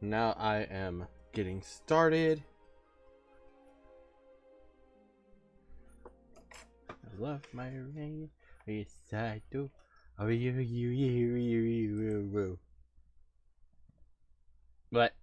Now I am getting started. I love my rain. Yes, I do. Oh, you. What?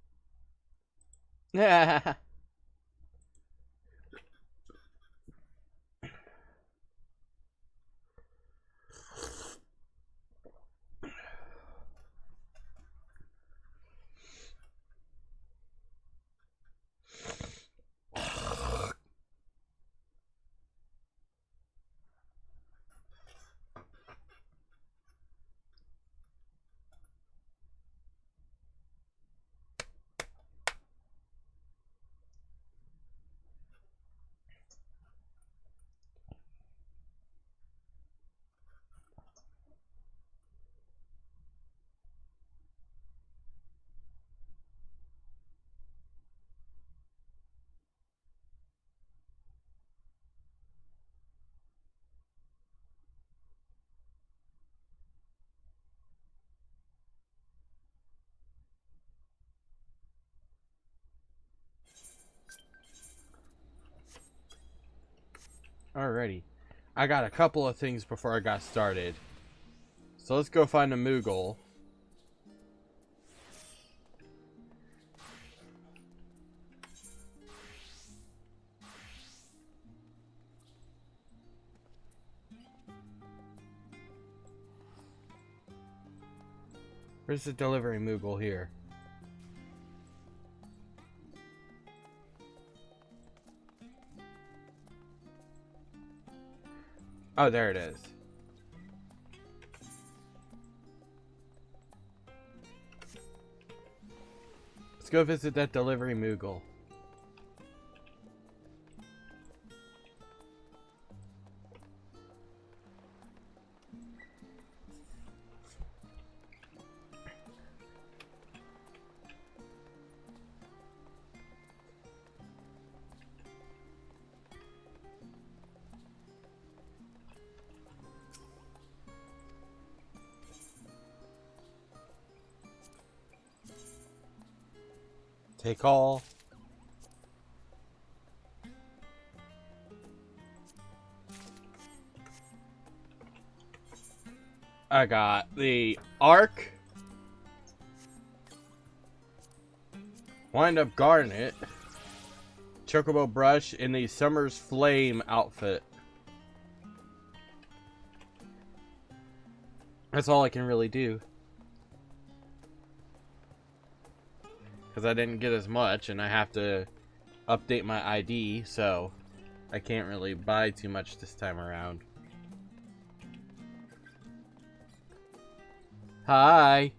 Alrighty. I got a couple of things before I got started. So let's go find a Moogle. Where's the delivery Moogle here? Oh, there it is. Let's go visit that delivery Moogle. Take all. I got the Arc. Wind up Garnet. Chocobo Brush in the Summer's Flame outfit. That's all I can really do. Because I didn't get as much and I have to update my ID, so I can't really buy too much this time around. Hi!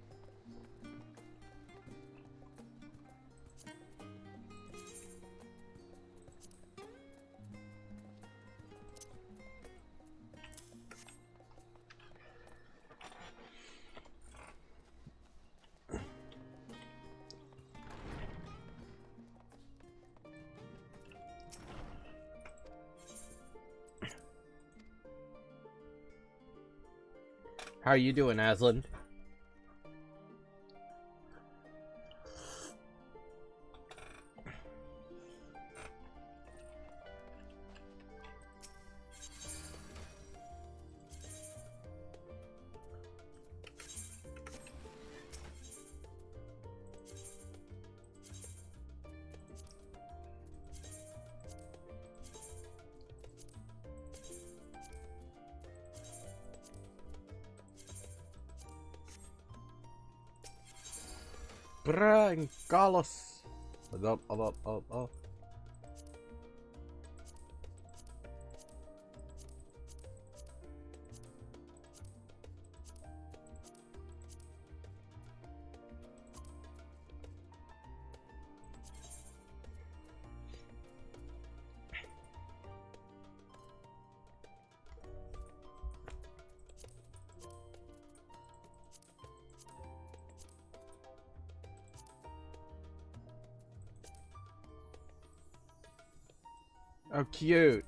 How are you doing, Aslan? Bra, Carlos. Oh. Oh, cute.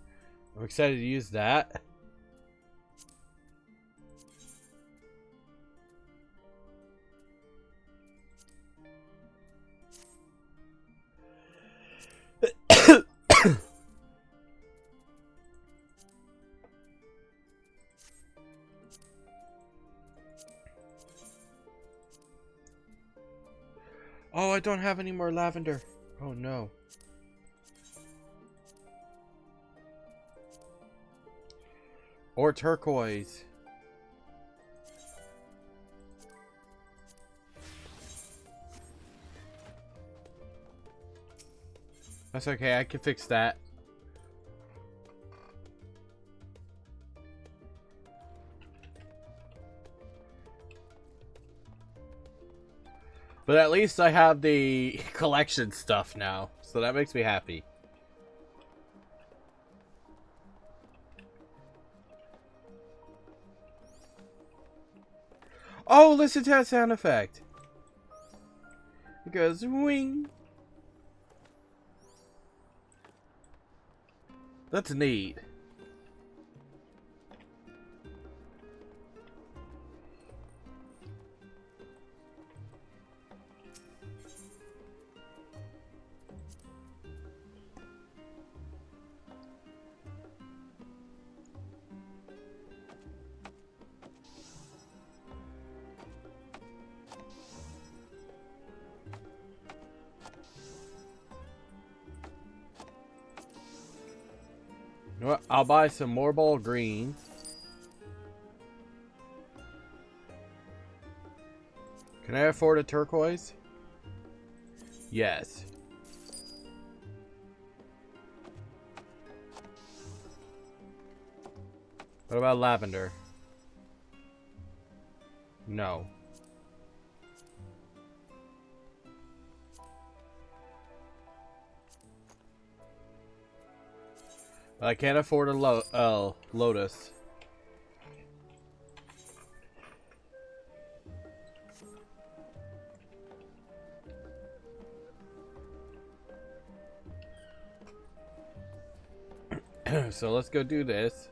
I'm excited to use that. Oh, I don't have any more lavender. Oh no. Or turquoise. That's okay, I can fix that. But at least I have the collection stuff now, so that makes me happy. Oh, listen to that sound effect. It goes wing. That's neat. You know what? I'll buy some more ball green. Can I afford a turquoise? Yes. What about lavender? No. I can't afford a lotus. So let's go do this.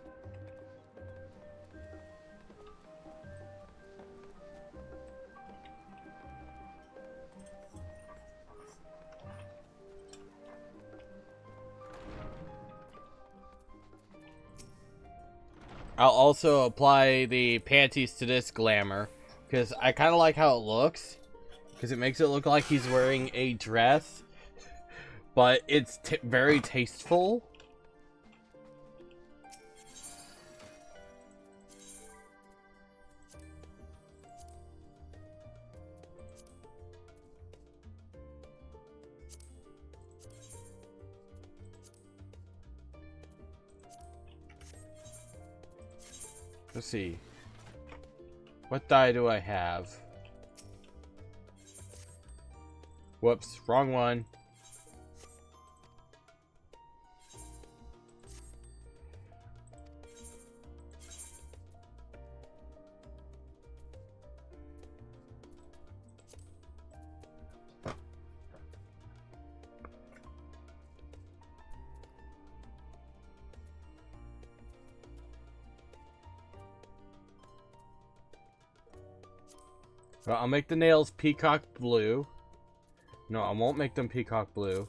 I'll also apply the panties to this glamour, because I kind of like how it looks, because it makes it look like he's wearing a dress, but it's very tasteful. Let's see. What dye do I have? Whoops, wrong one. Well, I'll make the nails peacock blue. No, I won't make them peacock blue.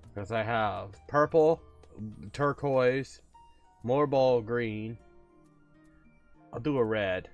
Because I have purple, turquoise, more ball green. I'll do a red.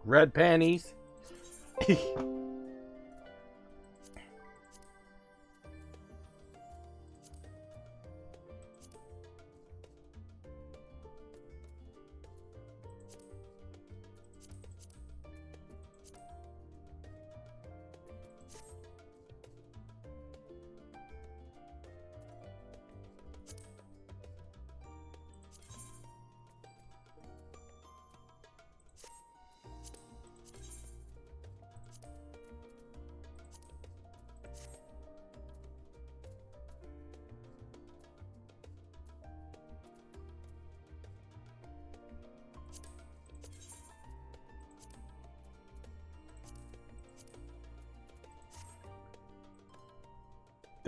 Red panties.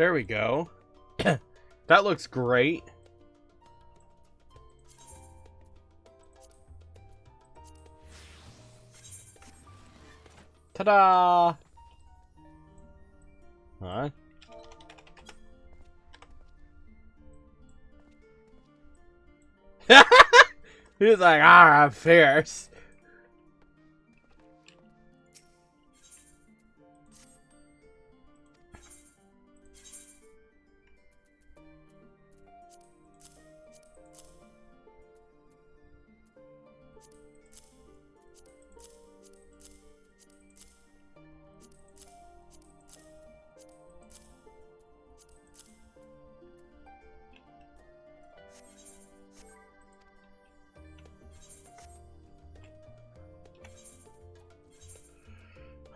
There we go. That looks great. Ta-da! Huh? He's like, I'm fierce.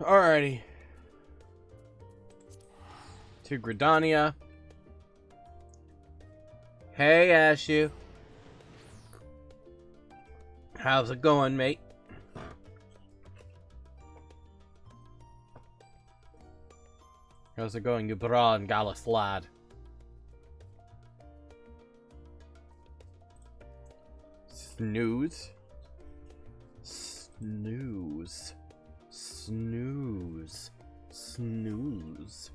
Alrighty. To Gridania. Hey, Ashu. How's it going, mate? How's it going, you broad and gallus lad? Snooze. Snooze. Snooze. Snooze.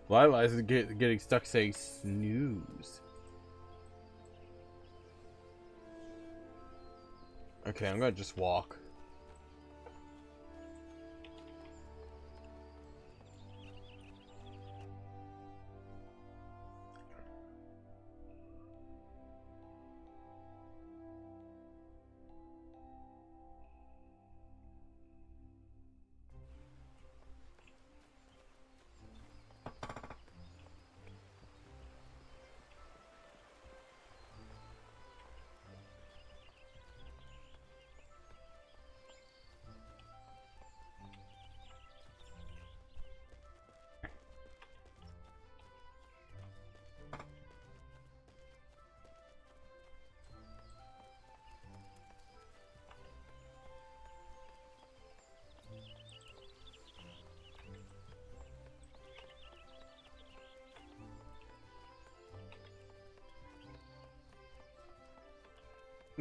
Why is it getting stuck saying snooze? Okay, I'm gonna just walk.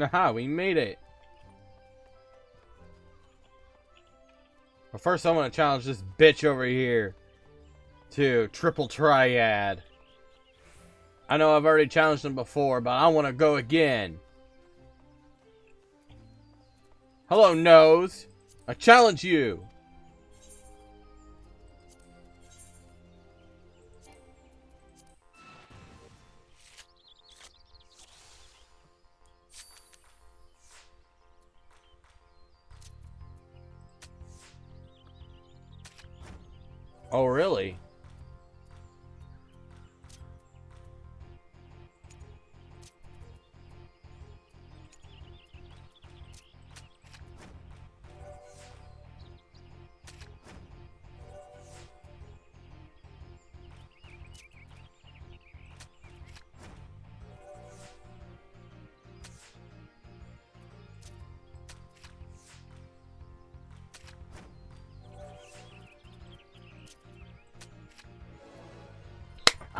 Aha, we made it. But first I want to challenge this bitch over here to triple triad. I know I've already challenged him before, but I want to go again. Hello, Nose. I challenge you. Oh, really?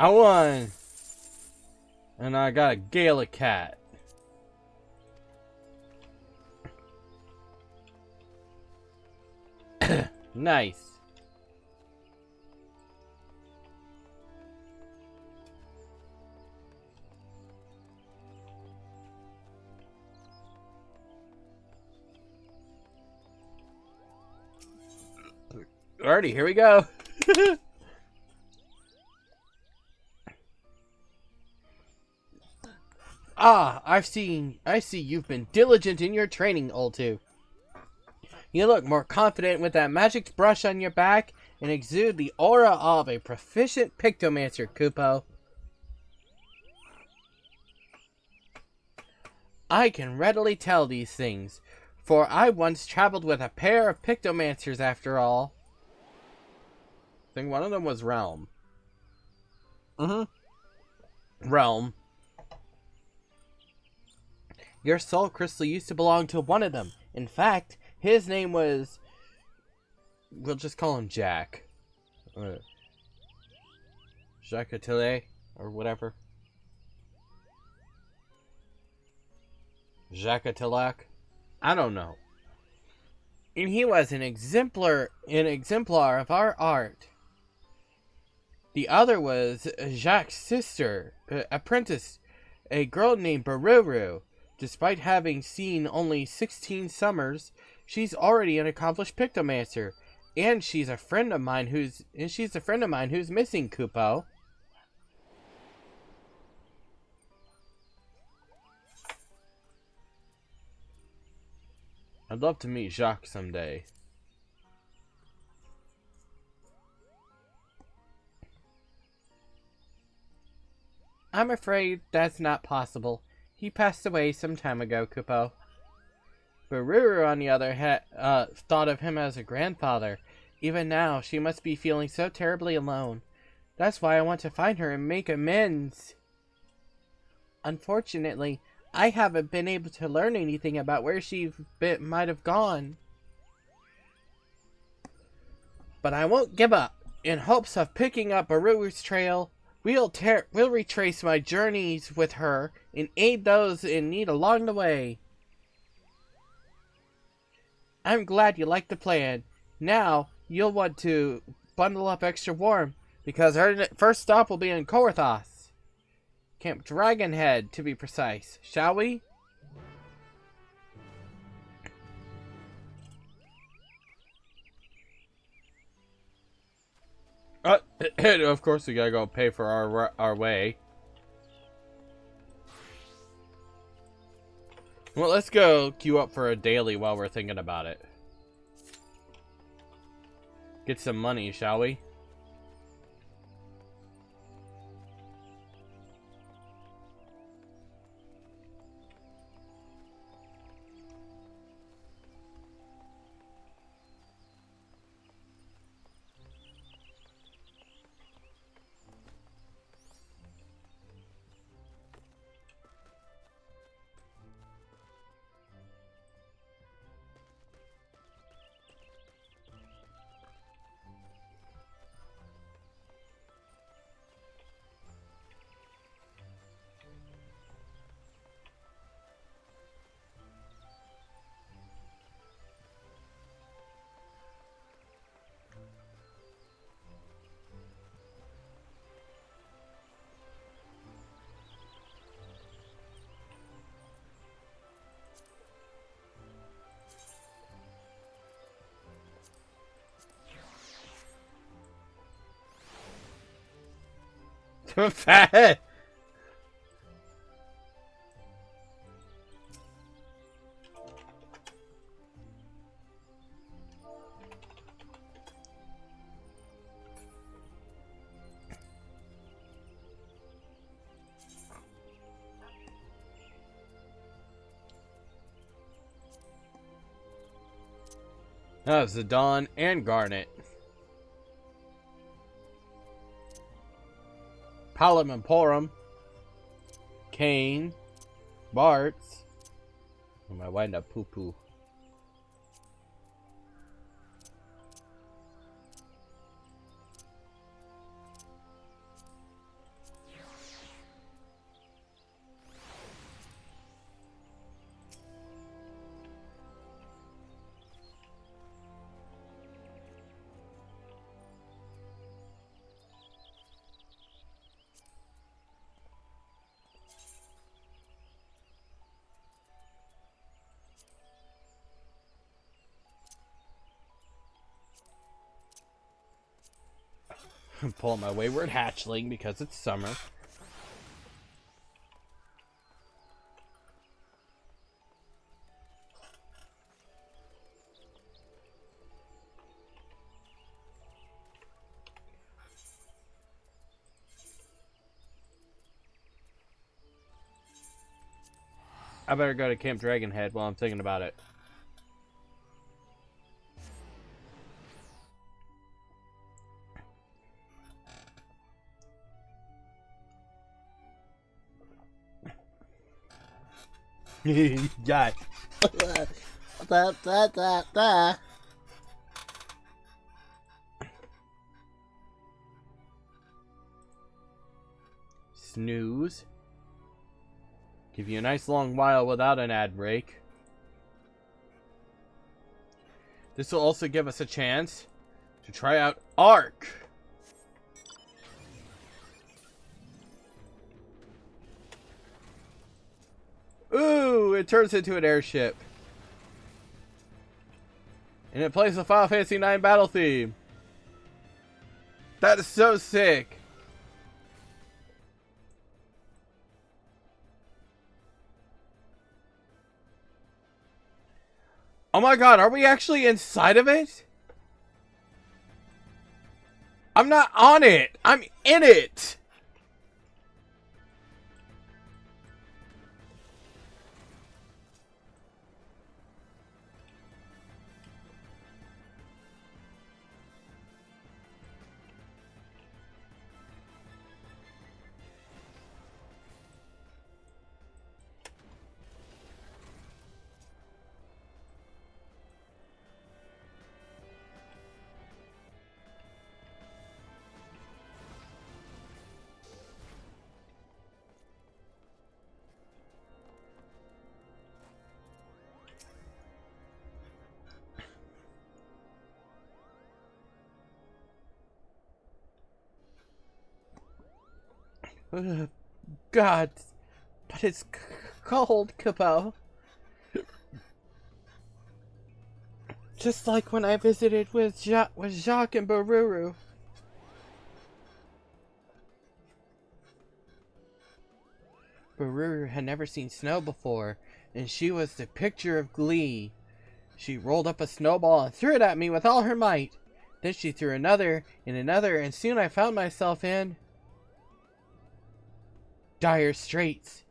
I won! And I got a Gala cat. Nice. Alrighty, here we go. Ah, I see you've been diligent in your training, Ultu. You look more confident with that magic brush on your back and exude the aura of a proficient Pictomancer, Kupo. I can readily tell these things, for I once traveled with a pair of Pictomancers after all. I think one of them was Realm. Realm. Your soul crystal used to belong to one of them. In fact, his name was we'll just call him Jack. Jacques Attila, or whatever. Jacques Attila? I don't know. And he was an exemplar of our art. The other was Jacques' sister, apprentice, a girl named Baruru. Despite having seen only 16 summers, she's already an accomplished pictomancer, and she's a friend of mine who's missing, Kupo. I'd love to meet Jacques someday. I'm afraid that's not possible. He passed away some time ago, Kupo. Baruru, on the other hand, thought of him as a grandfather. Even now, she must be feeling so terribly alone. That's why I want to find her and make amends. Unfortunately, I haven't been able to learn anything about where she might have gone. But I won't give up. In hopes of picking up Baruru's trail, we'll retrace my journeys with her and aid those in need along the way. I'm glad you like the plan. Now, you'll want to bundle up extra warm, because our first stop will be in Korthos. Camp Dragonhead, to be precise. Shall we? And of course we gotta go pay for our way. Well, let's go queue up for a daily while we're thinking about it. Get some money, shall we? Fat. Oh, Zidane and Garnet. Palamamporum, Kane, Bartz. I might wind up poo-poo. Pull my wayward hatchling because it's summer. I better go to Camp Dragonhead while I'm thinking about it. Yeah. Snooze. Give you a nice long while without an ad break. This will also give us a chance to try out Arc. Ooh, it turns into an airship. And it plays the Final Fantasy IX battle theme. That is so sick. Oh my god, are we actually inside of it? I'm not on it. I'm in it. God, but it's cold, Cabal. Just like when I visited with Jacques and Baruru. Baruru had never seen snow before, and she was the picture of glee. She rolled up a snowball and threw it at me with all her might. Then she threw another and another, and soon I found myself in dire straits.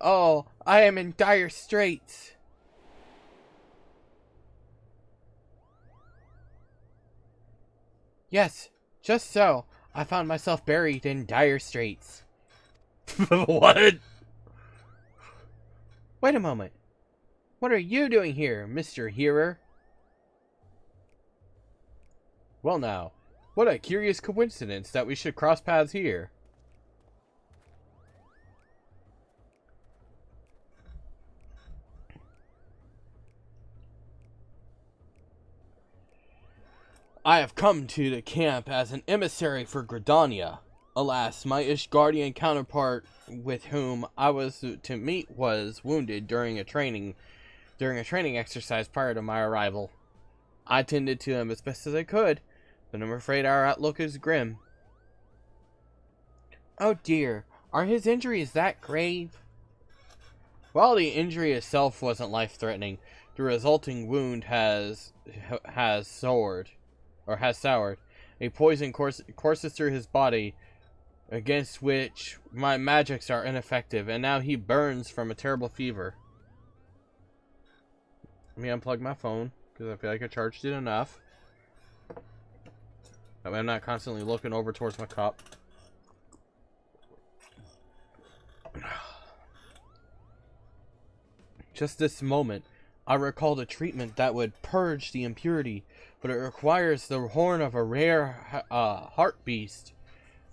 Oh, I am in dire straits. Yes, just so. I found myself buried in dire straits. What? Wait a moment. What are you doing here, Mr. Hearer? Well now, what a curious coincidence that we should cross paths here. I have come to the camp as an emissary for Gridania. Alas, my Ishgardian counterpart with whom I was to meet was wounded during a training exercise prior to my arrival. I tended to him as best as I could, but I'm afraid our outlook is grim. Oh dear, are his injuries that grave? While the injury itself wasn't life-threatening, the resulting wound has soured. A poison courses through his body, against which my magics are ineffective, and now he burns from a terrible fever. Let me unplug my phone, because I feel like I charged it enough. That way I'm not constantly looking over towards my cup. Just this moment, I recalled a treatment that would purge the impurity, but it requires the horn of a rare heart beast.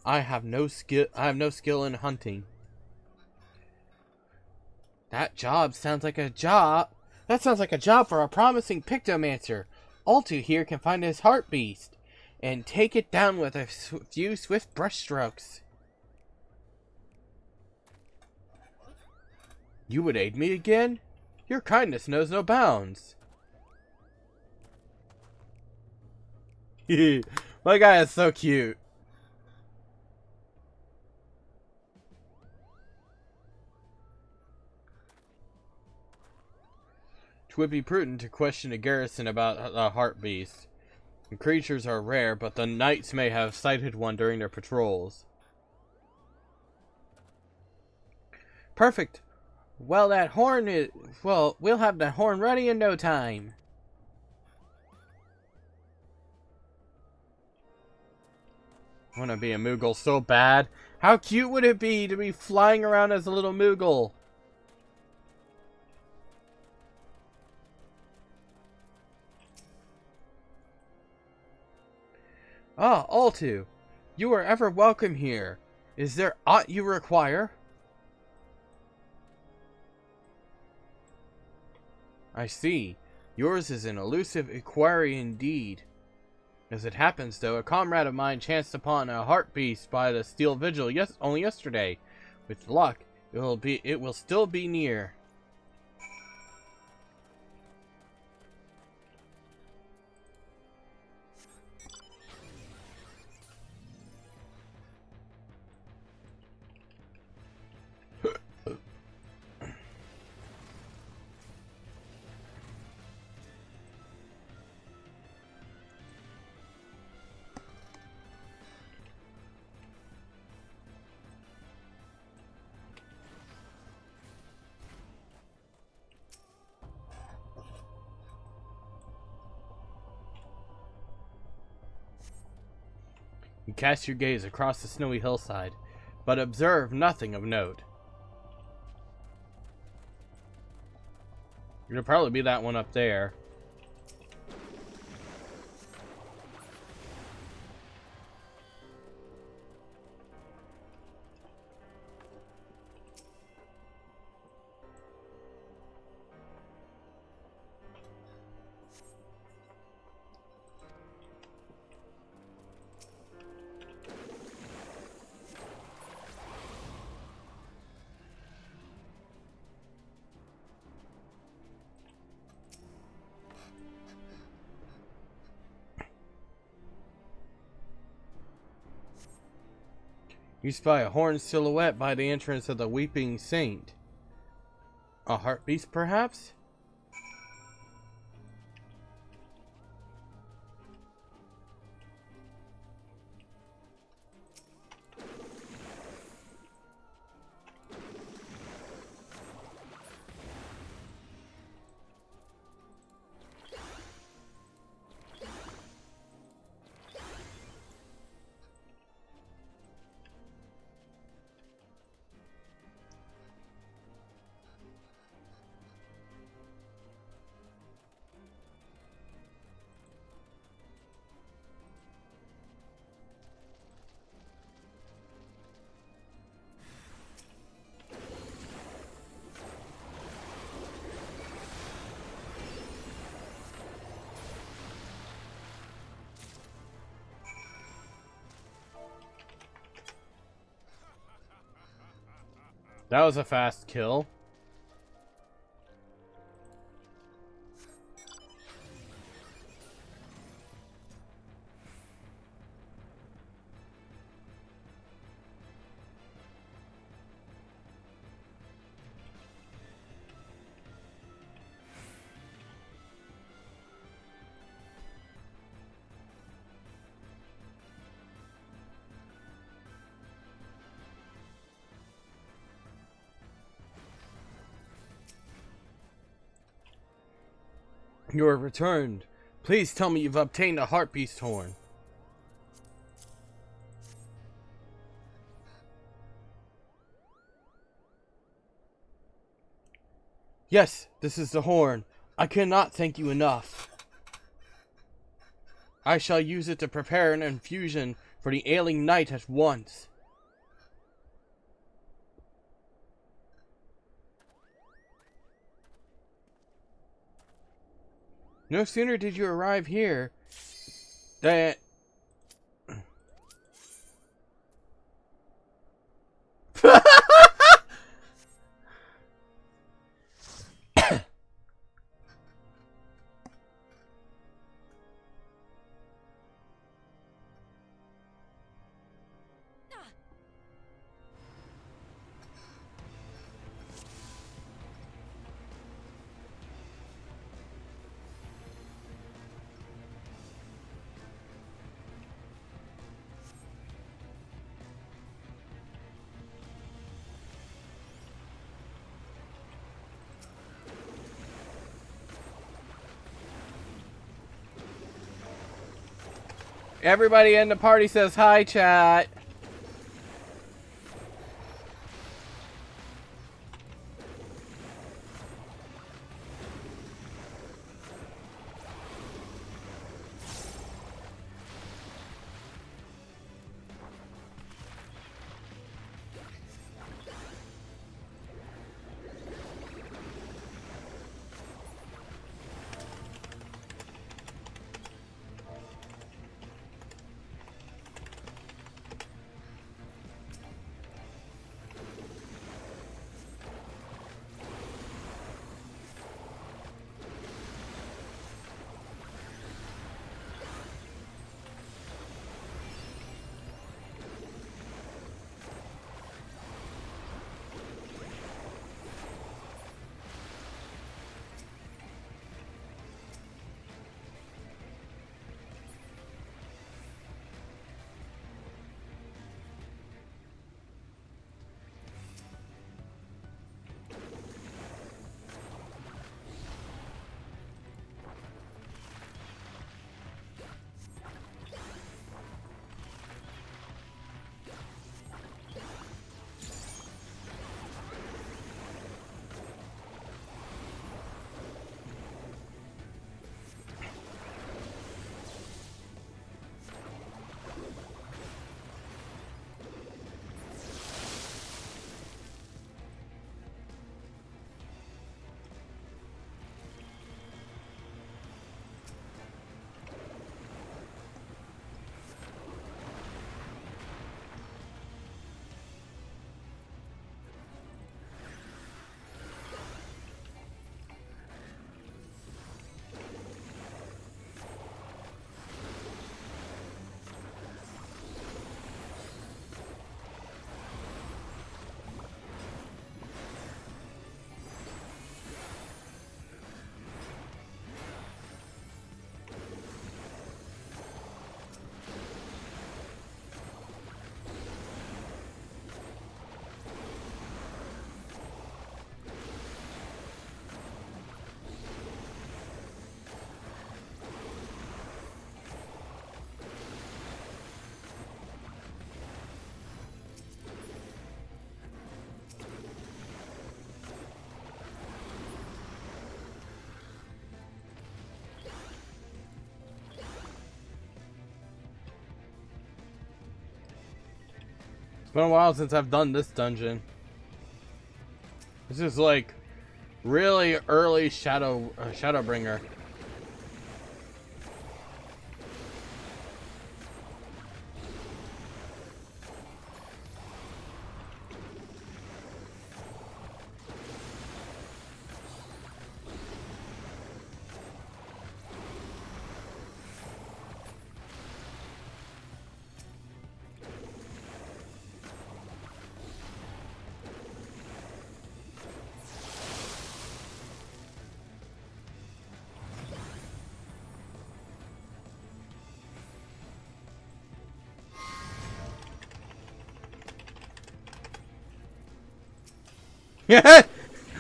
I have no skill in hunting. That sounds like a job for a promising Picto+mancer. Altu here can find his heart beast and take it down with a few swift brushstrokes. You would aid me again? Your kindness knows no bounds. My guy is so cute. Twould be prudent to question a garrison about a heart beast. The creatures are rare, but the knights may have sighted one during their patrols. Perfect. Well, we'll have that horn ready in no time. I want to be a Moogle so bad. How cute would it be to be flying around as a little Moogle? Ah, Altu. You are ever welcome here. Is there aught you require? I see. Yours is an elusive inquiry indeed. As it happens, though, a comrade of mine chanced upon a heart beast by the steel vigil only yesterday. With luck, it will still be near. You cast your gaze across the snowy hillside, but observe nothing of note. It'll probably be that one up there. You spy a horned silhouette by the entrance of the Weeping Saint. A heart beast, perhaps? That was a fast kill. You are returned. Please tell me you've obtained a heart beast horn. Yes, this is the horn. I cannot thank you enough. I shall use it to prepare an infusion for the ailing knight at once. No sooner did you arrive here than... Everybody in the party says hi, chat. been a while since I've done this dungeon. This is like really early Shadowbringer.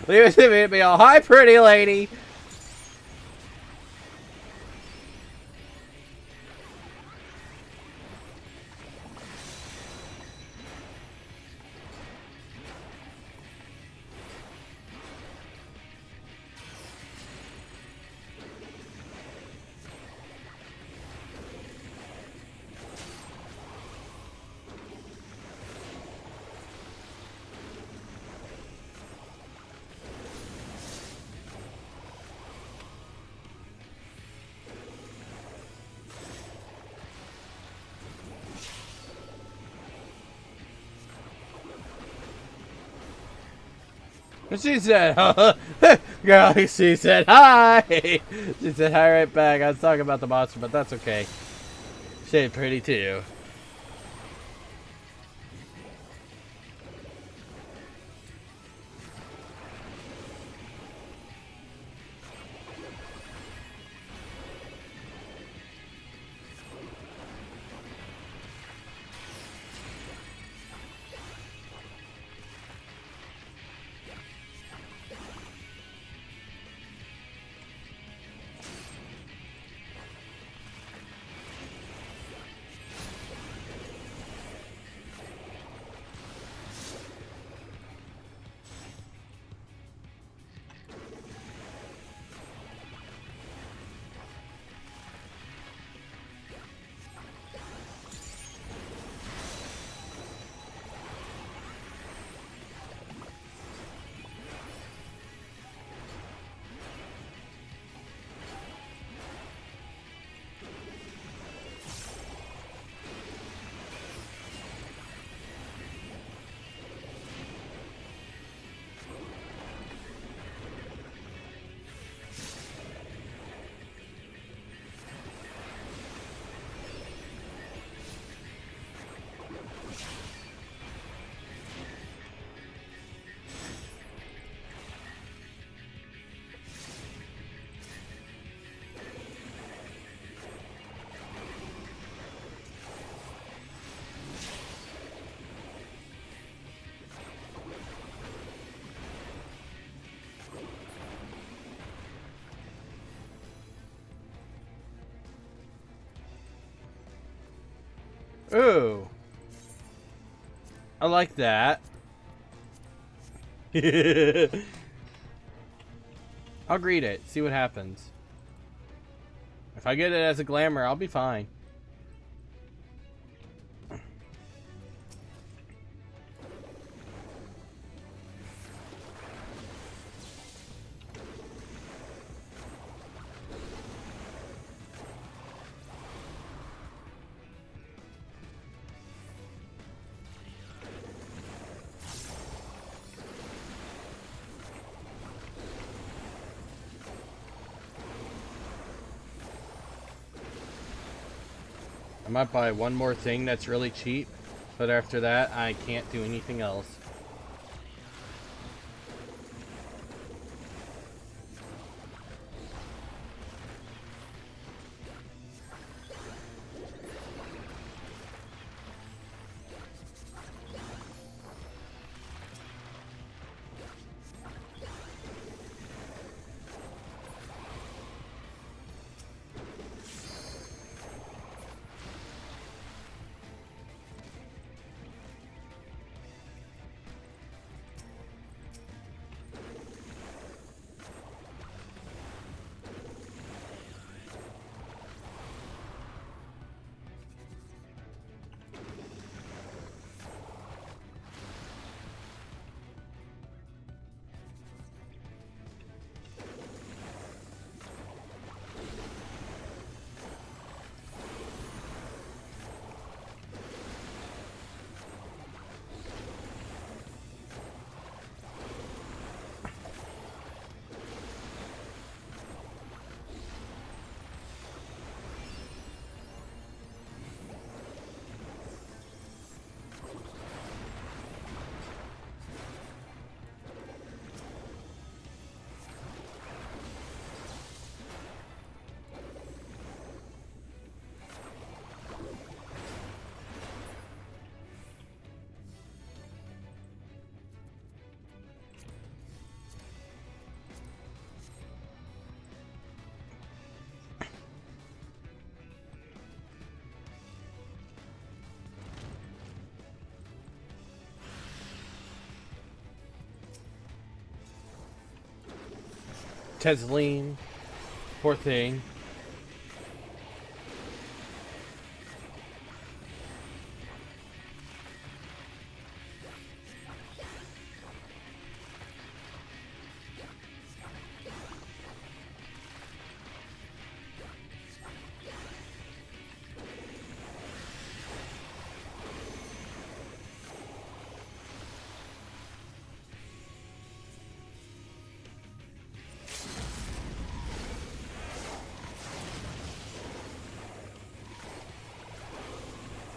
Leave it to me to be all, hi, pretty lady. She said, girl, she said hi. She said hi right back. I was talking about the monster, but that's okay. She ain't pretty too. Ooh. I like that. I'll greet it. See what happens. If I get it as a glamour, I'll be fine. I might buy one more thing that's really cheap, but after that, I can't do anything else. Tesleen. Poor thing.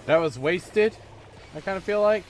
That was wasted, I kind of feel like.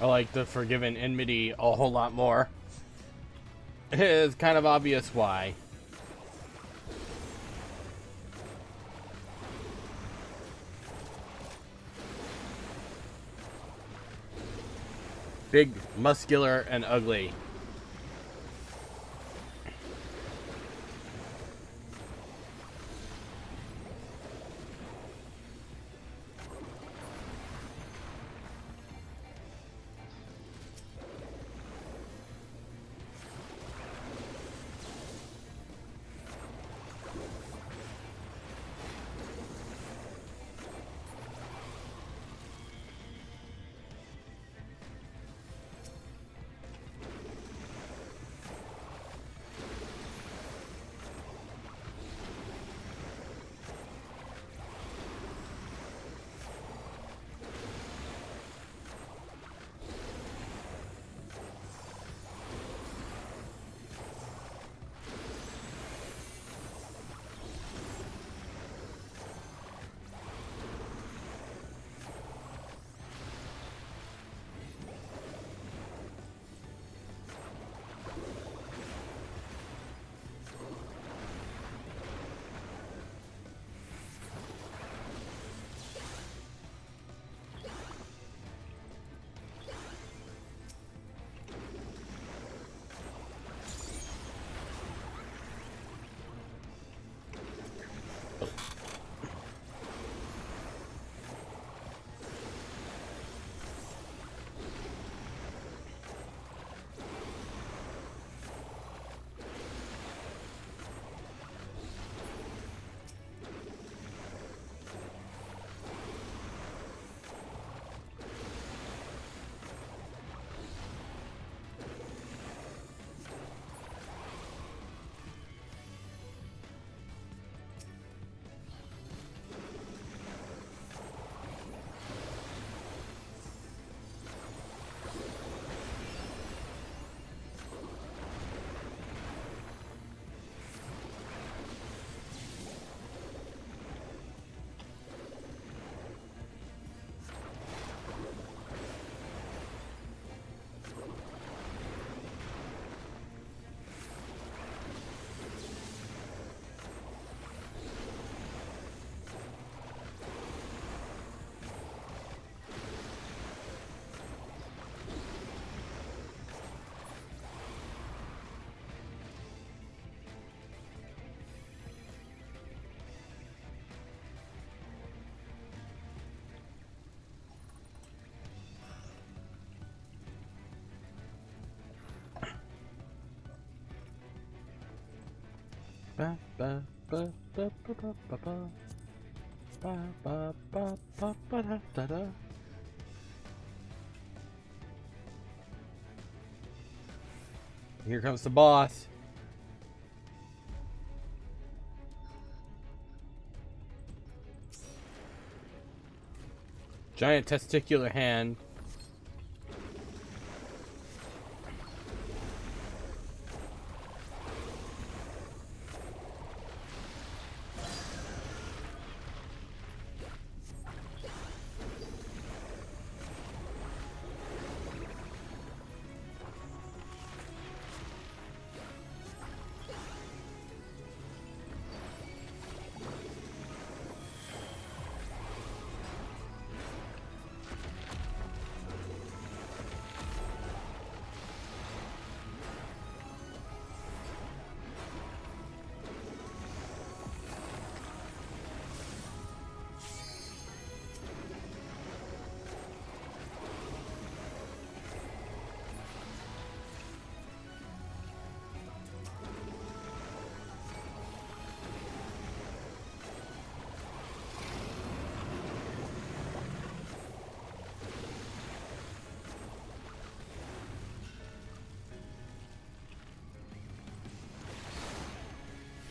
I like the Forgiven Enmity a whole lot more. It's kind of obvious why. Big, muscular, and ugly. Ba, ba, ba, ba, ba, ba, ba, ba. Ba, ba, ba, ba, ba, da, da, da. Here comes the boss. Giant testicular hand.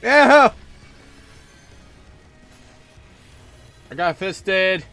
Yeah! I got fisted.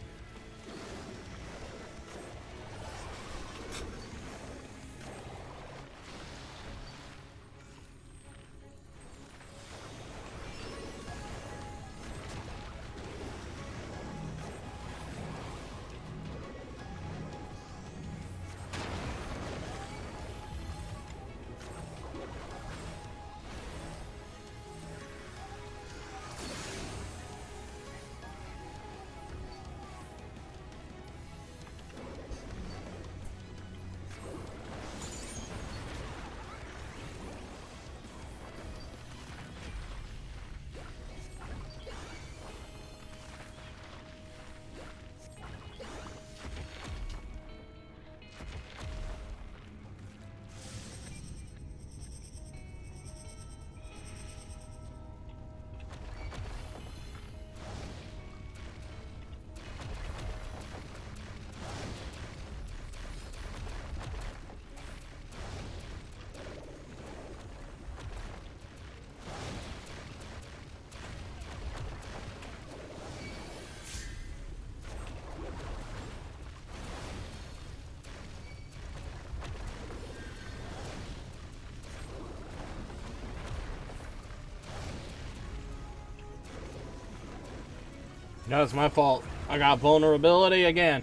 No, it's my fault. I got vulnerability again.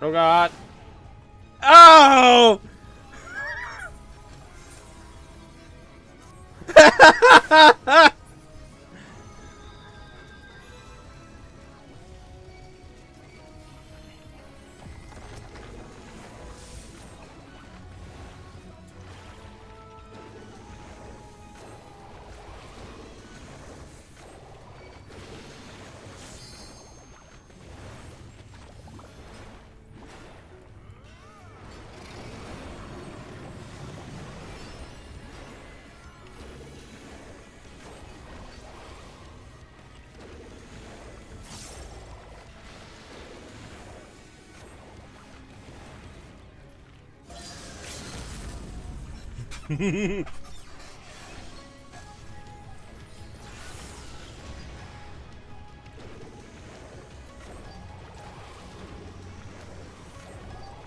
Oh god. Oh!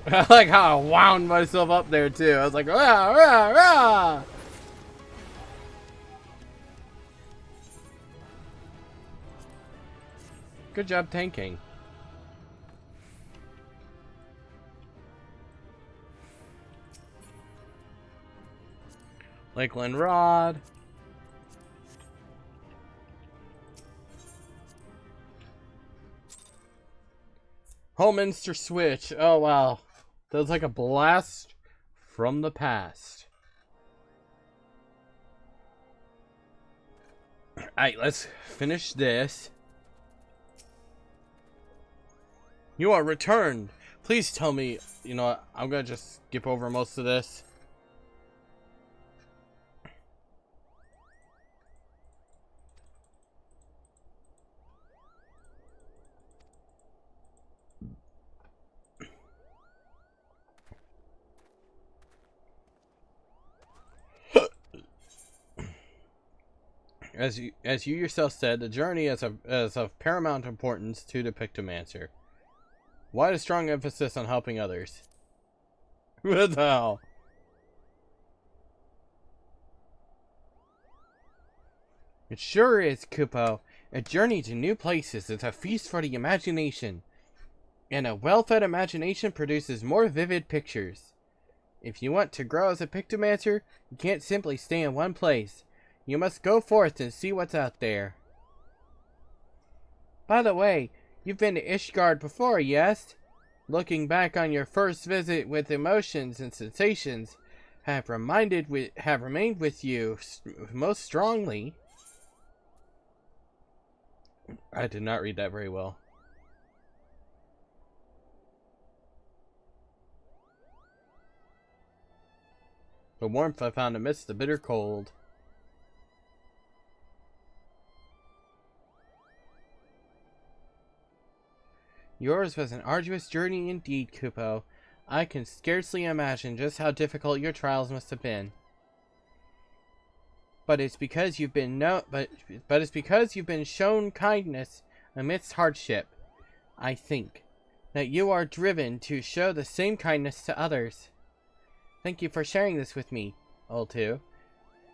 I like how I wound myself up there too. I was like, rah, rah, rah. Good job tanking. Lakeland Rod. Holminster Switch. Oh wow. That was like a blast from the past. Alright, let's finish this. You are returned. Please tell me, you know what, I'm gonna just skip over most of this. As you yourself said, the journey is of paramount importance to the Picto+main. Why the strong emphasis on helping others? What the hell? It sure is, Kupo. A journey to new places is a feast for the imagination. And a well-fed imagination produces more vivid pictures. If you want to grow as a Picto+main, you can't simply stay in one place. You must go forth and see what's out there. By the way, you've been to Ishgard before, yes? Looking back on your first visit with emotions and sensations have remained with you most strongly. I did not read that very well. The warmth I found amidst the bitter cold. Yours was an arduous journey indeed, Kupo. I can scarcely imagine just how difficult your trials must have been. But it's because you've been it's because you've been shown kindness amidst hardship, I think, that you are driven to show the same kindness to others. Thank you for sharing this with me, Ultu.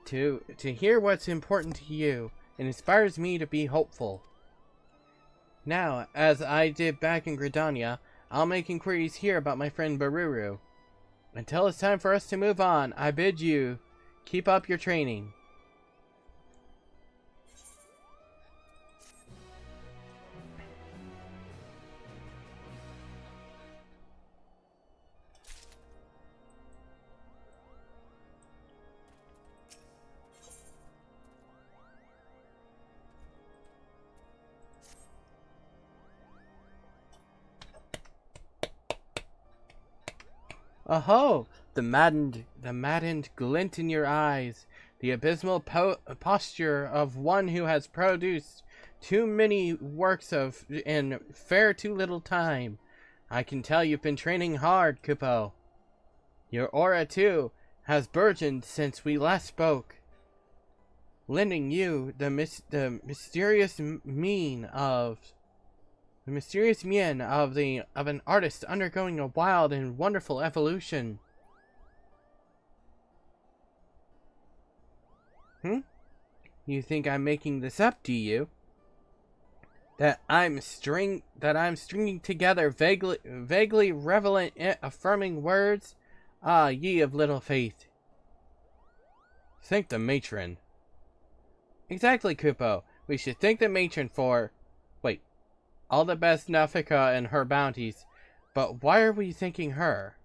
To hear what's important to you, it inspires me to be hopeful. Now, as I did back in Gridania, I'll make inquiries here about my friend Baruru. Until it's time for us to move on, I bid you keep up your training. Aho! The maddened glint in your eyes, the abysmal posture of one who has produced too many works in fair too little time. I can tell you've been training hard, Kupo. Your aura, too, has burgeoned since we last spoke, lending you the mysterious mien of an artist undergoing a wild and wonderful evolution. You think I'm making this up, do you? That I'm stringing together vaguely relevant affirming words? Ah, ye of little faith. Thank the matron. Exactly, Kupo. We should thank the matron for... Wait. All the best Nafika and her bounties. But why are we thanking her?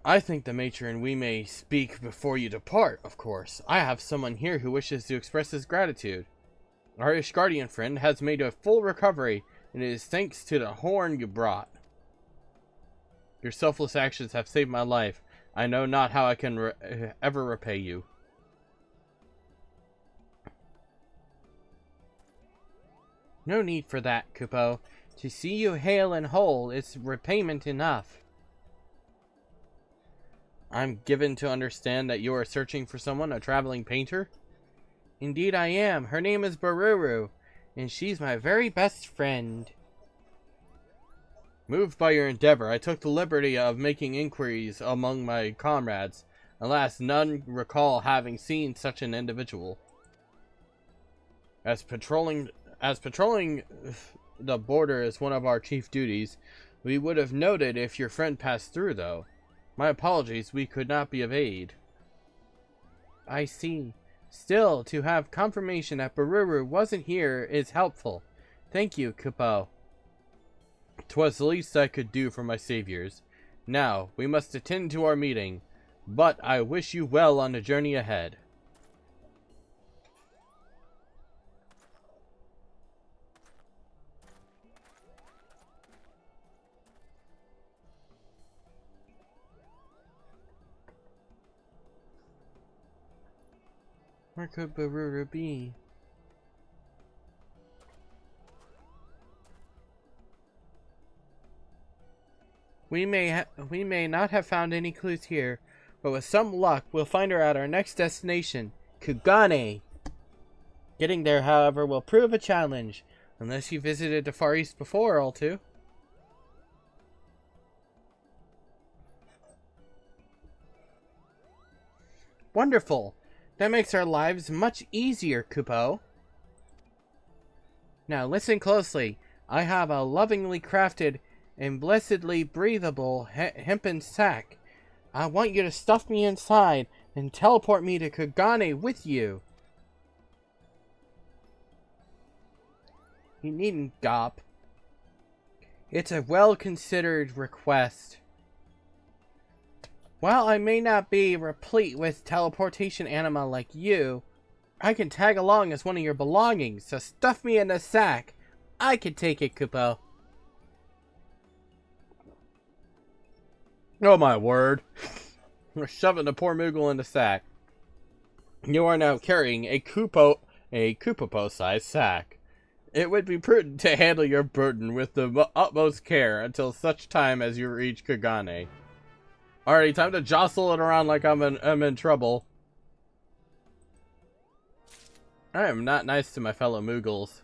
I think the matron we may speak before you depart, of course. I have someone here who wishes to express his gratitude. Our Ishgardian friend has made a full recovery, and it is thanks to the horn you brought. Your selfless actions have saved my life. I know not how I can ever repay you. No need for that, Kupo. To see you hale and whole is repayment enough. I'm given to understand that you are searching for someone, a traveling painter? Indeed I am. Her name is Baruru, and she's my very best friend. Moved by your endeavor, I took the liberty of making inquiries among my comrades. Alas, none recall having seen such an individual. As patrolling the border is one of our chief duties, we would have noted if your friend passed through, though. My apologies, we could not be of aid. I see. Still, to have confirmation that Baruru wasn't here is helpful. Thank you, Kupo. 'Twas the least I could do for my saviors. Now, we must attend to our meeting. but I wish you well on the journey ahead. Where could Barura be? We may not have found any clues here, but with some luck, we'll find her at our next destination, Kugane. Getting there, however, will prove a challenge, unless you visited the Far East before, all too. Wonderful! That makes our lives much easier, Kupo. Now listen closely. I have a lovingly crafted and blessedly breathable hempen sack. I want you to stuff me inside and teleport me to Kugane with you. You needn't gawp. It's a well-considered request. While I may not be replete with teleportation anima like you, I can tag along as one of your belongings, so stuff me in the sack. I can take it, Kupo. Oh my word. We're shoving the poor Moogle in the sack. You are now carrying a Kupopo-sized sack. It would be prudent to handle your burden with the utmost care until such time as you reach Kugane. Alrighty, time to jostle it around like I'm in trouble. I am not nice to my fellow Moogles.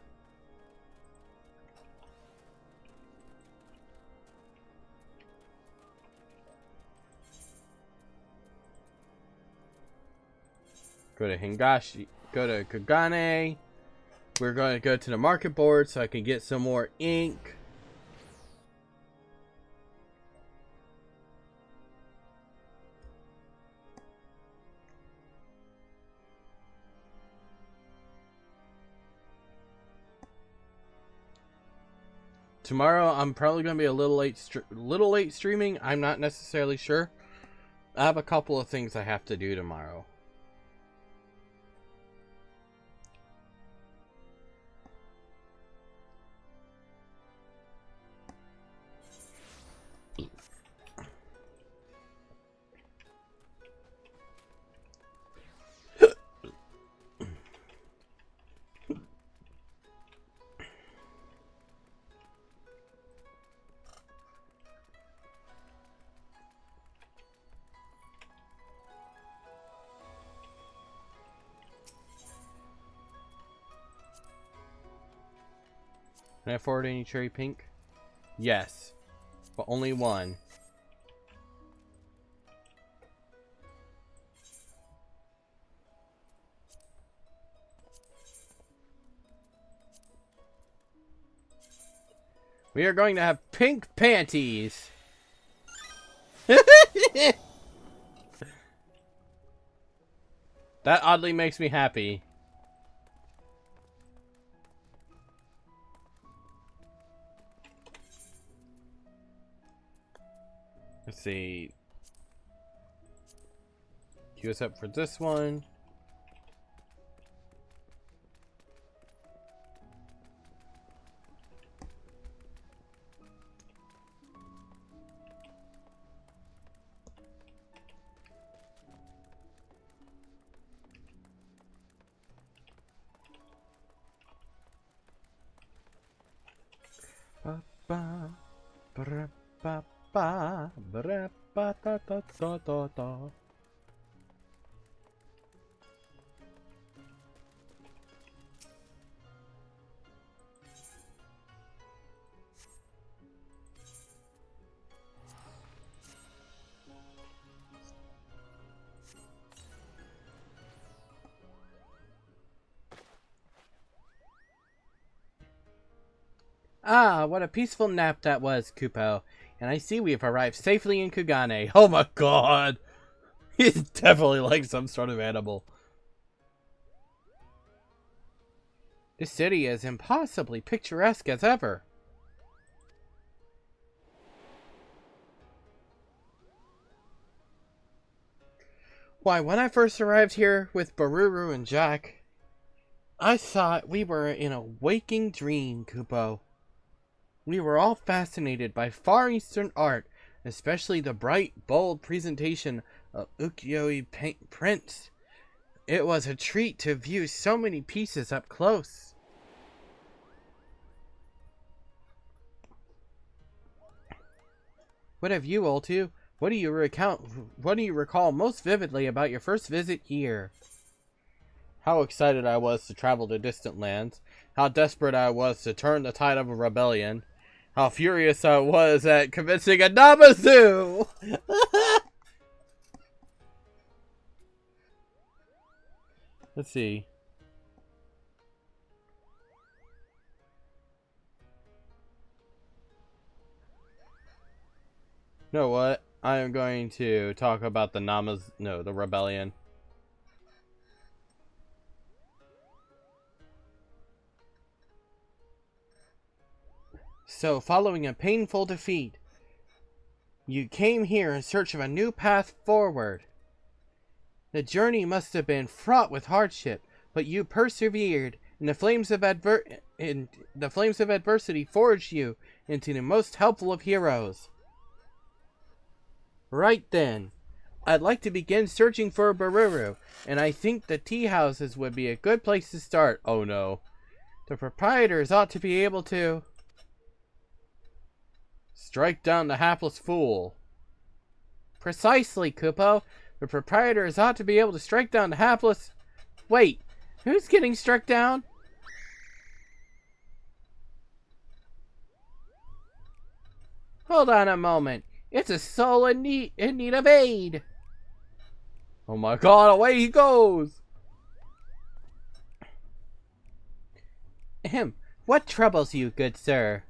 Go to Hingashi, go to Kugane. We're going to go to the market board so I can get some more ink. Tomorrow I'm probably going to be a little late streaming. I'm not necessarily sure. I have a couple of things I have to do tomorrow. Can I afford any cherry pink? Yes, but only one. We are going to have pink panties. That oddly makes me happy. Let's see. Queue us up for this one. Ba ba ba ba ba ba ba da da da da da. Ah, what a peaceful nap that was, Kupo. And I see we have arrived safely in Kugane. Oh my god! He's definitely like some sort of animal. This city is impossibly picturesque as ever. Why, when I first arrived here with Baruru and Jack, I thought we were in a waking dream, Kupo. We were all fascinated by Far Eastern art, especially the bright, bold presentation of ukiyo-e prints. It was a treat to view so many pieces up close. What have you, Oltu? What do you recall most vividly about your first visit here? How excited I was to travel to distant lands. How desperate I was to turn the tide of a rebellion. How furious I was at convincing a Namazu! Let's see. You know what? I am going to talk about the the rebellion. So, following a painful defeat, you came here in search of a new path forward. The journey must have been fraught with hardship, but you persevered, and the flames of adversity forged you into the most helpful of heroes. Right then, I'd like to begin searching for Baruru, and I think the tea houses would be a good place to start. Oh no. The proprietors ought to be able to strike down the hapless fool. Precisely, Kupo. The proprietors ought to be able to strike down the hapless... Wait, who's getting struck down? Hold on a moment. It's a soul in need of aid. Oh my god, away he goes. Ahem. What troubles you, good sir?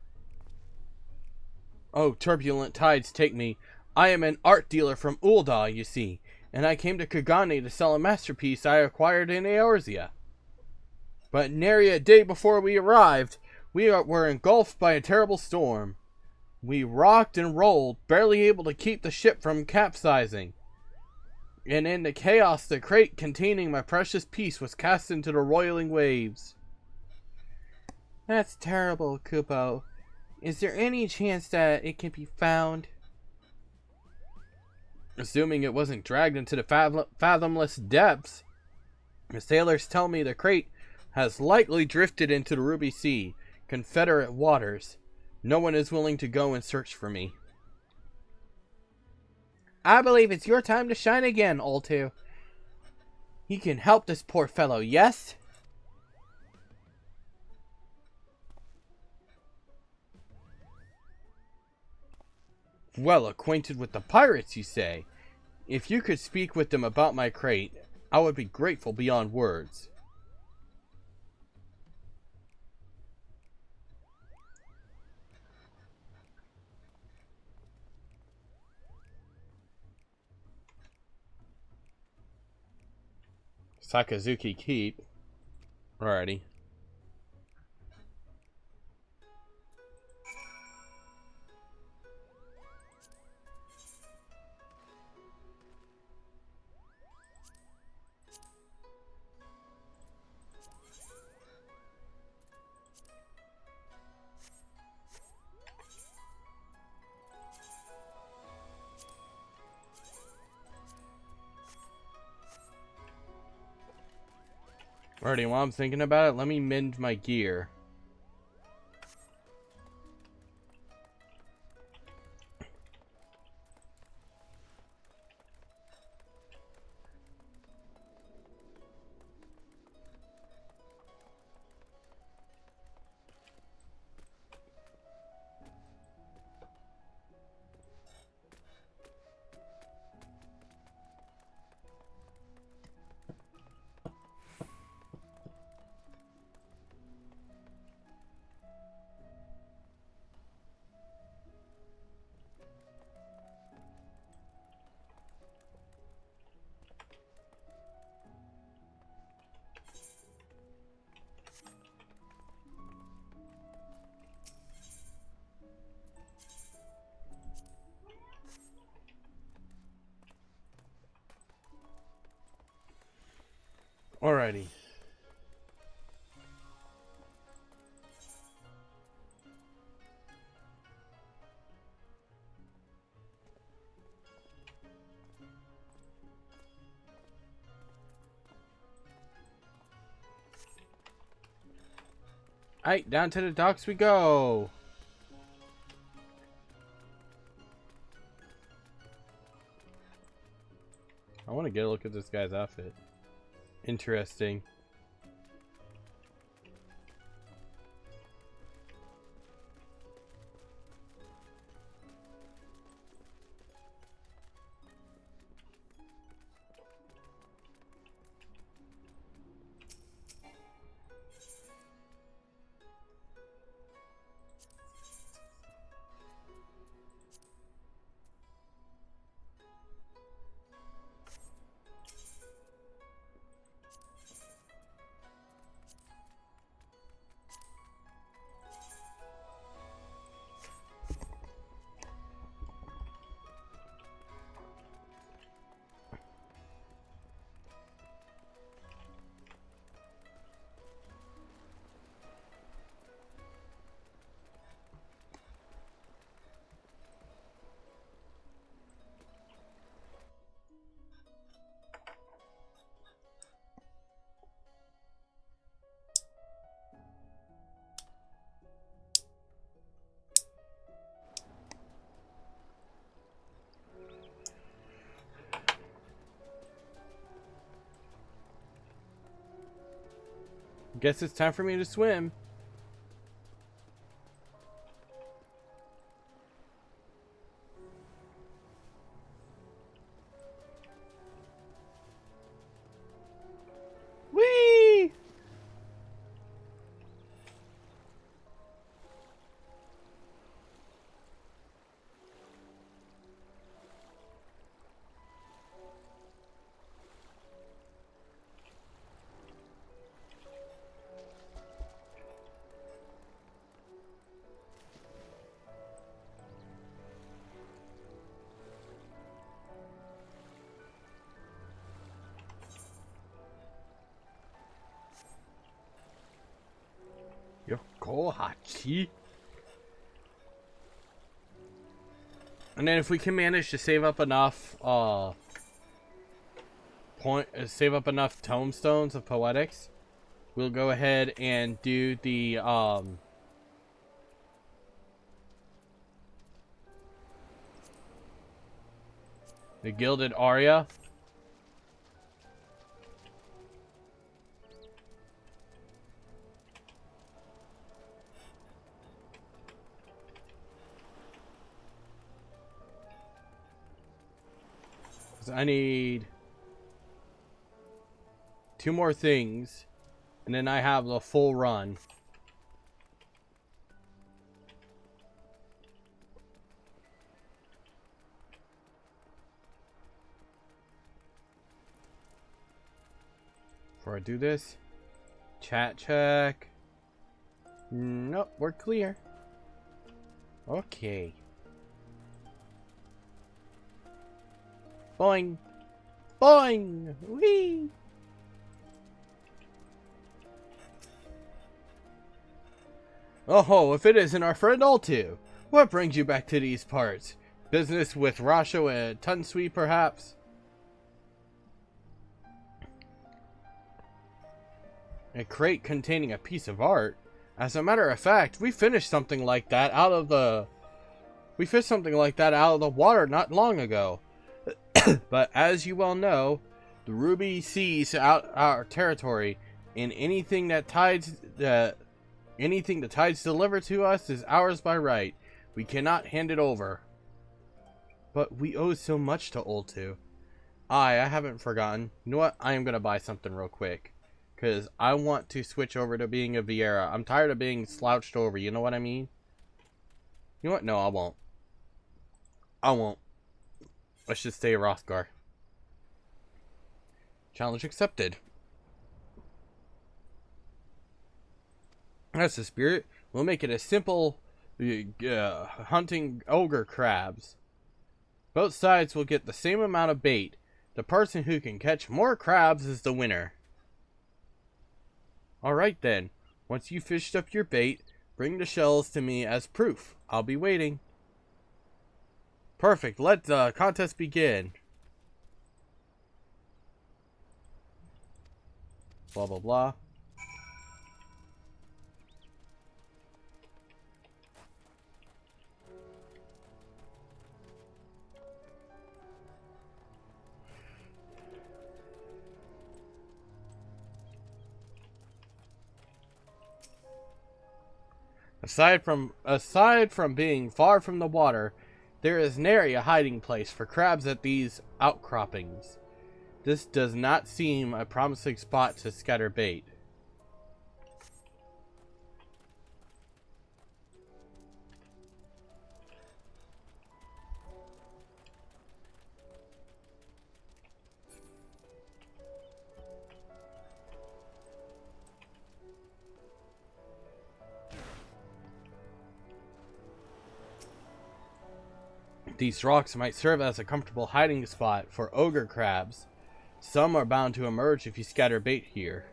Oh, turbulent tides take me. I am an art dealer from Ul'dah, you see, and I came to Kagane to sell a masterpiece I acquired in Eorzea. But nary a day before we arrived, we were engulfed by a terrible storm. We rocked and rolled, barely able to keep the ship from capsizing. And in the chaos, the crate containing my precious piece was cast into the roiling waves. That's terrible, Kupo. Is there any chance that it can be found? Assuming it wasn't dragged into the fathomless depths. The sailors tell me the crate has likely drifted into the Ruby Sea, Confederate waters. No one is willing to go and search for me. I believe it's your time to shine again, Oltu. You can help this poor fellow, yes? Well acquainted with the pirates, you say? If you could speak with them about my crate, I would be grateful beyond words. Sakazuki Keep. Alrighty. Alrighty, while I'm thinking about it, let me mend my gear. Alrighty. Alright, down to the docks we go. I want to get a look at this guy's outfit. Interesting. Guess it's time for me to swim. Whee! Yokohachi. And then if we can manage to save up enough save up enough tomestones of poetics, we'll go ahead and do the Gilded Aria. I need 2 more things, and then I have the full run. Before I do this, chat check. Nope, we're clear. Okay. Boing! Boing! Whee! Oh, if it isn't our friend Altu! What brings you back to these parts? Business with Rasho and Tunsui, perhaps? A crate containing a piece of art? As a matter of fact, we fished something like that out of the water not long ago. But as you well know, the ruby sees out our territory, and anything the tides deliver to us is ours by right. We cannot hand it over. But we owe so much to Oltu. I haven't forgotten. You know what? I am gonna buy something real quick, because I want to switch over to being a Viera. I'm tired of being slouched over. You know what I mean? You know what? No, I won't. I won't. Let's just stay Rothgar. Challenge accepted. That's the spirit. We'll make it a simple hunting ogre crabs. Both sides will get the same amount of bait. The person who can catch more crabs is the winner. Alright then. Once you fished up your bait, bring the shells to me as proof. I'll be waiting. Perfect. Let the contest begin. Blah, blah, blah. Aside from being far from the water, there is nary a hiding place for crabs at these outcroppings. This does not seem a promising spot to scatter bait. These rocks might serve as a comfortable hiding spot for ogre crabs. Some are bound to emerge if you scatter bait here.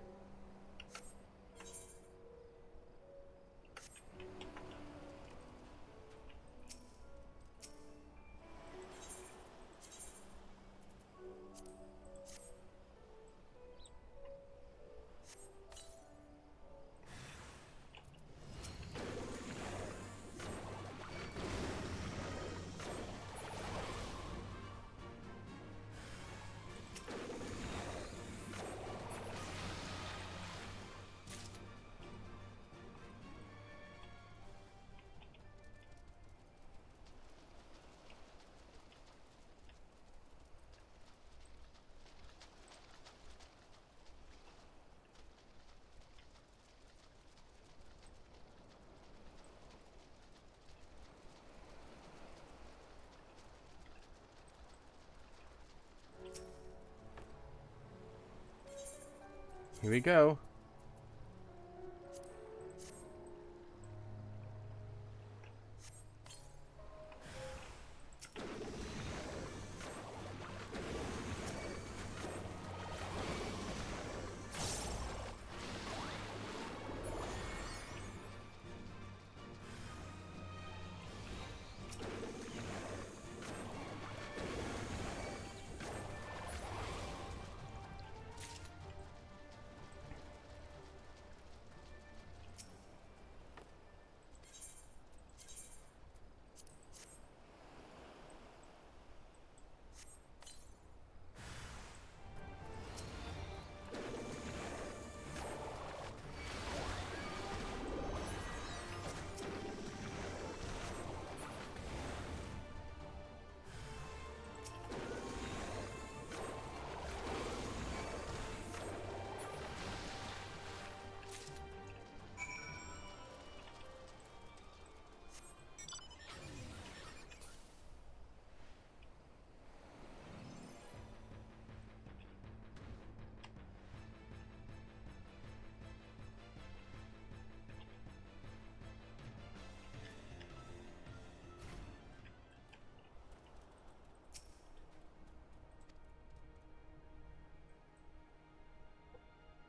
Here we go.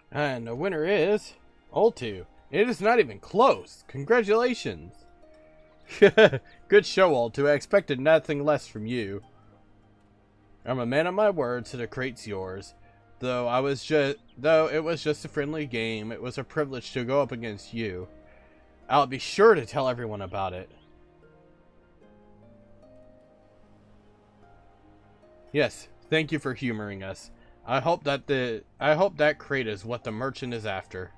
And the winner is Ultu. It is not even close. Congratulations. Good show, Ultu. I expected nothing less from you. I'm a man of my word, so the crate's yours. Though it was just a friendly game, it was a privilege to go up against you. I'll be sure to tell everyone about it. Yes, thank you for humoring us. I hope that crate is what the merchant is after.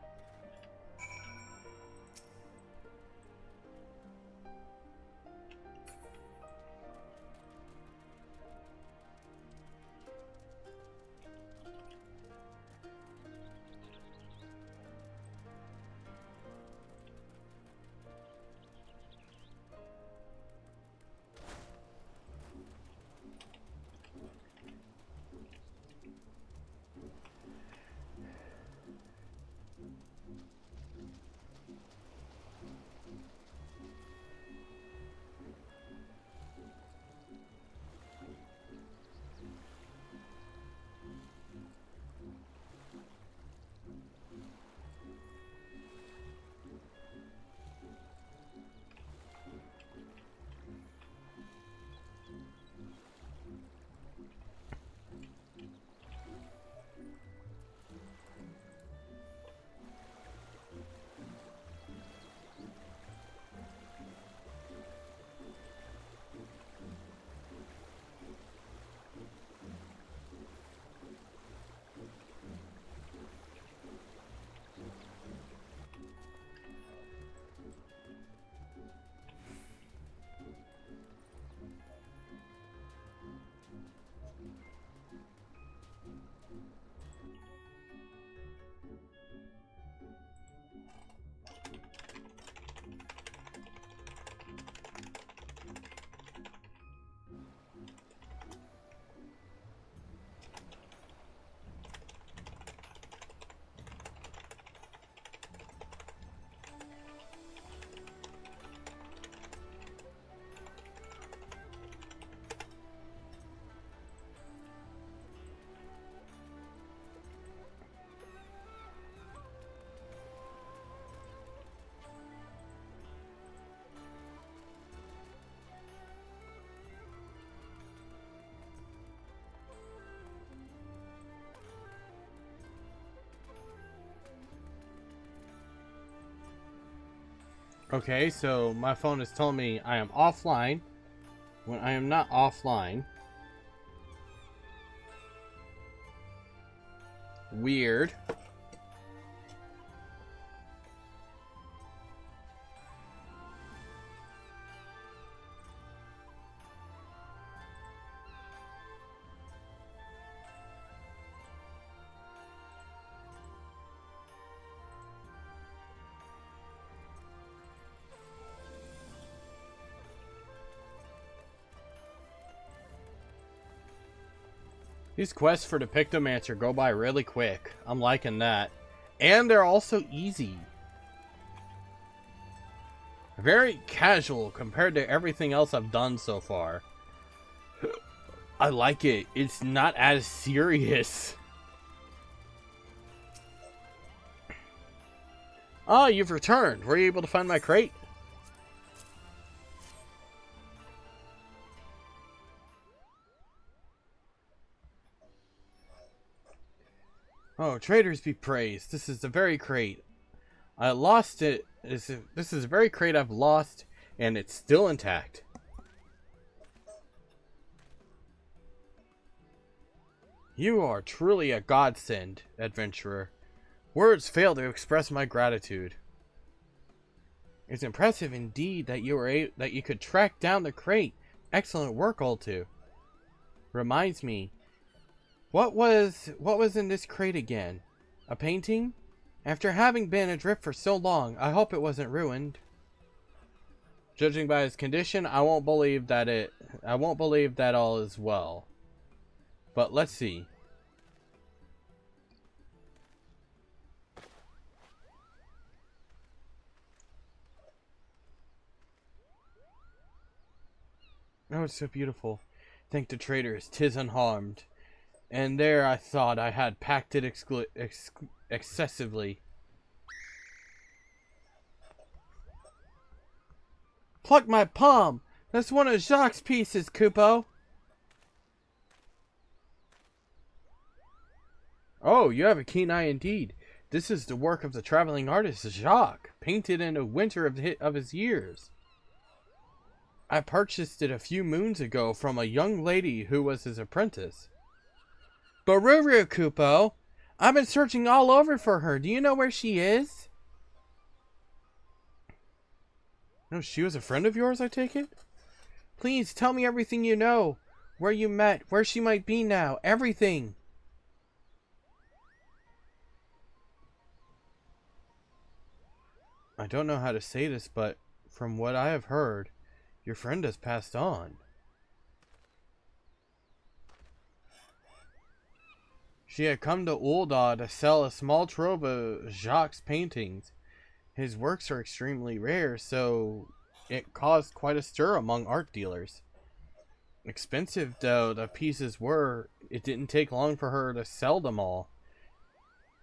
Okay, so my phone is telling me I am offline when I am not offline. Weird. These quests for the Picto+main go by really quick. I'm liking that. And they're also easy. Very casual compared to everything else I've done so far. I like it. It's not as serious. Ah, you've returned. Were you able to find my crate? Oh, traders be praised. This is the very crate. I lost it. This is the very crate I've lost, and it's still intact. You are truly a godsend, adventurer. Words fail to express my gratitude. It's impressive indeed that you could track down the crate. Excellent work, old two. Reminds me, what was in this crate again? A painting? After having been adrift for so long, I hope it wasn't ruined. Judging by its condition, I won't believe that all is well. But let's see. Oh, it's so beautiful. Thank the traders, 'tis unharmed. And there I thought I had packed it excessively. Pluck my palm! That's one of Jacques' pieces, Kupo! Oh, you have a keen eye indeed. This is the work of the traveling artist Jacques, painted in the winter of his years. I purchased it a few moons ago from a young lady who was his apprentice. Baruru, Kupo! I've been searching all over for her. Do you know where she is? No, she was a friend of yours, I take it? Please, tell me everything you know. Where you met, where she might be now, everything. I don't know how to say this, but from what I have heard, your friend has passed on. She had come to Ul'dah to sell a small trove of Jacques' paintings. His works are extremely rare, so it caused quite a stir among art dealers. Expensive though the pieces were, it didn't take long for her to sell them all.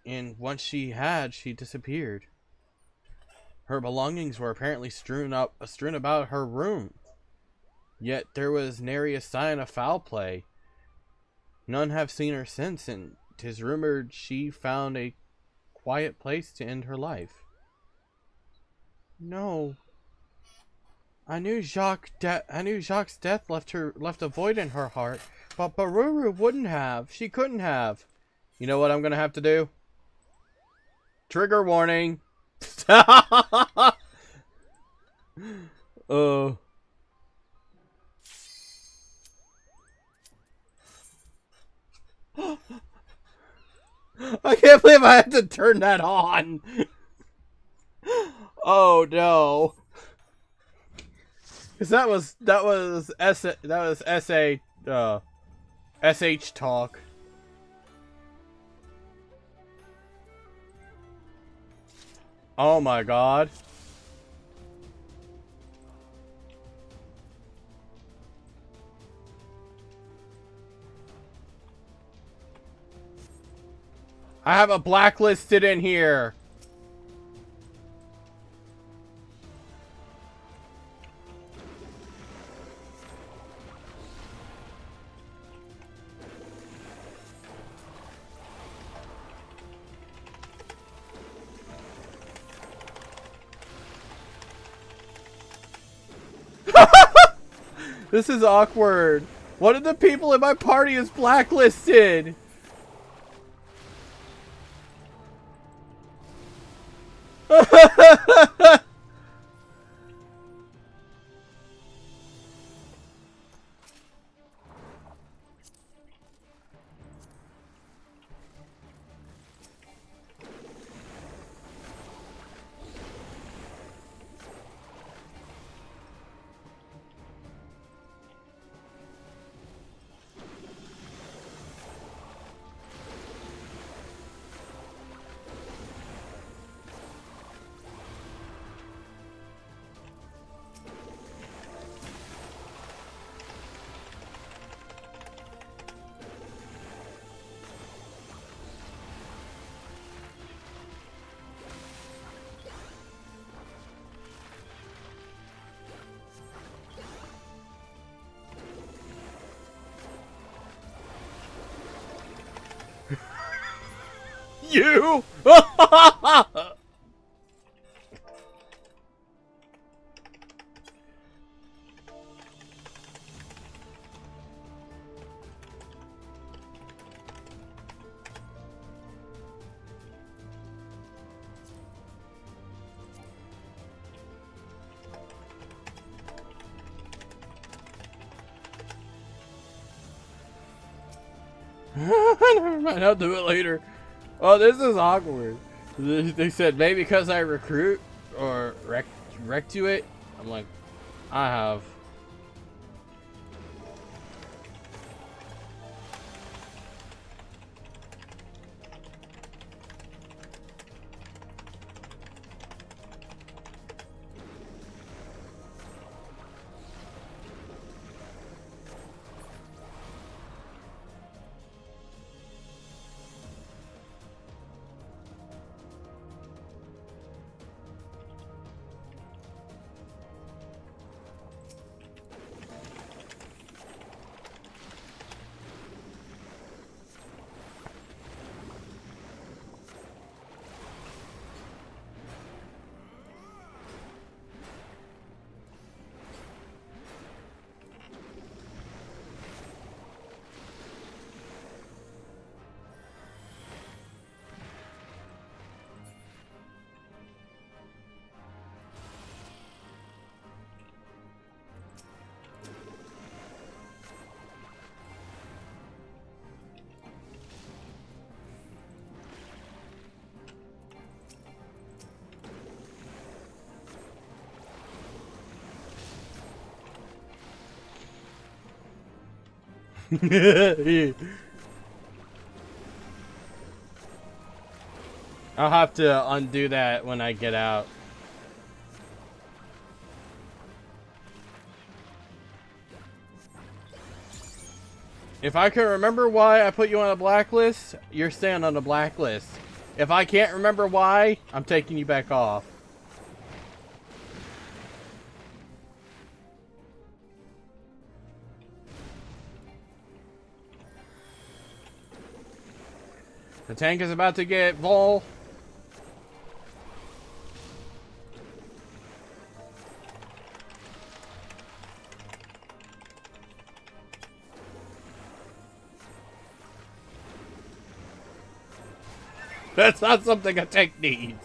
And once she disappeared. Her belongings were apparently strewn about her room. Yet there was nary a sign of foul play. None have seen her since, and 'tis rumored she found a quiet place to end her life. No. I knew Jacques' death left a void in her heart, but Baruru wouldn't have. She couldn't have. You know what I'm gonna have to do? Trigger warning. I can't believe I had to turn that on. Oh no. Cause that was SH talk. Oh my god. I have a blacklisted in here. This is awkward. One of the people in my party is blacklisted. You! Never mind, I'll do it later. Oh, this is awkward. They said maybe because I recruit or wrecked you it. I'm like, I have. I'll have to undo that when I get out. If I can remember why I put you on a blacklist, you're staying on the blacklist. If I can't remember why, I'm taking you back off. The tank is about to get full. That's not something a tank needs.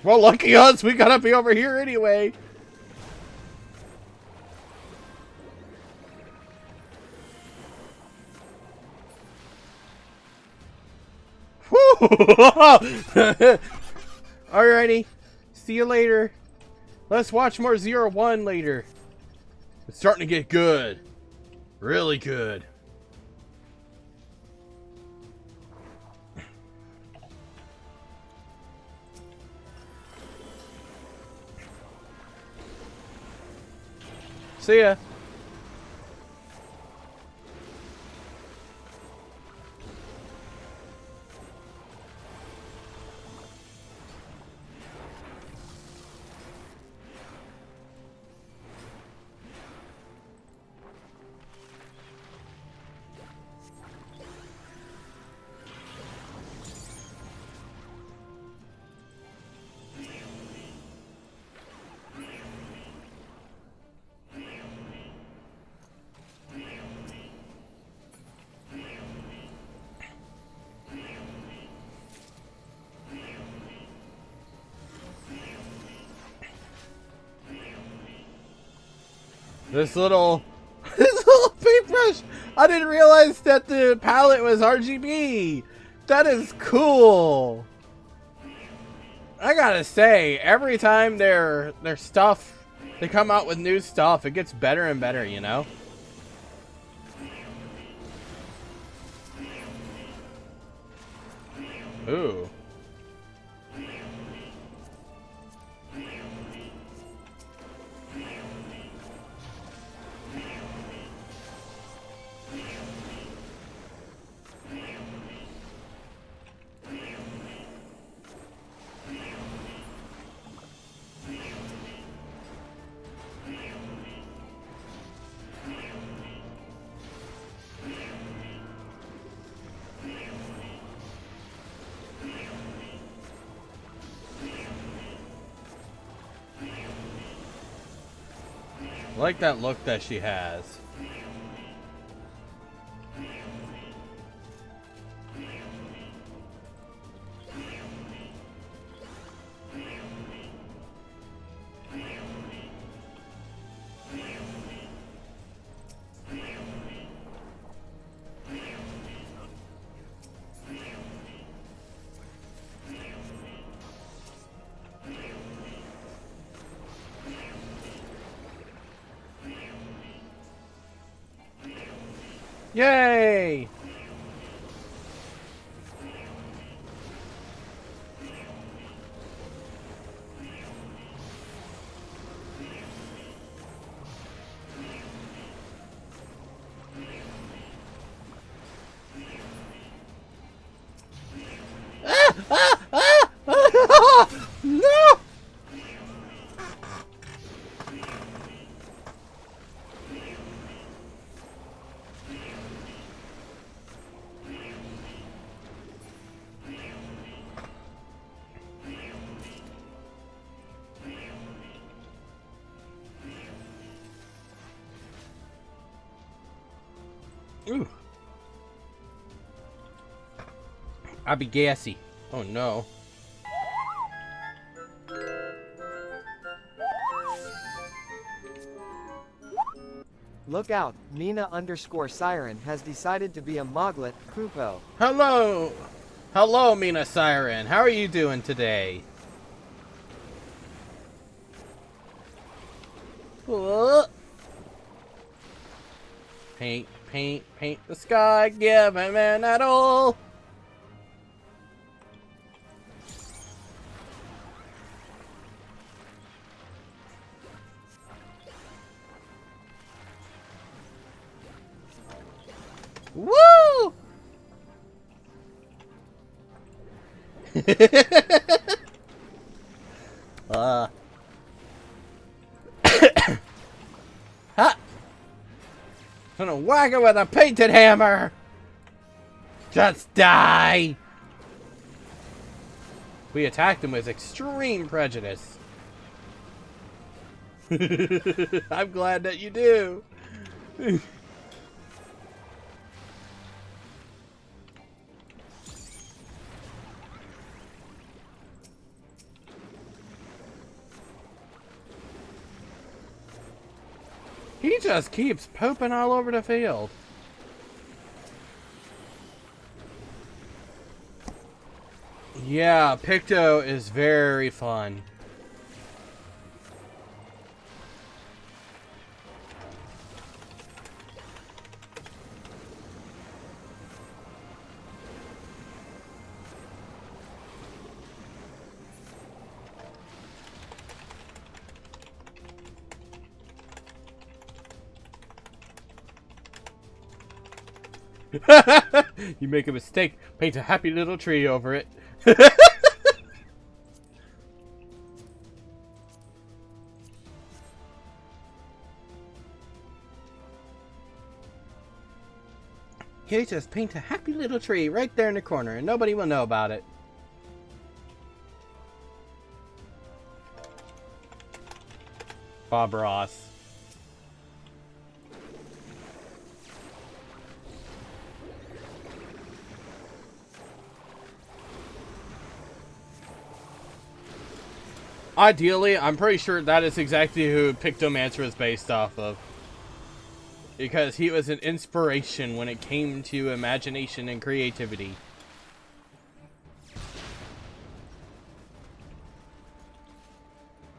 Well, lucky us, we gotta be over here anyway. Alrighty. See you later. Let's watch more 0-1 later. It's starting to get good. Really good. See ya. This little paintbrush. I didn't realize that the palette was RGB. That is cool. I gotta say, every time their stuff, they come out with new stuff, it gets better and better, you know? Ooh. I like that look that she has. Yay! No! Ooh. I'd be gassy. Oh no. Look out, Mina_Siren has decided to be a Moglet, Poopo. Hello! Hello, Mina Siren. How are you doing today? Paint, paint, paint the sky, give a man at all. Woo! Ha! Gonna whack it with a painted hammer. Just die. We attacked him with extreme prejudice. I'm glad that you do. He just keeps pooping all over the field. Yeah, Picto is very fun. You make a mistake, paint a happy little tree over it. You just paint a happy little tree right there in the corner and nobody will know about it. Bob Ross. Ideally, I'm pretty sure that is exactly who Picto+main is based off of. because he was an inspiration when it came to imagination and creativity.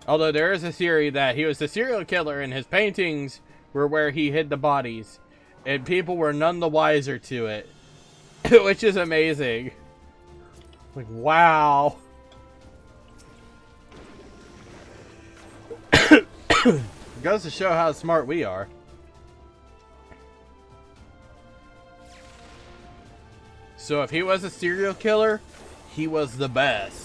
Although there is a theory that he was the serial killer and his paintings were where he hid the bodies, and people were none the wiser to it, which is amazing. Like, wow. It goes to show how smart we are. So if he was a serial killer, he was the best.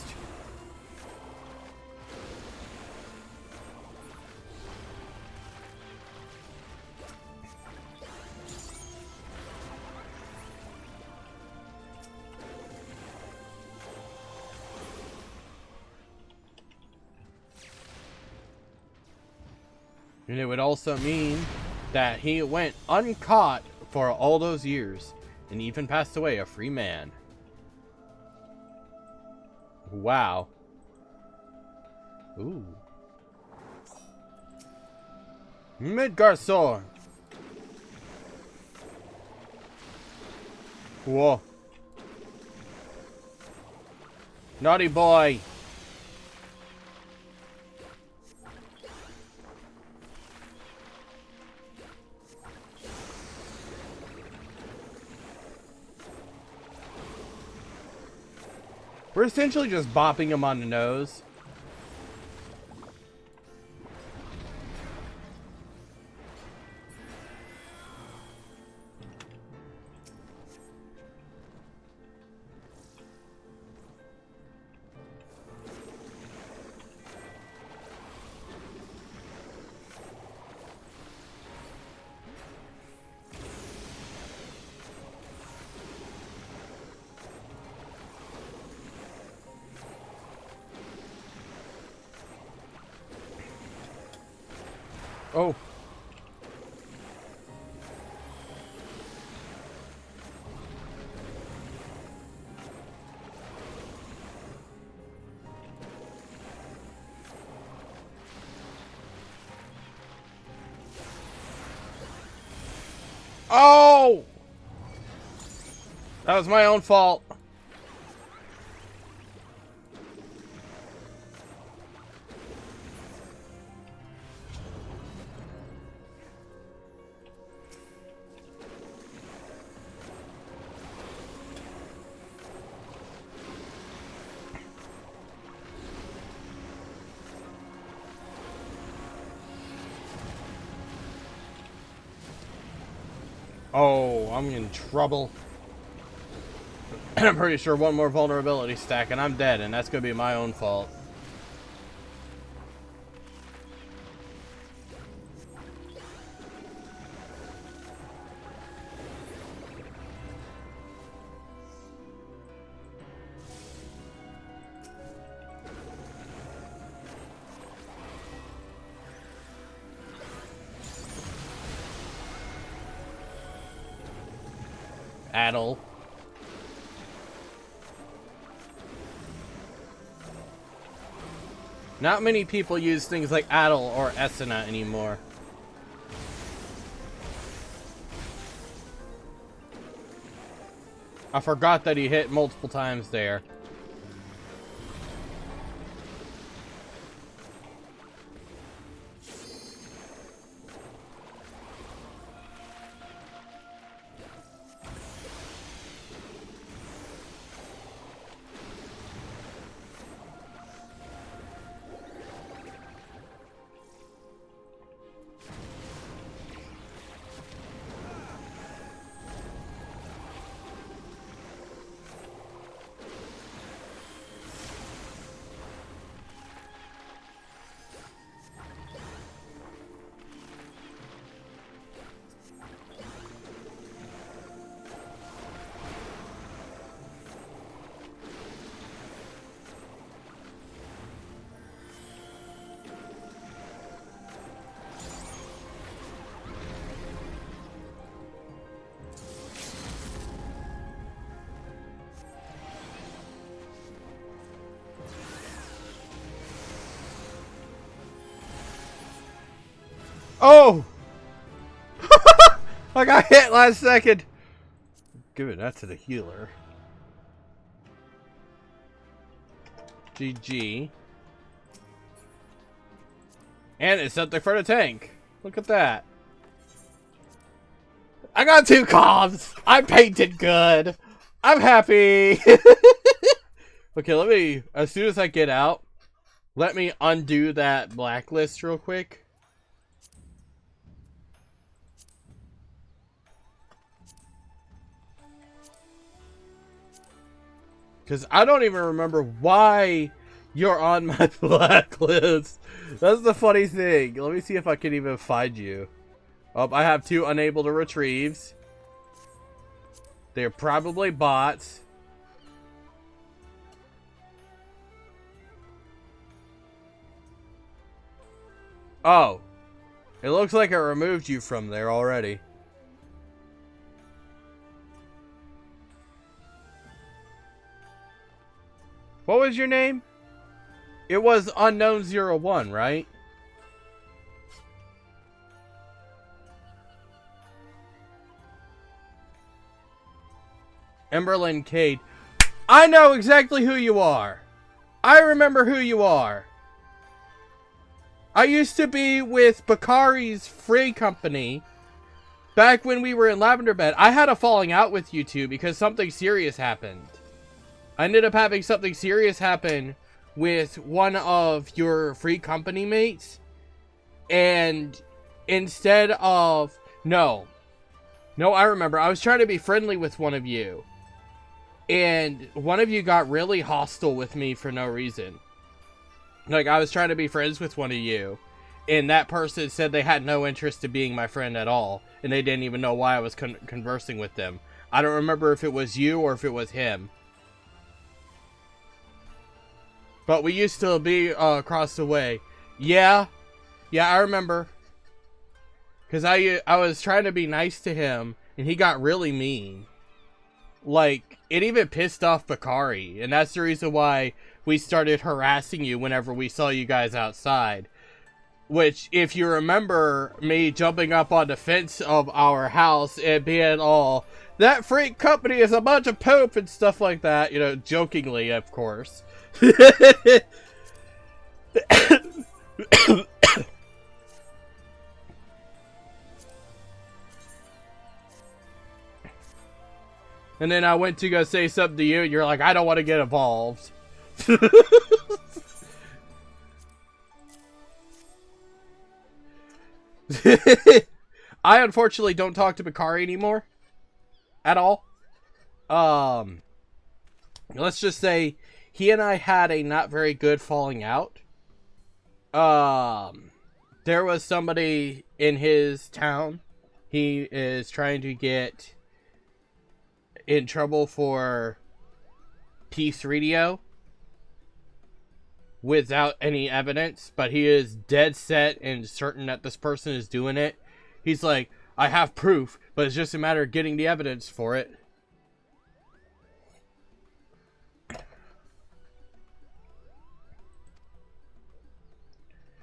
And it would also mean that he went uncaught for all those years and even passed away a free man. Wow. Ooh. Mid-Garçon. Whoa. Naughty boy. We're essentially just bopping him on the nose. Oh. Oh! That was my own fault. Oh, I'm in trouble. And I'm pretty sure one more vulnerability stack and I'm dead, and that's gonna be my own fault. Addle. Not many people use things like Addle or Esena anymore. I forgot that he hit multiple times there. Oh! I got hit last second. Give it that to the healer. GG. And it's something for the tank. Look at that. I got 2 comms. I painted good. I'm happy. Okay, let me, as soon as I get out, let me undo that blacklist real quick. Because I don't even remember why you're on my blacklist. That's the funny thing. Let me see if I can even find you. Oh, I have 2 unable to retrieves. They're probably bots. Oh. It looks like I removed you from there already. What was your name? It was Unknown01, right? Emberlyn Cade. I know exactly who you are. I remember who you are. I used to be with Bakari's Free Company back when we were in Lavender Bed. I had a falling out with you two because something serious happened. I ended up having something serious happen with one of your Free Company mates. And instead of... No, I remember. I was trying to be friendly with one of you. And one of you got really hostile with me for no reason. Like, I was trying to be friends with one of you. And that person said they had no interest in being my friend at all. And they didn't even know why I was conversing with them. I don't remember if it was you or if it was him. But we used to be across the way. Yeah, I remember. Because I was trying to be nice to him. And he got really mean. Like, it even pissed off Bakari. And that's the reason why we started harassing you whenever we saw you guys outside. Which, if you remember me jumping up on the fence of our house and being all, that Freak Company is a bunch of poop and stuff like that. You know, jokingly, of course. And then I went to go say something to you, and you're like, I don't want to get involved. I unfortunately don't talk to Bakari anymore. At all. Let's just say he and I had a not very good falling out. There was somebody in his town. He is trying to get in trouble for Peace Radio without any evidence, but he is dead set and certain that this person is doing it. He's like, I have proof, but it's just a matter of getting the evidence for it.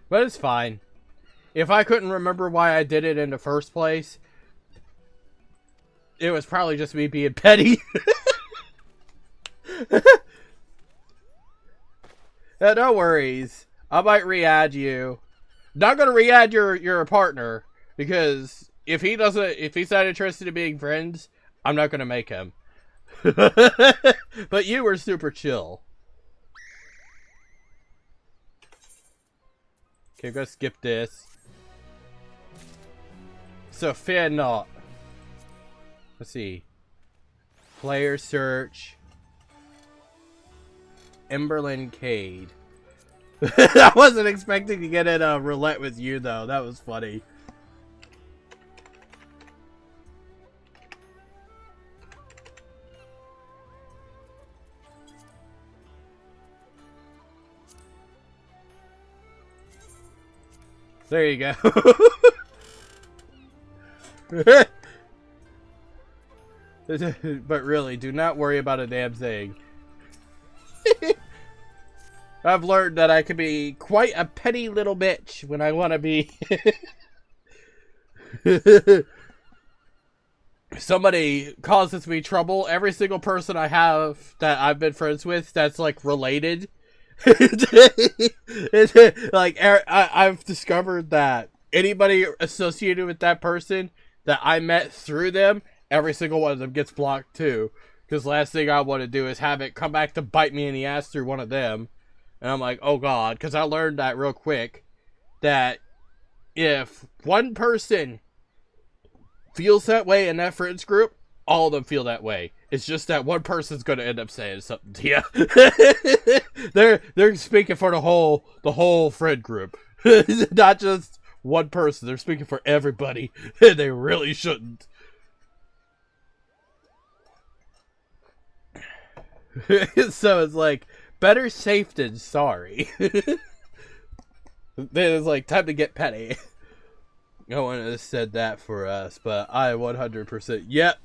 But it's fine. If I couldn't remember why I did it in the first place, it was probably just me being petty. No worries. I might re-add you. Not gonna re-add your partner, because if he's not interested in being friends, I'm not gonna make him. But you were super chill. Okay, go skip this. So fear not. Let's see. Player search. Emberlyn Cade. I wasn't expecting to get in a roulette with you, though. That was funny. There you go. But really, do not worry about a damn thing. I've learned that I can be quite a petty little bitch when I want to be. somebody causes me trouble, every single person I have that I've been friends with that's like related, I've discovered that anybody associated with that person that I met through them, every single one of them gets blocked too. Because last thing I want to do is have it come back to bite me in the ass through one of them. And I'm like, oh god, because I learned that real quick, that if one person feels that way in that friends group, all of them feel that way. It's just that one person's going to end up saying something to you. they're speaking for the whole friend group, not just one person. They're speaking for everybody. They really shouldn't. So it's like, better safe than sorry. Then it's like, time to get petty. No one has said that for us, but I 100%. Yep.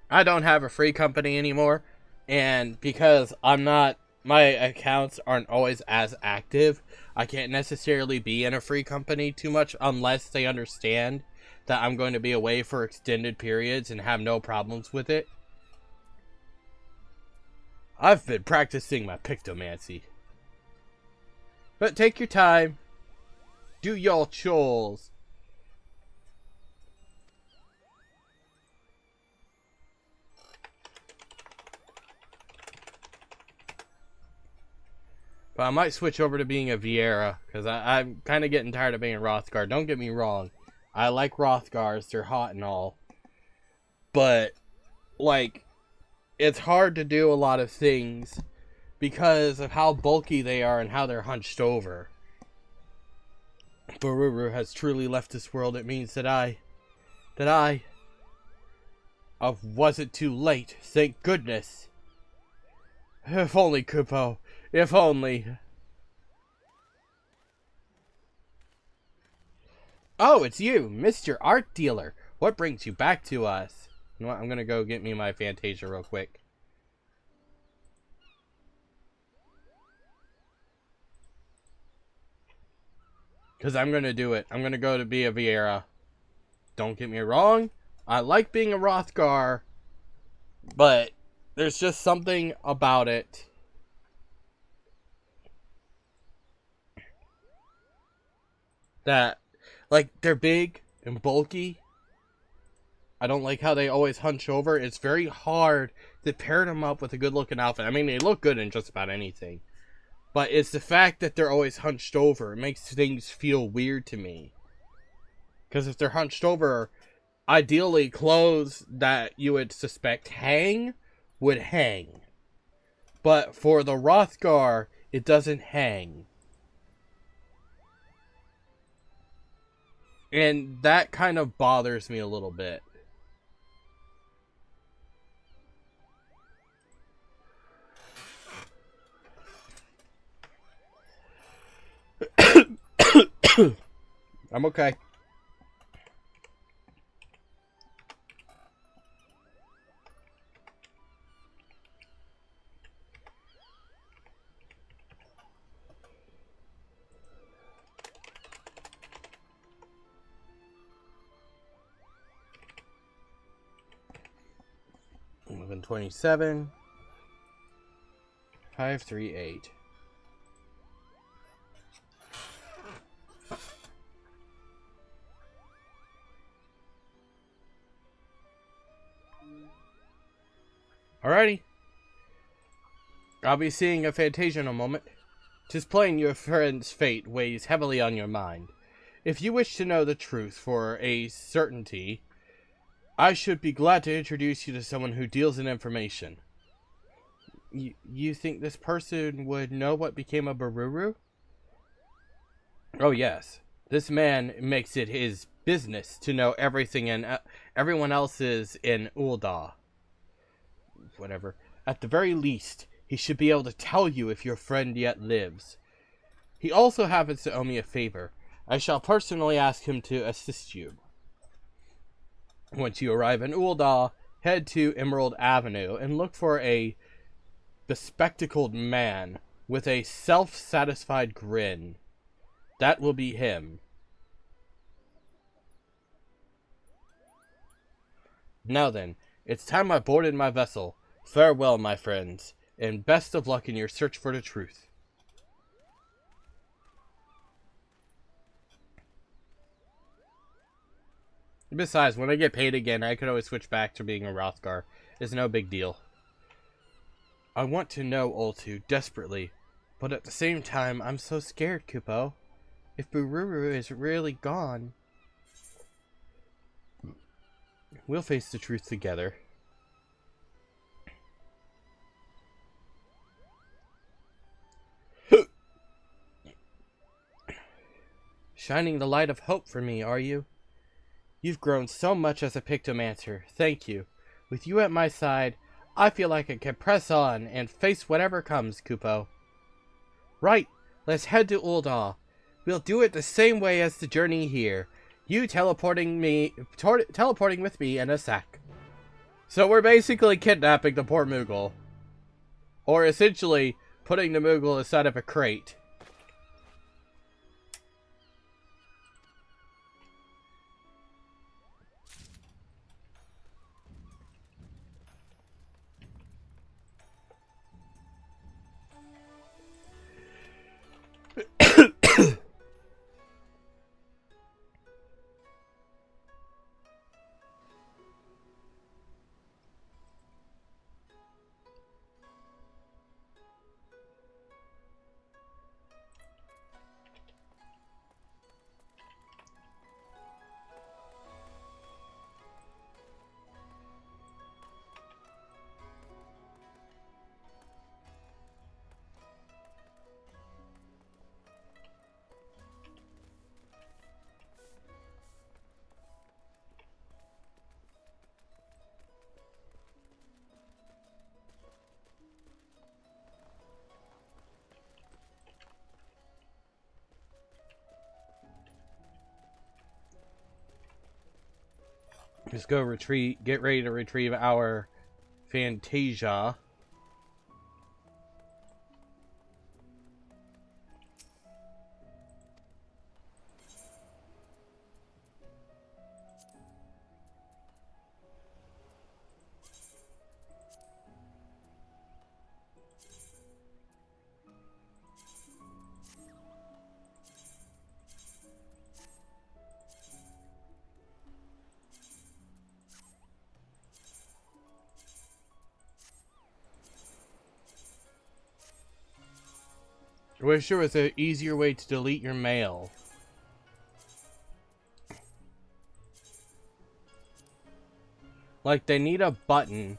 I don't have a free company anymore, and because my accounts aren't always as active, I can't necessarily be in a free company too much unless they understand that I'm going to be away for extended periods and have no problems with it. I've been practicing my Picto+main. But take your time. Do y'all chores. But I might switch over to being a Viera, because I'm kind of getting tired of being a Rothgar. Don't get me wrong. I like Rothgars. They're hot and all. But, like, it's hard to do a lot of things because of how bulky they are and how they're hunched over. Bururu has truly left this world. It means that I wasn't too late. Thank goodness. If only, Kupo. If only. Oh, it's you, Mr. Art Dealer. What brings you back to us? You know what? I'm gonna go get me my Fantasia real quick. Because I'm gonna do it. I'm gonna go to be a Viera. Don't get me wrong. I like being a Rothgar. But there's just something about it that, like, they're big and bulky. I don't like how they always hunch over. It's very hard to pair them up with a good looking outfit. I mean, they look good in just about anything. But it's the fact that they're always hunched over. It makes things feel weird to me. Because if they're hunched over, ideally clothes that you would suspect hang would hang. But for the Rothgar, it doesn't hang. And that kind of bothers me a little bit. I'm okay. Moving 27. 538. Alrighty. I'll be seeing a Fantasia in a moment. 'Tis plain your friend's fate weighs heavily on your mind. If you wish to know the truth for a certainty, I should be glad to introduce you to someone who deals in information. You think this person would know what became of Bururu? Oh yes. This man makes it his business to know everything and everyone else's in Ul'dah. Whatever. At the very least, he should be able to tell you if your friend yet lives. He also happens to owe me a favor. I shall personally ask him to assist you. Once you arrive in Ul'dah, head to Emerald Avenue and look for a bespectacled man with a self-satisfied grin. That will be him. Now then, it's time I boarded my vessel. Farewell, my friends, and best of luck in your search for the truth. Besides, when I get paid again, I could always switch back to being a Rothgar. It's no big deal. I want to know Oltu desperately, but at the same time, I'm so scared, Kupo. If Bururu is really gone, we'll face the truth together. Shining the light of hope for me, are you? You've grown so much as a Pictomancer. Thank you. With you at my side, I feel like I can press on and face whatever comes, Kupo. Right, let's head to Ul'dah. We'll do it the same way as the journey here. You teleporting with me in a sack. So we're basically kidnapping the poor Moogle. Or essentially putting the Moogle inside of a crate. Let's go get ready to retrieve our Fantasia. I wish there was an easier way to delete your mail. Like, they need a button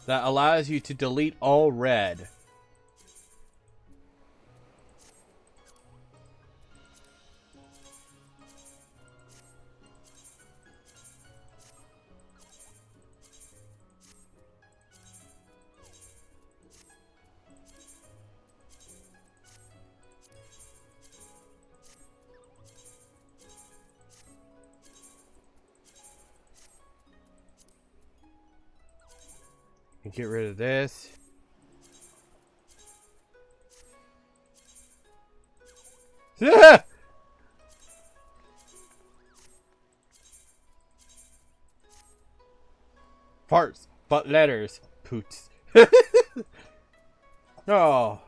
that allows you to delete all red. Get rid of this. Ah! Farts, but letters. Poots. Oh.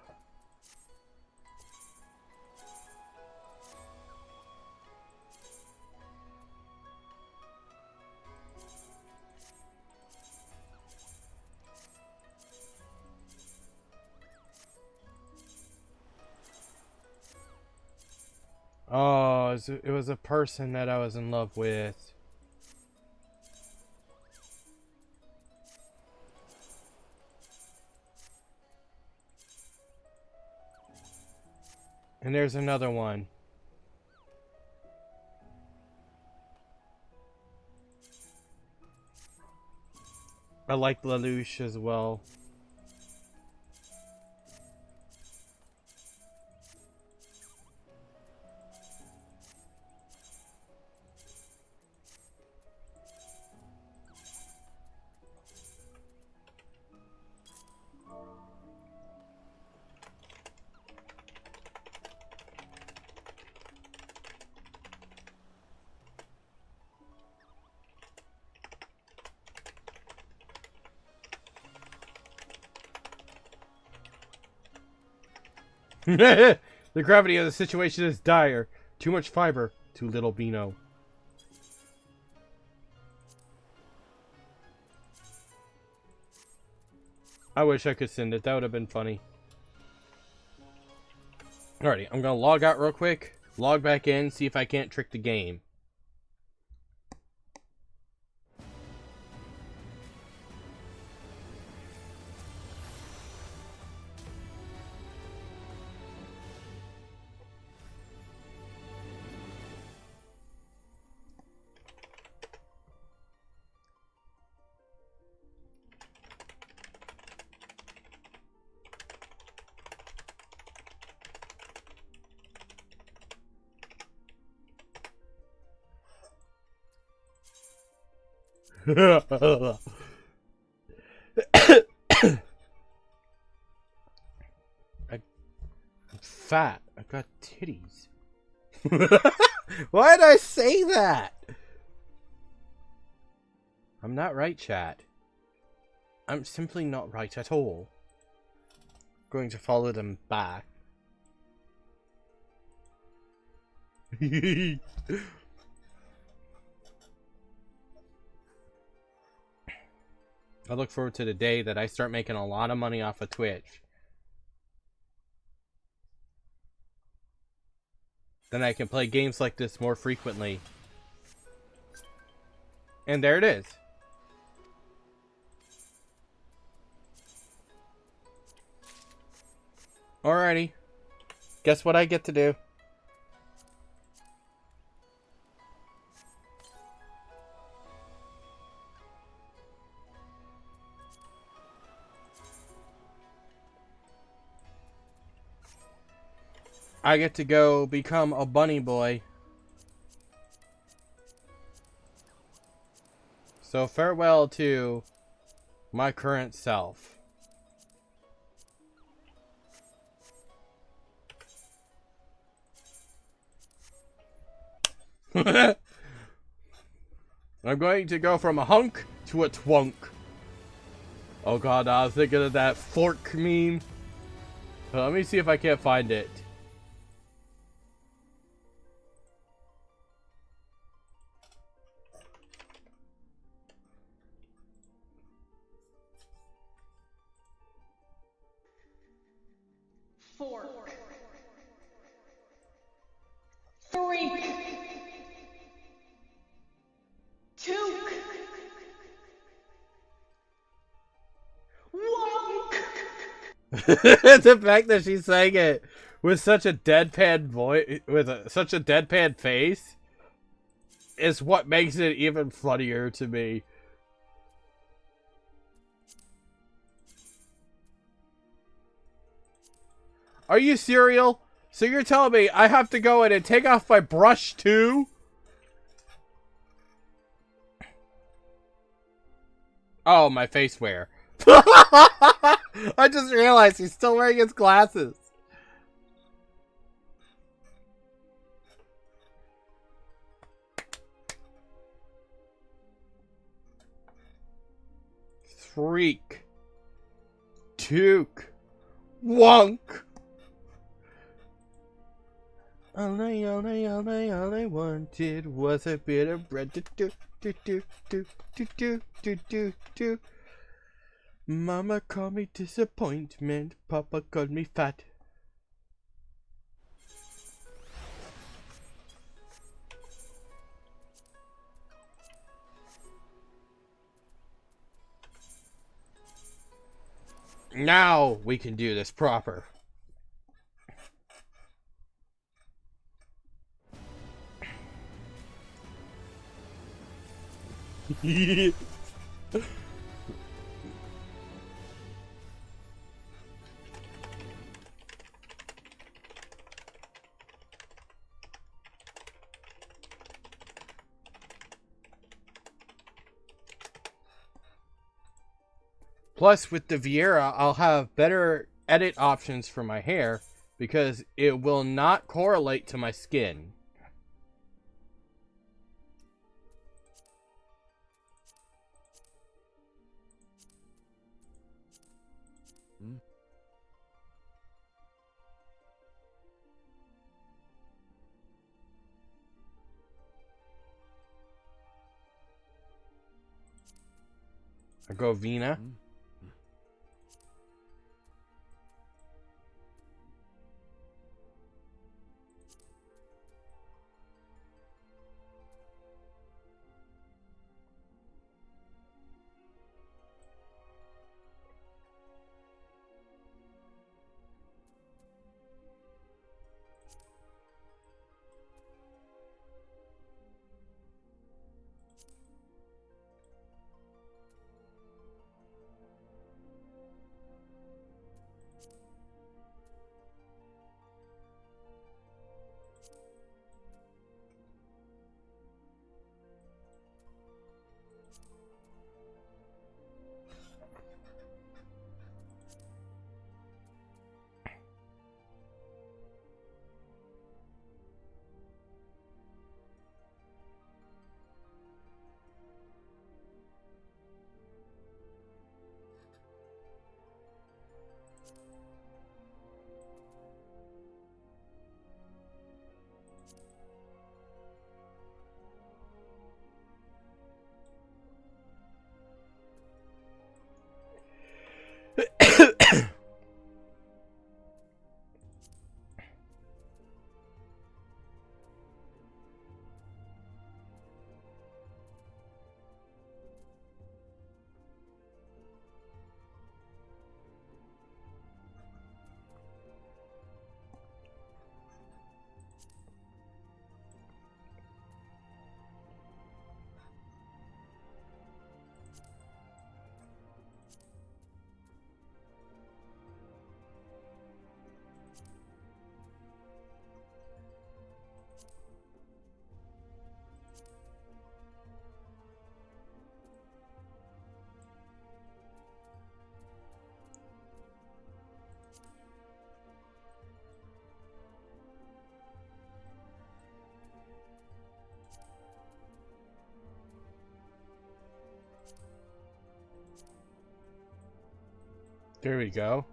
Oh, it was a person that I was in love with. And there's another one. I like Lelouch as well. The gravity of the situation is dire. Too much fiber, too little Beano. I wish I could send it. That would have been funny. Alrighty, I'm gonna log out real quick. Log back in, see if I can't trick the game. I'm fat. I've got titties. Why did I say that? I'm not right, chat. I'm simply not right at all. Going to follow them back. I look forward to the day that I start making a lot of money off of Twitch. Then I can play games like this more frequently. And there it is. Alrighty. Guess what I get to do? I get to go become a bunny boy. So farewell to my current self. I'm going to go from a hunk to a twunk. Oh god, I was thinking of that fork meme. Let me see if I can't find it. Fork. Freak. Took. Wonk. The fact that she's saying it with such a deadpan voice, with such a deadpan face, is what makes it even funnier to me. Are you serial? So you're telling me I have to go in and take off my brush too? Oh, my face wear. I just realized he's still wearing his glasses. Freak. Took. Wonk. All I wanted was a bit of bread. Do. Mama called me disappointment. Papa called me fat. Now we can do this proper. Plus, with the Viera, I'll have better edit options for my hair because it will not correlate to my skin. I go Vina. There we go.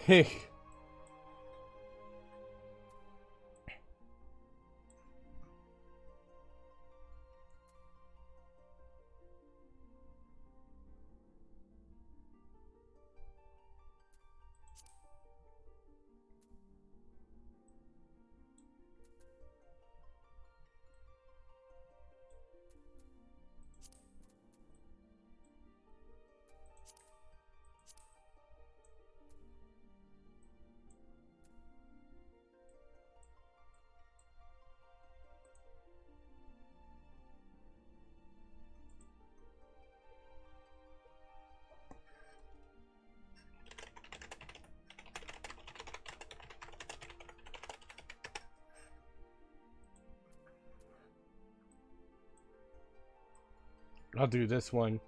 Hey. I'll do this one.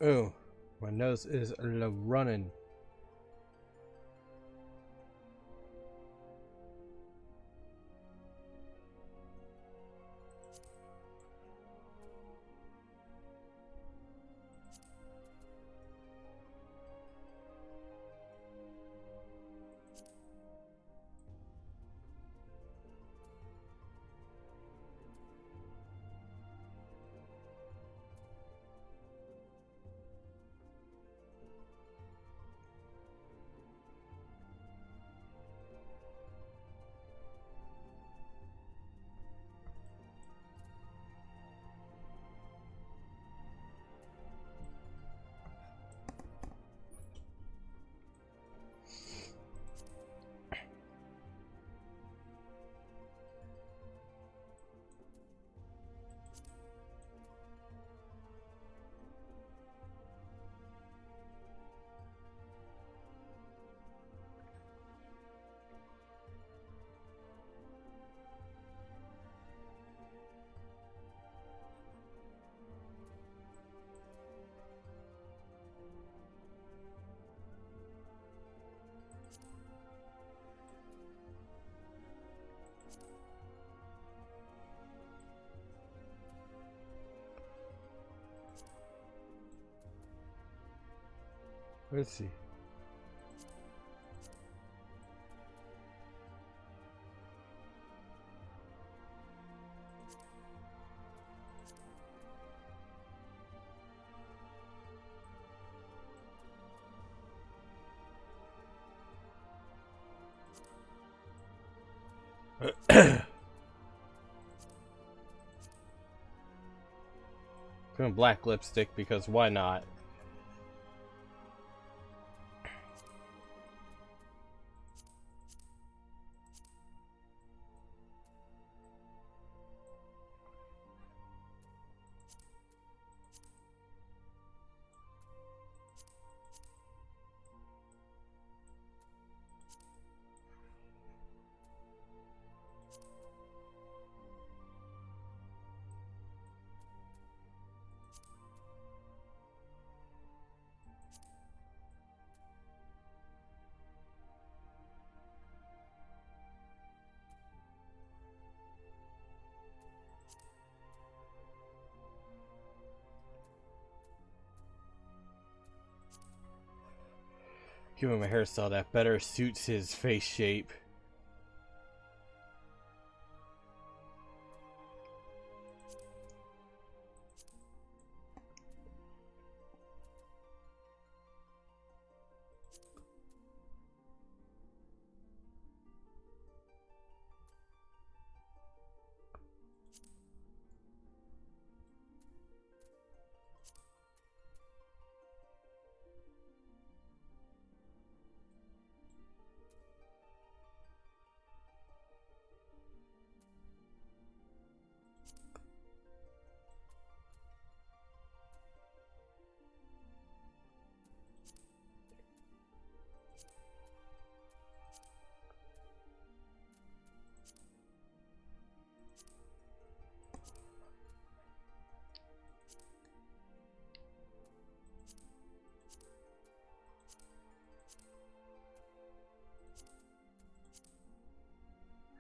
Oh, my nose is running. Let's see. Going black lipstick because why not? Give him a hairstyle that better suits his face shape.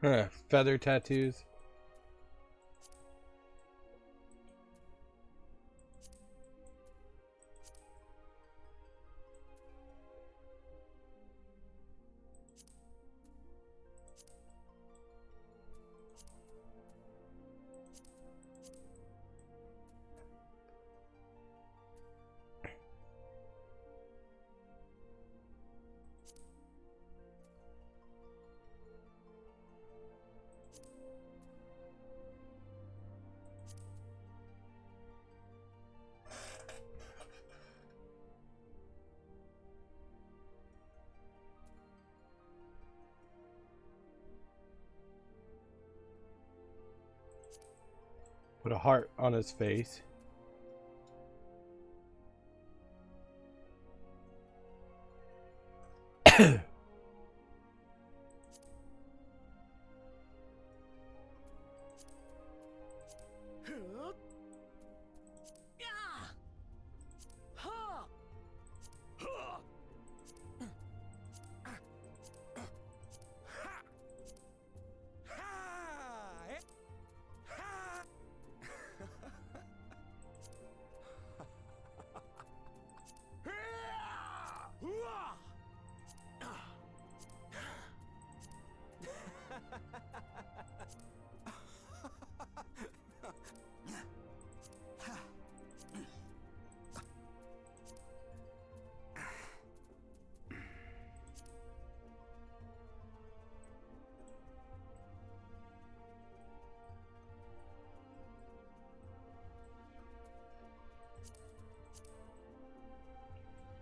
Huh, feather tattoos. Put a heart on his face.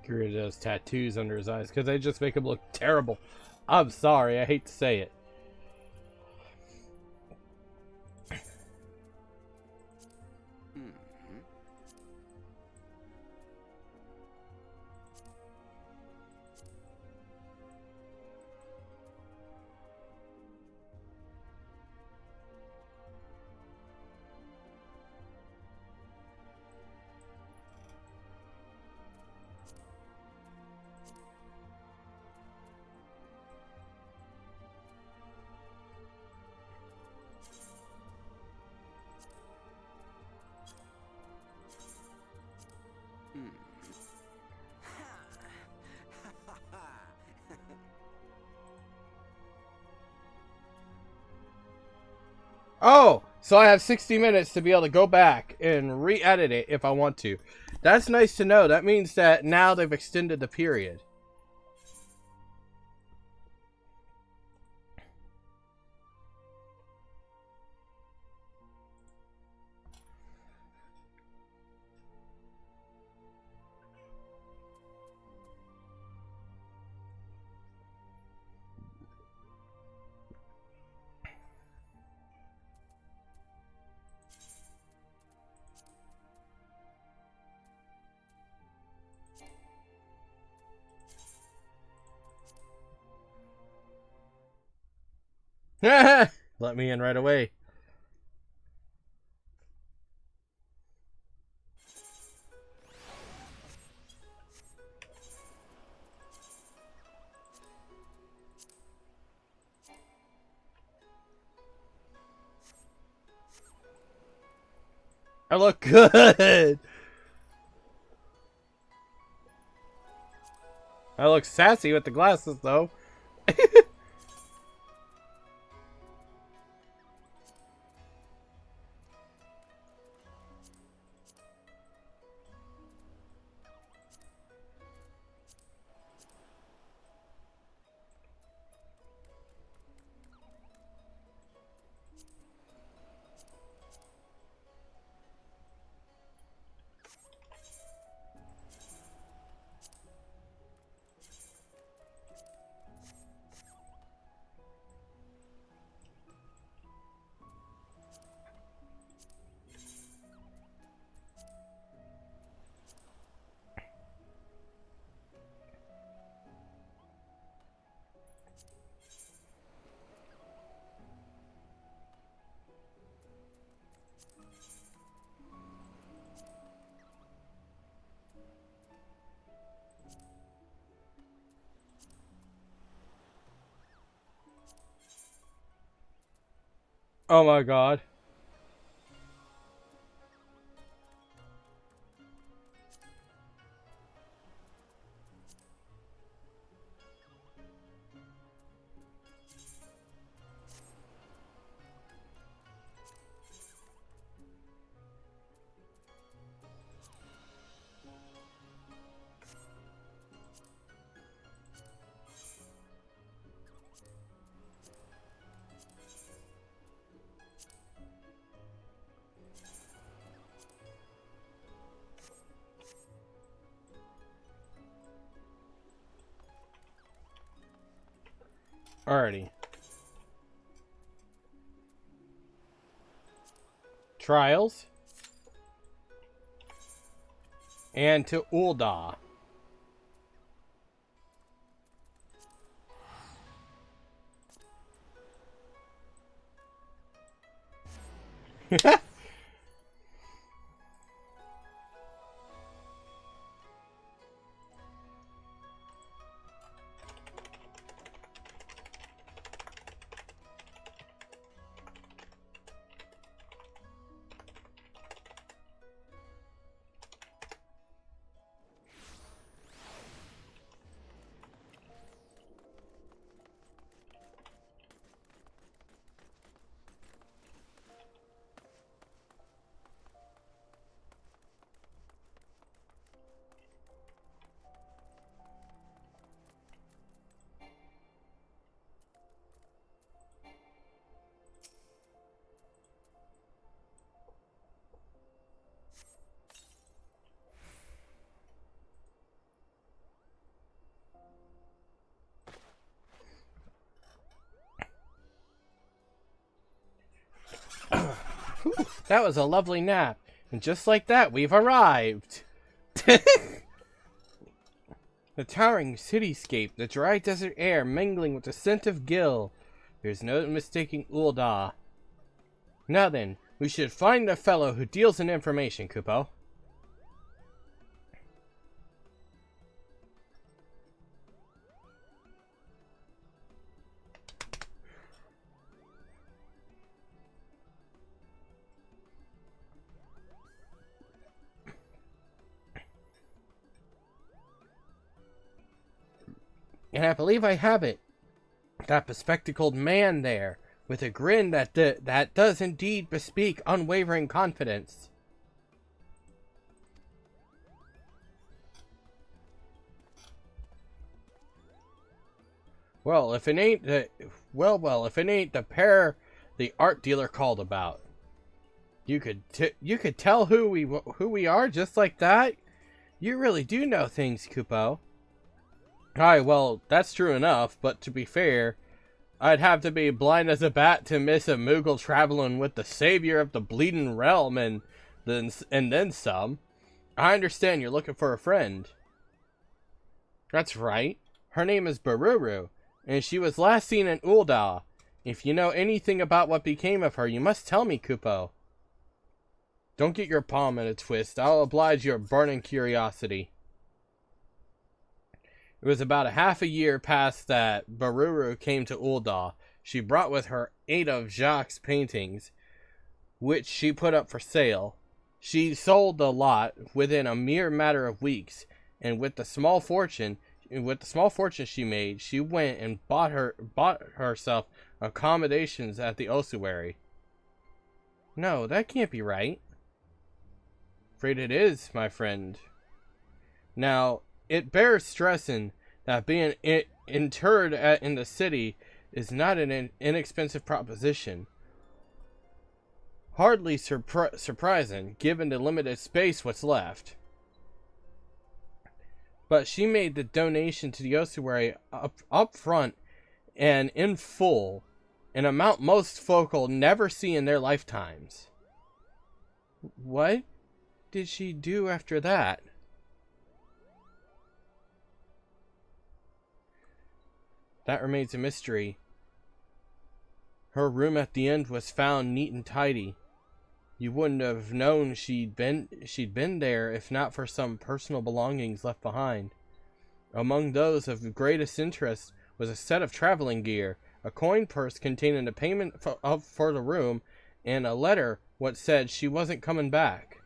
get rid of those tattoos under his eyes because they just make him look terrible. I'm sorry, I hate to say it. Oh, so I have 60 minutes to be able to go back and re-edit it if I want to. That's nice to know. That means that now they've extended the period. Let me in right away. I look good. I look sassy with the glasses, though. Oh my god. Alrighty. Trials. And to Ulda. Whew, that was a lovely nap. And just like that, we've arrived. The towering cityscape, the dry desert air mingling with the scent of Gil. There's no mistaking Ul'dah. Now then, we should find the fellow who deals in information, Kupo. And I believe I have it. That bespectacled man there, with a grin that does indeed bespeak unwavering confidence. Well, if it ain't the if it ain't the pair the art dealer called about. You could tell who we are just like that. You really do know things, Kupo. Aye, well, that's true enough, but to be fair, I'd have to be blind as a bat to miss a Moogle traveling with the savior of the bleeding realm and then some. I understand you're looking for a friend. That's right. Her name is Boruru, and she was last seen in Ul'dah. If you know anything about what became of her, you must tell me, Kupo. Don't get your palm in a twist. I'll oblige your burning curiosity. It was about a half a year past that Boruru came to Ul'dah. She brought with her 8 of Jacques' paintings, which she put up for sale. She sold the lot within a mere matter of weeks, and with the small fortune she made, she went and bought herself accommodations at the ossuary. No, that can't be right. Afraid it is, my friend. Now, it bears stressing that being interred in the city is not an inexpensive proposition. Hardly surprising, given the limited space what's left. But she made the donation to the ossuary up front and in full, an amount most folk'll never see in their lifetimes. What did she do after that? That remains a mystery. Her room at the end was found neat and tidy. You wouldn't have known she'd been there if not for some personal belongings left behind. Among those of greatest interest was a set of traveling gear, a coin purse containing the payment for the room, and a letter what said she wasn't coming back.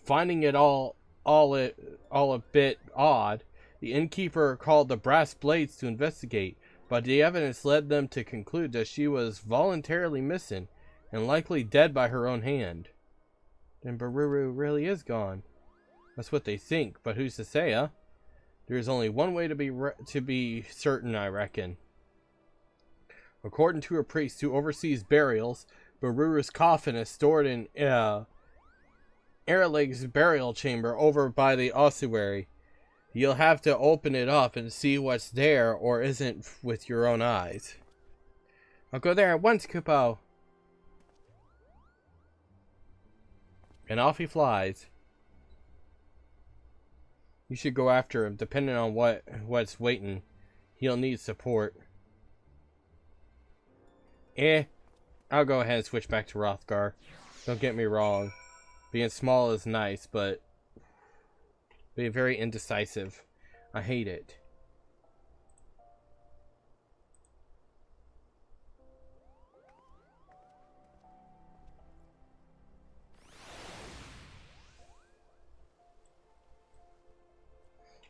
Finding it all a bit odd, the innkeeper called the Brass Blades to investigate, but the evidence led them to conclude that she was voluntarily missing, and likely dead by her own hand. Then Boruru really is gone. That's what they think, but who's to say, huh? There's only one way to be certain, I reckon. According to a priest who oversees burials, Boruru's coffin is stored in Erlig's burial chamber over by the ossuary. You'll have to open it up and see what's there or isn't with your own eyes. I'll go there at once, Kupo. And off he flies. You should go after him, depending on what's waiting. He'll need support. I'll go ahead and switch back to Hrothgar. Don't get me wrong. Being small is nice, but being very indecisive. I hate it.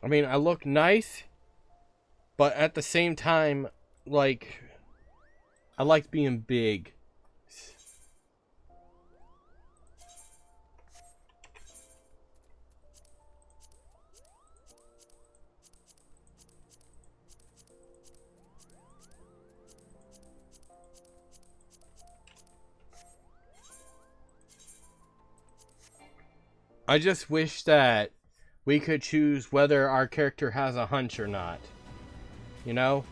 I mean, I look nice, but at the same time, like, I like being big. I just wish that we could choose whether our character has a hunch or not. You know?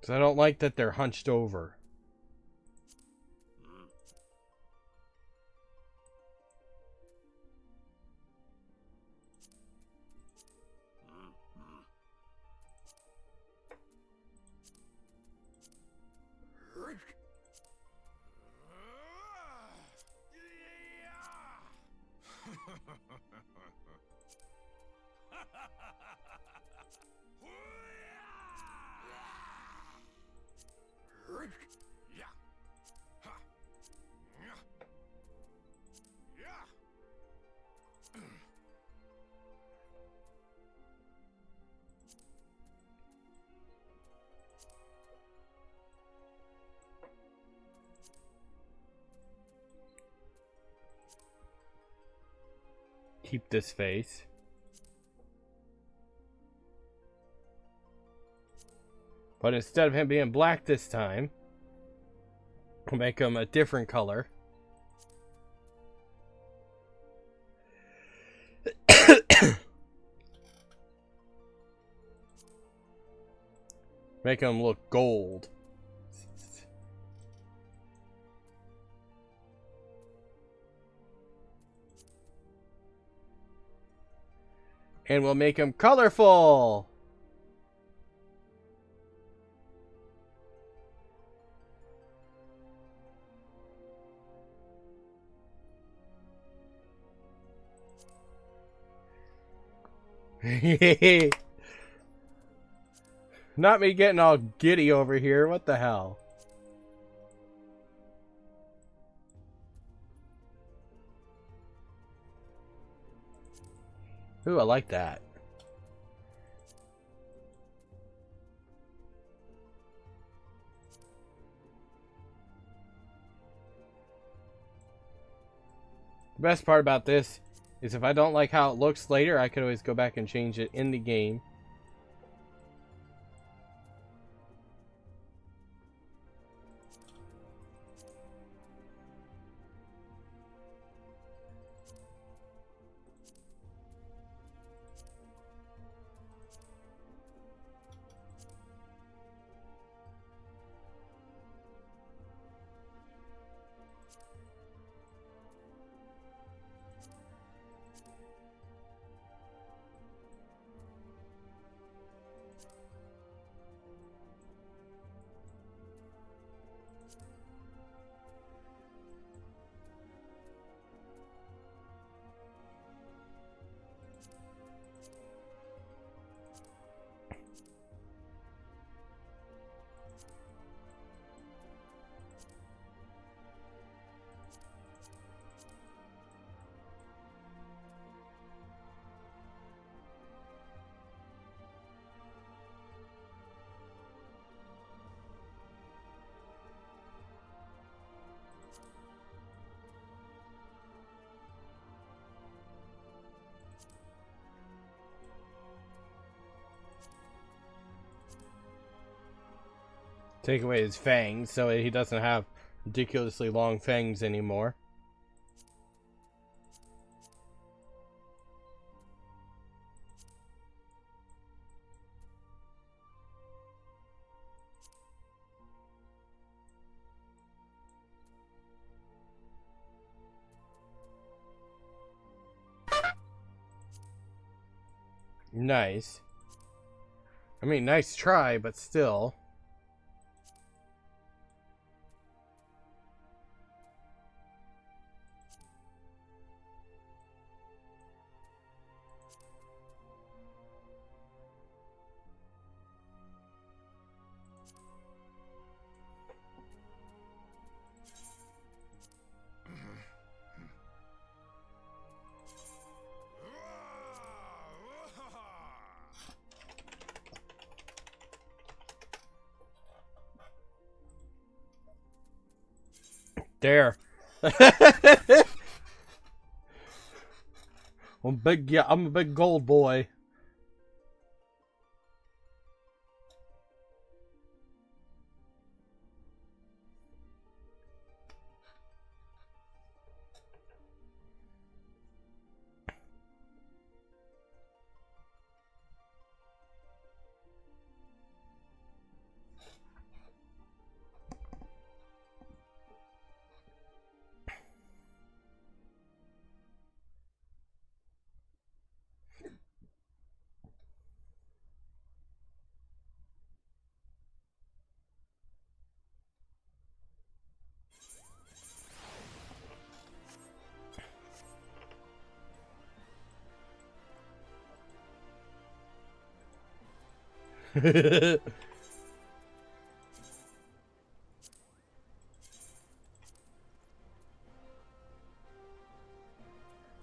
Because I don't like that they're hunched over. Keep this face. But instead of him being black this time, we'll make him a different color. Make him look gold. And we'll make him colorful. Not me getting all giddy over here. What the hell? Ooh, I like that. The best part about this is if I don't like how it looks later, I could always go back and change it in the game. Take away his fangs so he doesn't have ridiculously long fangs anymore. Nice. I mean, nice try, but still. There. I'm big. Yeah, I'm a big gold boy.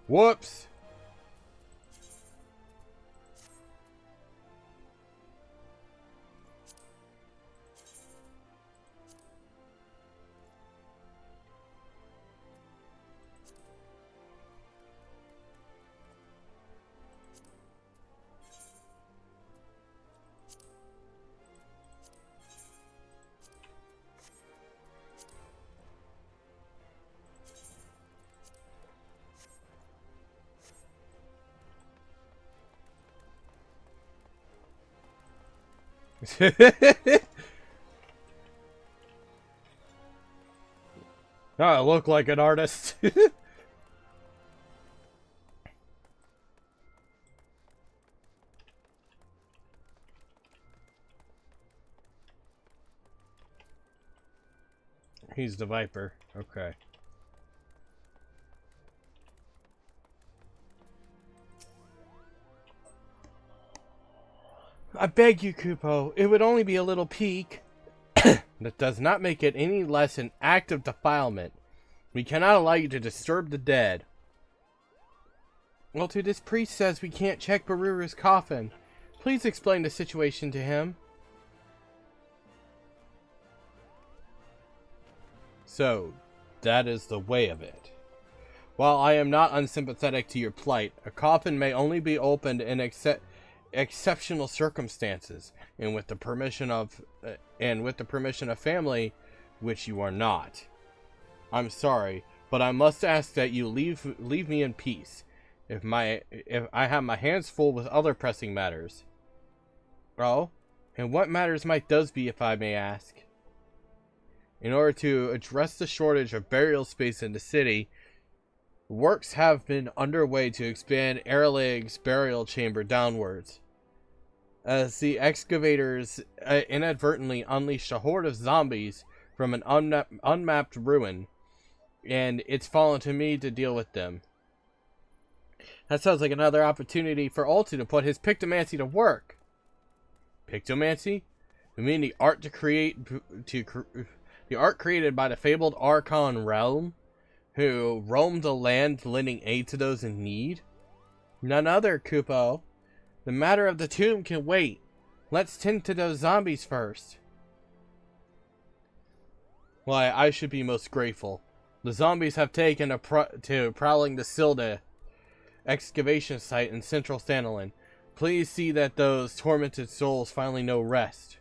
Whoops. I look like an artist. He's the Viper. Okay. I beg you, Kupo. It would only be a little peek. That does not make it any less an act of defilement. We cannot allow you to disturb the dead. Well, to this priest says we can't check Baruru's coffin. Please explain the situation to him. So, that is the way of it. While I am not unsympathetic to your plight, a coffin may only be opened in exceptional circumstances, and with the permission of family, which you are not. I'm sorry, but I must ask that you leave me in peace. If I have my hands full with other pressing matters. Oh, and what matters might those be, if I may ask? In order to address the shortage of burial space in the city, works have been underway to expand Erlig's burial chamber downwards. As the excavators inadvertently unleashed a horde of zombies from an unmapped ruin, and it's fallen to me to deal with them. That sounds like another opportunity for Altu to put his Picto+main to work. Picto+main? You mean the art the art created by the fabled Archon Realm, who roamed the land lending aid to those in need? None other, Kupo. The matter of the tomb can wait. Let's tend to those zombies first. Why, I should be most grateful. The zombies have taken to prowling the Silda excavation site in central Sanalin. Please see that those tormented souls finally know rest.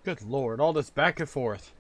Good lord, all this back and forth.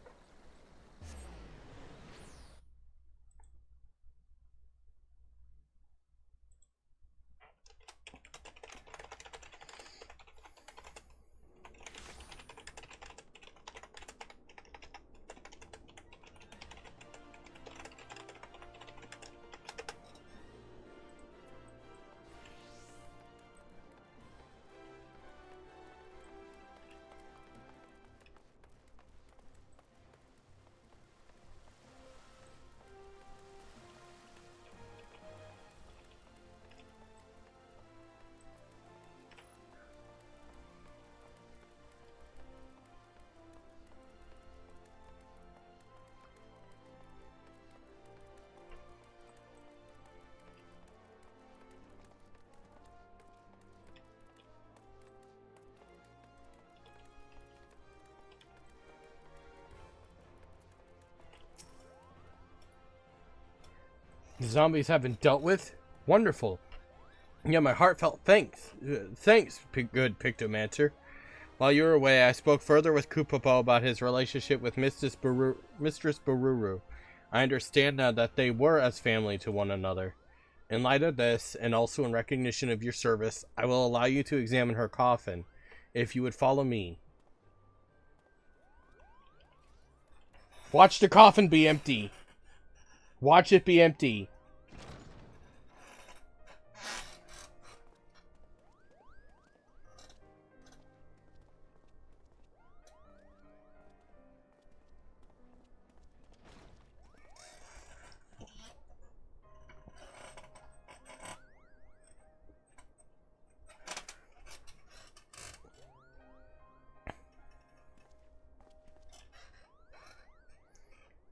The zombies have been dealt with? Wonderful. Yeah, my heartfelt thanks. Thanks, good Picto+main. While you were away, I spoke further with Kupopo about his relationship with Mistress Bururu. I understand now that they were as family to one another. In light of this, and also in recognition of your service, I will allow you to examine her coffin, if you would follow me. Watch the coffin be empty. Watch it be empty.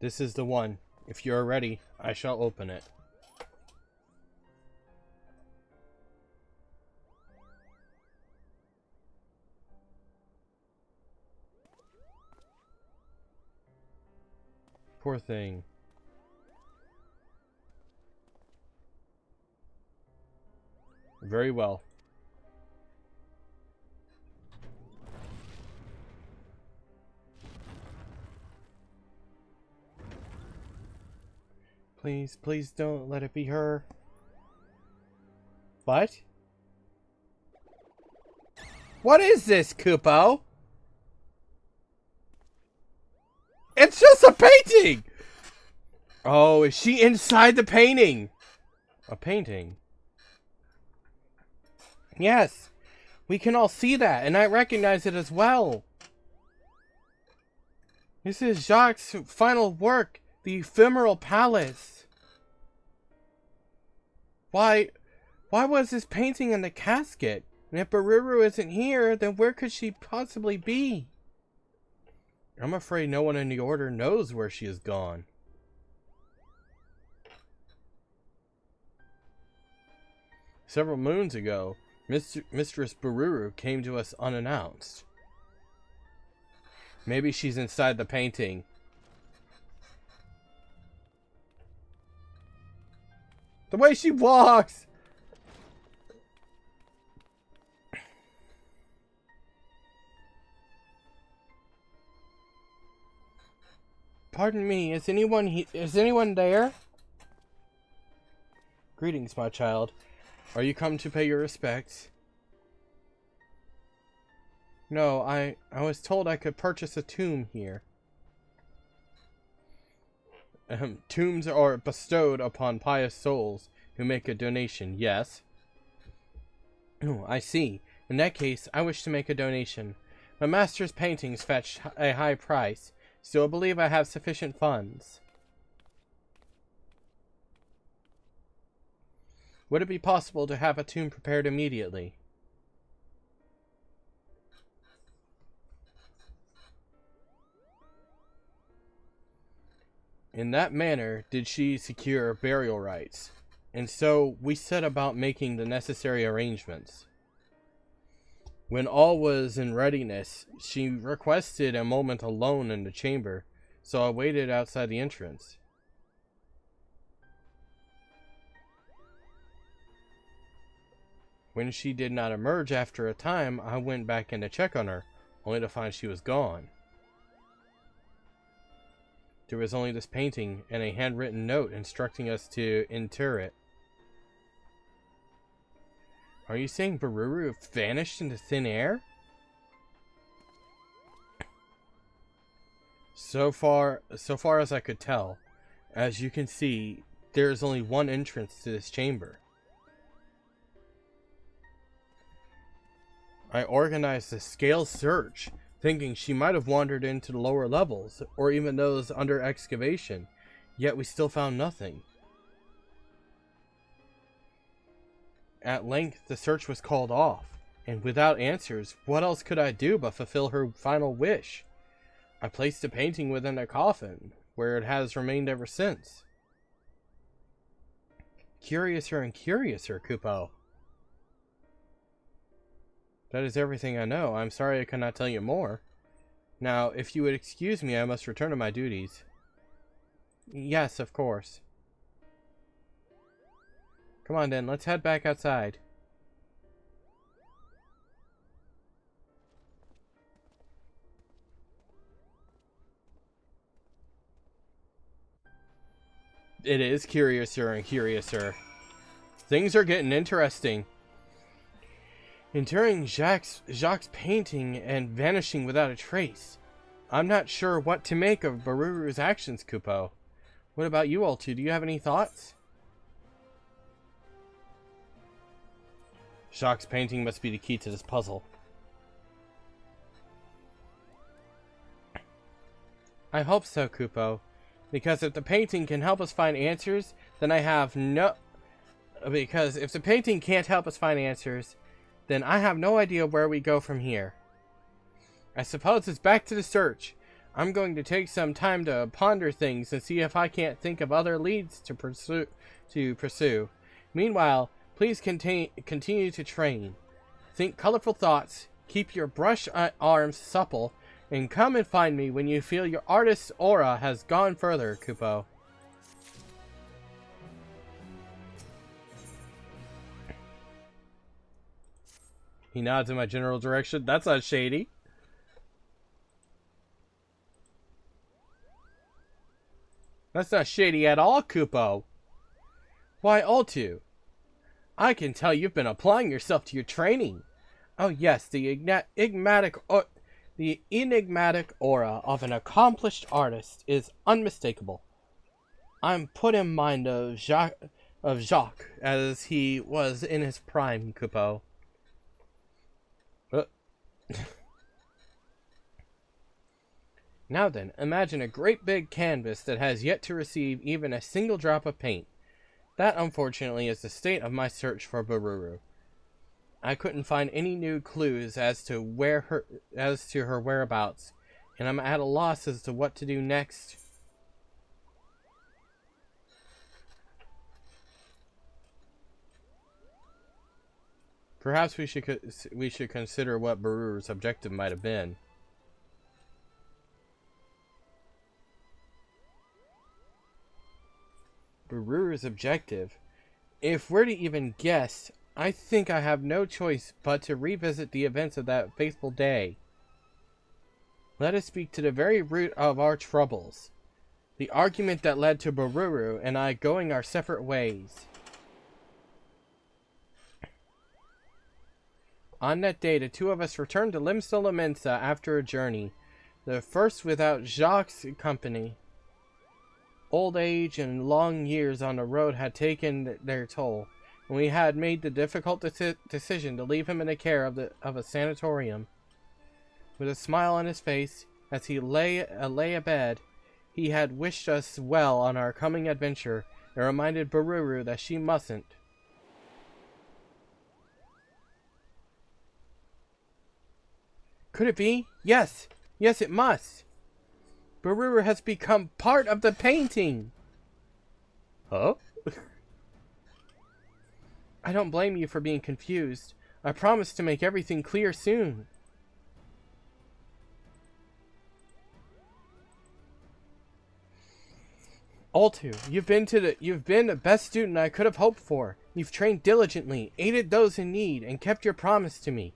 This is the one. If you are ready, I shall open it. Poor thing. Very well. Please, please don't let it be her. What? What is this, Kupo? It's just a painting! Oh, is she inside the painting? A painting? Yes, we can all see that, and I recognize it as well. This is Jacques' final work, the Ephemeral Palace. Why was this painting in the casket? And if Bururu isn't here, then where could she possibly be? I'm afraid no one in the Order knows where she has gone. Several moons ago, Mistress Bururu came to us unannounced. Maybe she's inside the painting. The way she walks! Pardon me, is anyone there? Greetings, my child. Are you come to pay your respects? No, I was told I could purchase a tomb here. Tombs are bestowed upon pious souls who make a donation, yes? Oh, I see. In that case, I wish to make a donation. My master's paintings fetch a high price, so I believe I have sufficient funds. Would it be possible to have a tomb prepared immediately? In that manner did she secure burial rights, and so we set about making the necessary arrangements. When all was in readiness, she requested a moment alone in the chamber, so I waited outside the entrance. When she did not emerge after a time, I went back in to check on her, only to find she was gone. There was only this painting and a handwritten note instructing us to inter it. Are you saying Bururu vanished into thin air? So far as I could tell, as you can see, there is only one entrance to this chamber. I organized a scale search, thinking she might have wandered into the lower levels, or even those under excavation, yet we still found nothing. At length, the search was called off, and without answers, what else could I do but fulfill her final wish? I placed the painting within a coffin, where it has remained ever since. Curiouser and curiouser, Kupo. That is everything I know. I'm sorry I could not tell you more. Now, if you would excuse me, I must return to my duties. Yes, of course. Come on then, let's head back outside. It is curiouser and curiouser. Things are getting interesting. Interring Jacques' painting and vanishing without a trace. I'm not sure what to make of Bururu's actions, Kupo. What about you all two? Do you have any thoughts? Jacques' painting must be the key to this puzzle. I hope so, Kupo. Because if the painting can help us find answers, then I have no... Because if the painting can't help us find answers, then I have no idea where we go from here. I suppose it's back to the search. I'm going to take some time to ponder things and see if I can't think of other leads to pursue. Meanwhile, please continue to train. Think colorful thoughts, keep your brush arms supple, and come and find me when you feel your artist's aura has gone further, Kupo. He nods in my general direction. That's not shady. That's not shady at all, Kupo. Why, Altu, I can tell you've been applying yourself to your training. Oh yes, the enigmatic aura of an accomplished artist is unmistakable. I'm put in mind of Jacques as he was in his prime, Kupo. Now then, imagine a great big canvas that has yet to receive even a single drop of paint. That, unfortunately, is the state of my search for Bururu. I couldn't find any new clues as to her whereabouts, and I'm at a loss as to what to do next. Perhaps we should consider what Bururu's objective might have been. Bururu's objective? If we're to even guess, I think I have no choice but to revisit the events of that fateful day. Let us speak to the very root of our troubles. The argument that led to Bururu and I going our separate ways. On that day, the two of us returned to Limsola Mensa after a journey, the first without Jacques' company. Old age and long years on the road had taken their toll, and we had made the difficult decision to leave him in the care of a sanatorium. With a smile on his face, as he lay abed, he had wished us well on our coming adventure, and reminded Bururu that she mustn't. Could it be? Yes! Yes, it must! Bururu has become part of the painting! Huh? I don't blame you for being confused. I promise to make everything clear soon. Altu, you've been the best student I could have hoped for. You've trained diligently, aided those in need, and kept your promise to me.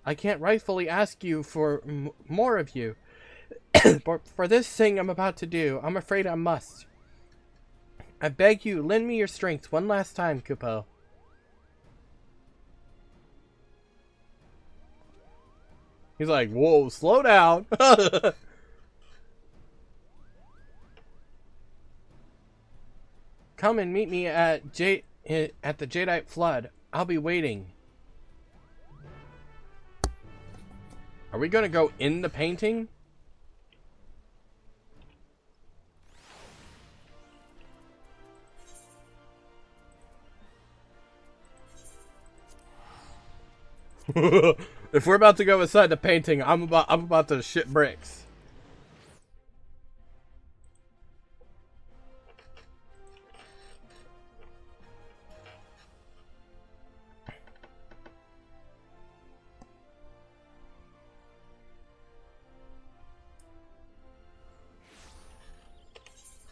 I can't rightfully ask you for more of you. But for this thing I'm about to do, I'm afraid I must. I beg you, lend me your strength one last time, Kupo. He's like, whoa, slow down. Come and meet me at the Jadeite Flood. I'll be waiting. Are we gonna go in the painting? If we're about to go inside the painting, I'm about to shit bricks.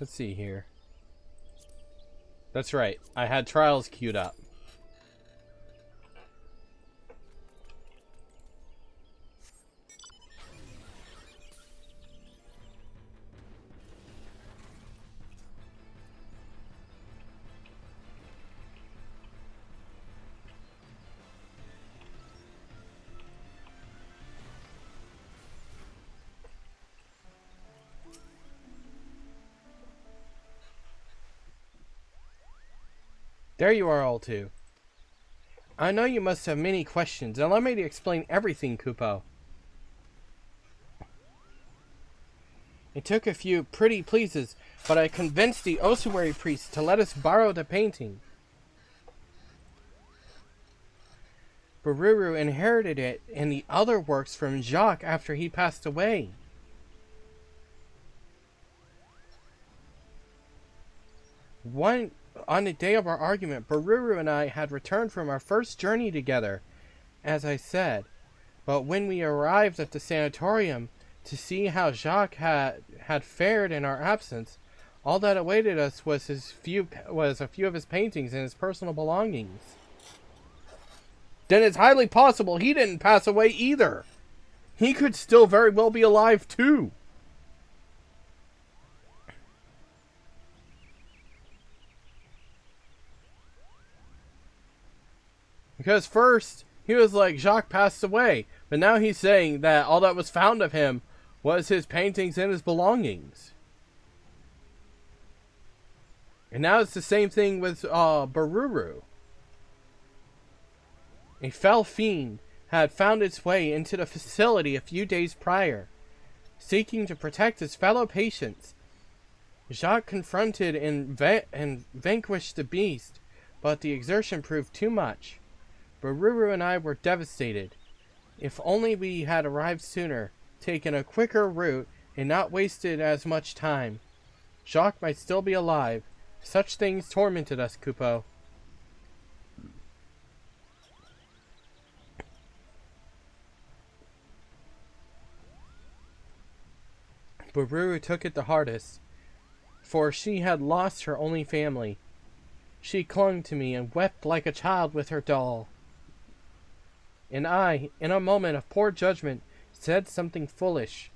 Let's see here. That's right. I had trials queued up. There you are, all two. I know you must have many questions. Allow me to explain everything, Kupo. It took a few pretty pleases, but I convinced the ossuary priest to let us borrow the painting. Bururu inherited it and the other works from Jacques after he passed away. On the day of our argument, Bururu and I had returned from our first journey together, as I said. But when we arrived at the sanatorium to see how Jacques had fared in our absence, all that awaited us was a few of his paintings and his personal belongings. Then it's highly possible he didn't pass away either. He could still very well be alive too. Because first, he was like, Jacques passed away. But now he's saying that all that was found of him was his paintings and his belongings. And now it's the same thing with Bururu. A fell fiend had found its way into the facility a few days prior. Seeking to protect his fellow patients, Jacques confronted and vanquished the beast, but the exertion proved too much. Bururu and I were devastated. If only we had arrived sooner, taken a quicker route, and not wasted as much time. Jacques might still be alive. Such things tormented us, Kupo. Bururu took it the hardest, for she had lost her only family. She clung to me and wept like a child with her doll. And I, in a moment of poor judgment, said something foolish.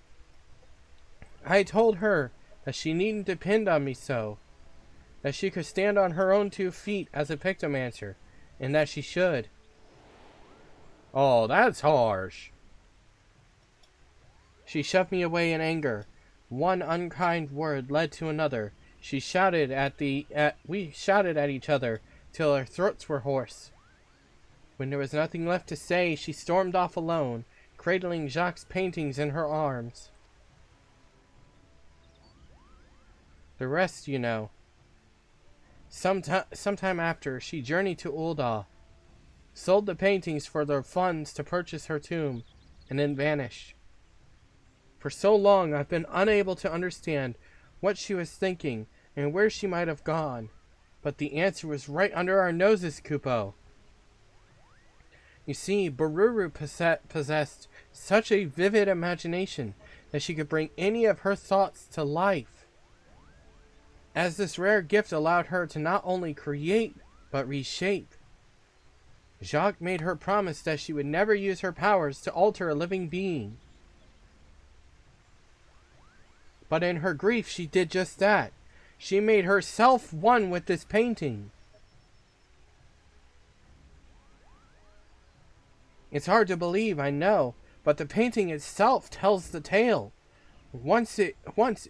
I told her that she needn't depend on me so, that she could stand on her own 2 feet as a Picto+mancer, and that she should. Oh, that's harsh. She shoved me away in anger. One unkind word led to another. We shouted at each other till our throats were hoarse. When there was nothing left to say, she stormed off alone, cradling Jacques' paintings in her arms. The rest you know. Sometime after, she journeyed to Ul'dah, sold the paintings for the funds to purchase her tomb, and then vanished. For so long, I've been unable to understand what she was thinking and where she might have gone. But the answer was right under our noses, Kupo. You see, Bururu possessed such a vivid imagination that she could bring any of her thoughts to life. As this rare gift allowed her to not only create, but reshape. Jacques made her promise that she would never use her powers to alter a living being. But in her grief, she did just that. She made herself one with this painting. It's hard to believe, I know, but the painting itself tells the tale. Once it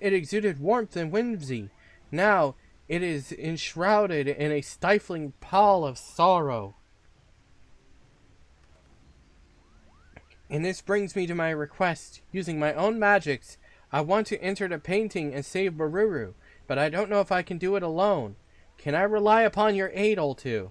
exuded warmth and whimsy. Now it is enshrouded in a stifling pall of sorrow. And this brings me to my request. Using my own magics, I want to enter the painting and save Baruru, but I don't know if I can do it alone. Can I rely upon your aid, Oltu?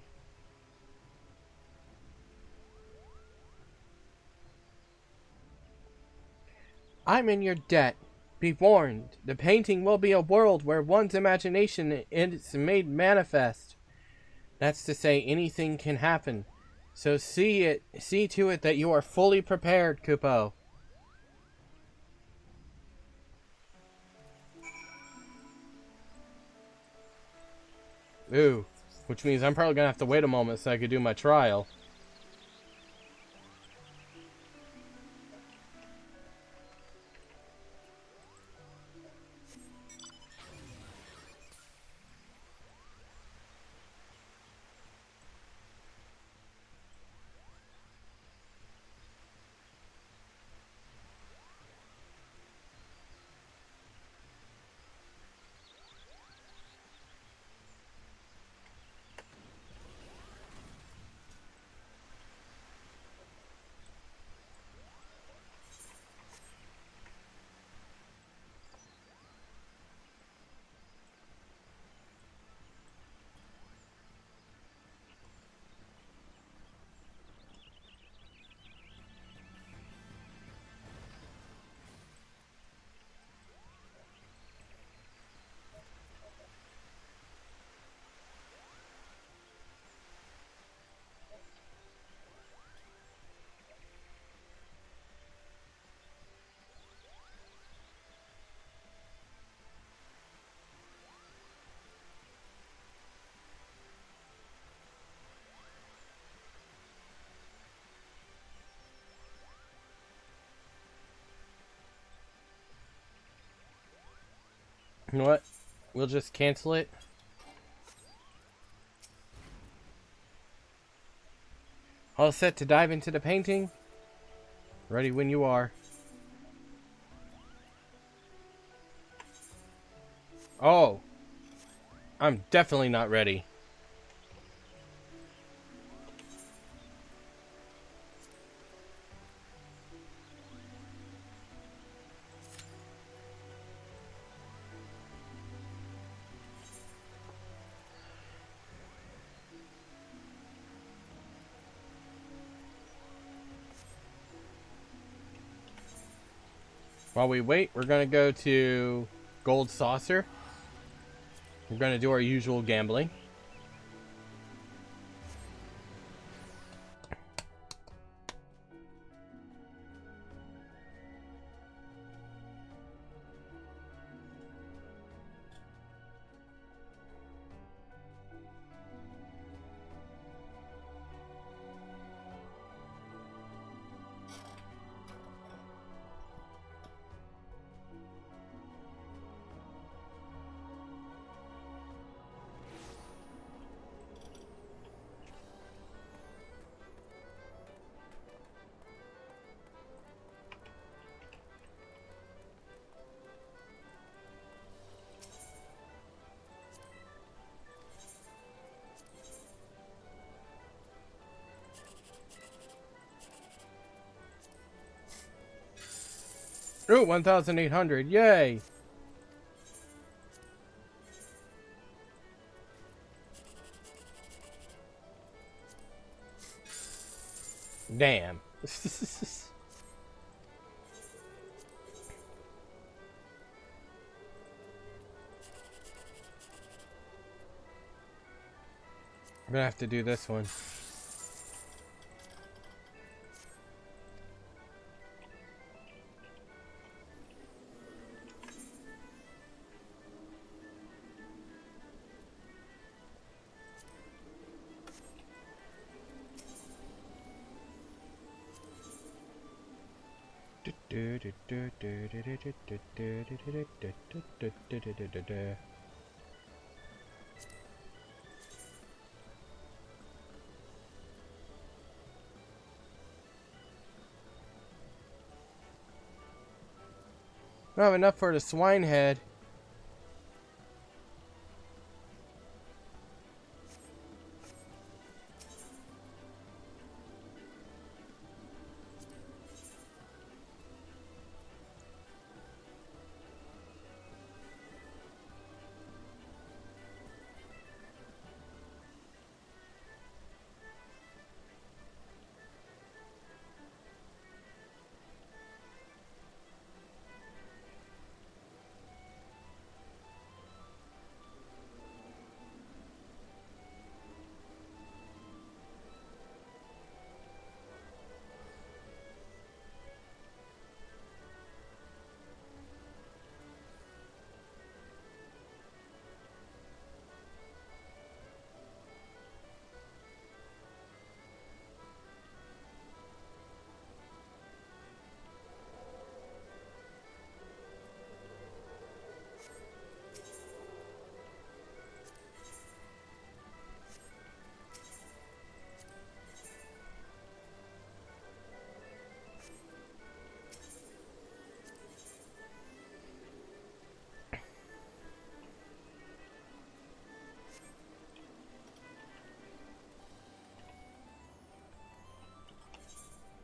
I'm in your debt. Be warned, the painting will be a world where one's imagination is made manifest. That's to say, anything can happen. So see to it that you are fully prepared, Kupo. Ooh, which means I'm probably gonna have to wait a moment so I could do my trial. You know what? We'll just cancel it. All set to dive into the painting? Ready when you are. Oh. I'm definitely not ready. While we wait, we're going to go to Gold Saucer. We're going to do our usual gambling. Ooh, 1,800. Yay! Damn. I'm gonna have to do this one. I don't have enough for the swine head.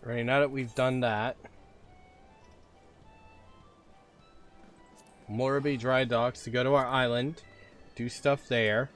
Right, now that we've done that, Morabee Dry Docks to go to our island, do stuff there.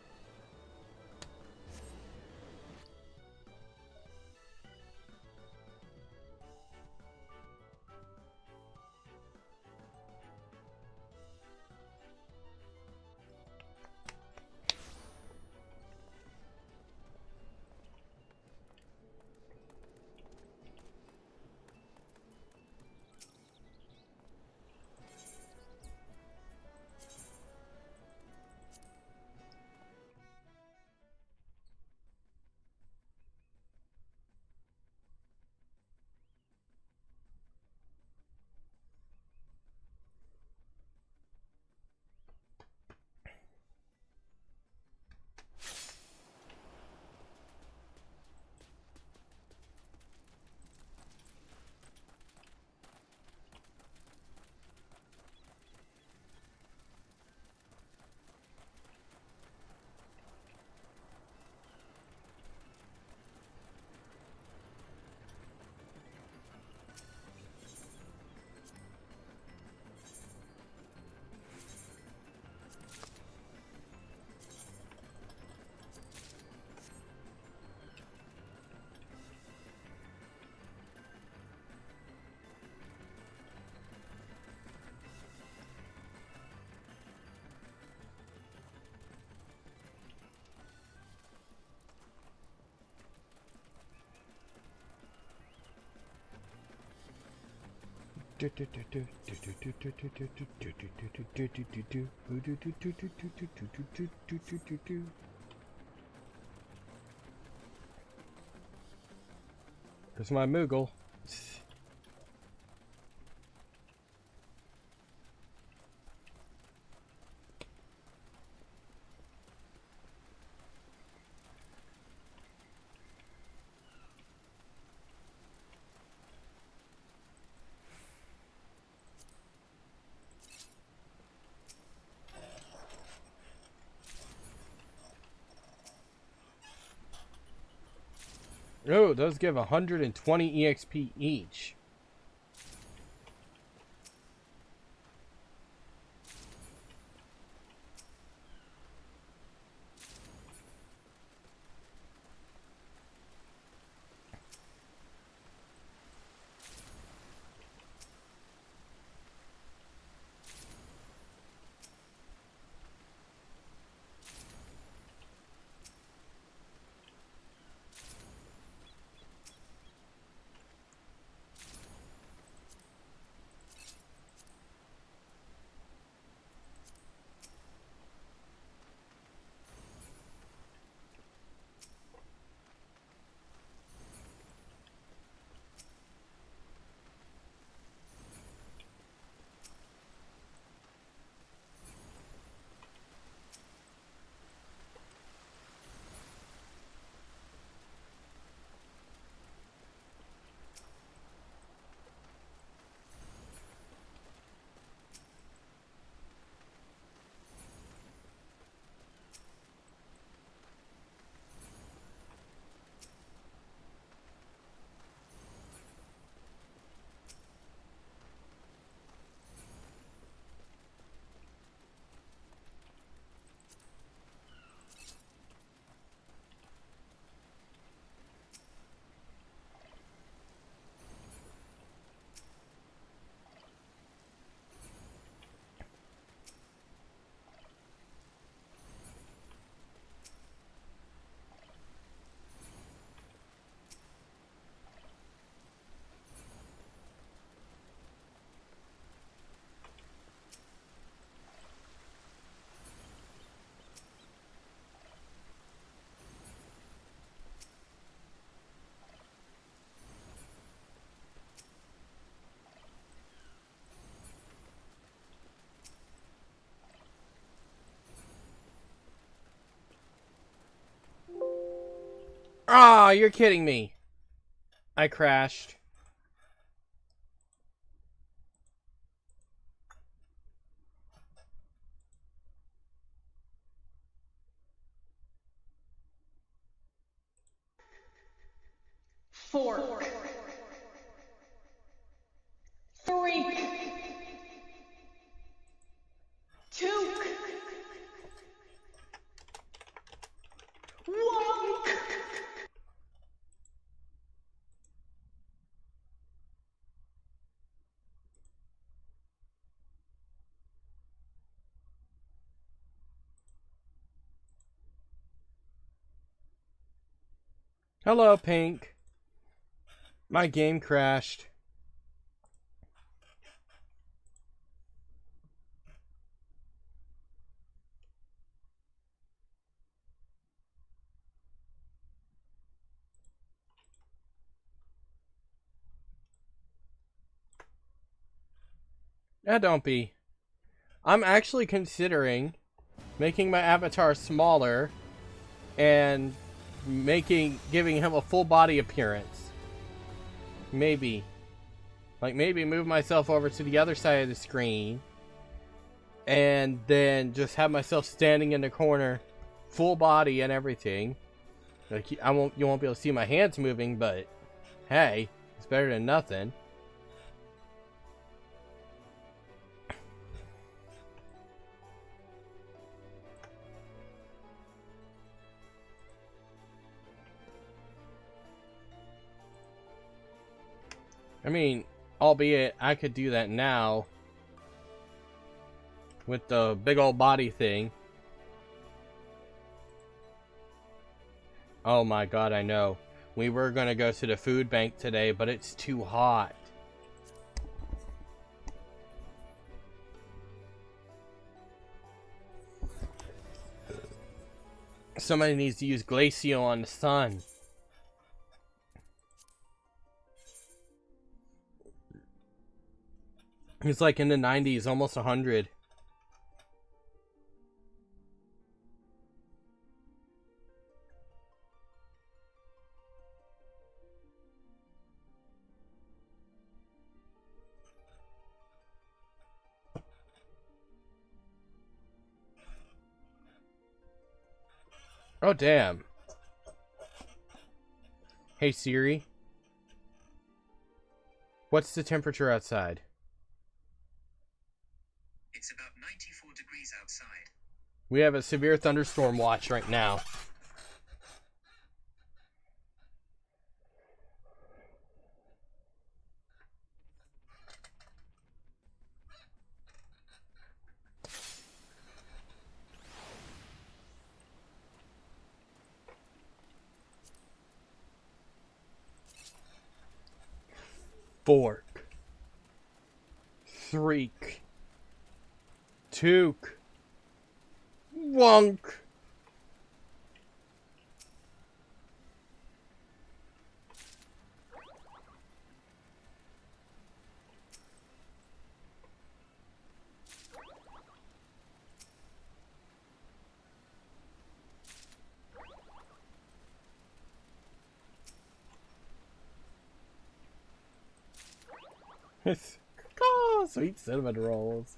There's my Moogle. Oh, those give 120 EXP each. Ah, you're kidding me. I crashed. Fork. Three. Took. Wonk. Hello, Pink. My game crashed. Don't be. I'm actually considering making my avatar smaller and giving him a full body appearance. Maybe. Like, maybe move myself over to the other side of the screen and then just have myself standing in the corner, full body and everything. Like, you won't be able to see my hands moving, but hey, it's better than nothing. I mean, albeit I could do that now with the big old body thing. Oh my god, I know. We were gonna go to the food bank today, but it's too hot. Somebody needs to use Glacio on the sun. It's like in the 90s, almost 100. Oh, damn. Hey, Siri. What's the temperature outside? It's about 94 degrees outside. We have a severe thunderstorm watch right now. Fork. Threek. Took. Wonk. Oh, sweet cinnamon rolls.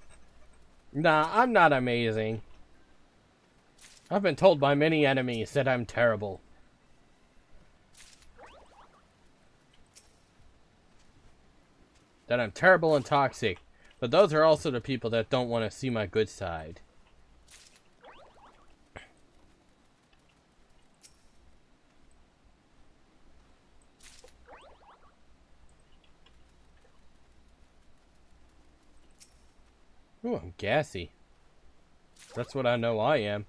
Nah, I'm not amazing. I've been told by many enemies that I'm terrible. That I'm terrible and toxic. But those are also the people that don't want to see my good side. Ooh, I'm gassy. That's what I know I am.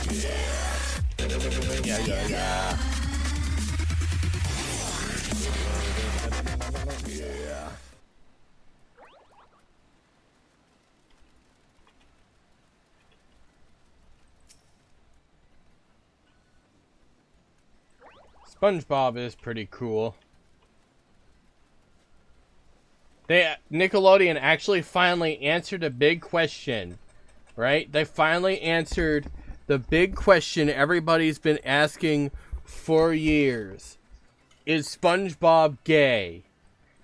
Yeah. SpongeBob is pretty cool. Nickelodeon actually finally answered a big question, right? They finally answered the big question everybody's been asking for years. Is SpongeBob gay?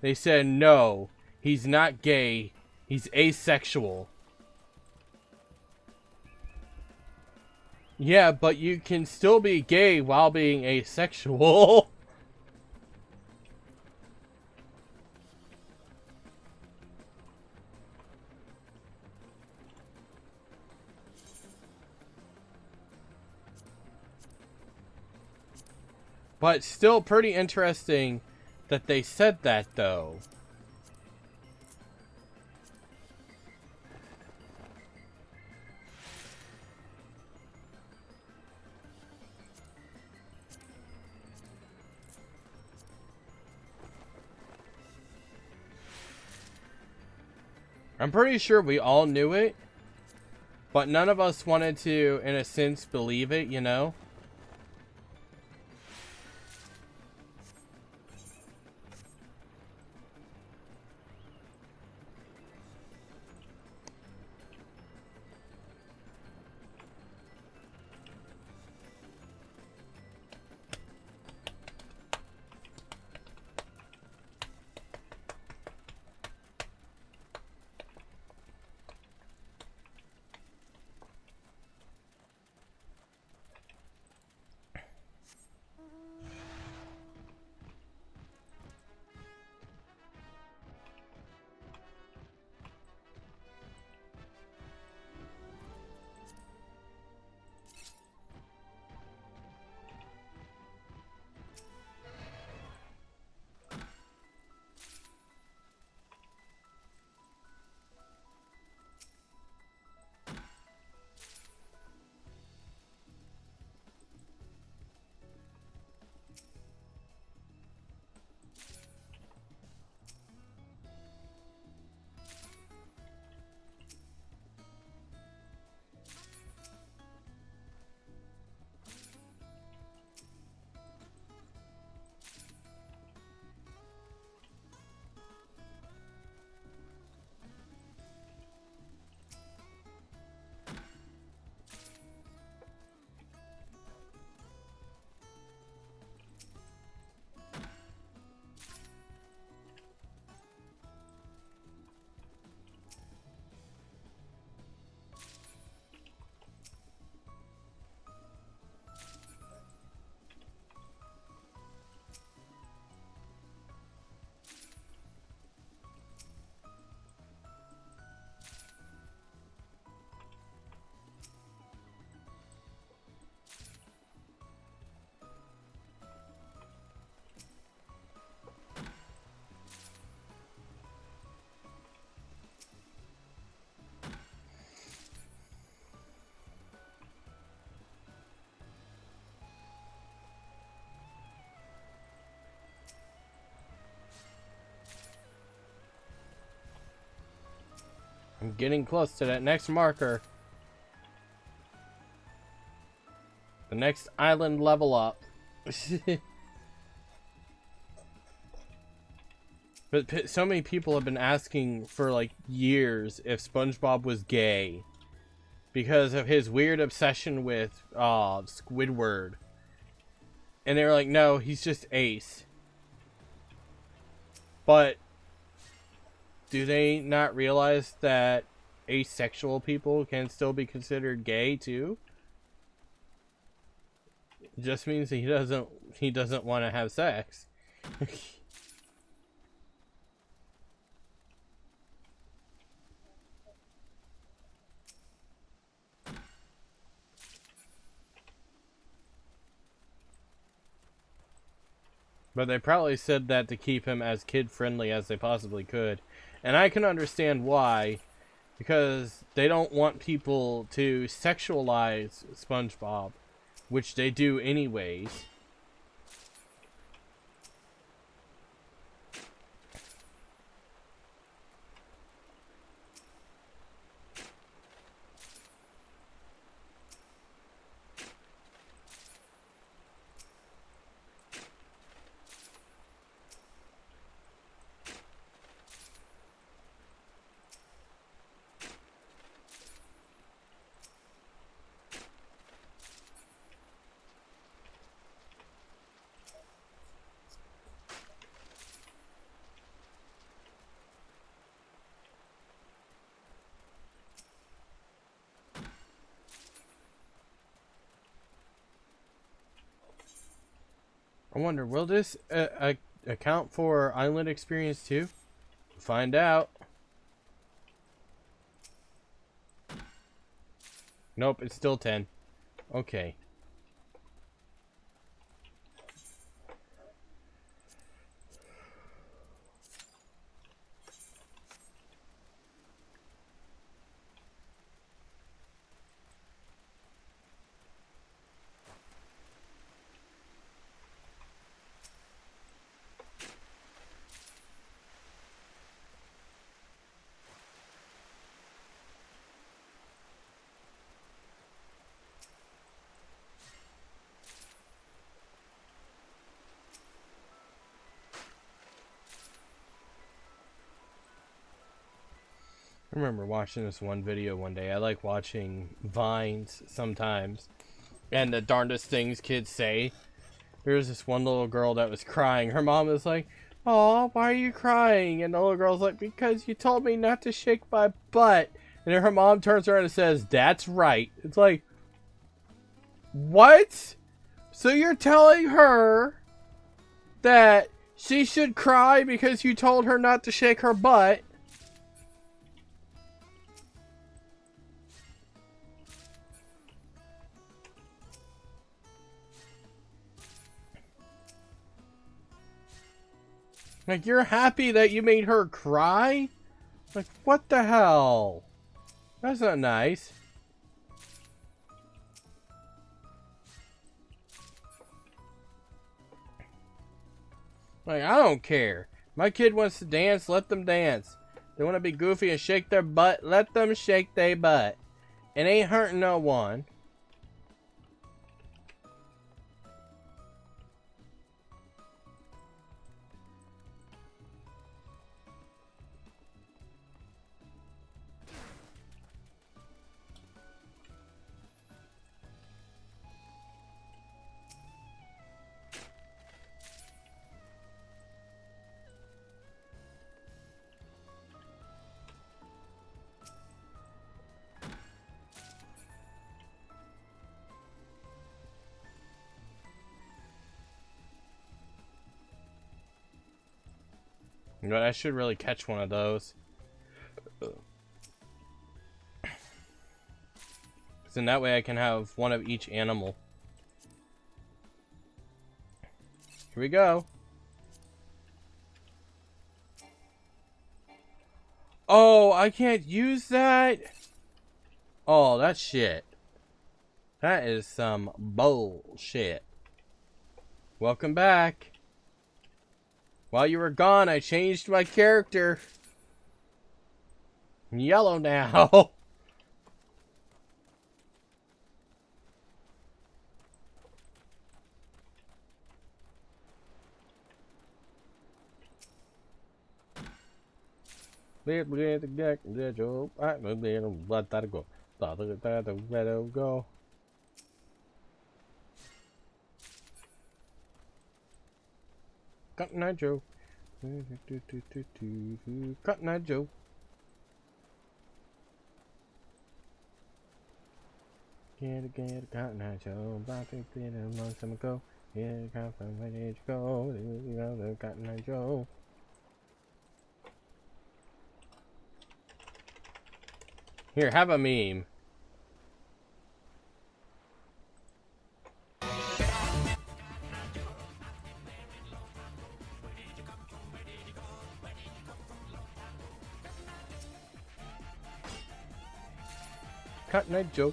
They said no, he's not gay, he's asexual. Yeah, but you can still be gay while being asexual. But still pretty interesting that they said that, though. I'm pretty sure we all knew it, but none of us wanted to, in a sense, believe it, you know? I'm getting close to that next marker. The next island level up. But so many people have been asking for like years if SpongeBob was gay because of his weird obsession with Squidward. And they were like, no, he's just ace. But do they not realize that asexual people can still be considered gay too? It just means he doesn't want to have sex. But they probably said that to keep him as kid-friendly as they possibly could. And I can understand why, because they don't want people to sexualize SpongeBob, which they do anyways. I wonder, will this account for island experience too? Find out. Nope, it's still 10. Okay. I remember watching this one video one day. I like watching Vines sometimes. And the darndest things kids say. There was this one little girl that was crying. Her mom was like, "Aw, why are you crying?" And the little girl's like, "Because you told me not to shake my butt." And then her mom turns around and says, "That's right." It's like, what? So you're telling her that she should cry because you told her not to shake her butt? Like, you're happy that you made her cry? Like, what the hell? That's not nice. Like, I don't care. My kid wants to dance, let them dance. They want to be goofy and shake their butt, let them shake their butt. It ain't hurting no one. But I should really catch one of those. So in that way I can have one of each animal. Here we go. Oh, I can't use that? Oh, that's shit. That is some bullshit. Welcome back. While you were gone, I changed my character. I'm yellow now. Go. Cotton Eye Joe. Cotton Eye Joe. Get a Cotton Eye Joe. I think that a long time ago. Yeah, come from where did you go? You know the Cotton Eye Joe. Here, have a meme. Cotton Eye Joe.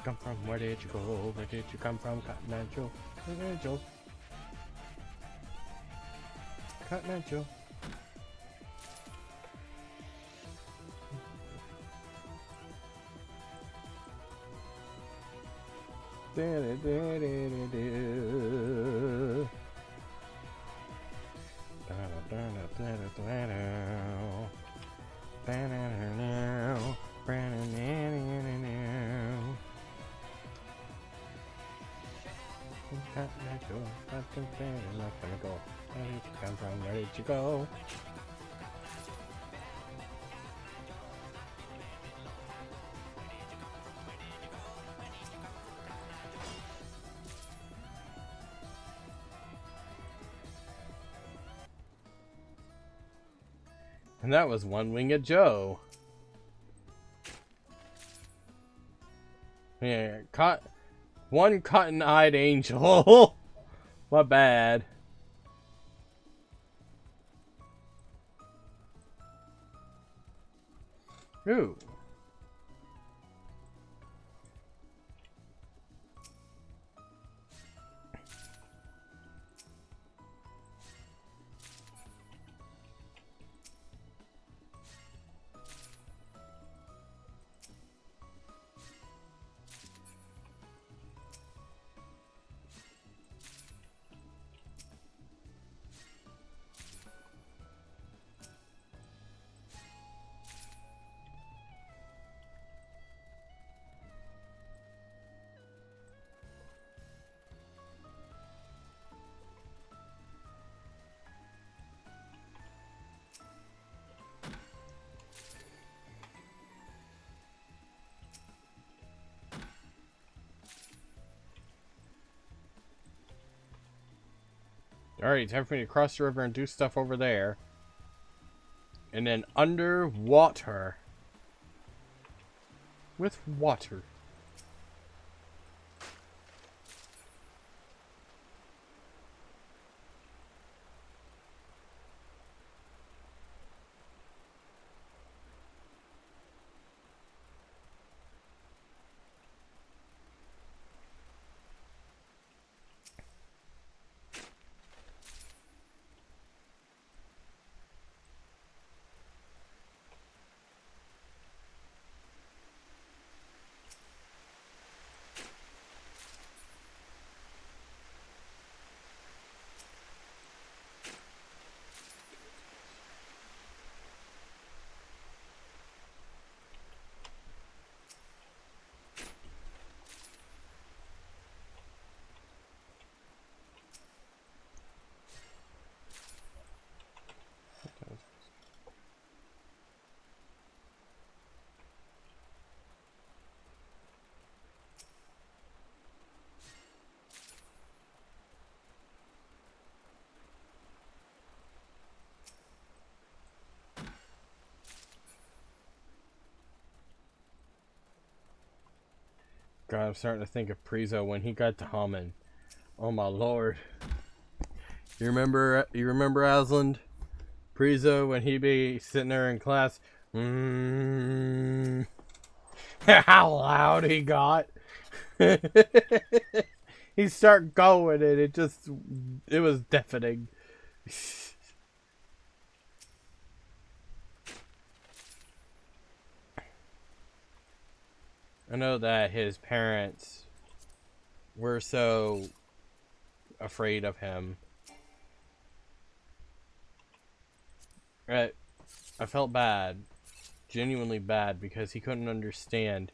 Come from? Where did you go? Where did you come from, Cotton Eye Joe? Cotton Eye Joe. Cotton Eye Joe. Where did you come from? Where did you go? And that was One-Winged Joe. Yeah, one cotton-eyed angel. What bad. Ooh. Alright, time for me to cross the river and do stuff over there. And then underwater. With water. God, I'm starting to think of Prizo when he got to humming. Oh my lord. You remember Asland? Prizo when he be sitting there in class. How loud he got. He start going and it was deafening. I know that his parents were so afraid of him. I felt bad. Genuinely bad because he couldn't understand.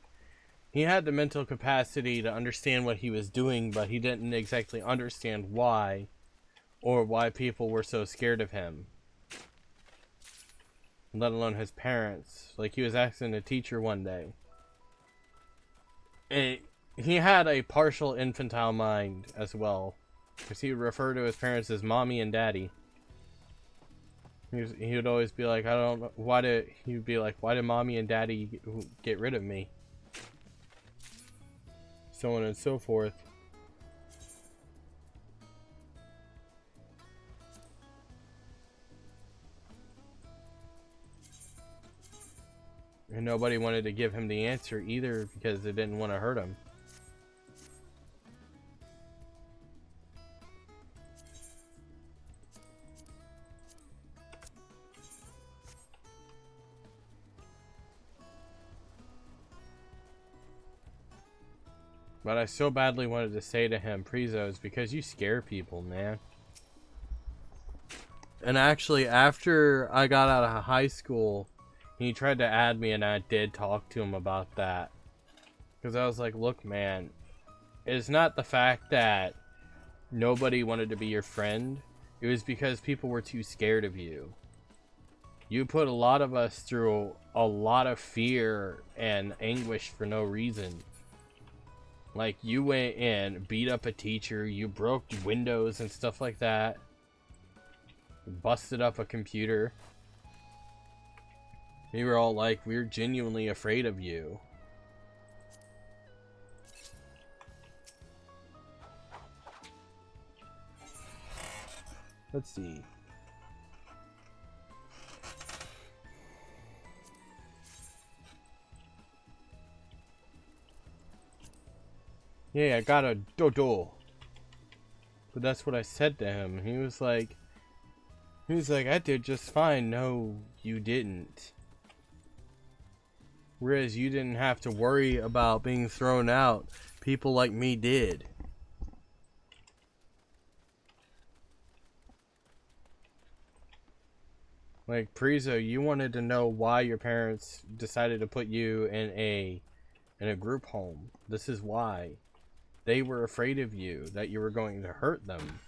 He had the mental capacity to understand what he was doing, but he didn't exactly understand why or why people were so scared of him. let alone his parents. Like, he was asking a teacher one day. And he had a partial infantile mind as well, because he would refer to his parents as mommy and daddy. He would always be like, I don't know, why did mommy and daddy get rid of me? So on and so forth. And nobody wanted to give him the answer either because they didn't want to hurt him. But I so badly wanted to say to him, Prizo, it's because you scare people, man. And actually, after I got out of high school, he tried to add me, and I did talk to him about that. Because I was like, look, man, it's not the fact that nobody wanted to be your friend. It was because people were too scared of you. You put a lot of us through a lot of fear and anguish for no reason. Like, you went and beat up a teacher, you broke windows and stuff like that. Busted up a computer. We were all like, we're genuinely afraid of you. Let's see. Yeah, I got a dodo. But that's what I said to him. He was like, I did just fine. No, you didn't. Whereas you didn't have to worry about being thrown out. People like me did. Like, Prizo, you wanted to know why your parents decided to put you in a group home. This is why. They were afraid of you, that you were going to hurt them.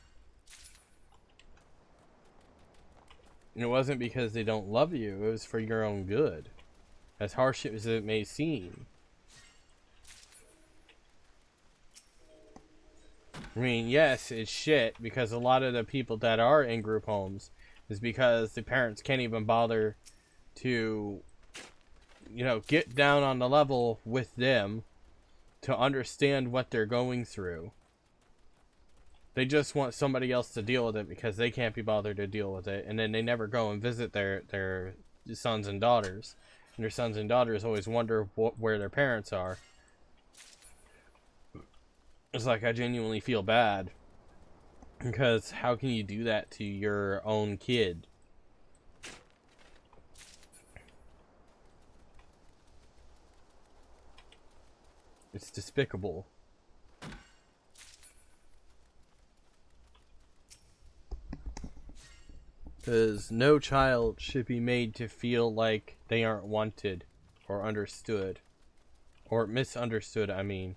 And it wasn't because they don't love you, it was for your own good. As harsh as it may seem. I mean, yes, it's shit, because a lot of the people that are in group homes is because the parents can't even bother to, you know, get down on the level with them to understand what they're going through. They just want somebody else to deal with it because they can't be bothered to deal with it, and then they never go and visit their sons and daughters. And their sons and daughters always wonder where their parents are. It's like, I genuinely feel bad. Because how can you do that to your own kid? It's despicable. Because no child should be made to feel like they aren't wanted or understood. Or misunderstood, I mean.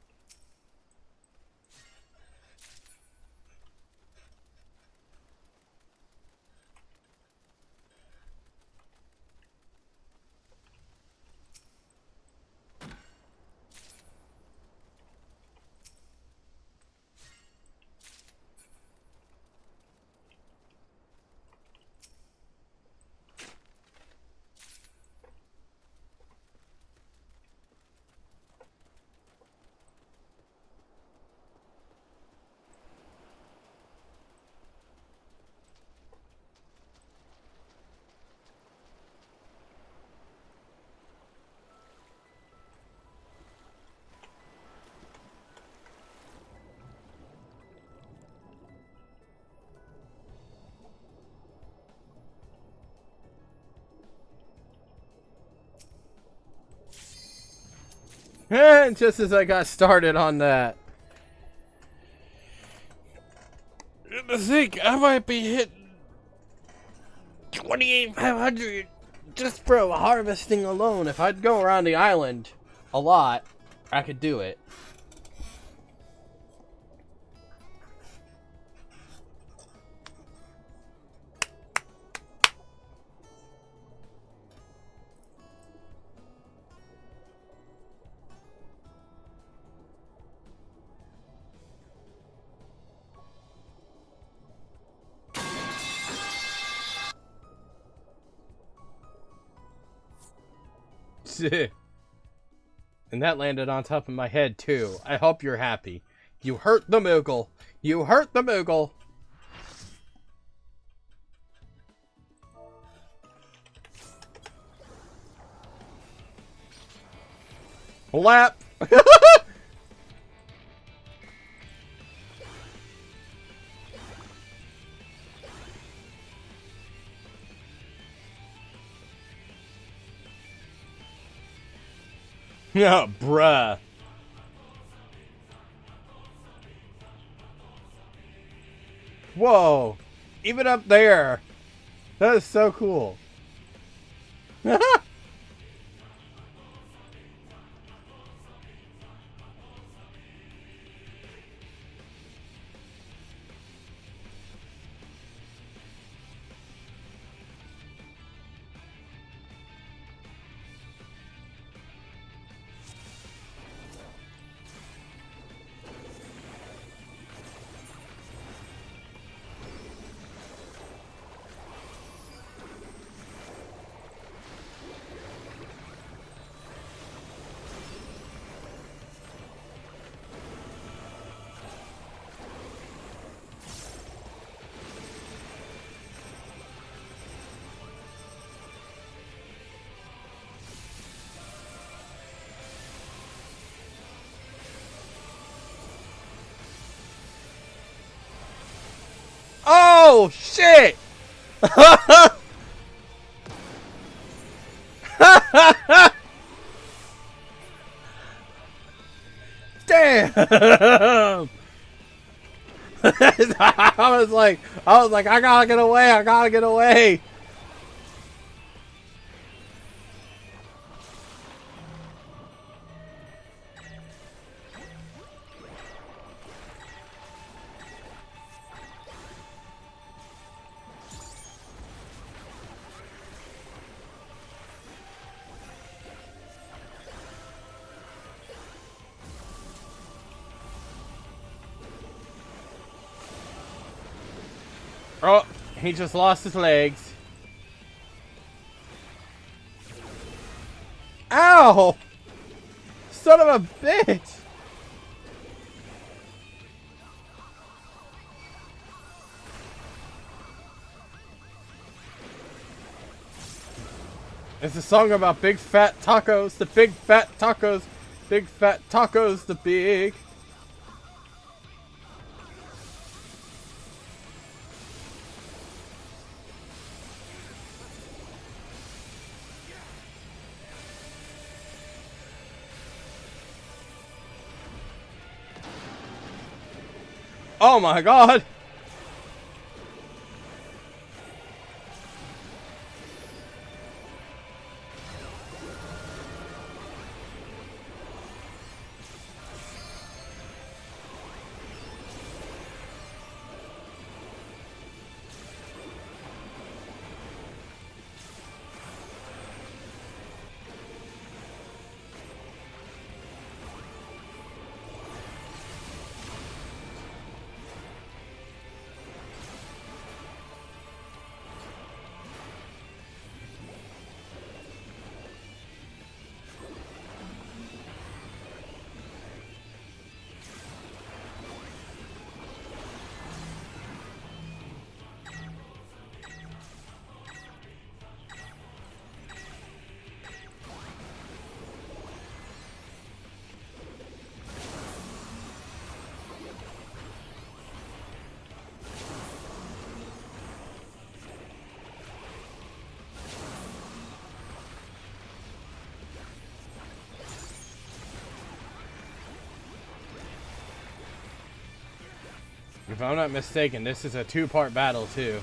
And just as I got started on that, I think I might be hitting 28,500 just from harvesting alone. If I'd go around the island a lot, I could do it. And that landed on top of my head, too. I hope you're happy. You hurt the Moogle. You hurt the Moogle. Lap. Yeah, bruh. Whoa. Even up there. That is so cool. Oh, shit! Damn! I was like, I gotta get away, I gotta get away! Oh, he just lost his legs. Ow! Son of a bitch! It's a song about big fat tacos, the big fat tacos, big fat tacos, the big. Oh my god! If I'm not mistaken, this is a two-part battle, too.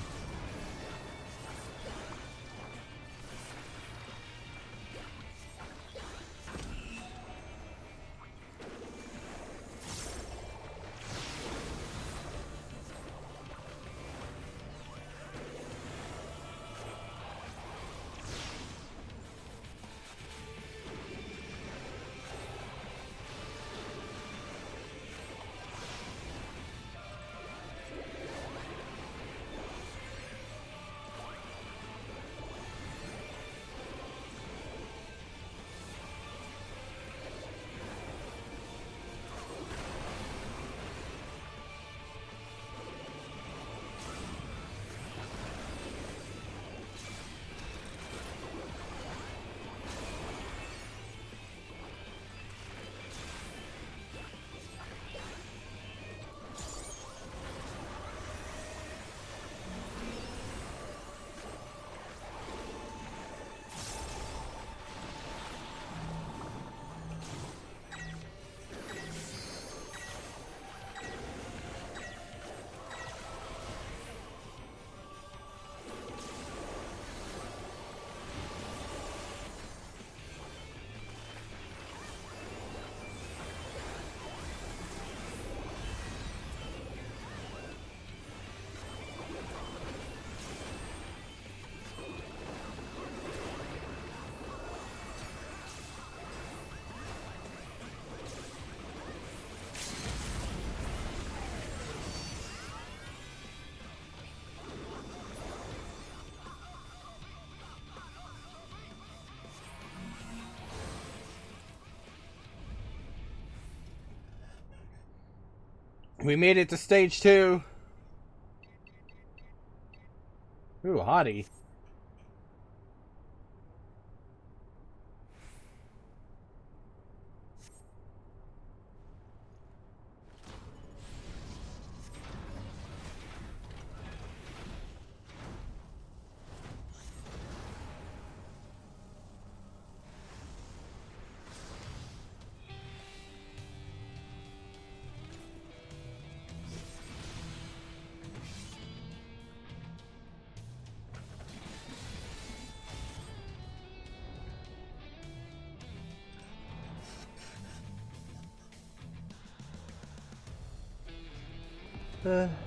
We made it to stage 2. Ooh, hottie. Oh!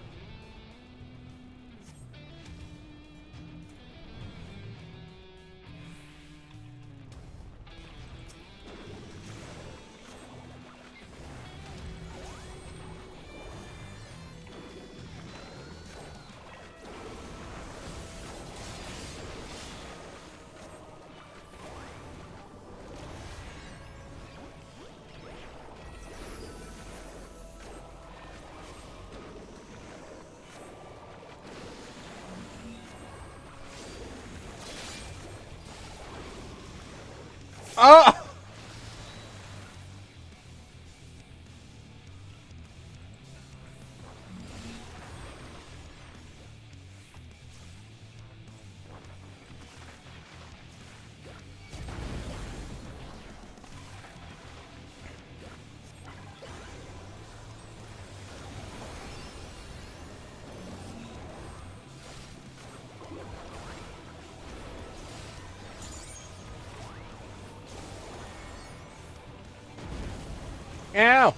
Ow!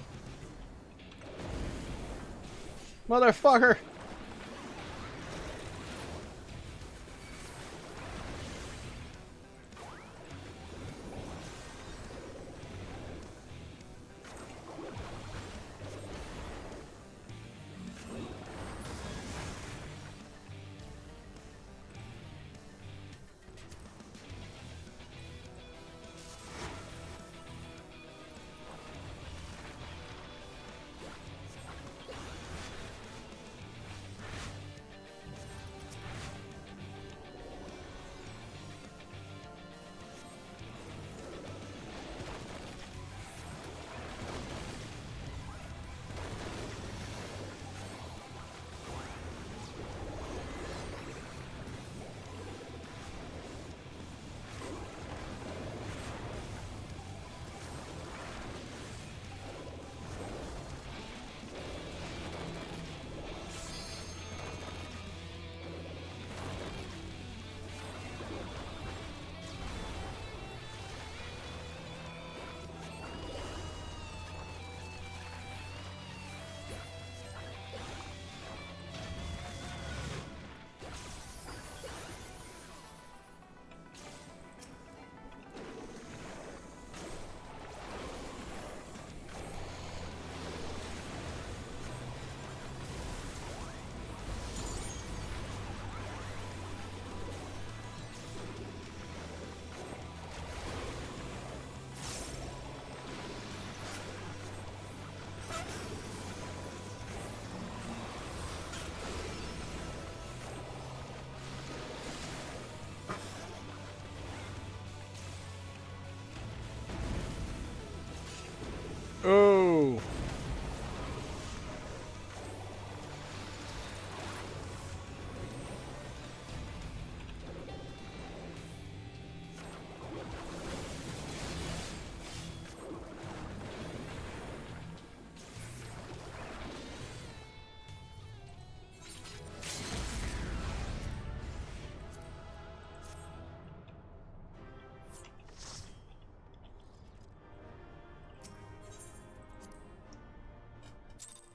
Motherfucker! Oh!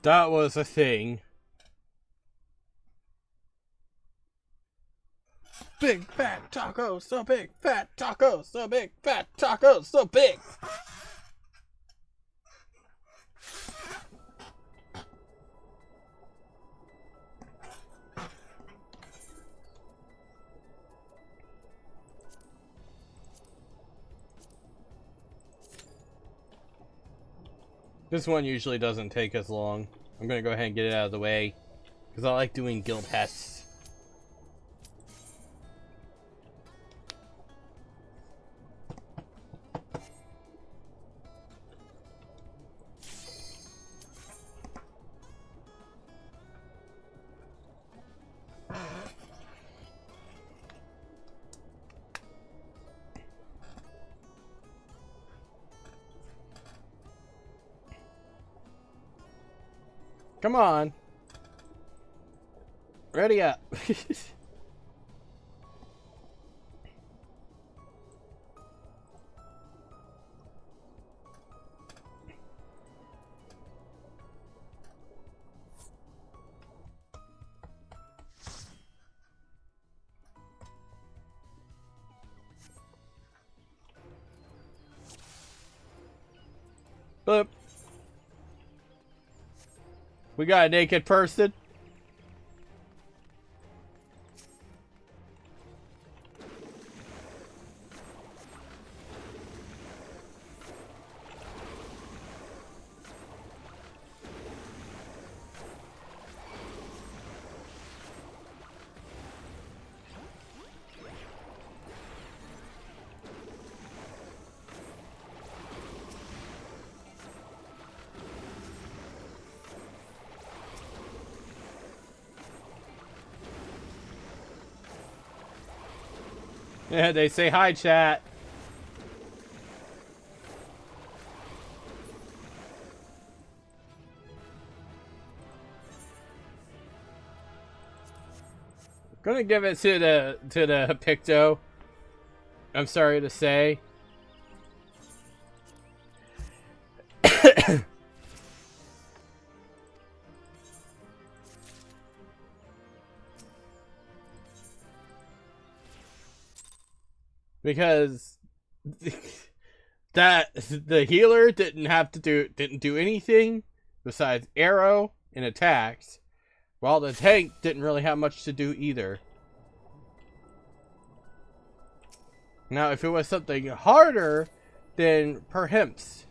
That was a thing. Big fat tacos, so big fat tacos, so big fat tacos, so big. This one usually doesn't take as long. I'm gonna go ahead and get it out of the way, because I like doing guild tests. Come on. Ready up. Boop. We got a naked person. Yeah, they say hi, chat. Gonna give it to the Picto. I'm sorry to say. Because that the healer didn't do anything besides arrow and attacks, while the tank didn't really have much to do either. Now, if it was something harder, then perhaps.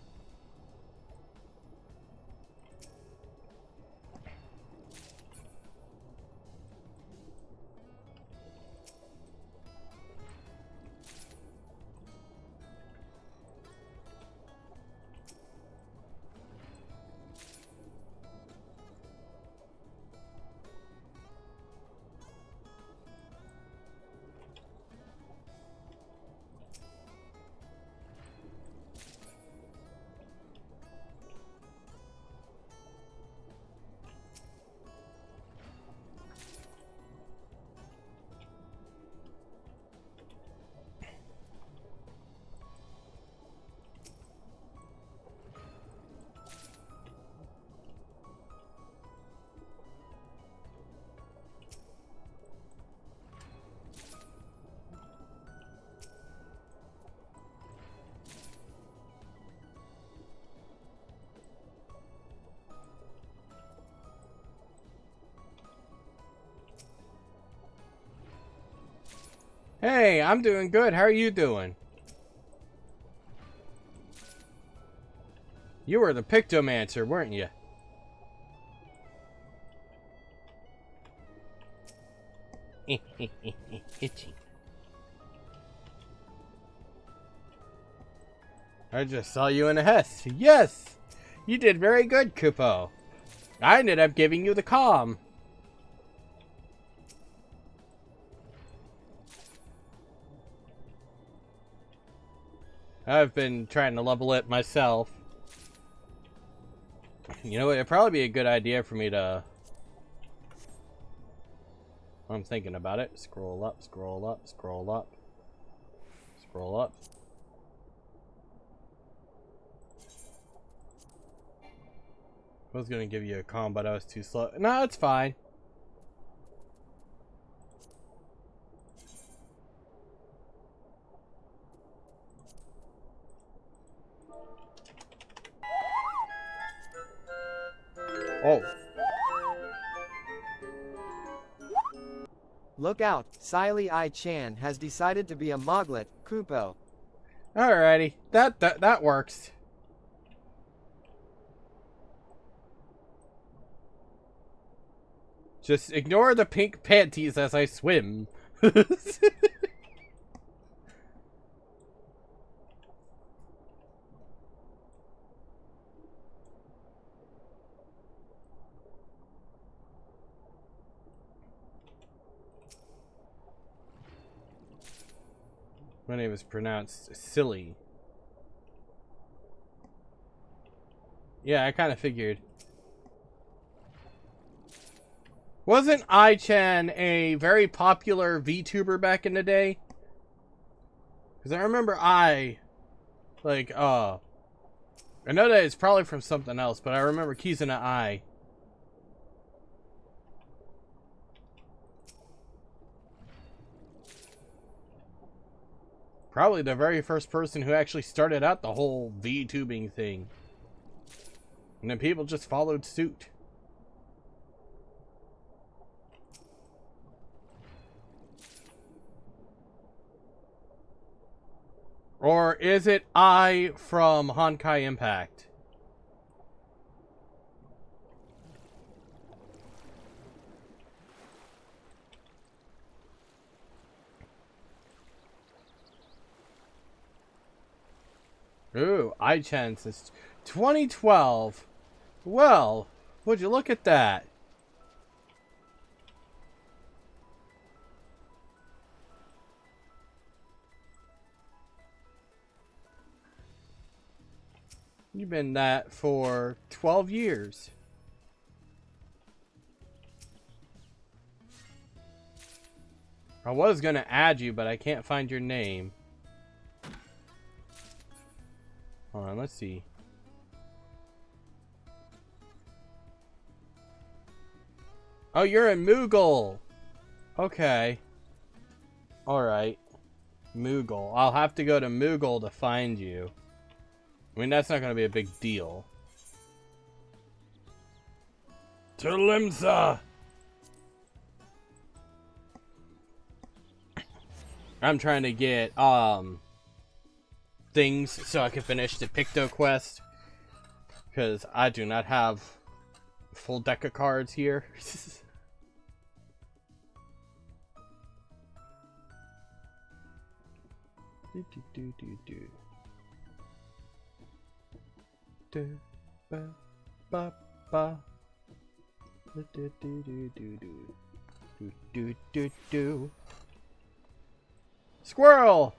Hey, I'm doing good. How are you doing? You were the Pictomancer, weren't you? Itchy. I just saw you in a Hess. Yes! You did very good, Kupo. I ended up giving you the calm. I've been trying to level it myself. You know, it'd probably be a good idea for me to... I'm thinking about it. Scroll up, scroll up, scroll up. Scroll up. I was gonna give you a calm, but I was too slow. No, it's fine. Oh. Look out, Siley Eye Chan has decided to be a Moglet, Kupo. Alrighty. That works. Just ignore the pink panties as I swim. My name is pronounced silly. Yeah, I kind of figured. Wasn't I-Chan a very popular VTuber back in the day? Because I remember I know that it's probably from something else, but I remember keys in an I. Probably the very first person who actually started out the whole VTubing thing. And then people just followed suit. Or is it I from Honkai Impact? Ooh, I-Chan since 2012. Well, would you look at that? You've been that for 12 years. I was gonna add you, but I can't find your name. Hold on, let's see. Oh, you're in Moogle! Okay. Alright. Moogle. I'll have to go to Moogle to find you. I mean, that's not going to be a big deal. To Limsa! I'm trying to get, things so I can finish the Picto quest. Because I do not have a full deck of cards here. Squirrel!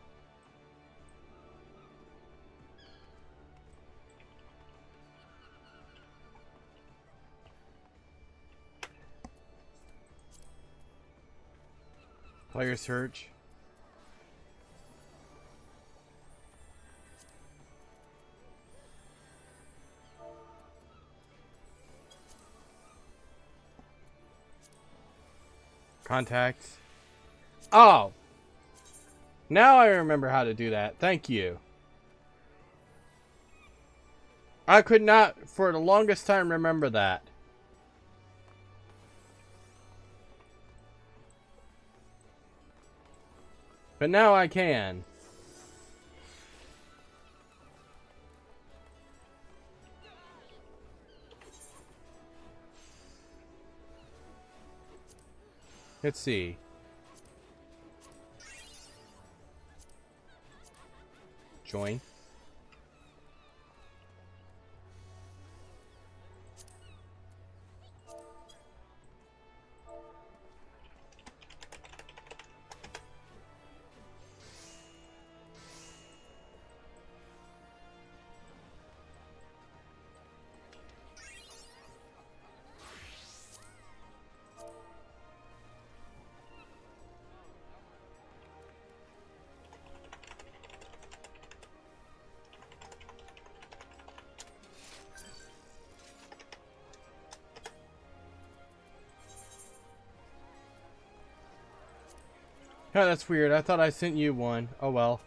Player search. Contacts. Oh! Now I remember how to do that. Thank you. I could not, for the longest time, remember that. But now I can. Let's see. Join. Oh, that's weird. I thought I sent you one. Oh well.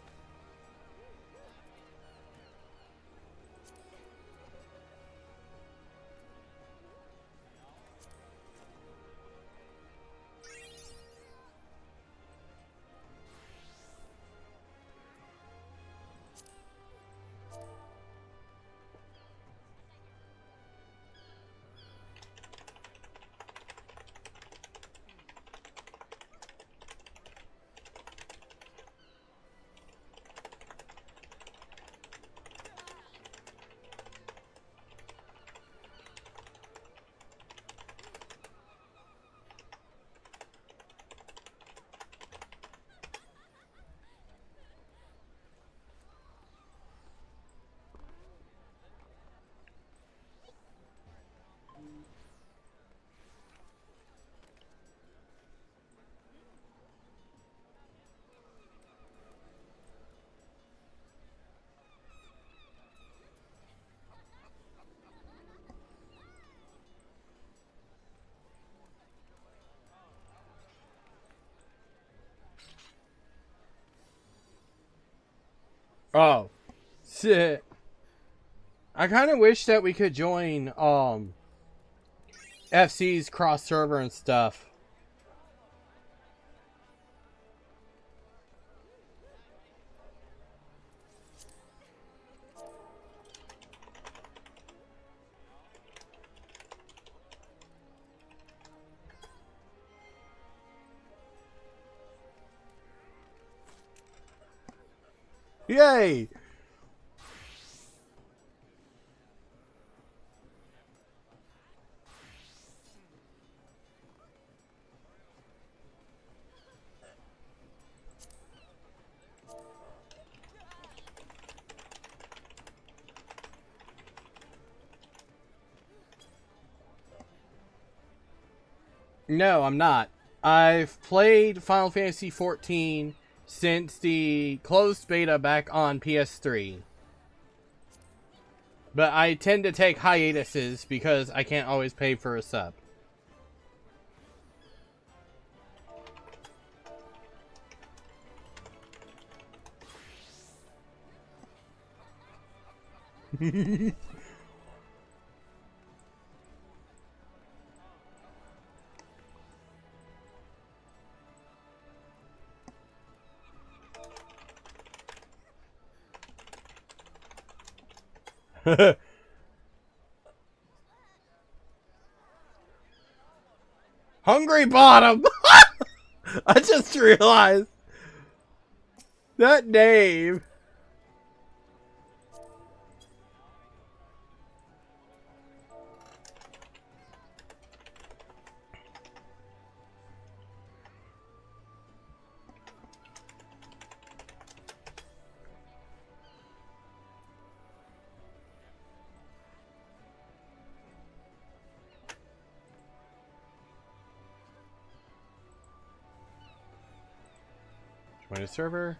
Oh, shit. I kind of wish that we could join FC's cross server and stuff. Yay! No, I'm not. I've played Final Fantasy XIV since the closed beta back on PS3. But I tend to take hiatuses because I can't always pay for a sub. Hungry Bottom! I just realized that name. Join a server.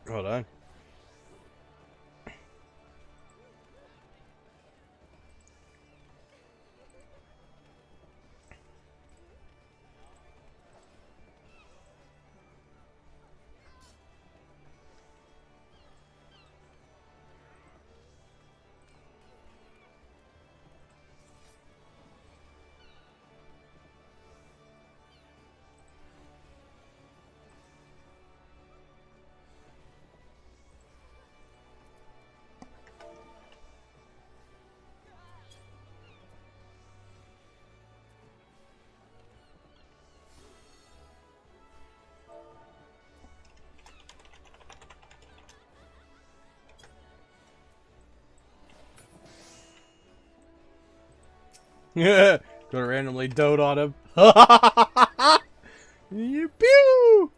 Hold on. Gonna randomly dote on him. You pew!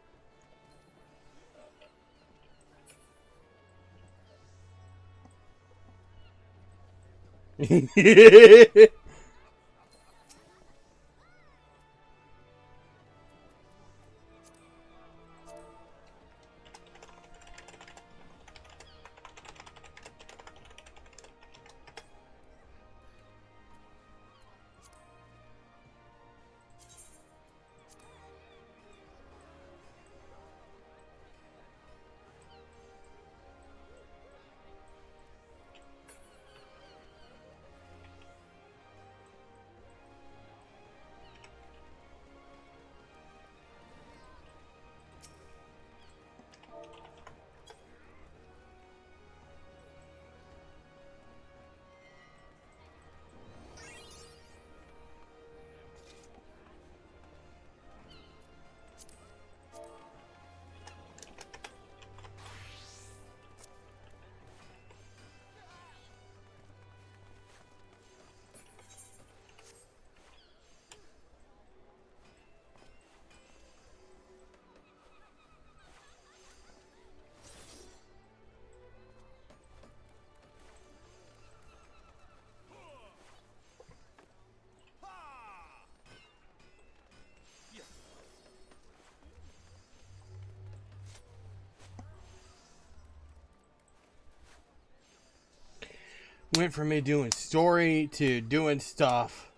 Went from me doing story to doing stuff.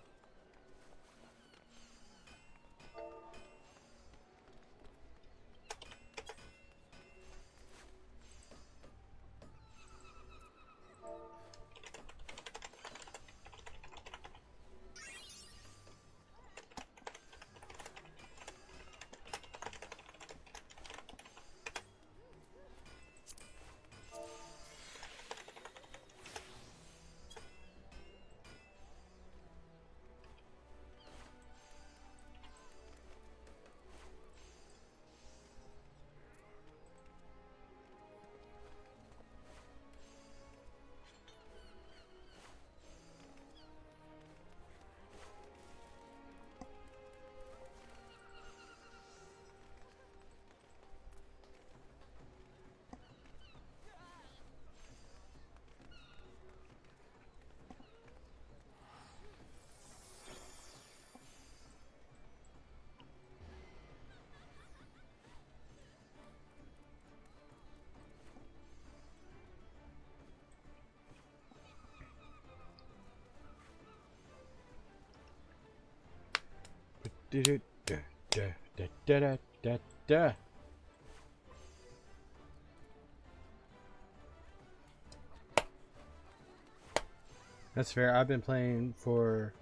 That's fair. I've been playing for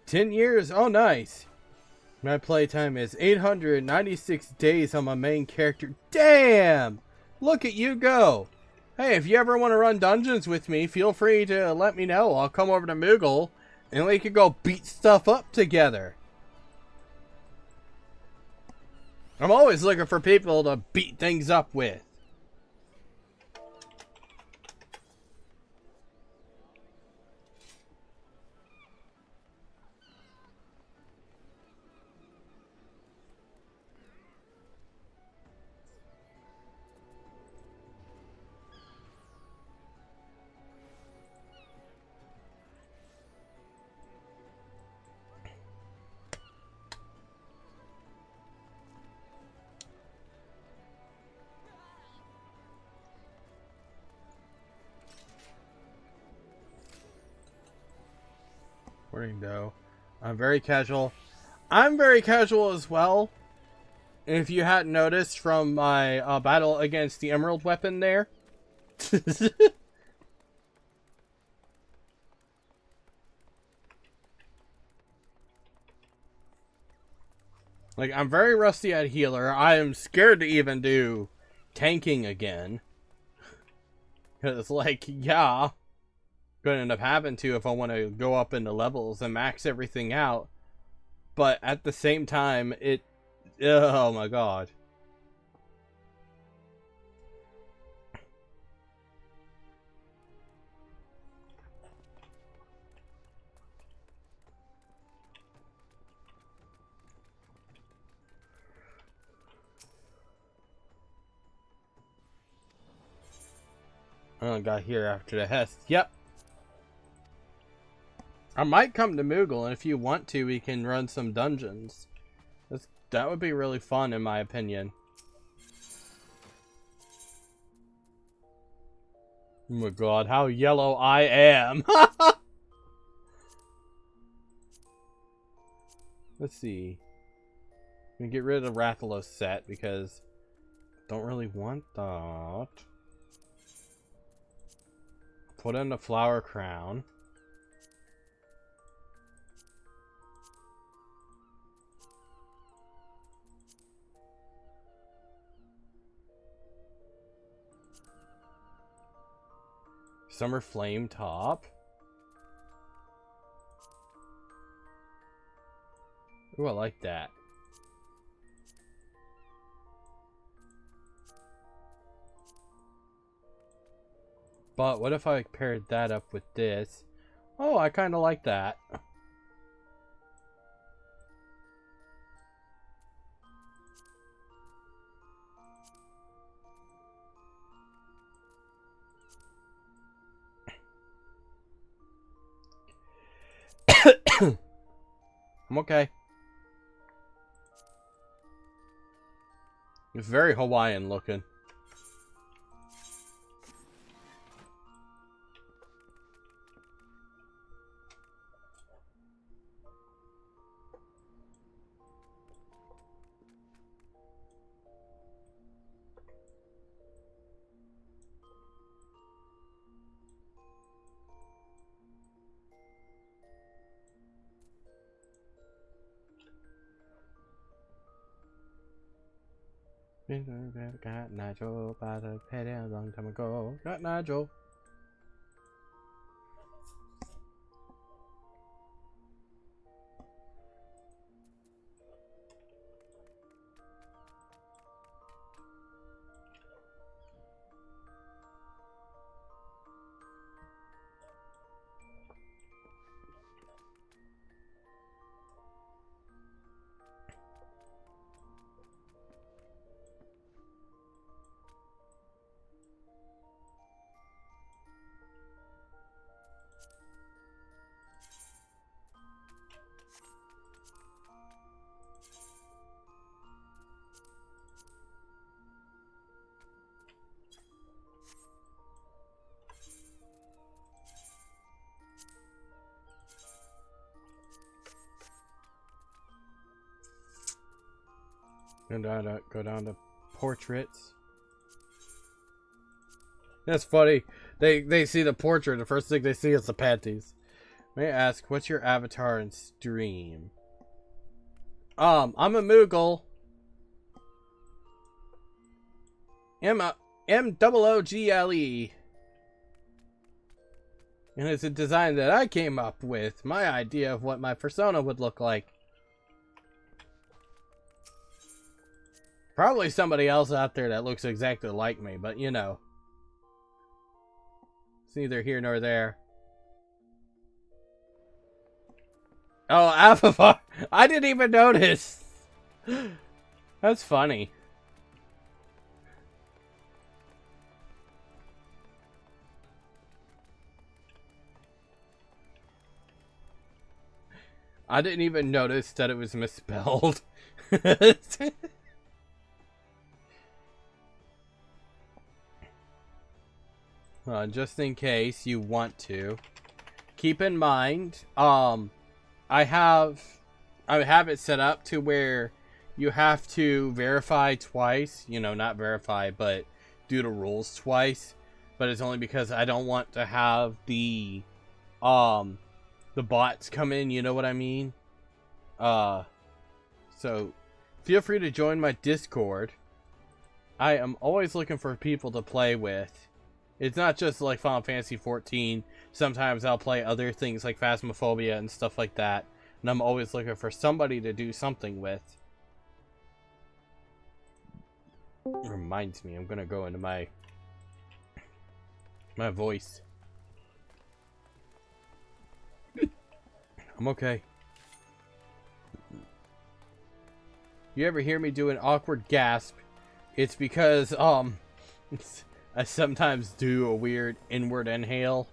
10 years. Oh, nice. My playtime is 896 days on my main character. Damn! Look at you go. Hey, if you ever want to run dungeons with me, feel free to let me know. I'll come over to Moogle and we could go beat stuff up together. I'm always looking for people to beat things up with. Though I'm very casual. I'm very casual as well. If you hadn't noticed from my battle against the emerald weapon there. Like, I'm very rusty at healer. I am scared to even do tanking again. Because, like, yeah. Gonna end up having to if I want to go up into levels and max everything out. But at the same time, oh my god. I got here after the Hest. Yep. I might come to Moogle, and if you want to, we can run some dungeons. That would be really fun, in my opinion. Oh my god, how yellow I am! Let's see. We can get rid of the Rathalos set, because I don't really want that. Put in the Flower Crown. Summer Flame Top. Ooh, I like that. But what if I paired that up with this? Oh, I kind of like that. I'm okay. It's very Hawaiian looking. Got Nigel by the head a long time ago. Got Nigel. Go down to portraits. That's funny. They see the portrait. The first thing they see is the panties. May I ask, what's your avatar and stream? I'm a Moogle. M-O-O-G-L-E. And it's a design that I came up with. My idea of what my persona would look like. Probably somebody else out there that looks exactly like me, but you know. It's neither here nor there. Oh, Alpha. I didn't even notice. That's funny. I didn't even notice that it was misspelled. Just in case you want to, keep in mind, I have it set up to where you have to verify twice. You know, not verify, but do the rules twice. But it's only because I don't want to have the bots come in. You know what I mean? So feel free to join my Discord. I am always looking for people to play with. It's not just like Final Fantasy 14. Sometimes I'll play other things like Phasmophobia and stuff like that. And I'm always looking for somebody to do something with. It reminds me, I'm gonna go into my voice. I'm okay. You ever hear me do an awkward gasp? It's because, I sometimes do a weird inward inhale.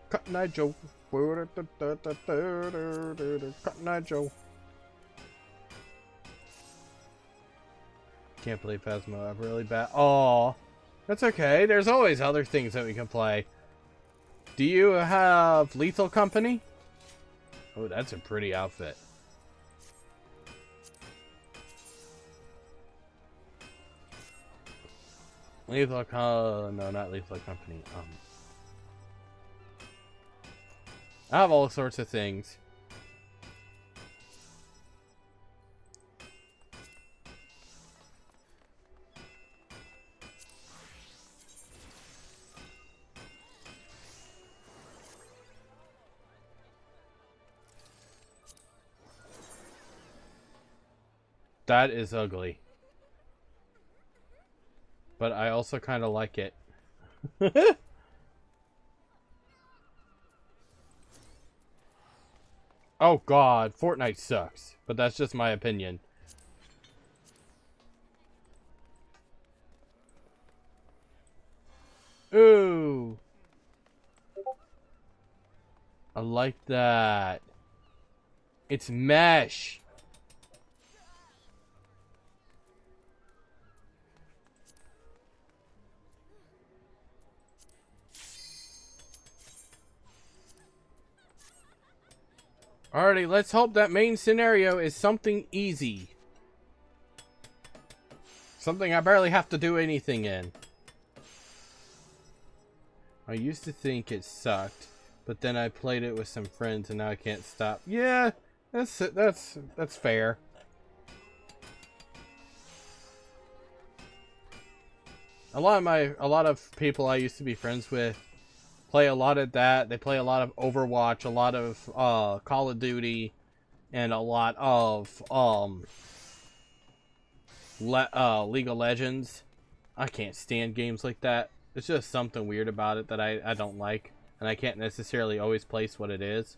Cut Nigel. Cut Nigel. Can't believe Phasmo. I'm really bad. Aw. That's okay. There's always other things that we can play. Do you have Lethal Company? Oh, that's a pretty outfit. No, not Lethal Company. I have all sorts of things. That is ugly. But I also kind of like it. Oh god, Fortnite sucks. But that's just my opinion. Ooh. I like that. It's mesh. Alrighty, let's hope that main scenario is something easy. Something I barely have to do anything in. I used to think it sucked, but then I played it with some friends and now I can't stop. Yeah, that's fair. A lot of people I used to be friends with play a lot of that. They play a lot of Overwatch, a lot of Call of Duty, and a lot of League of Legends. I can't stand games like that. There's just something weird about it that I don't like, and I can't necessarily always place what it is.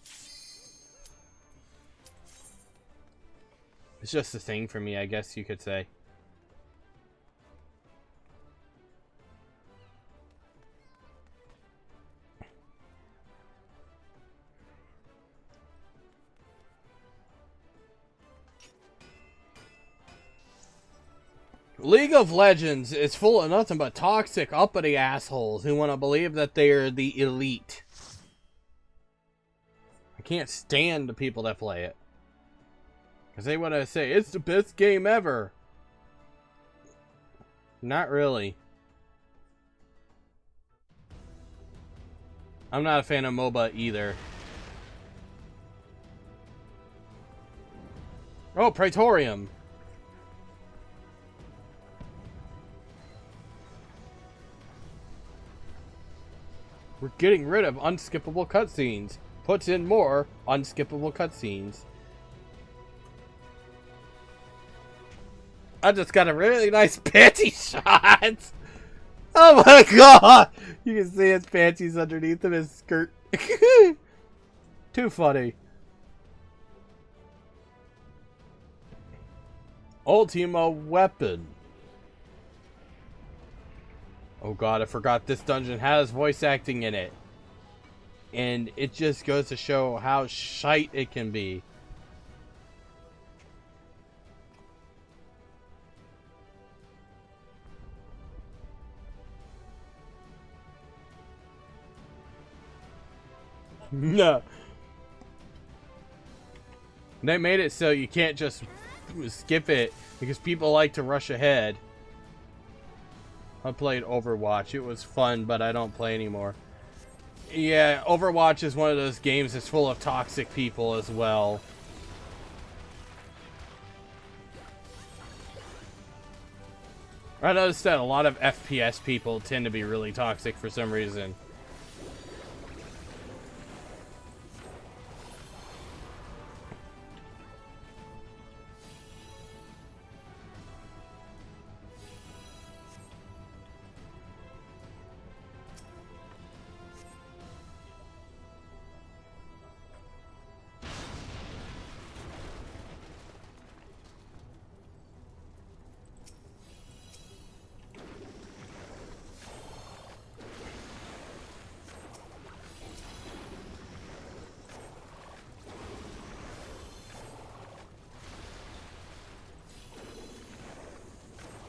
It's just a thing for me, I guess you could say. League of Legends is full of nothing but toxic, uppity assholes who want to believe that they are the elite. I can't stand the people that play it. Because they want to say, it's the best game ever. Not really. I'm not a fan of MOBA either. Oh, Praetorium. We're getting rid of unskippable cutscenes. Puts in more unskippable cutscenes. I just got a really nice panty shot. Oh my god! You can see his panties underneath of his skirt. Too funny. Ultima weapon. Oh god, I forgot this dungeon has voice acting in it. And it just goes to show how shite it can be. No. They made it so you can't just skip it because people like to rush ahead. I played Overwatch. It was fun, but I don't play anymore. Yeah, Overwatch is one of those games that's full of toxic people as well. I noticed that a lot of FPS people tend to be really toxic for some reason.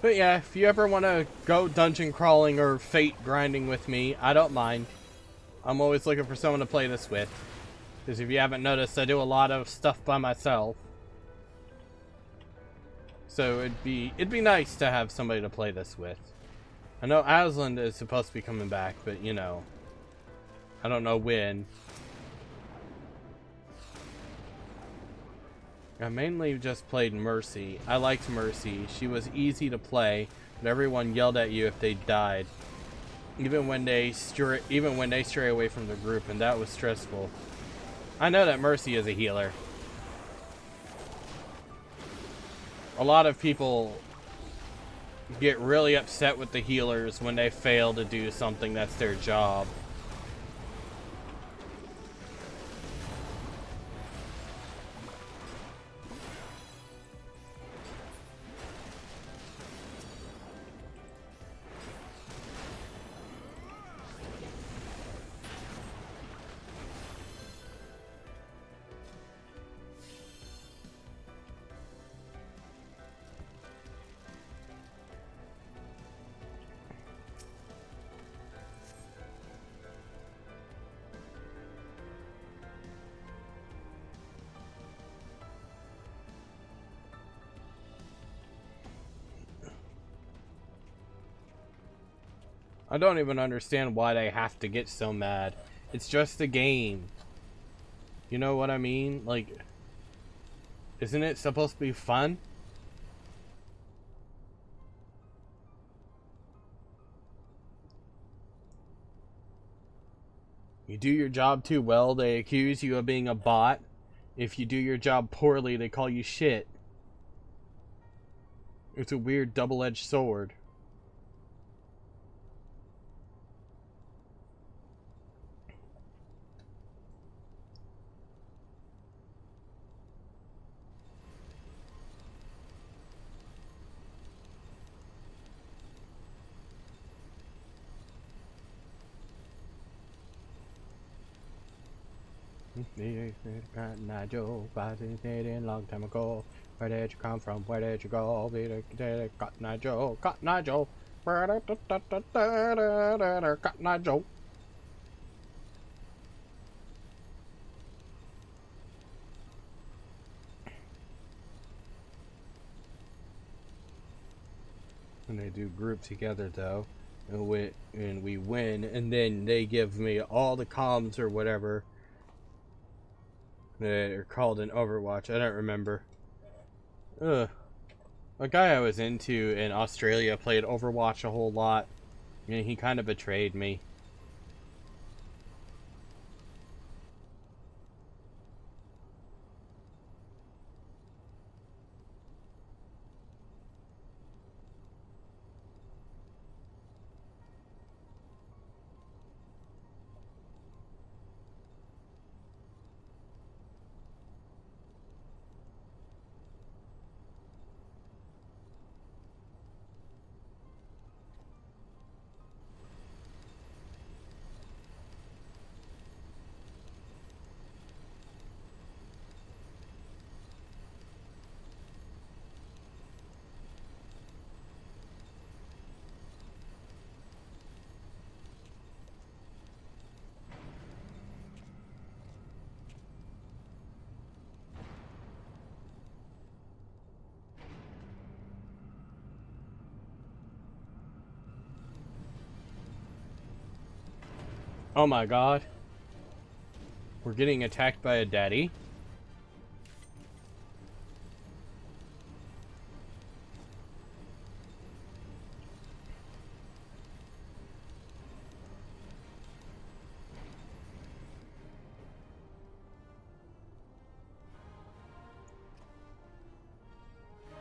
But yeah, if you ever want to go dungeon crawling or fate grinding with me, I don't mind. I'm always looking for someone to play this with. Because if you haven't noticed, I do a lot of stuff by myself. So it'd be nice to have somebody to play this with. I know Aslan is supposed to be coming back, but you know, I don't know when. I mainly just played Mercy. I liked Mercy. She was easy to play, but everyone yelled at you if they died. Even when they stray away from the group, and that was stressful. I know that Mercy is a healer. A lot of people get really upset with the healers when they fail to do something that's their job. I don't even understand why they have to get so mad. It's just a game. You know what I mean? Like, isn't it supposed to be fun? You do your job too well, they accuse you of being a bot. If you do your job poorly, they call you shit. It's a weird double-edged sword. Cotton Eye Joe, fascinating long time ago. Where did you come from? Where did you go? Cotton Eye Joe, Cotton Eye Joe. Cotton Eye Joe. And they do group together though, and we win, and then they give me all the comms or whatever that are called in Overwatch. I don't remember. A guy I was into in Australia played Overwatch a whole lot, and he kind of betrayed me. Oh my god. We're getting attacked by a daddy.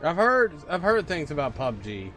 I've heard things about PUBG.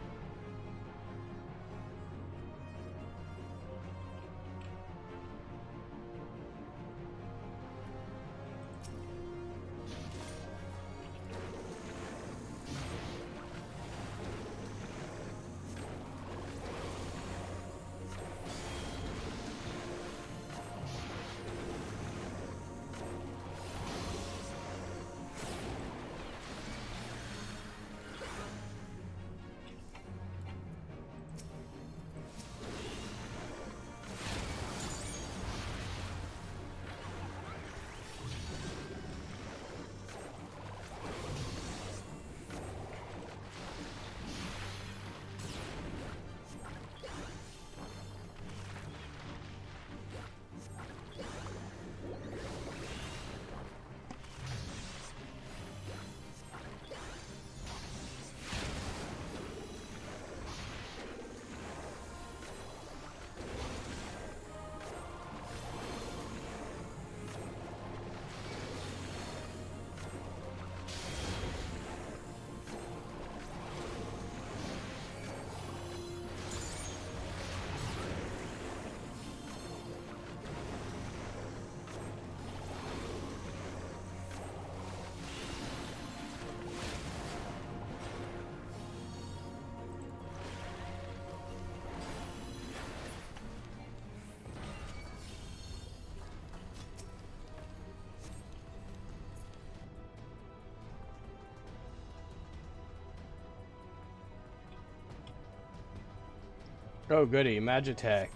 Oh goody, Magitech.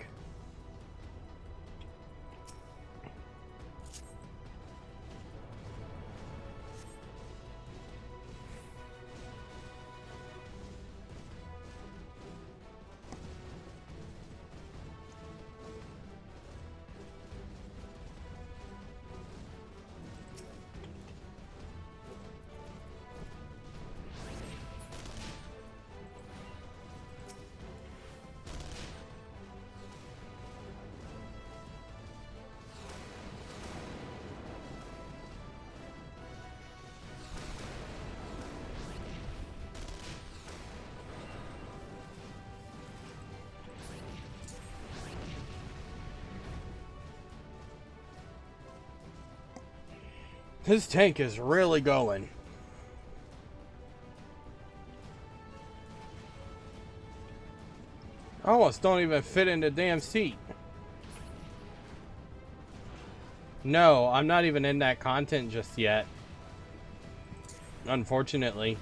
His tank is really going. I almost don't even fit in the damn seat. No, I'm not even in that content just yet. Unfortunately.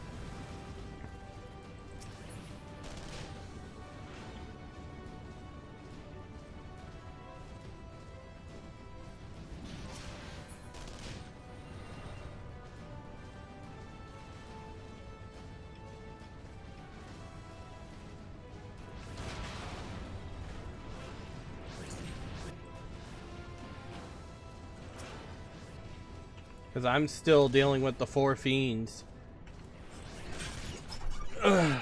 Because I'm still dealing with the 4 fiends. Ugh.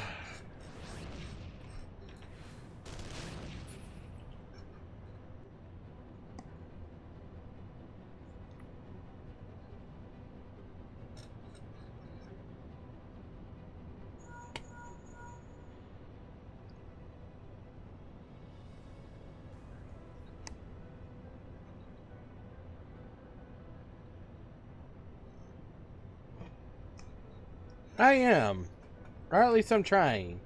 I am. Or at least I'm trying.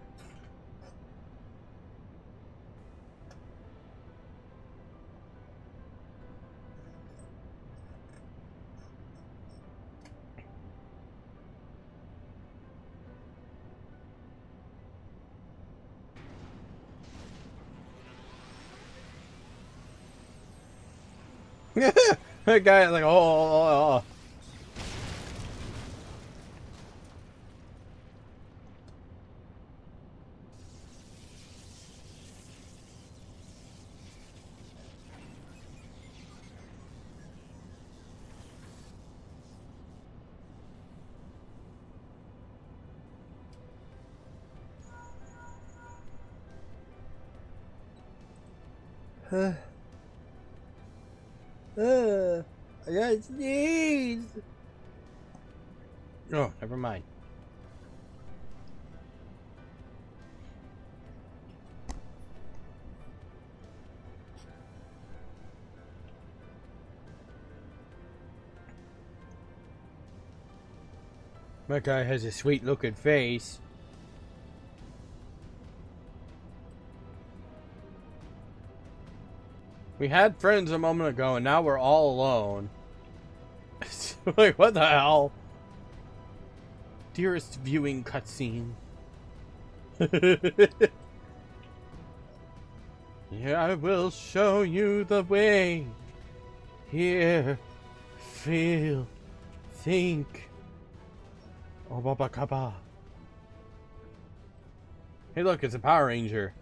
That guy is like, oh. I got sneeze. Oh, never mind. My guy has a sweet looking face. We had friends a moment ago and now we're all alone. Like, what the hell? Dearest viewing cutscene. Yeah, I will show you the way. Hear, feel, think. Oh, Baba Kaba. Hey, look, it's a Power Ranger.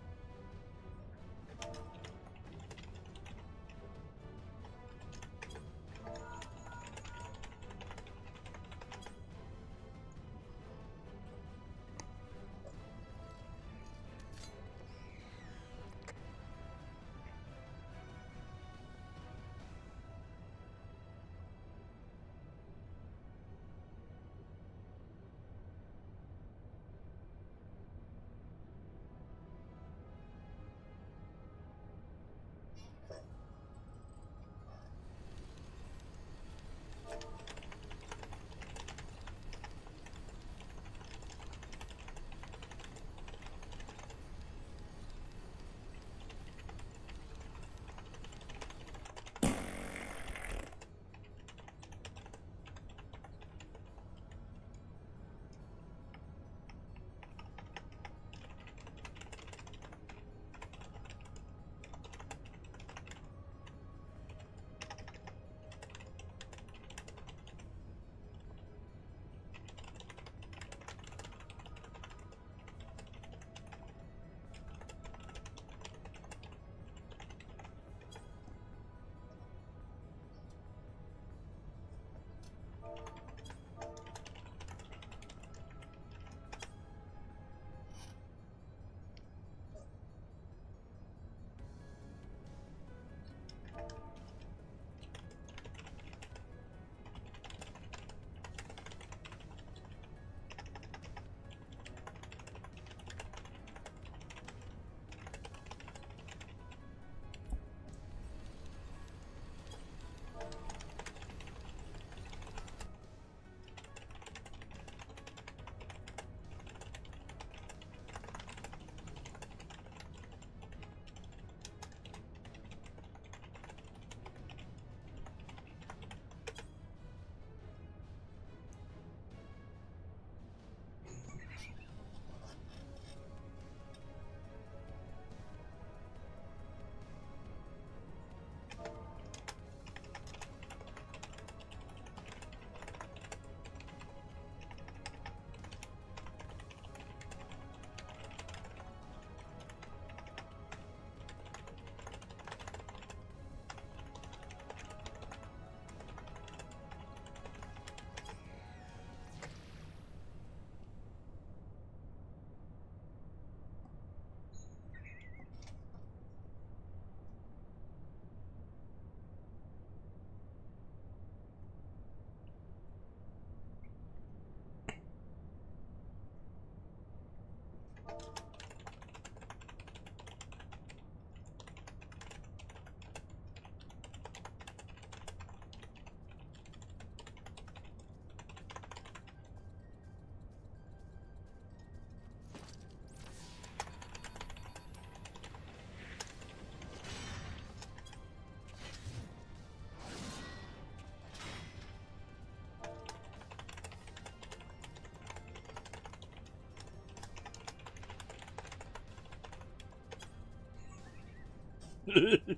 You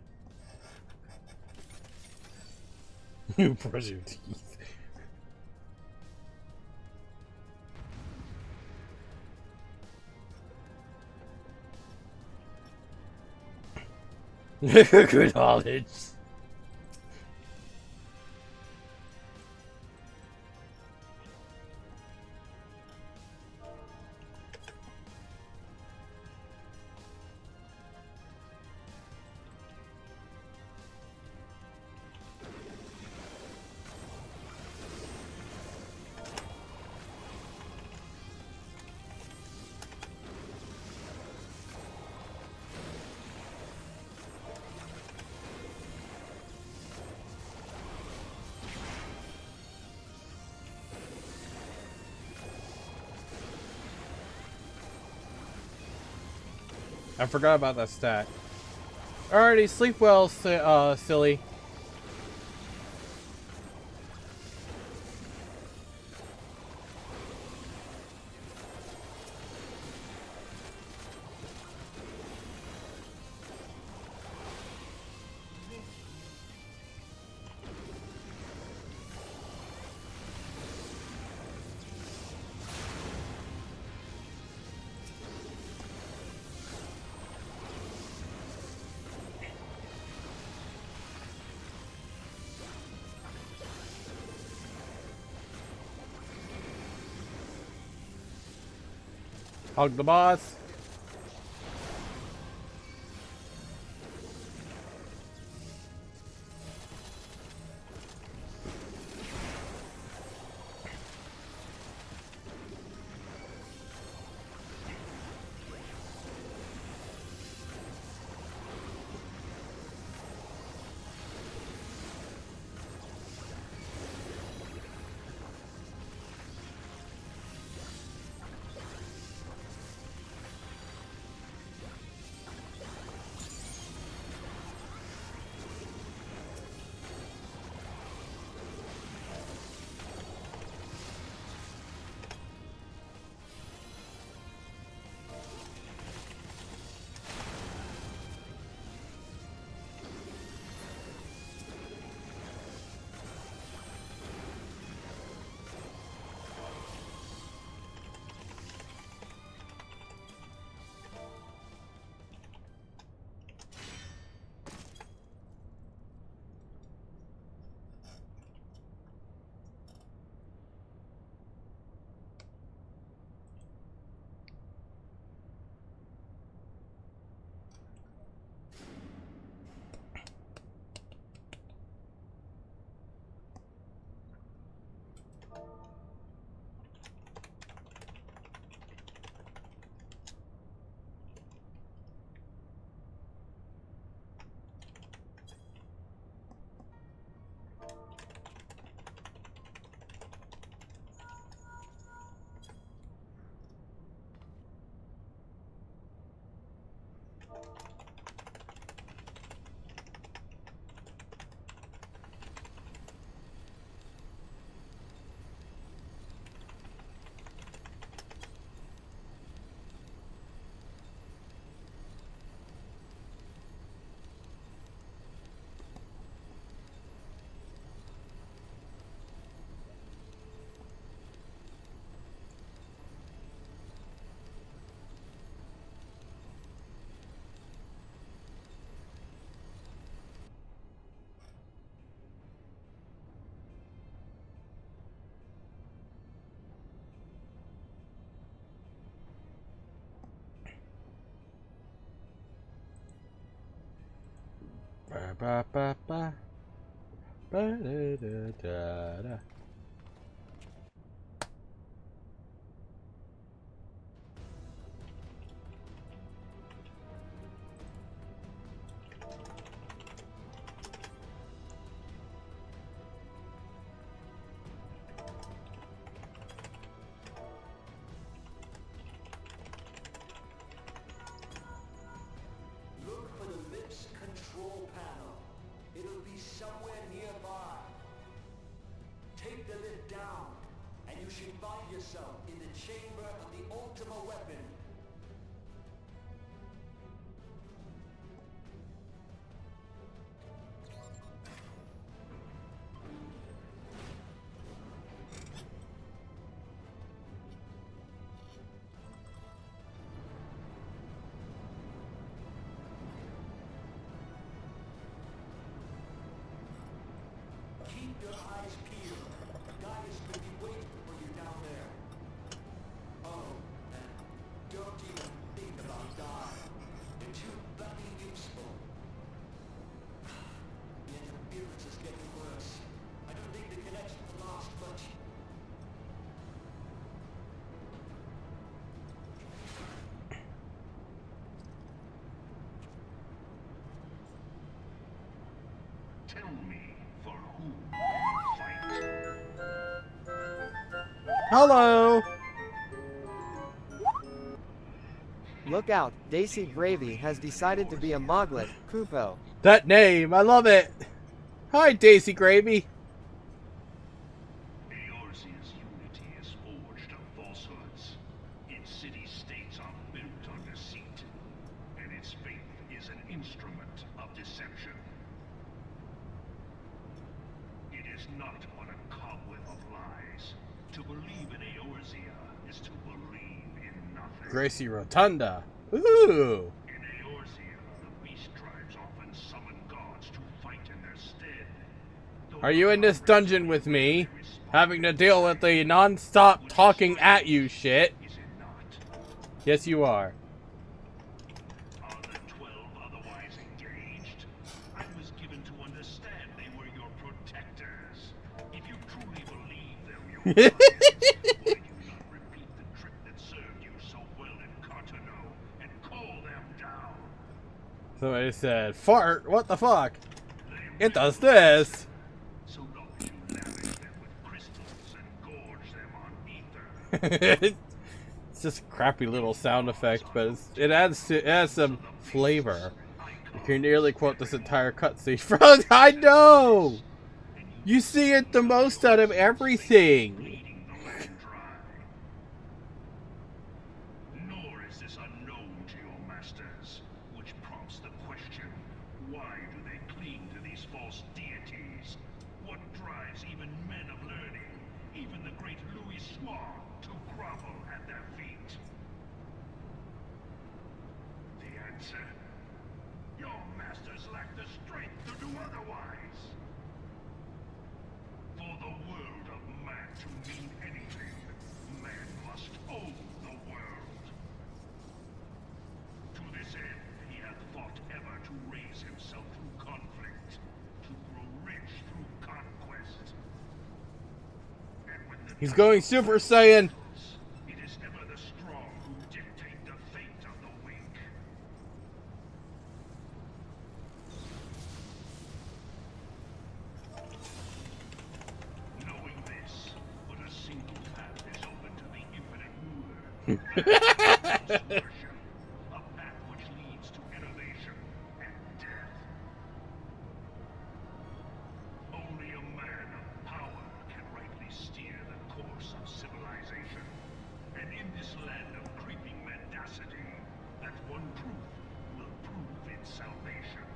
brush your teeth. Good knowledge. I forgot about that stat. Alrighty, sleep well, silly. Hug the boss. Ba ba ba ba. Ba da da da da. Look for the lips control panel. It'll be somewhere nearby. Take the lid down, and you should find yourself in the chamber of the Ultima weapon. your eyes peeled. Gaius will be waiting for you down there. Oh, and don't even think about dying. You're too bloody useful. The interference is getting worse. I don't think the connection will last much. Tell me for whom you fight. Hello. Look out, Daisy Gravy has decided to be a Moglet, Kupo. That name, I love it. Hi, Daisy Gravy. Eorzea's unity is forged of falsehoods. Its city-states are built on deceit, and its faith is an instrument of deception. It is not but a cobweb of lies. To believe in Eorzea is to believe in nothing. Gracie Rotunda. Ooh. In Eorzea, the beast tribes often summon gods to fight in their stead. Are you in this dungeon with me? Having to deal with the non-stop talking at you shit? Is it not? Yes, you are. Are the 12 otherwise engaged? I was given to understand they were your protectors. If you truly believe them, your why do you not repeat the trick that served you so well in Cartano and call them down? Somebody said, fart? What the fuck? It does this. So long as you lavish them with crystals and gorge them on ether. It's just a crappy little sound effect, but it adds some flavor. You can nearly quote this entire cutscene. I know! You see it the most out of everything. Bleeding the land dry. Nor is this unknown to your masters, which prompts the question, why do they cling to these false deities? What drives even men of learning, even the great Louis Swan, to grovel at their feet? The answer? Your masters lack the strength to do otherwise. For the world of man to mean anything, man must own the world. To this end, he hath fought ever to raise himself through conflict, to grow rich through conquest. And when the He's going Super Saiyan. it is ever the strong who dictate the fate of the weak. Knowing this, but a single path is open to the infinite ruler. Worship, a path which leads to innovation and death. Only a man of power can rightly steer the course of civilization. And in this land of creeping mendacity, that one truth will prove its salvation.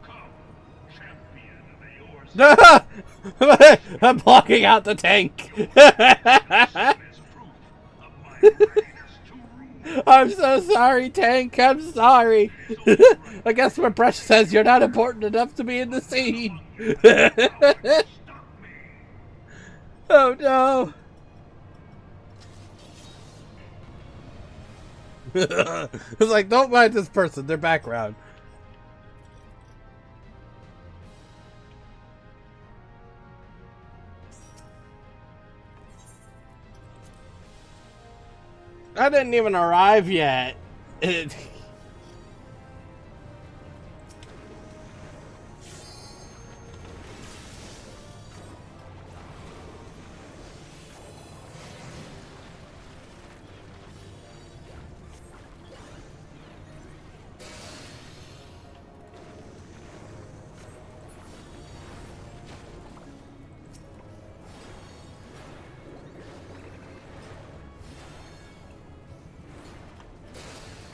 Come, champion of Eorzea. I'm blocking out the tank. As proof of my readiness to rule. I'm so sorry, Tank. I'm sorry. I guess my brush says you're not important enough to be in the scene. Stop me. Oh no. It's like, don't mind this person, their background. I didn't even arrive yet.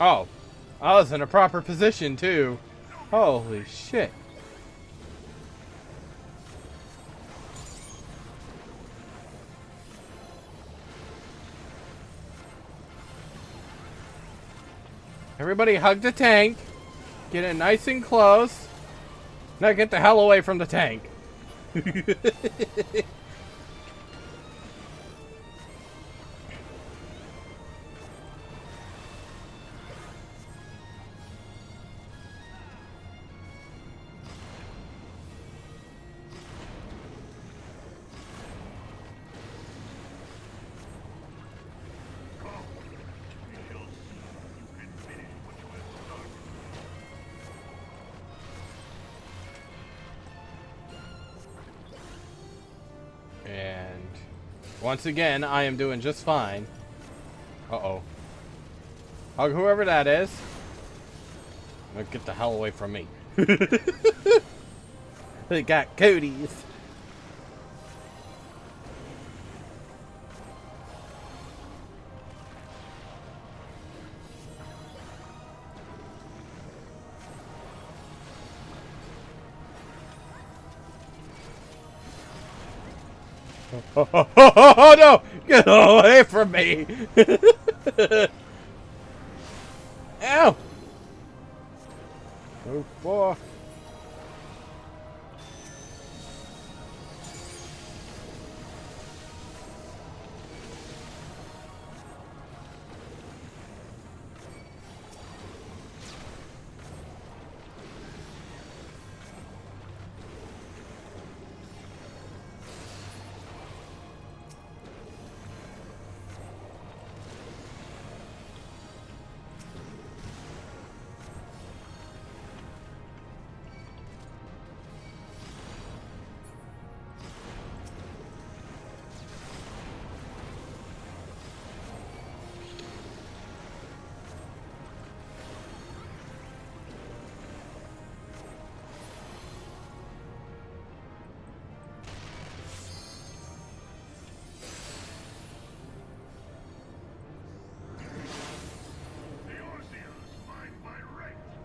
Oh, I was in a proper position too. Holy shit. Everybody hug the tank. Get it nice and close. Now get the hell away from the tank. And once again, I am doing just fine. Uh-oh. Hug whoever that is. Get the hell away from me. They got cooties. Oh, no! Get away from me! Ow! Oh, boy.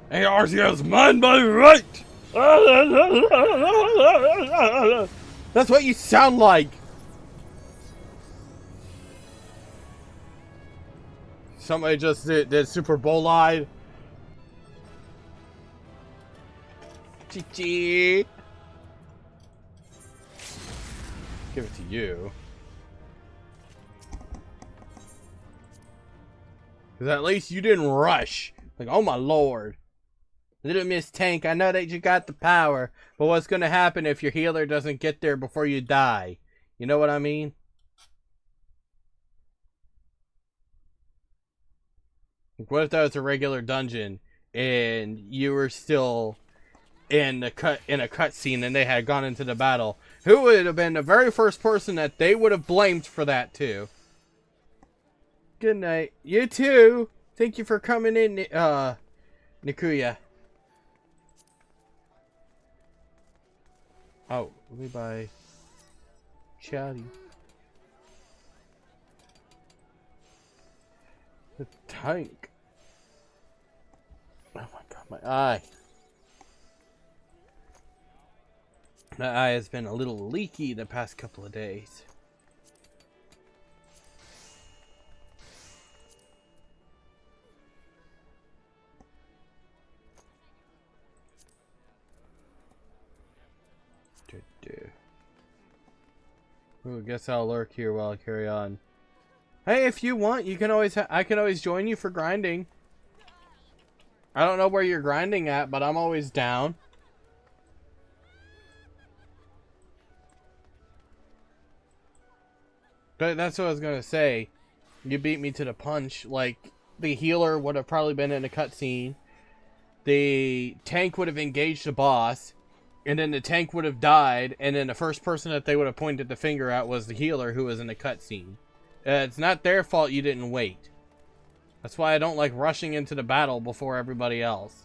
Arceus, mine by right! That's what you sound like! Somebody just did Super Bowl-eyed. Chi-chi! Give it to you. Because at least you didn't rush. Like, oh my lord. Little Miss Tank, I know that you got the power, but what's going to happen if your healer doesn't get there before you die? You know what I mean? Like, what if that was a regular dungeon and you were still in a cutscene and they had gone into the battle? Who would have been the very first person that they would have blamed for that too? Good night. You too. Thank you for coming in, Nikuya. Oh, let me buy Chatty. The tank. Oh my god, my eye. My eye has been a little leaky the past couple of days. Ooh, guess I'll lurk here while I carry on. Hey, if you want, you can always I can always join you for grinding. I don't know where you're grinding at, but I'm always down. But that's what I was gonna say. You beat me to the punch. Like, the healer would have probably been in a cutscene. The tank would have engaged the boss. And then the tank would have died, and then the first person that they would have pointed the finger at was the healer who was in the cutscene. It's not their fault you didn't wait. That's why I don't like rushing into the battle before everybody else.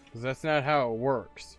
Because that's not how it works.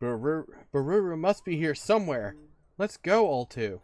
Bururu must be here somewhere. Let's go, Ultu.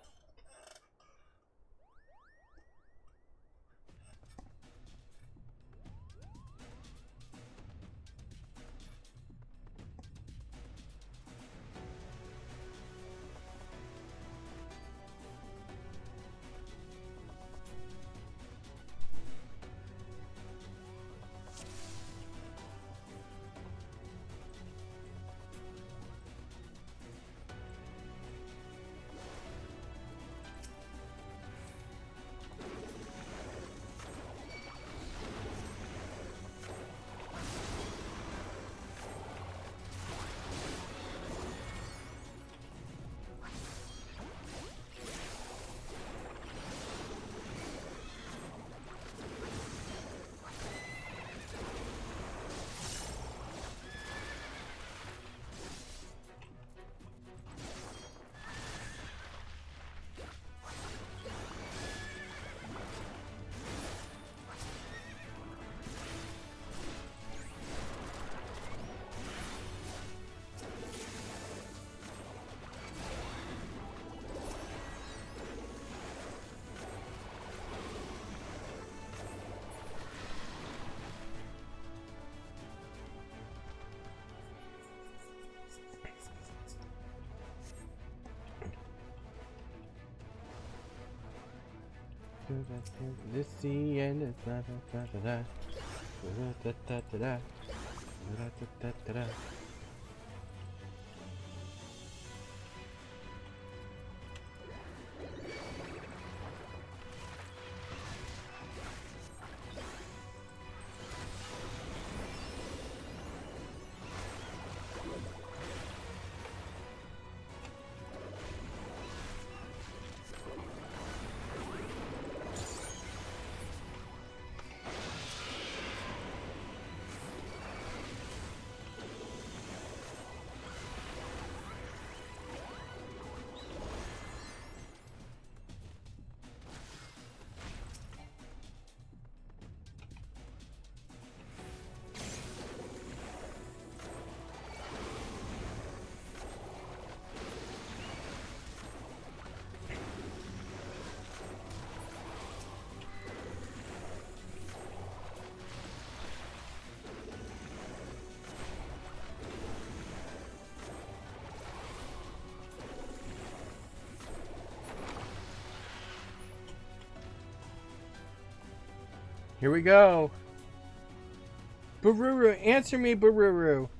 This the end of da da da da da da da da da da da. Here we go. Bururu, answer me, Bururu.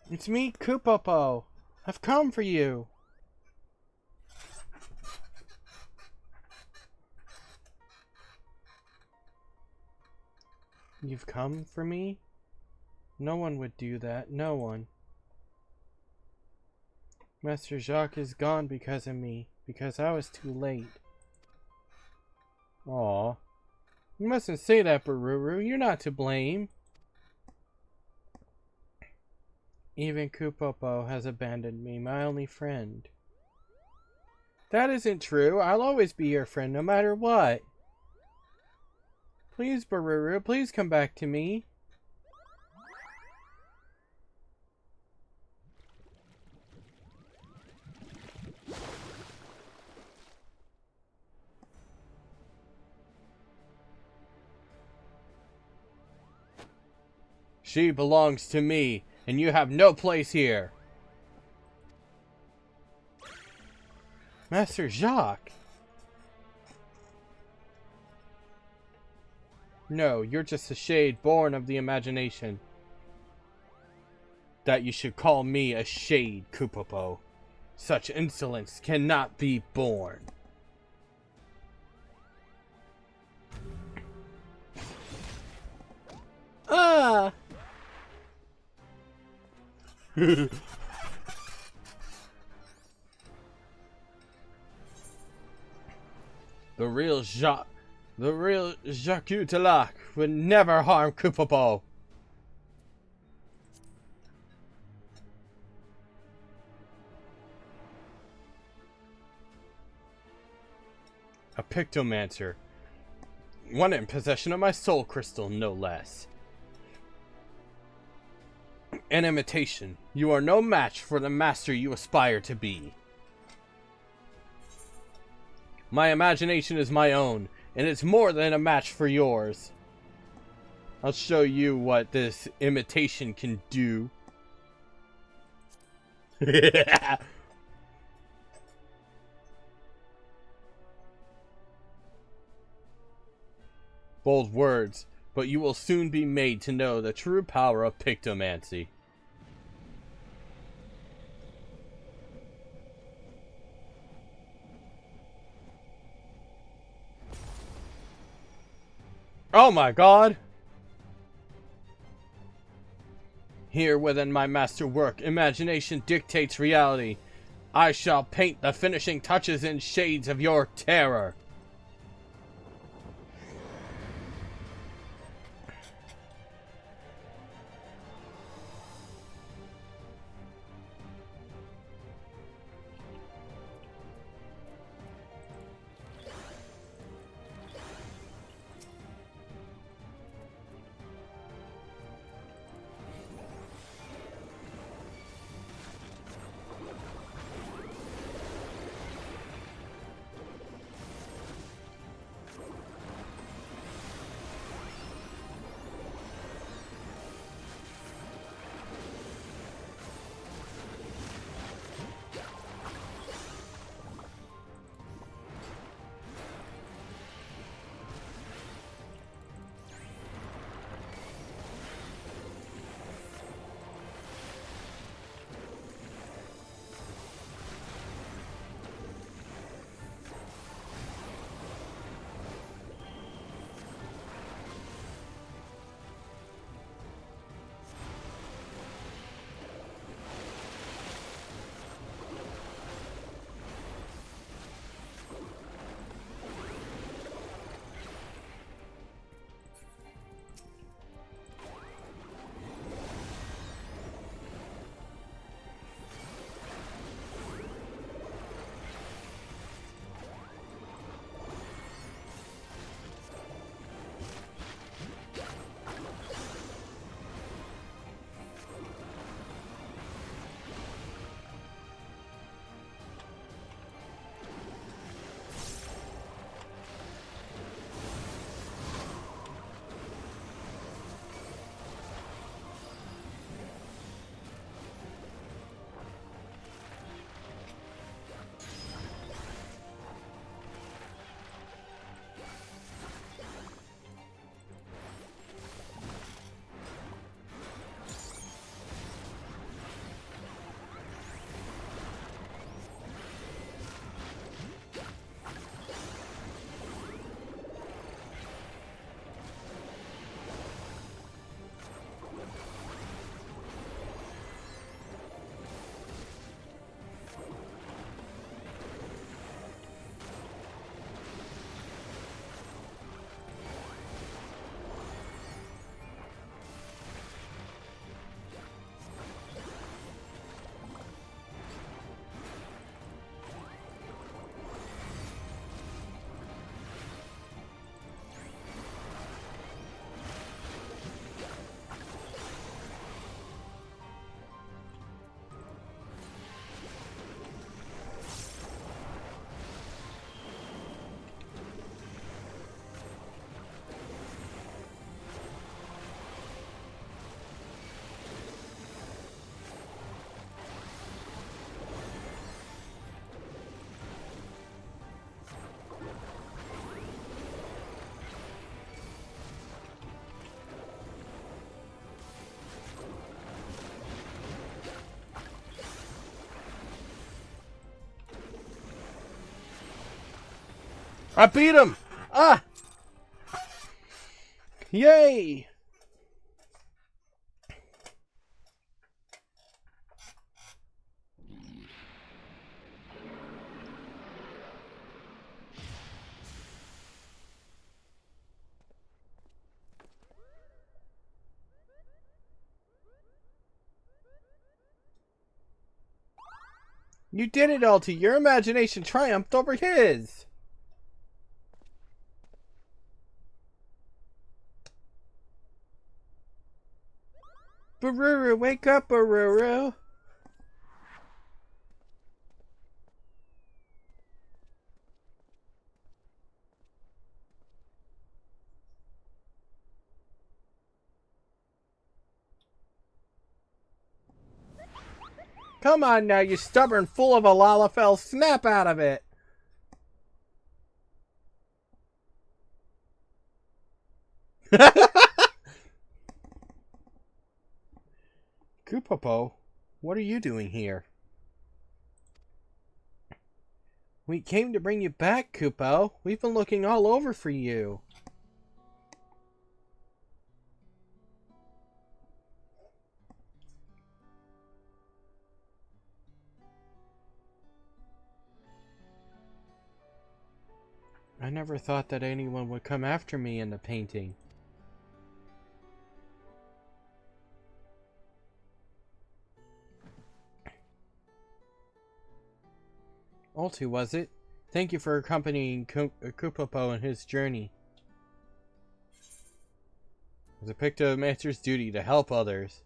It's me, Kupopo. I've come for you. You've come for me? No one would do that. No one. Master Jacques is gone because of me. Because I was too late. Aw. You mustn't say that, Bururu. You're not to blame. Even Kupopo has abandoned me, my only friend. That isn't true. I'll always be your friend, no matter what. Please, Bururu, please come back to me. She belongs to me, and you have no place here. Master Jacques. No, you're just a shade born of the imagination. That you should call me a shade, Kupopo. Such insolence cannot be borne. Ah! The real Jacques Talak would never harm Kupopo. A Pictomancer. One in possession of my soul crystal, no less. An imitation. You are no match for the master you aspire to be. My imagination is my own, and it's more than a match for yours. I'll show you what this imitation can do. Bold words, but you will soon be made to know the true power of Pictomancy. Oh my god! Here within my masterwork, imagination dictates reality. I shall paint the finishing touches in shades of your terror. I beat him! Ah! Yay! You did it, Alti. Your imagination triumphed over his. Bururu, wake up, Bururu. Come on now, you stubborn fool of a Lalafell. Snap out of it. Kupopo, what are you doing here? We came to bring you back, Kupo. We've been looking all over for you. I never thought that anyone would come after me in the painting. Ulti, was it? Thank you for accompanying Kupopo in his journey. It was a Picto+main's duty to help others.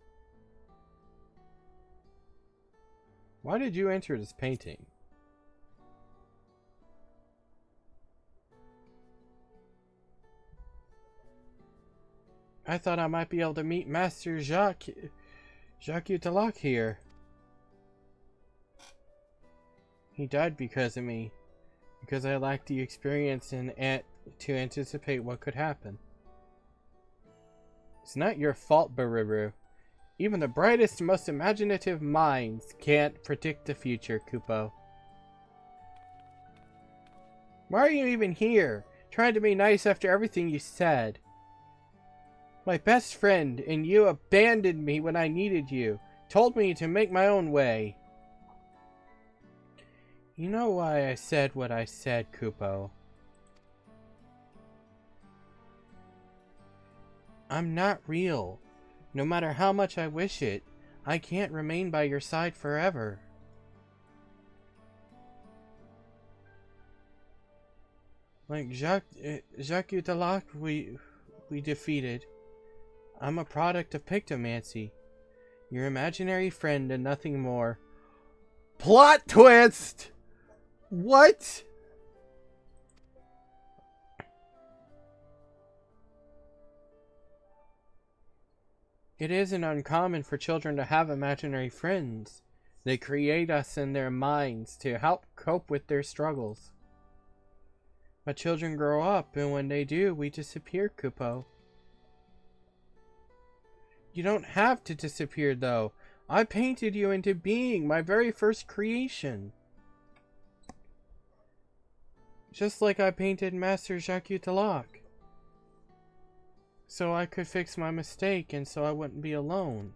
Why did you enter this painting? I thought I might be able to meet Master Jacques Utalak here. He died because of me, because I lacked the experience to anticipate what could happen. It's not your fault, Bururu. Even the brightest, most imaginative minds can't predict the future, Kupo. Why are you even here, trying to be nice after everything you said? My best friend, and you abandoned me when I needed you. Told me to make my own way. You know why I said what I said, Kupo. I'm not real. No matter how much I wish it, I can't remain by your side forever. Like Jacques Utalak we defeated. I'm a product of Picto+main, your imaginary friend and nothing more. Plot twist! What? It isn't uncommon for children to have imaginary friends. They create us in their minds to help cope with their struggles. But children grow up, and when they do, we disappear, Kupo. You don't have to disappear, though. I painted you into being, my very first creation. Just like I painted Master Jacques Utalak. So I could fix my mistake and so I wouldn't be alone.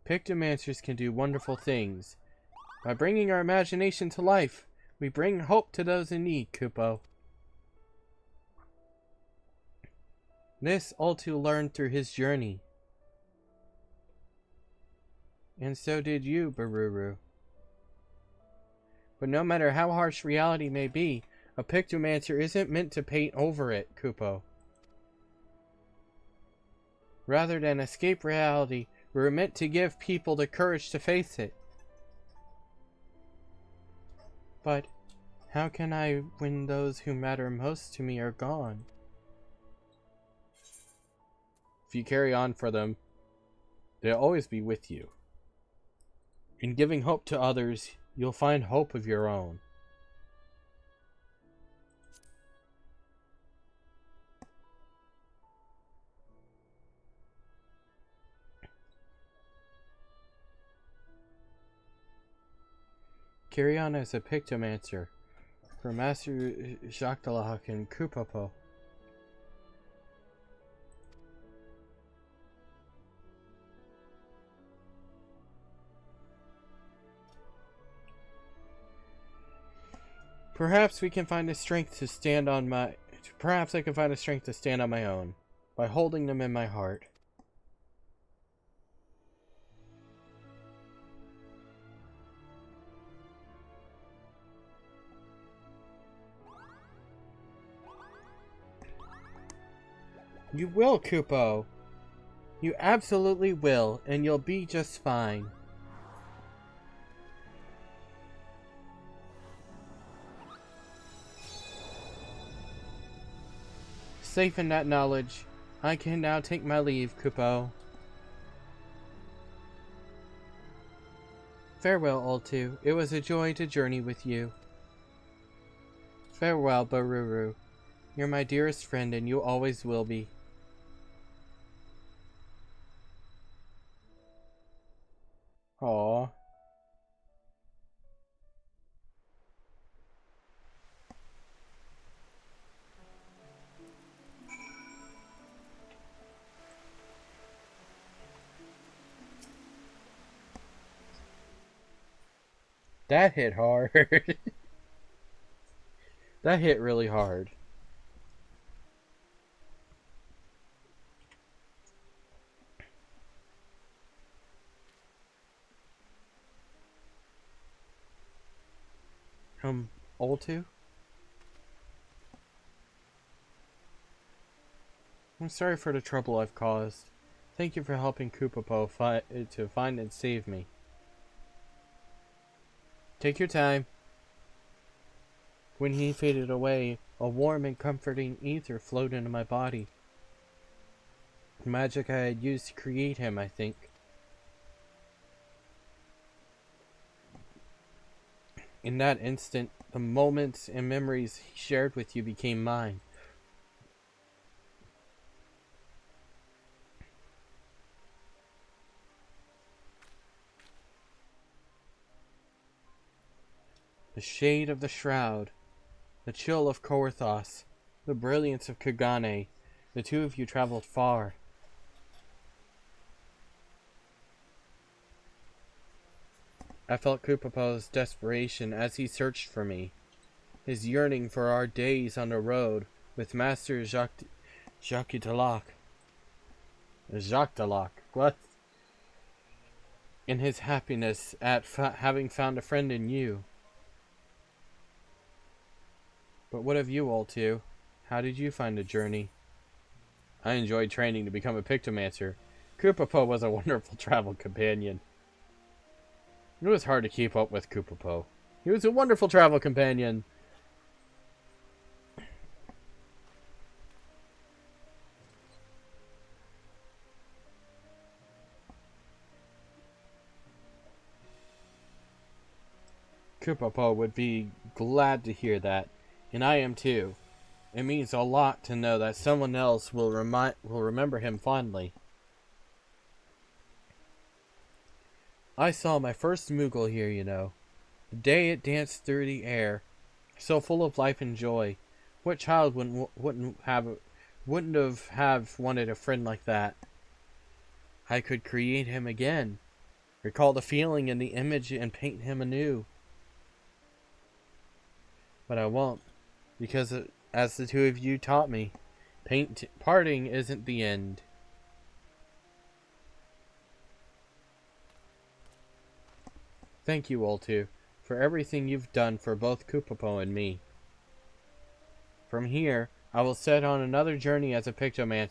Pictomancers can do wonderful things. By bringing our imagination to life, we bring hope to those in need, Kupo. This Ultu learned through his journey. And so did you, Bururu. But no matter how harsh reality may be, a Pictomancer isn't meant to paint over it, Kupo. Rather than escape reality, we're meant to give people the courage to face it. But how can I when those who matter most to me are gone? If you carry on for them, they'll always be with you. In giving hope to others, you'll find hope of your own. Carry on as a Pictomancer for Master Jacques and Kupopo. Perhaps we can find the strength to stand on my... Perhaps I can find the strength to stand on my own by holding them in my heart. You will, Kupo. You absolutely will, and you'll be just fine. Safe in that knowledge, I can now take my leave, Kupo. Farewell, Ultu. It was a joy to journey with you. Farewell, Baruru. You're my dearest friend, and you always will be. Aww. That hit hard. That hit really hard. Ultu? I'm sorry for the trouble I've caused. Thank you for helping Kupopo to find and save me. Take your time. When he faded away, a warm and comforting ether flowed into my body. The magic I had used to create him, I think. In that instant, the moments and memories he shared with you became mine. The shade of the shroud, the chill of Korthos, the brilliance of Kagane, the two of you traveled far. I felt Kupopo's desperation as he searched for me, his yearning for our days on the road with Master Jacques Delacq. Jacques Delacq, what? In his happiness at having found a friend in you. But what of you all two? How did you find the journey? I enjoyed training to become a Picto+main. Kupopo was a wonderful travel companion. It was hard to keep up with Kupopo. He was a wonderful travel companion. Kupopo would be glad to hear that, and I am too. It means a lot to know that someone else will remember him fondly. I saw my first Moogle here, you know. The day it danced through the air, so full of life and joy. What child wouldn't have wanted a friend like that? I could create him again, recall the feeling in the image, and paint him anew. But I won't, because as the two of you taught me, parting isn't the end. Thank you, Ultu, for everything you've done for both Kupopo and me. From here, I will set on another journey as a Picto+main.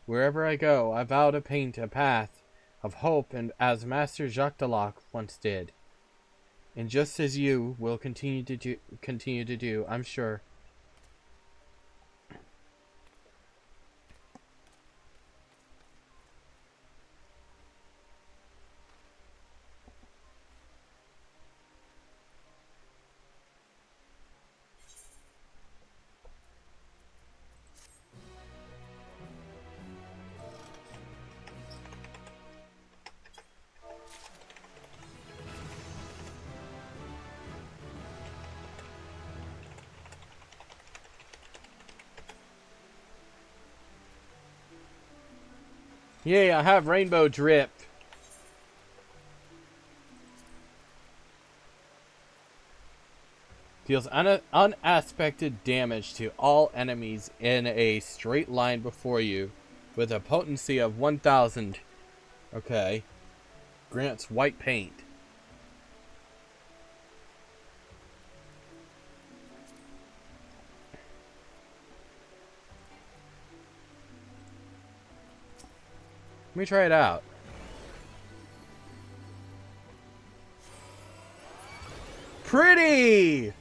Wherever I go, I vow to paint a path of hope, and as Master Jacques Delacq once did. And just as you will continue to do, I'm sure. Yay, I have Rainbow Drip. Deals unaspected damage to all enemies in a straight line before you with a potency of 1000. Okay. Grants white paint. Let me try it out. Pretty!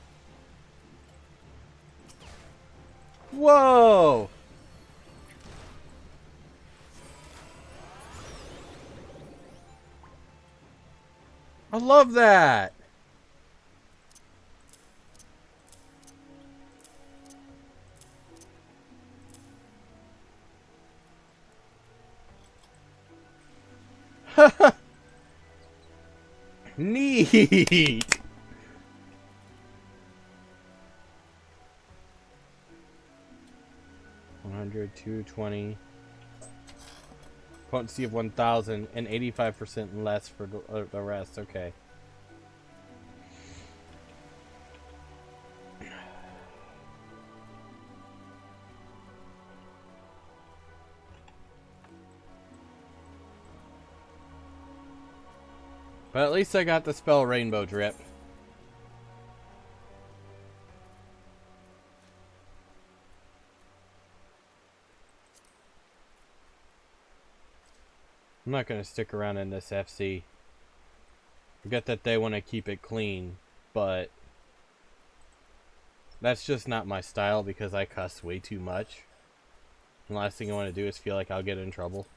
Whoa! I love that! Neat! 100, 220. Potency of 1,000 and 85% less for the rest. Okay. But at least I got the spell Rainbow Drip. I'm not going to stick around in this FC. I get that they want to keep it clean, but that's just not my style because I cuss way too much. And the last thing I want to do is feel like I'll get in trouble.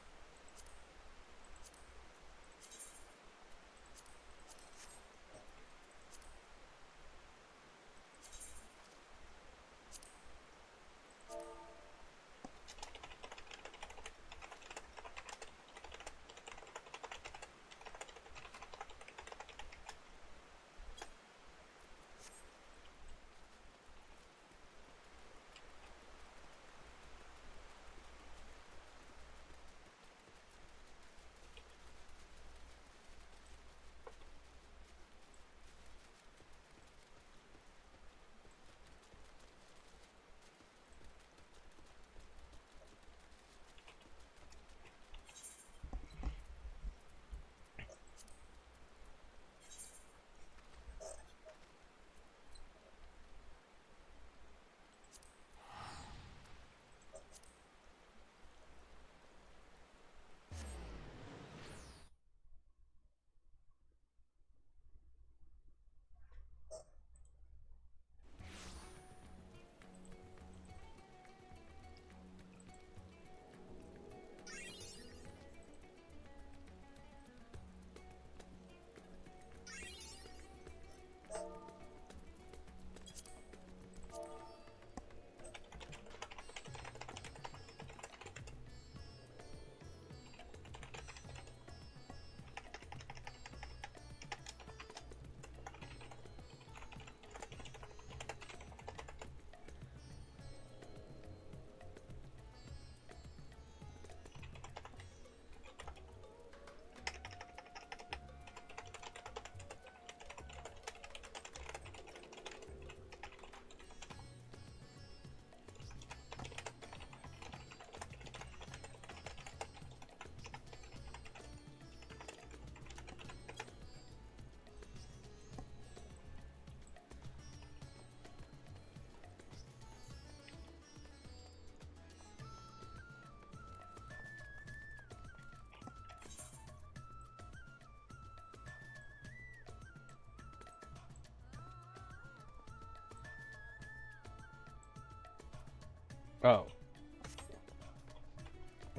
Oh.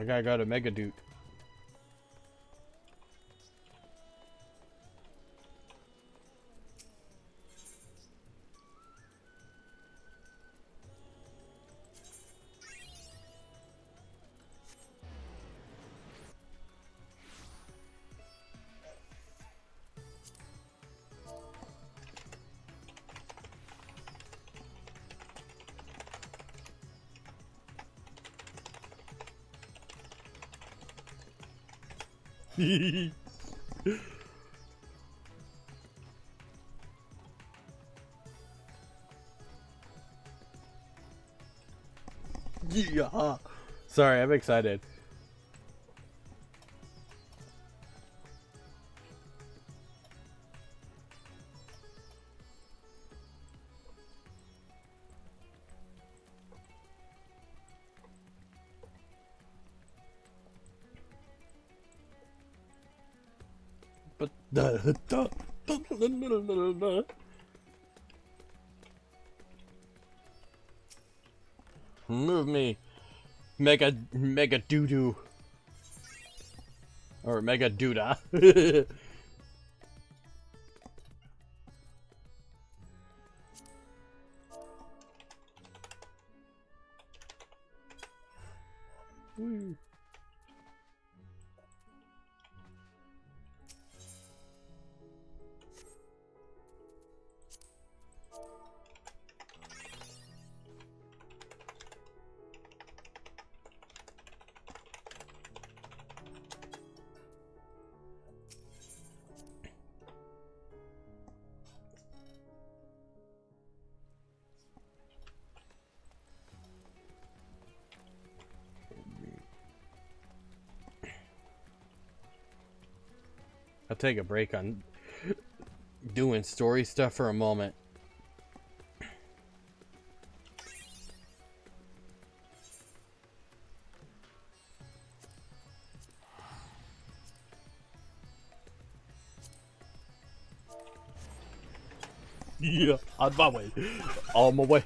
I gotta go to Mega Dude. Yeah. Sorry, I'm excited. Move me, mega doo doo, or mega doodah. Woo. I'll take a break on doing story stuff for a moment. Yeah, on my way. On my way.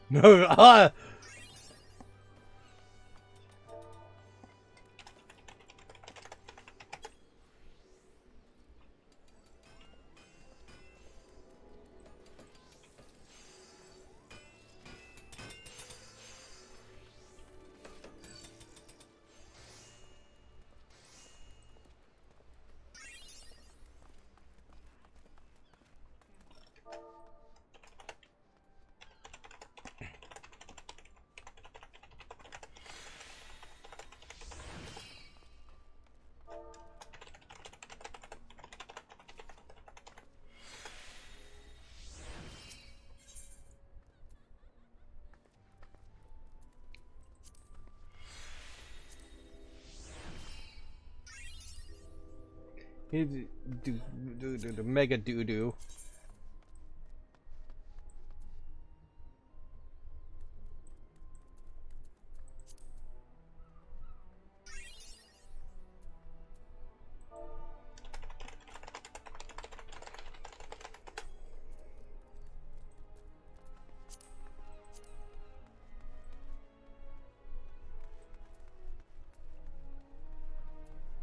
No, mega doo doo.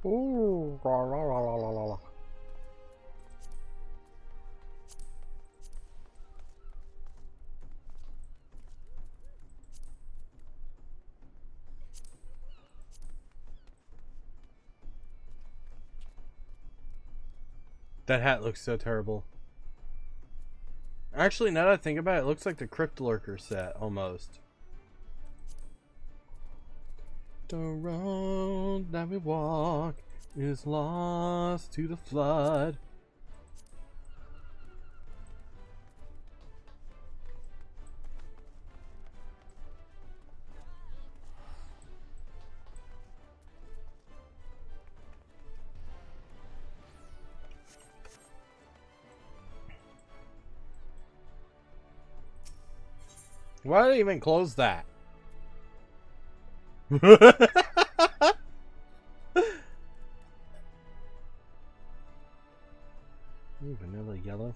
Ooh, la la la la la la. That hat looks so terrible. Actually, now that I think about it, it looks like the Crypt Lurker set, almost. The road that we walk is lost to the flood. Why did I even close that? Ooh, vanilla yellow.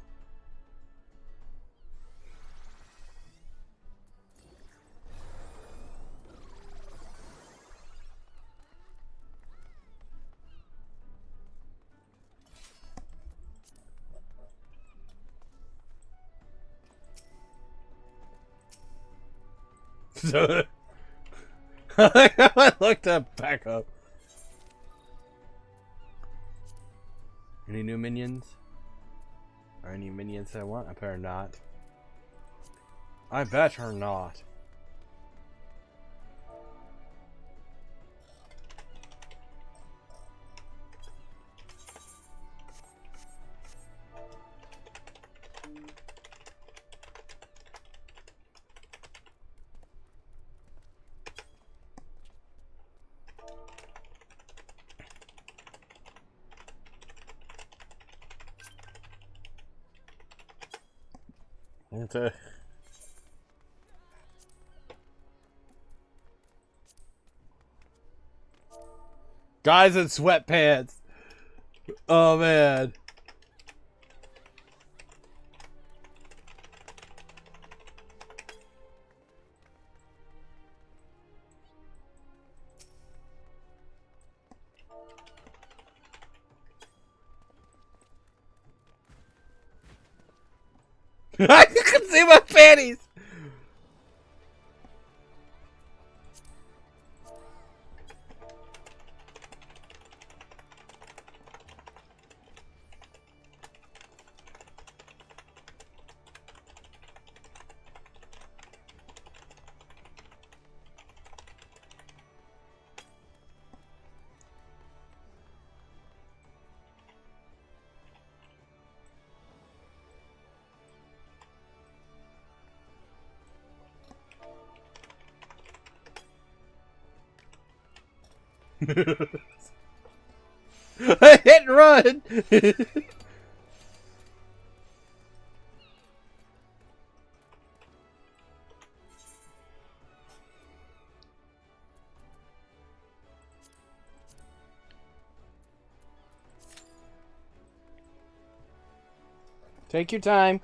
I looked up back up. Any new minions? Or any minions I want? I better not. I better not. Guys in sweatpants. Oh man. I can see my panties. Hit and run. Take your time.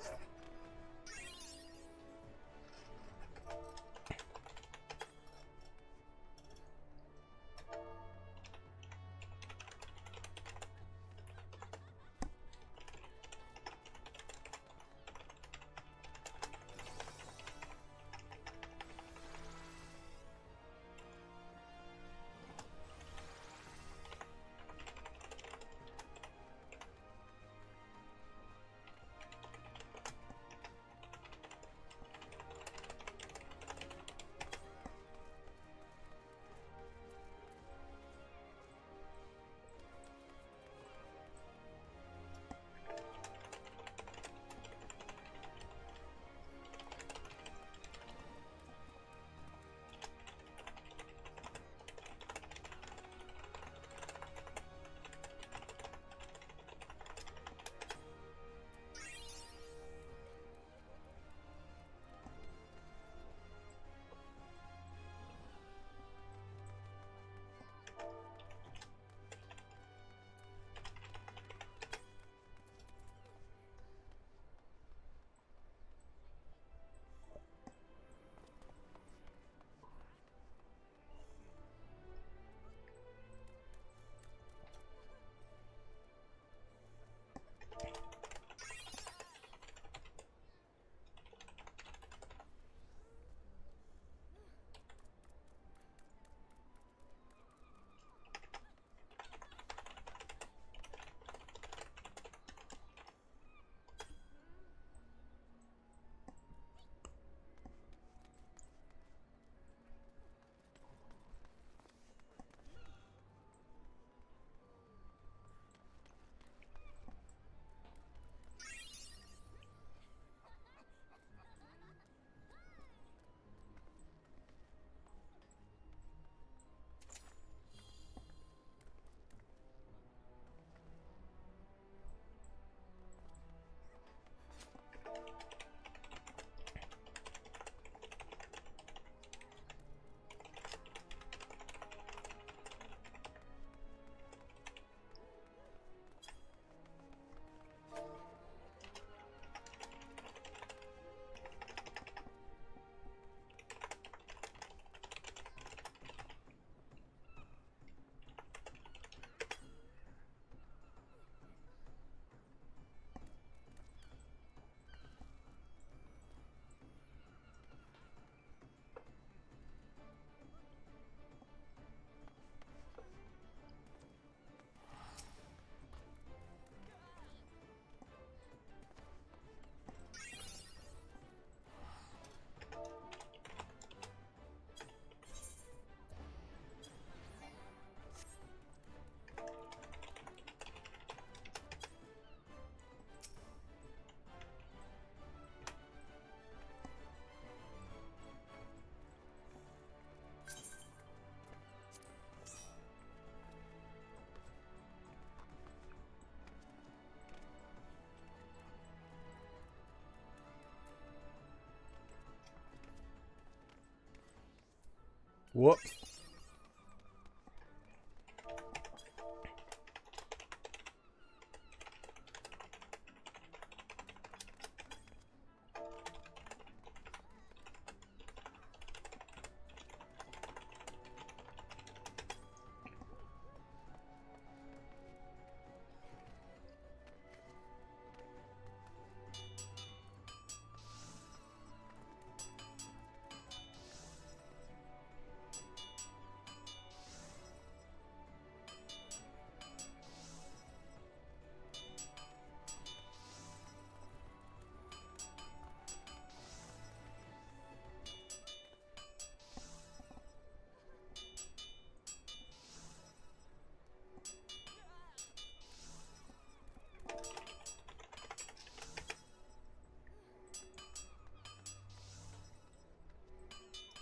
Whoops.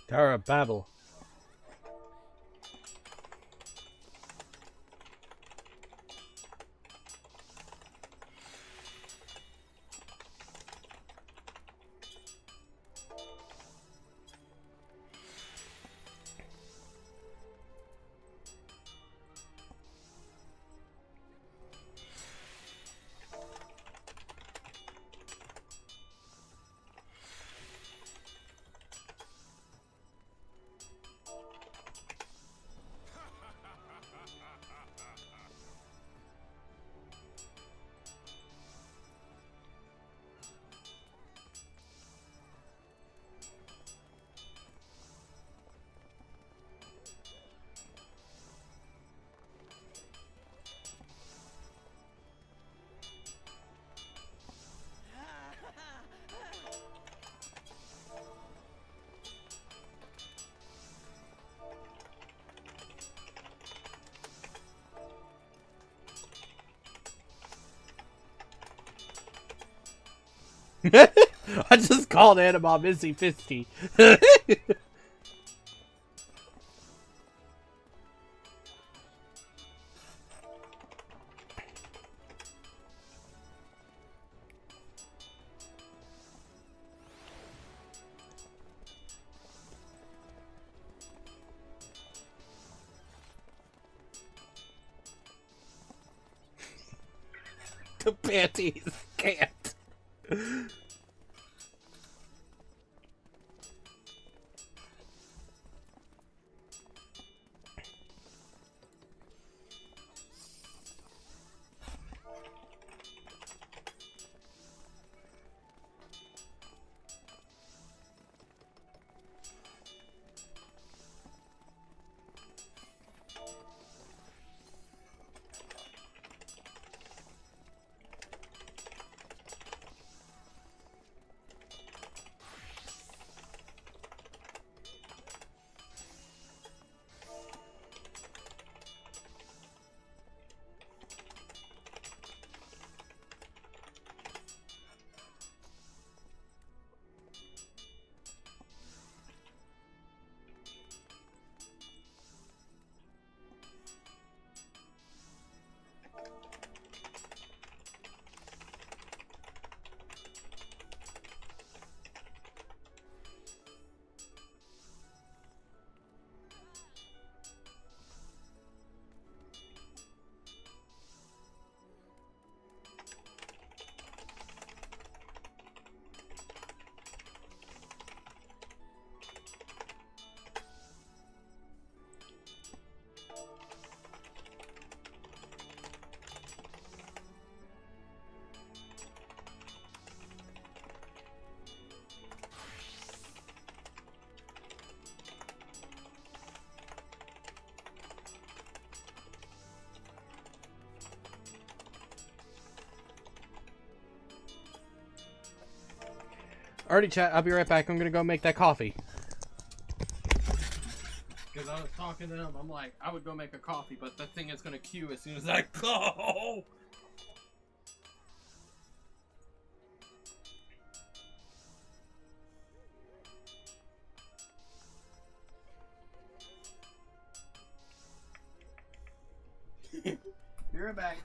Tower of Babel. I just called Anima Missy Fisty. The panties can't. Alrighty, chat. I'll be right back. I'm gonna go make that coffee. Because I was talking to them, I'm like, I would go make a coffee, but that thing is gonna queue as soon as I go. Be right back.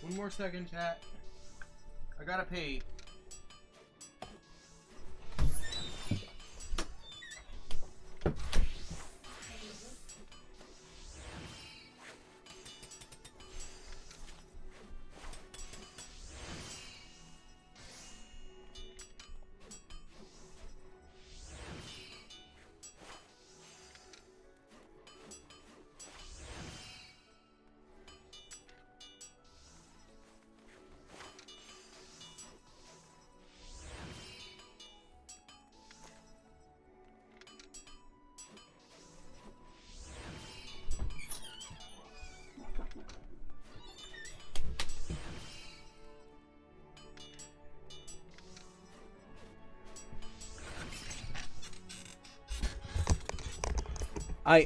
One more second, chat. I gotta pee.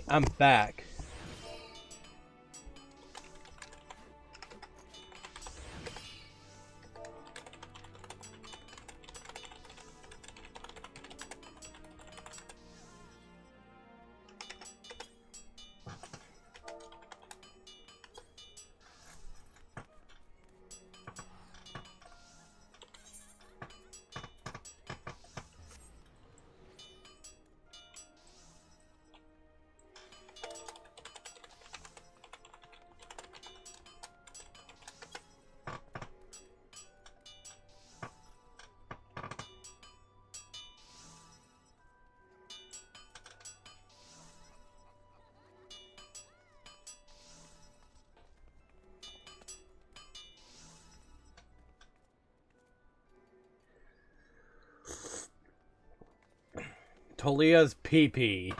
I'm back. Talia's pee-pee.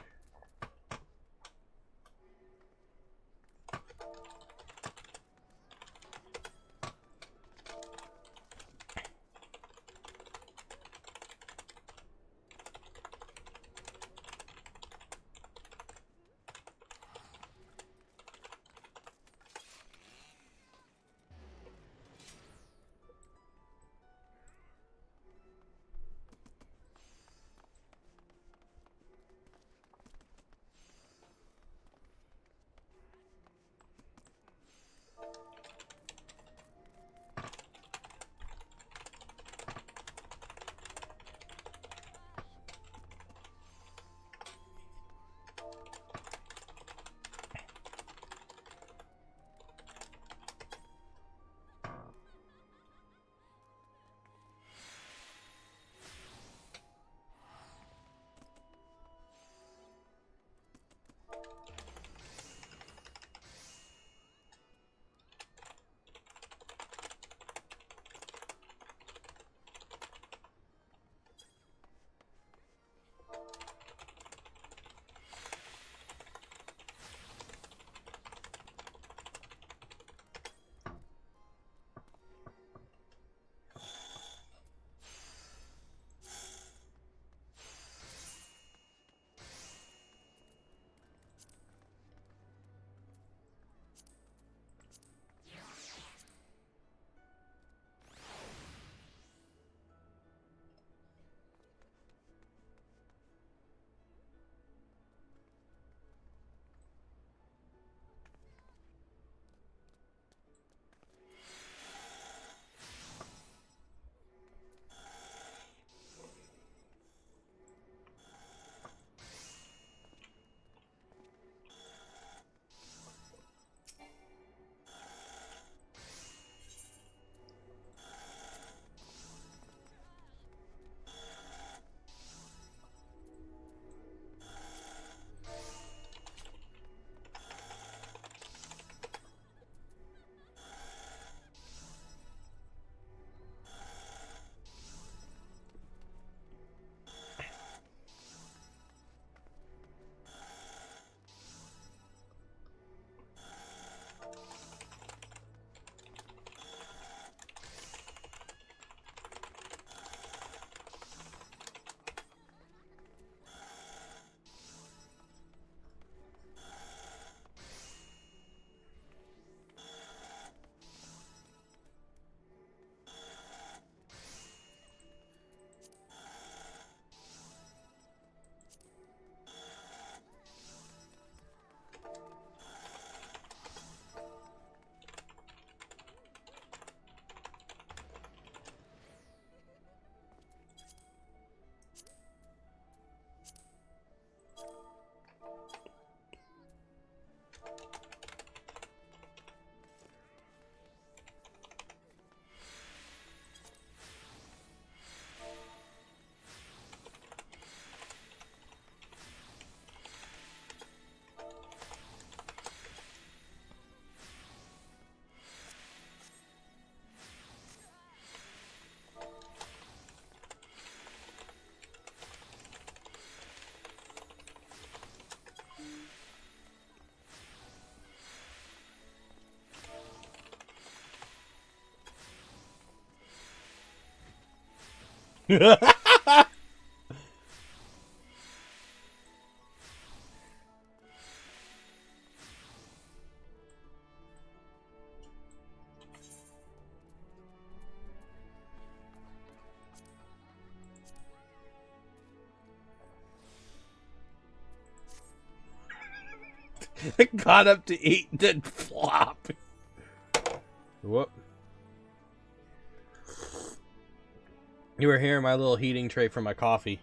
Got up to eat, then flop. Whoop. You were hearing my little heating tray for my coffee.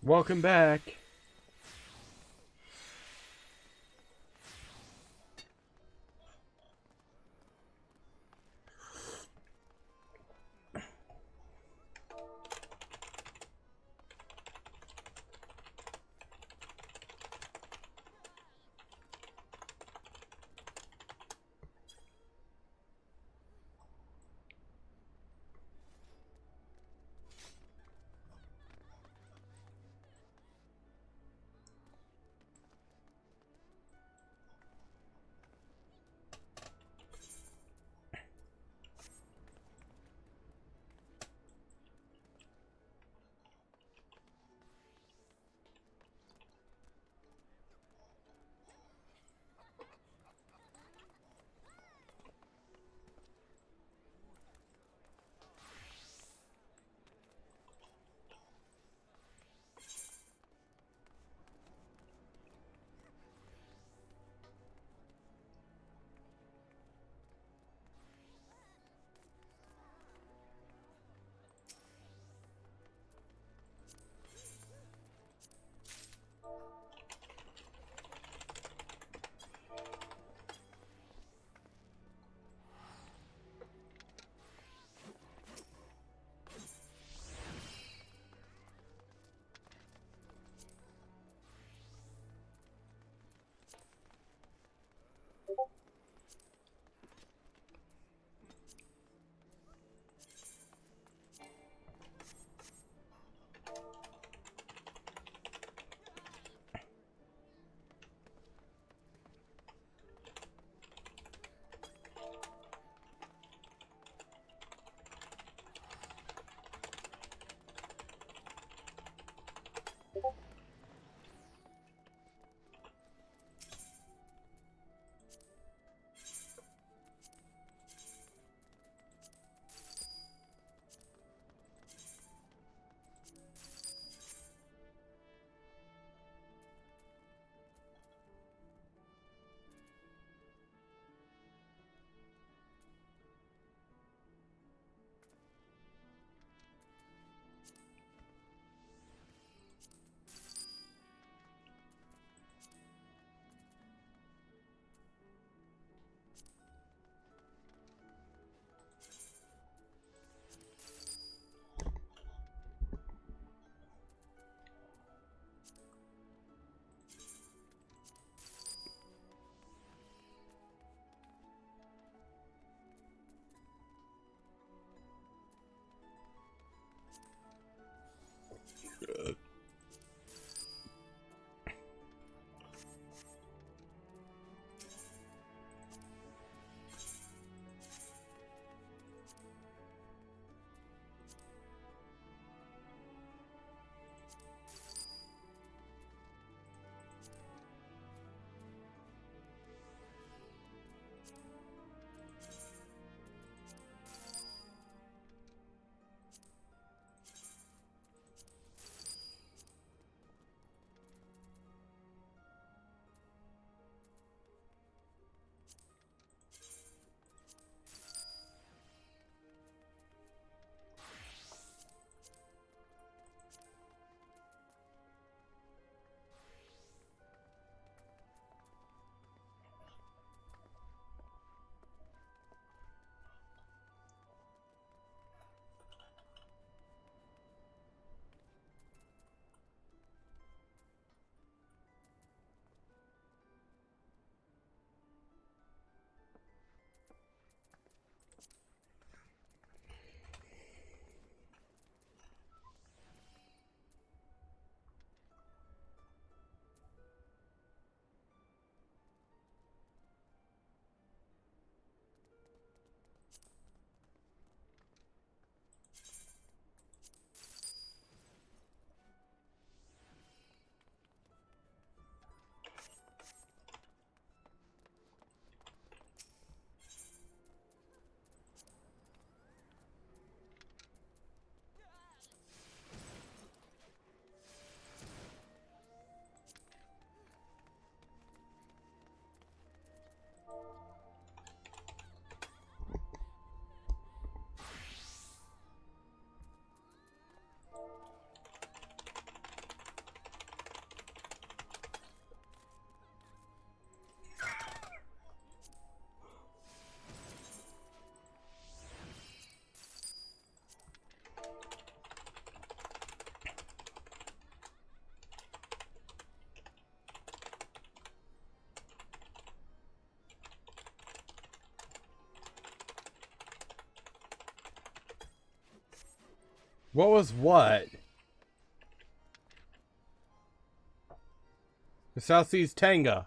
Welcome back. What was what? The South Seas Tanga.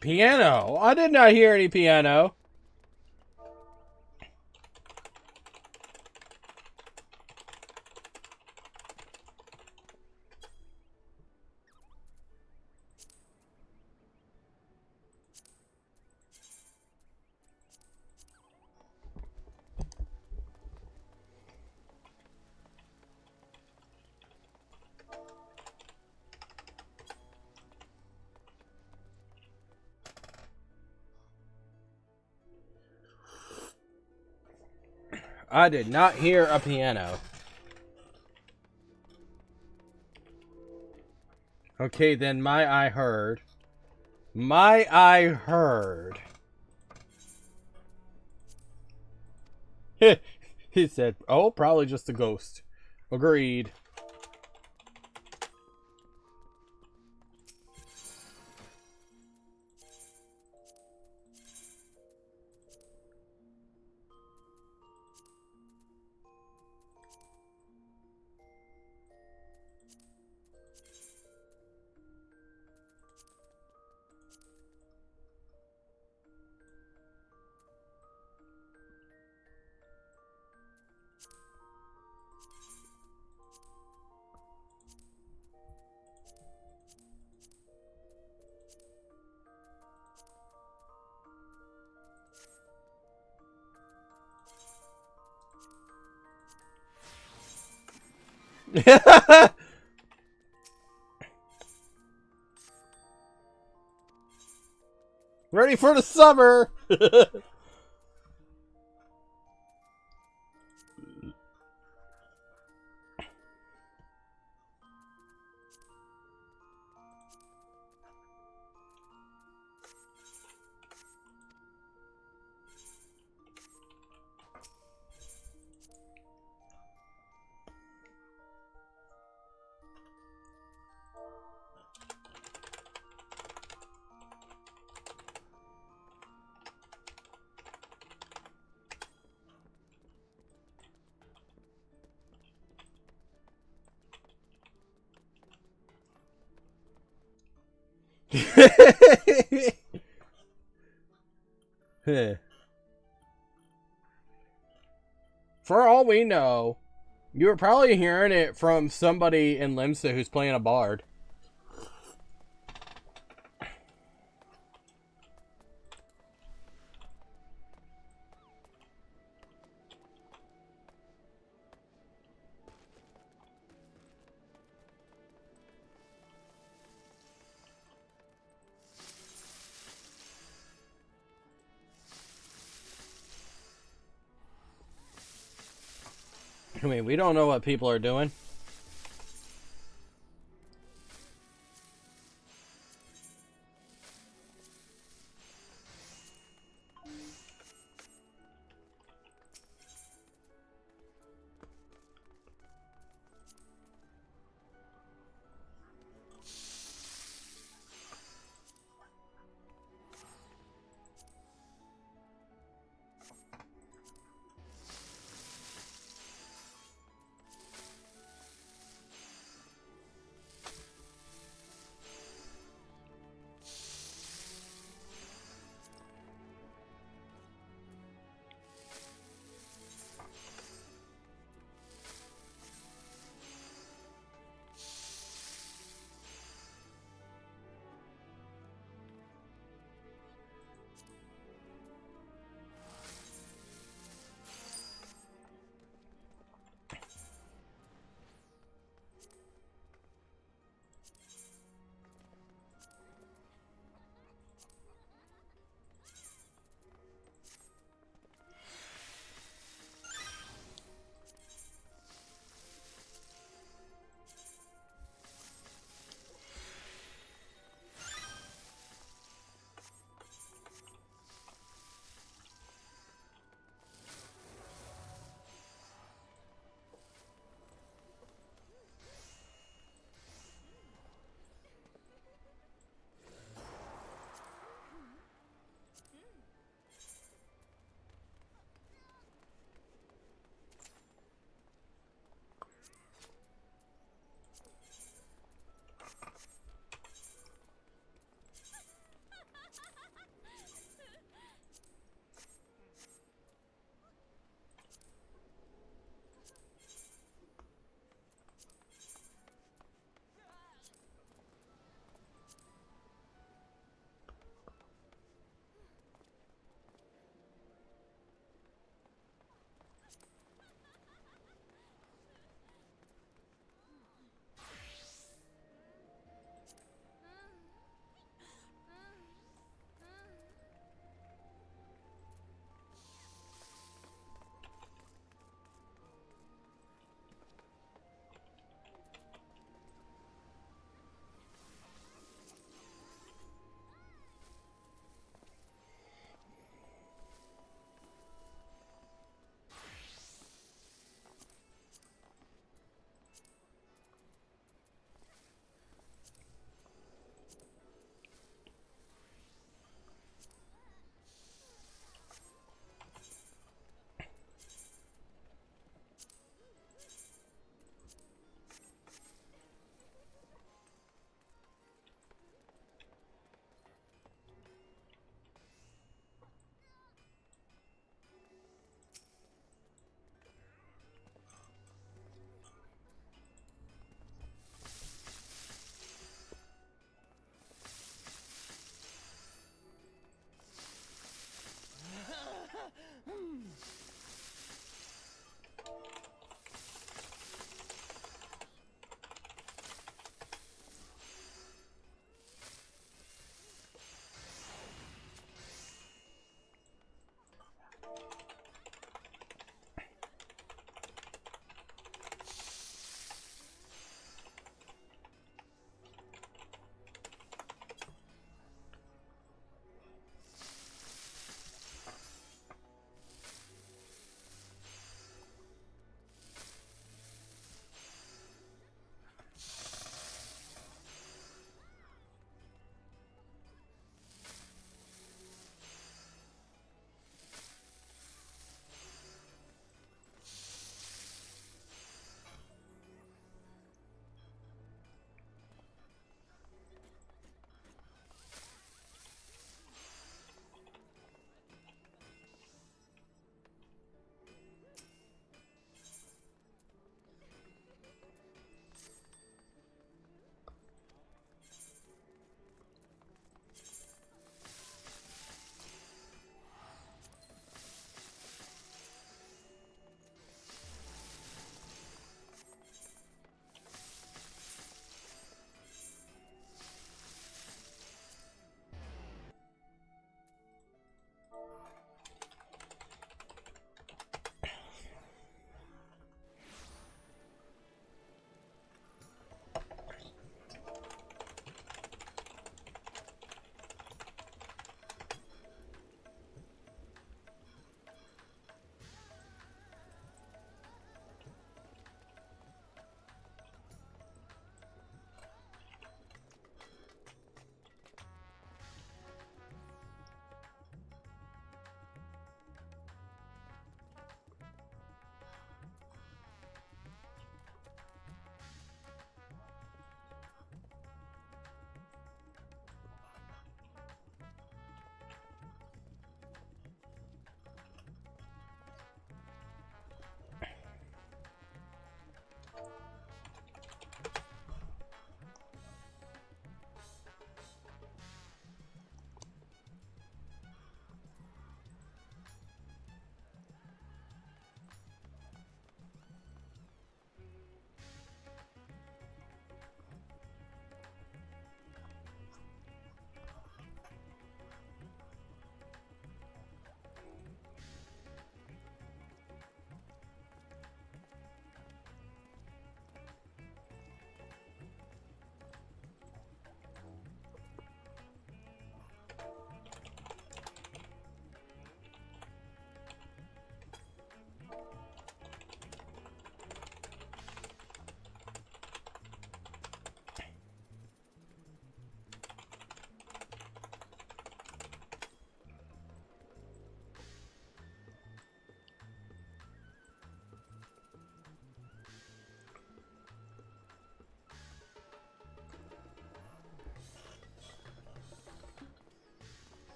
Piano? I did not hear any piano. I did not hear a piano. Okay, then my eye heard. My eye heard. He said, oh, probably just a ghost. Agreed. Ready for the summer. For all we know, you were probably hearing it from somebody in Limsa who's playing a bard. I mean, we don't know what people are doing.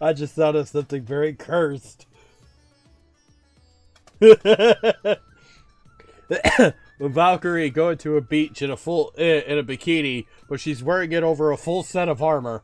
I just thought of something very cursed. When Valkyrie going to a beach in a bikini, but she's wearing it over a full set of armor.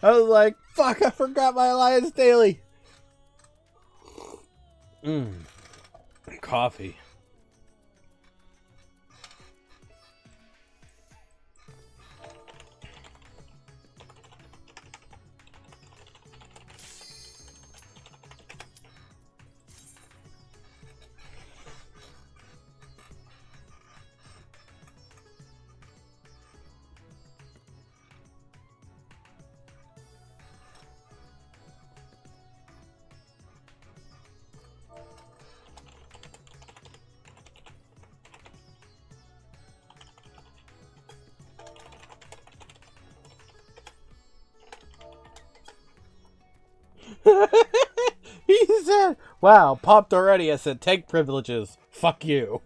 I was like, fuck, I forgot my Alliance Daily. Coffee. He said, wow, popped already. I said, take privileges. Fuck you.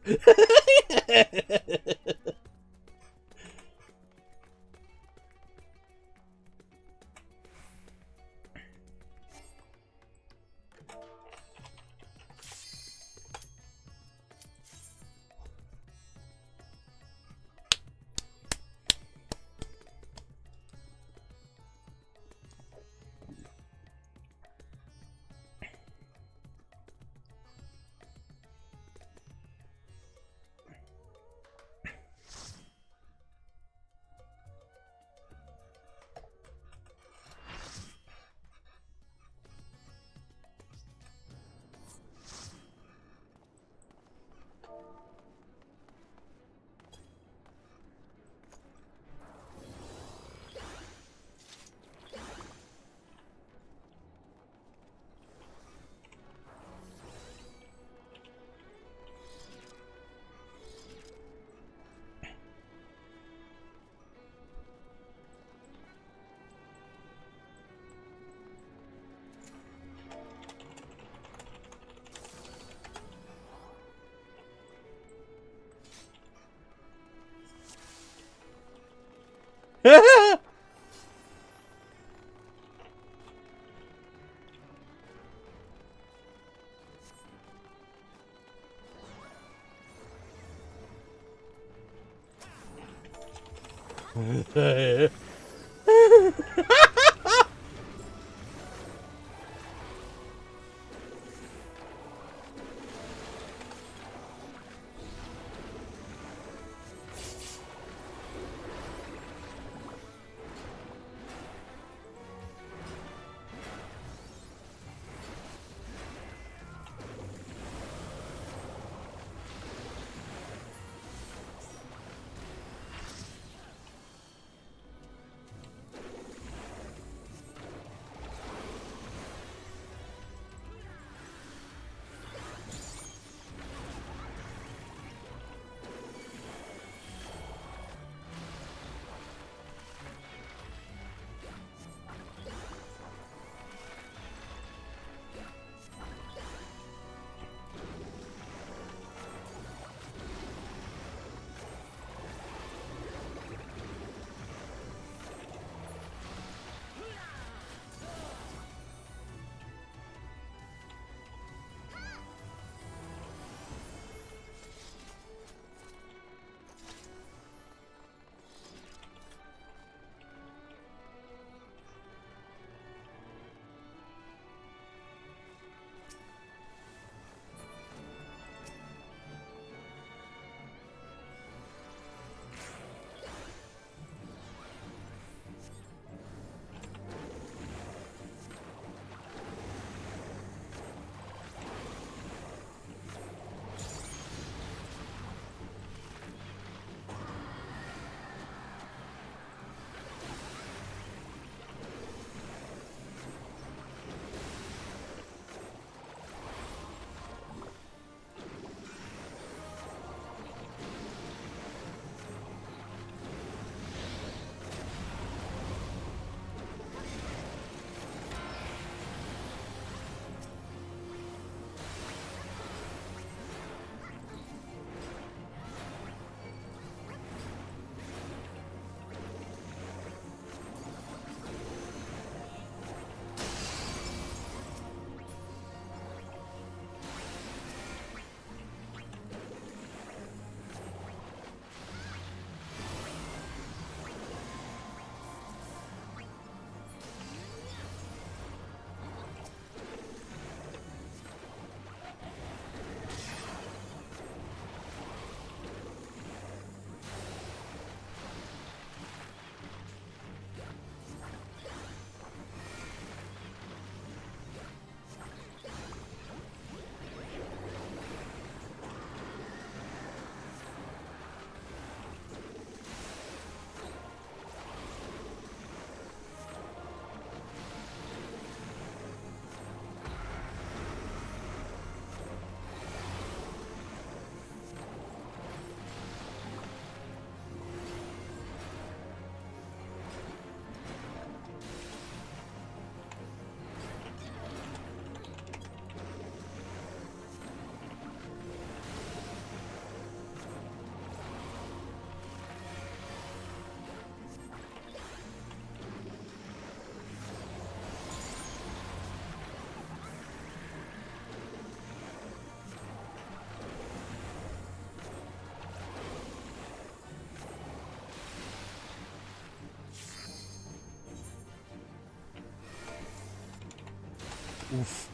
Oof.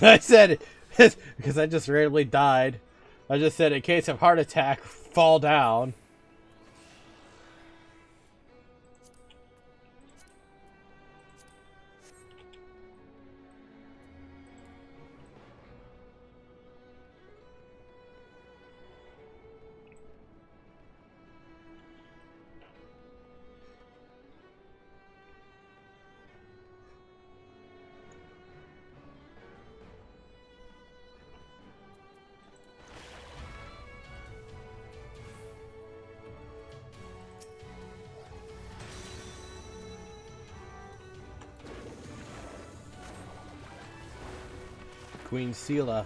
I said, because I just randomly died. I just said, in case of heart attack, fall down. Queen Sela.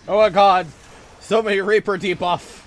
Oh my god! So many Reaper debuff!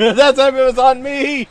That time it was on me!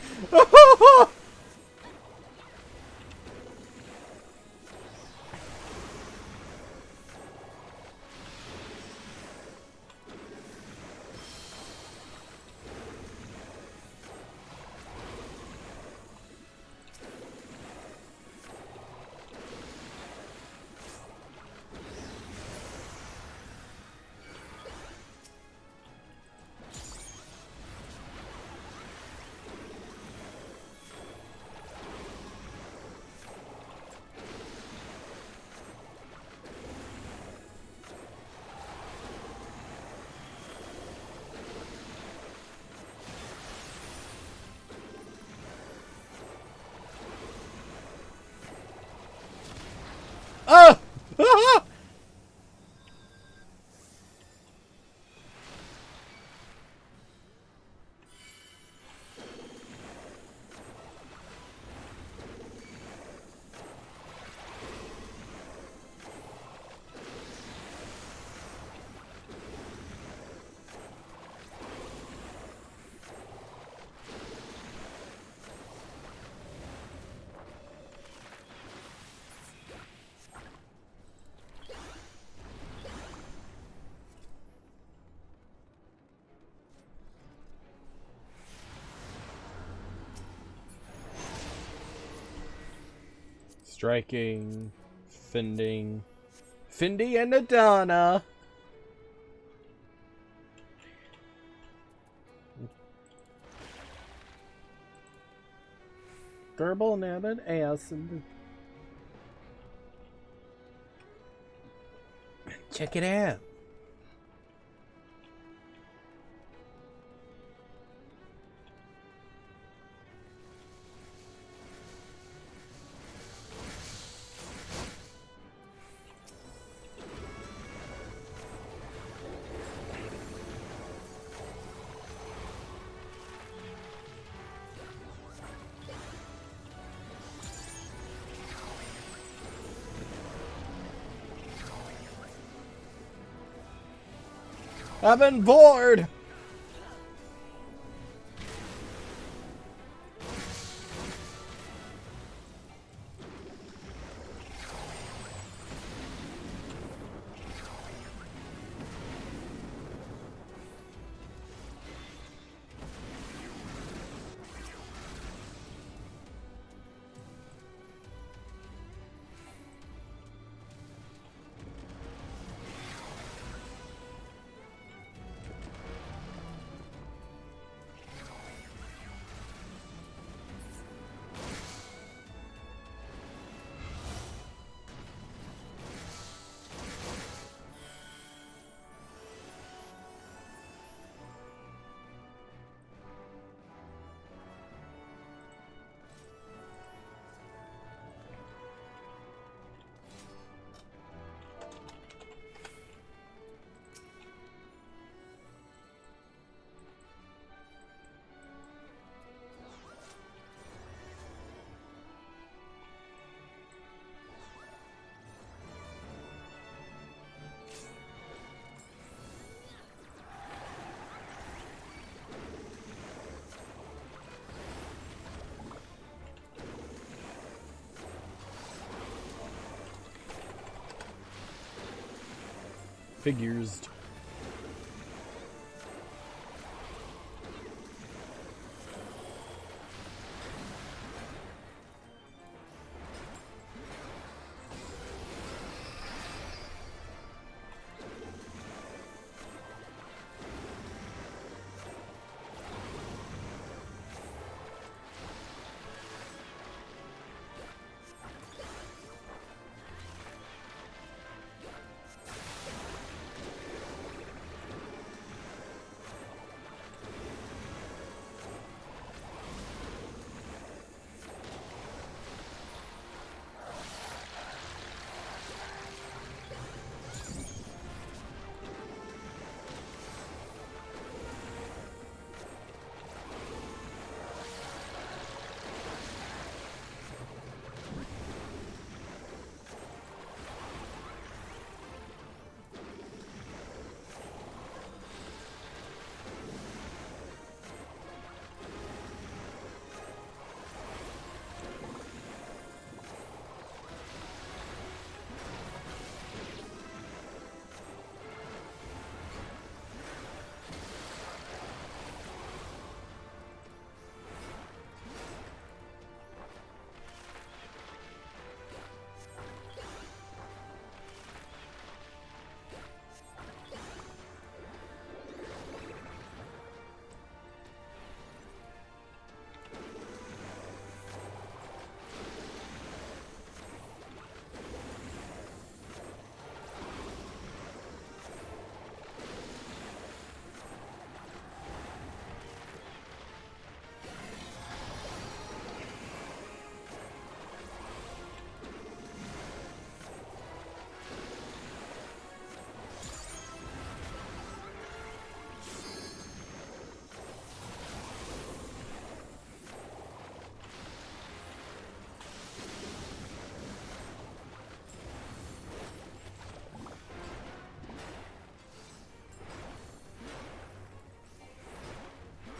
Striking, fending, Fendi and Adana. Durable and added ass. Check it out. I've been bored. Figures.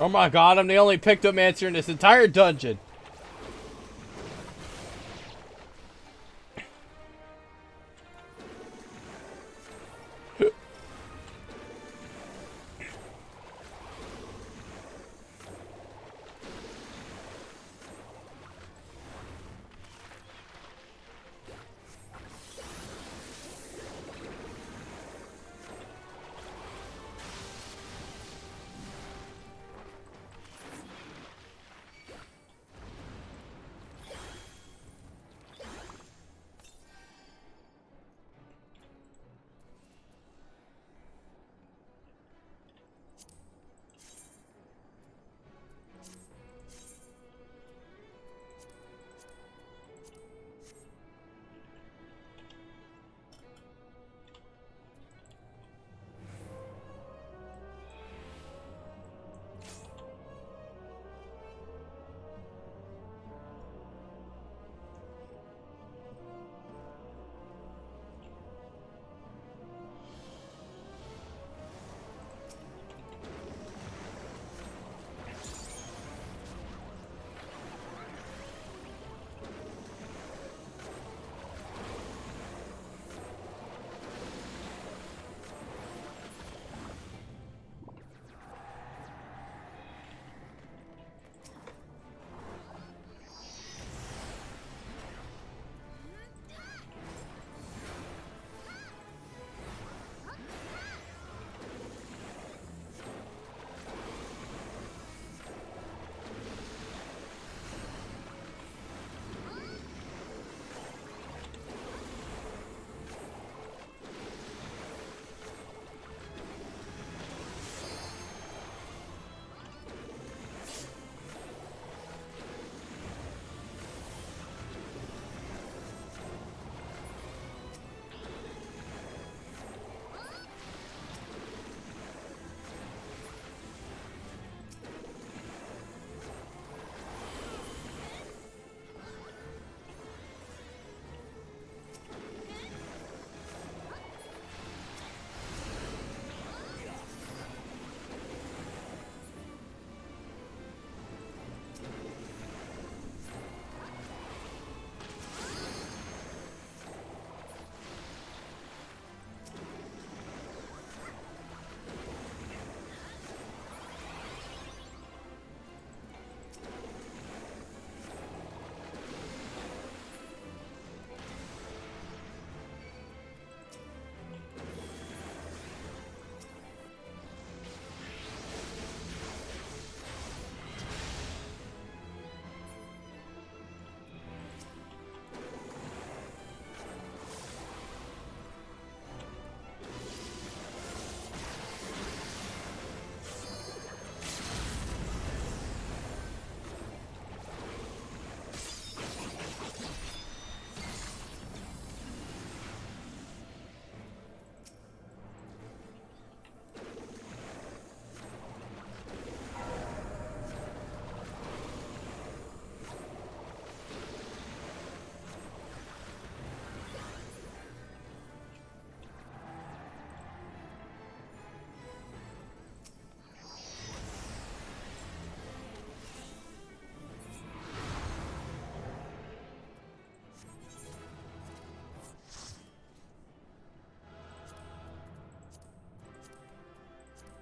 Oh my god, I'm the only Picto+main in this entire dungeon.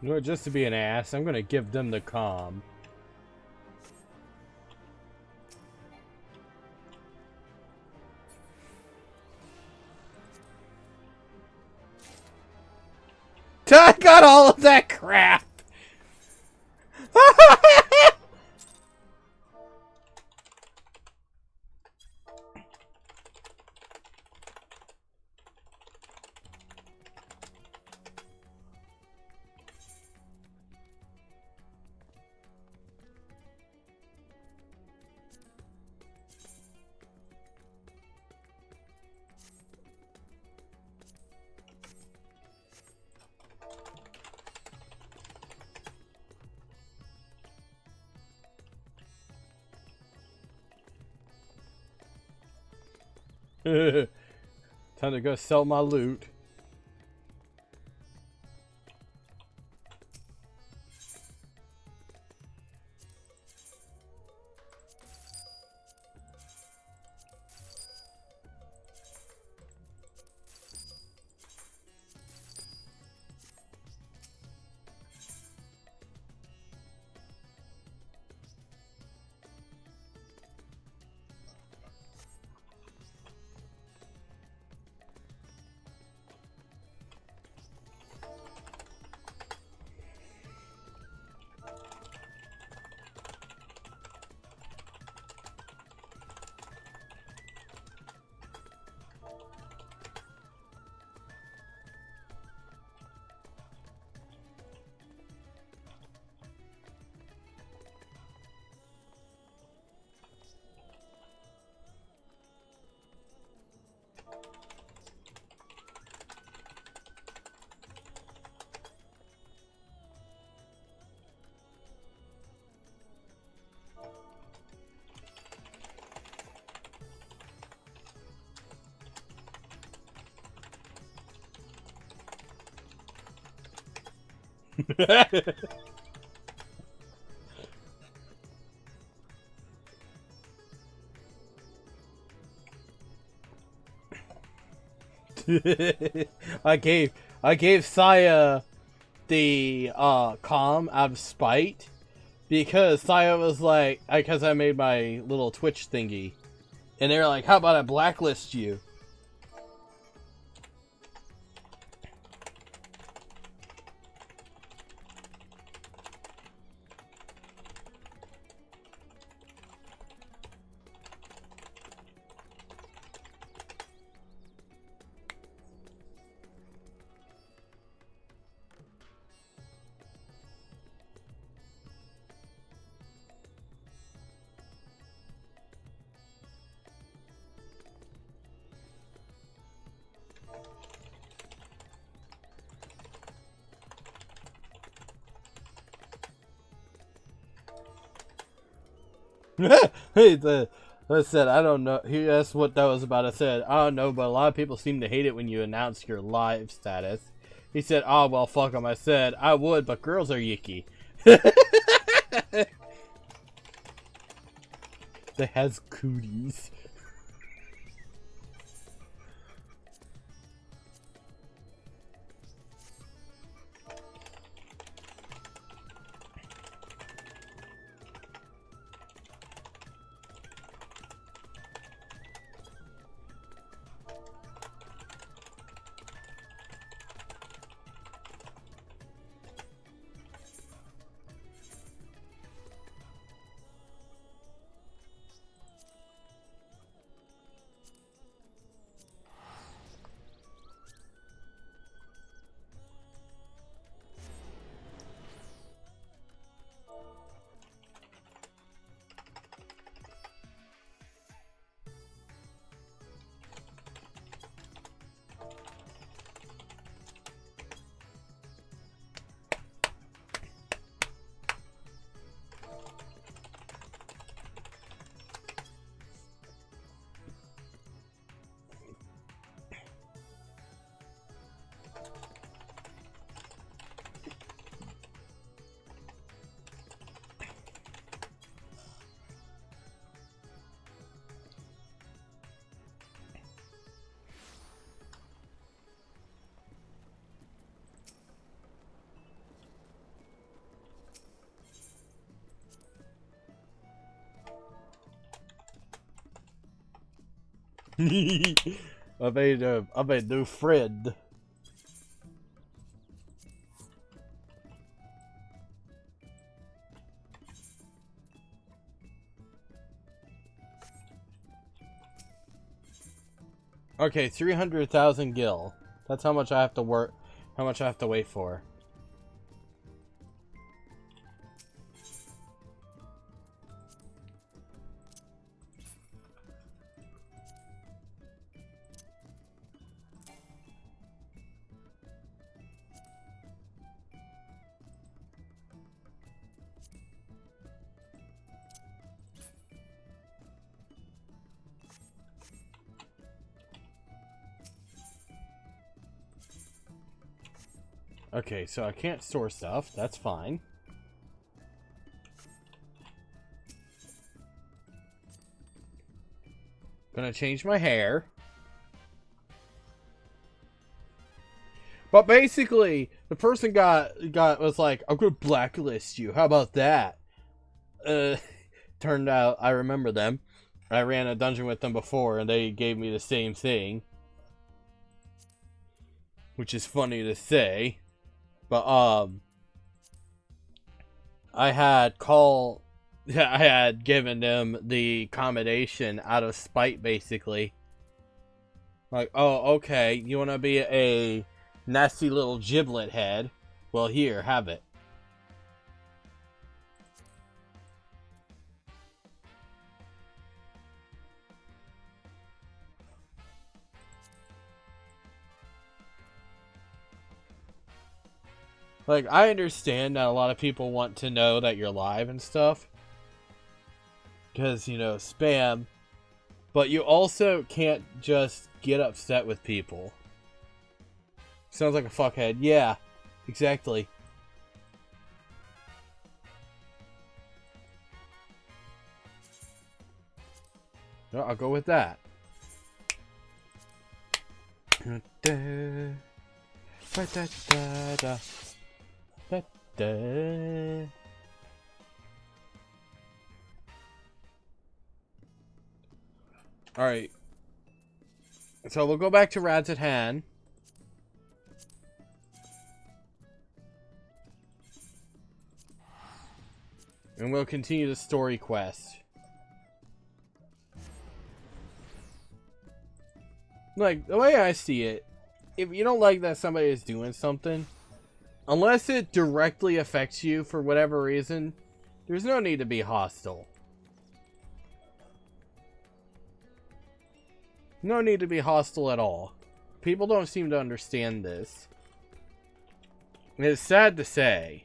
You know what, just to be an ass, I'm gonna give them the calm. I got all of that crap! Time to go sell my loot. I gave Saya the calm out of spite because Saya was like, because I made my little Twitch thingy, and they were like, "How about I blacklist you?" I said, I don't know. He asked what that was about. I said, I don't know, but a lot of people seem to hate it when you announce your live status. He said, oh, well, fuck him. I said, I would, but girls are yicky. That has cooties. I made a new friend. Okay, 300,000 gil. That's how much I have to work. How much I have to wait for. Okay, so I can't store stuff. That's fine. Gonna change my hair. But basically, the person was like, I'm gonna blacklist you. How about that? Turned out I remember them. I ran a dungeon with them before and they gave me the same thing. Which is funny to say. But I had given them the accommodation out of spite, basically. Like, oh, okay, you want to be a nasty little giblet head? Well, here, have it. Like, I understand that a lot of people want to know that you're live and stuff. Because, you know, spam. But you also can't just get upset with people. Sounds like a fuckhead. Yeah, exactly. No, I'll go with that. Alright. So we'll go back to Rads at Hand. And we'll continue the story quest. Like, the way I see it, if you don't like that somebody is doing something, unless it directly affects you for whatever reason, there's no need to be hostile. No need to be hostile at all. People don't seem to understand this. And it's sad to say.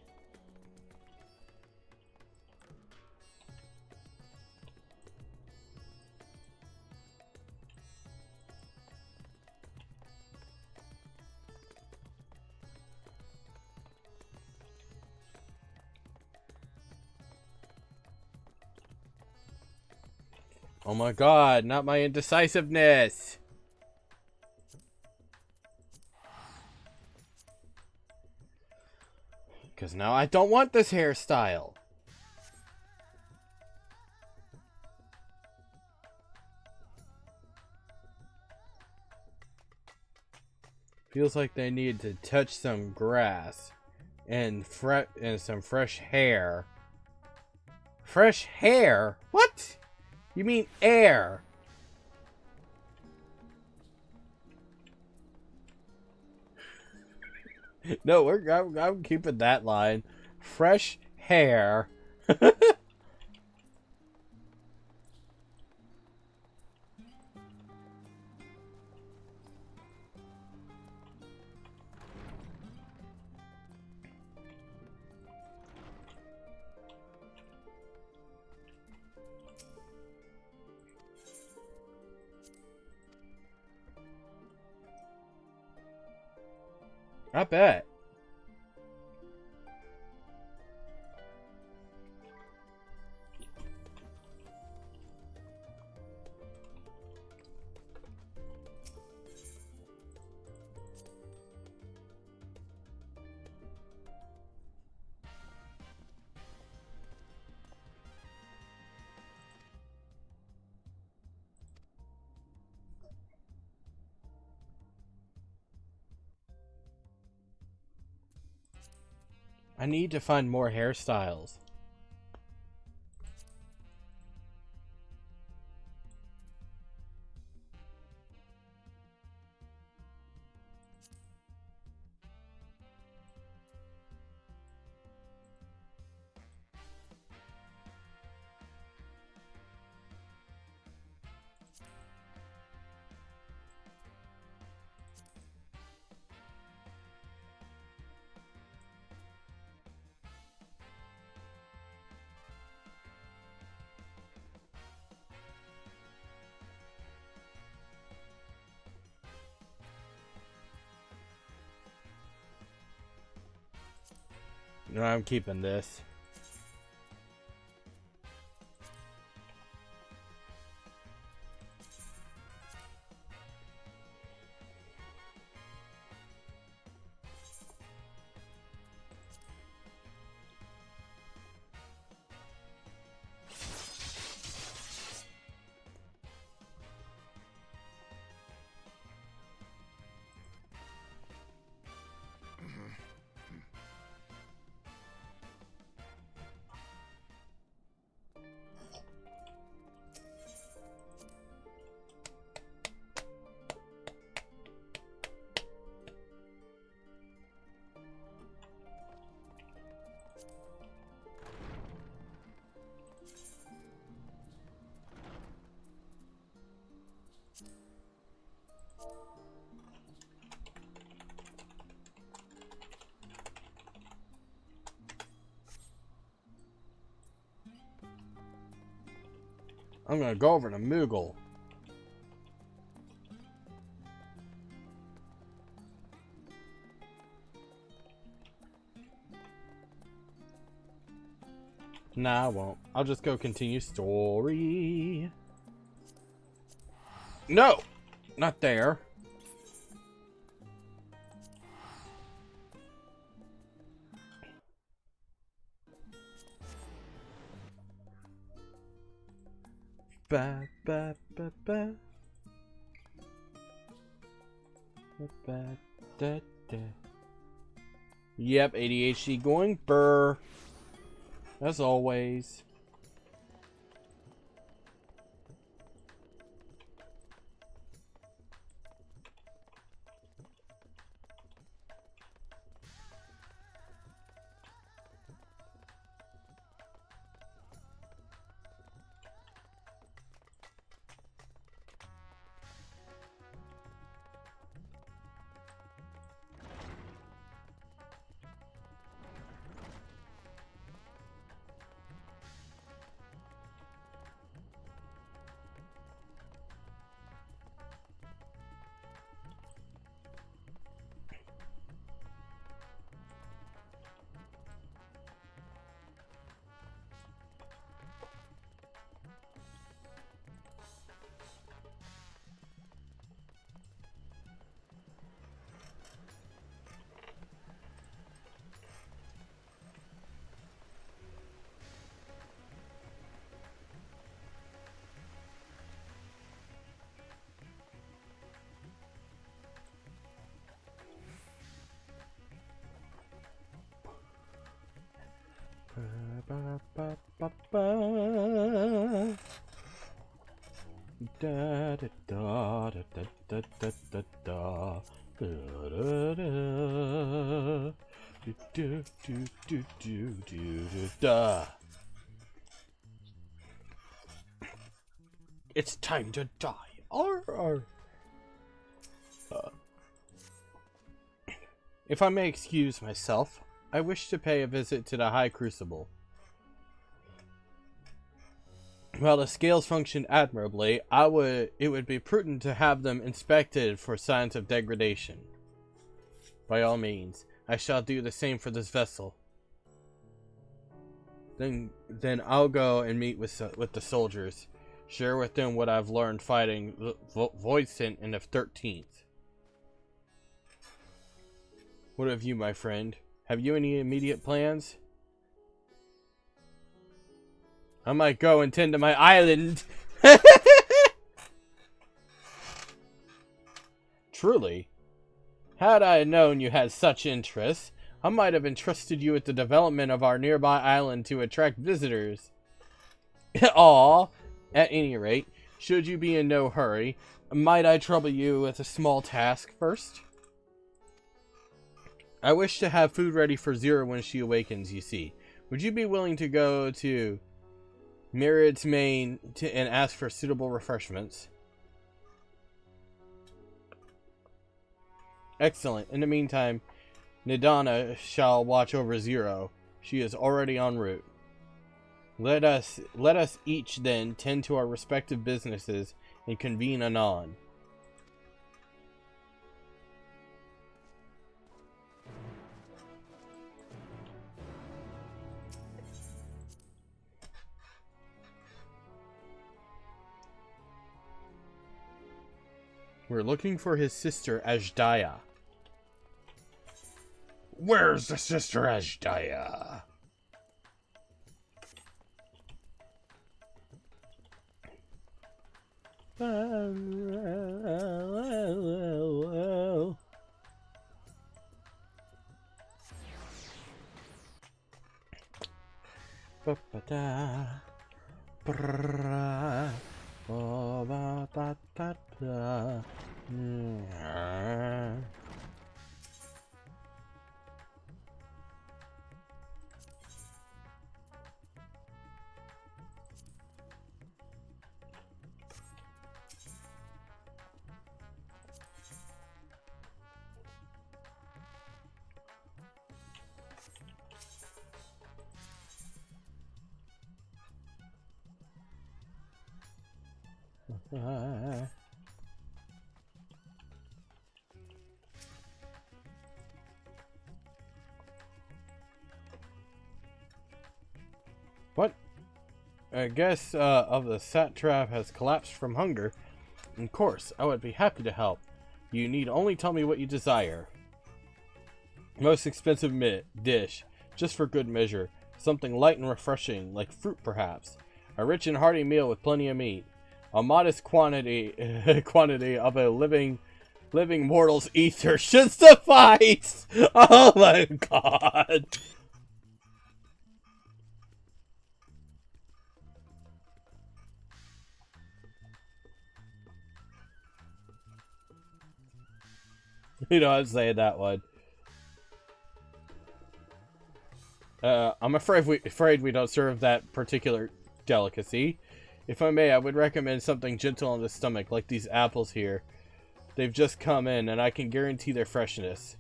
Oh my god, not my indecisiveness! Because now I don't want this hairstyle. Feels like they need to touch some grass and some fresh hair. Fresh hair? What? You mean air? No, I'm keeping that line. Fresh hair. I bet. I need to find more hairstyles. No, I'm keeping this. I'm gonna go over to Moogle. Nah, I won't. I'll just go continue story. No! Not there. Ba ba ba ba. Ba ba da da. Yep, ADHD going burr. As always. Ba, ba, ba, ba. Da da da da da da da da da da do do do do do do da. It's time to die. Arr. If I may excuse myself, I wish to pay a visit to the High Crucible. While the scales function admirably, it would be prudent to have them inspected for signs of degradation. By all means, I shall do the same for this vessel. Then I'll go and meet with the soldiers, share with them what I've learned fighting Voidsent in the 13th. What of you, my friend? Have you any immediate plans? I might go and tend to my island. Truly. Had I known you had such interests, I might have entrusted you with the development of our nearby island to attract visitors. Aw. At any rate, should you be in no hurry, might I trouble you with a small task first? I wish to have food ready for Zero when she awakens, you see. Would you be willing to go to Picto+main and ask for suitable refreshments? Excellent. In the meantime, Nidana shall watch over Zero. She is already en route. Let us each then tend to our respective businesses and convene anon. We're looking for his sister Ajdaya. Where's the sister Ajdaya? What? I guess of the satrap has collapsed from hunger. Of course, I would be happy to help. You need only tell me what you desire. Most expensive dish, just for good measure. Something light and refreshing, like fruit perhaps. A rich and hearty meal with plenty of meat. A modest quantity of a living mortal's ether should suffice. Oh my god. You know I'm saying that one. I'm afraid we don't serve that particular delicacy. If I may, I would recommend something gentle on the stomach, like these apples here. They've just come in, and I can guarantee their freshness.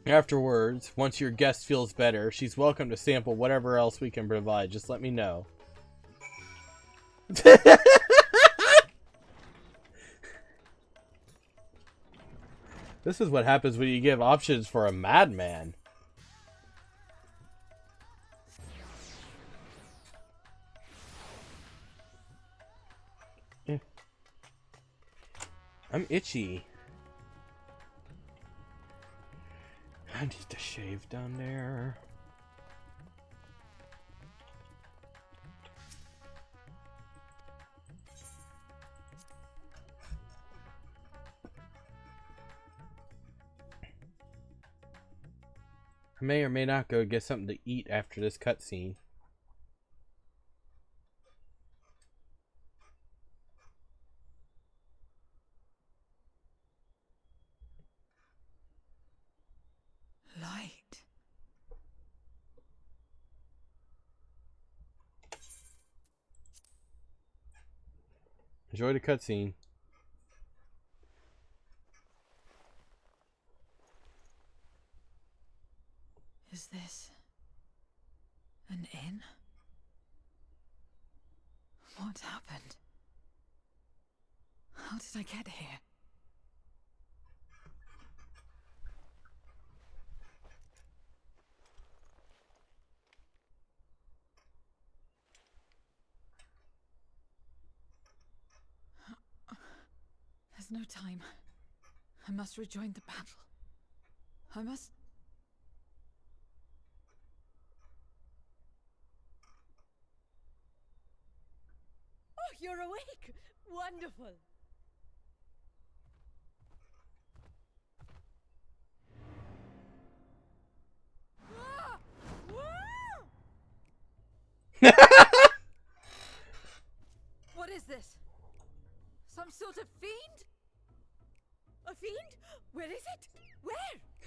Afterwards, once your guest feels better, she's welcome to sample whatever else we can provide. Just let me know. This is what happens when you give options for a madman. I'm itchy. I need to shave down there. I may or may not go get something to eat after this cutscene. Light. Enjoy the cutscene. Is this an inn? What happened? How did I get here? There's no time. I must rejoin the battle. I must... Oh, you're awake! Wonderful!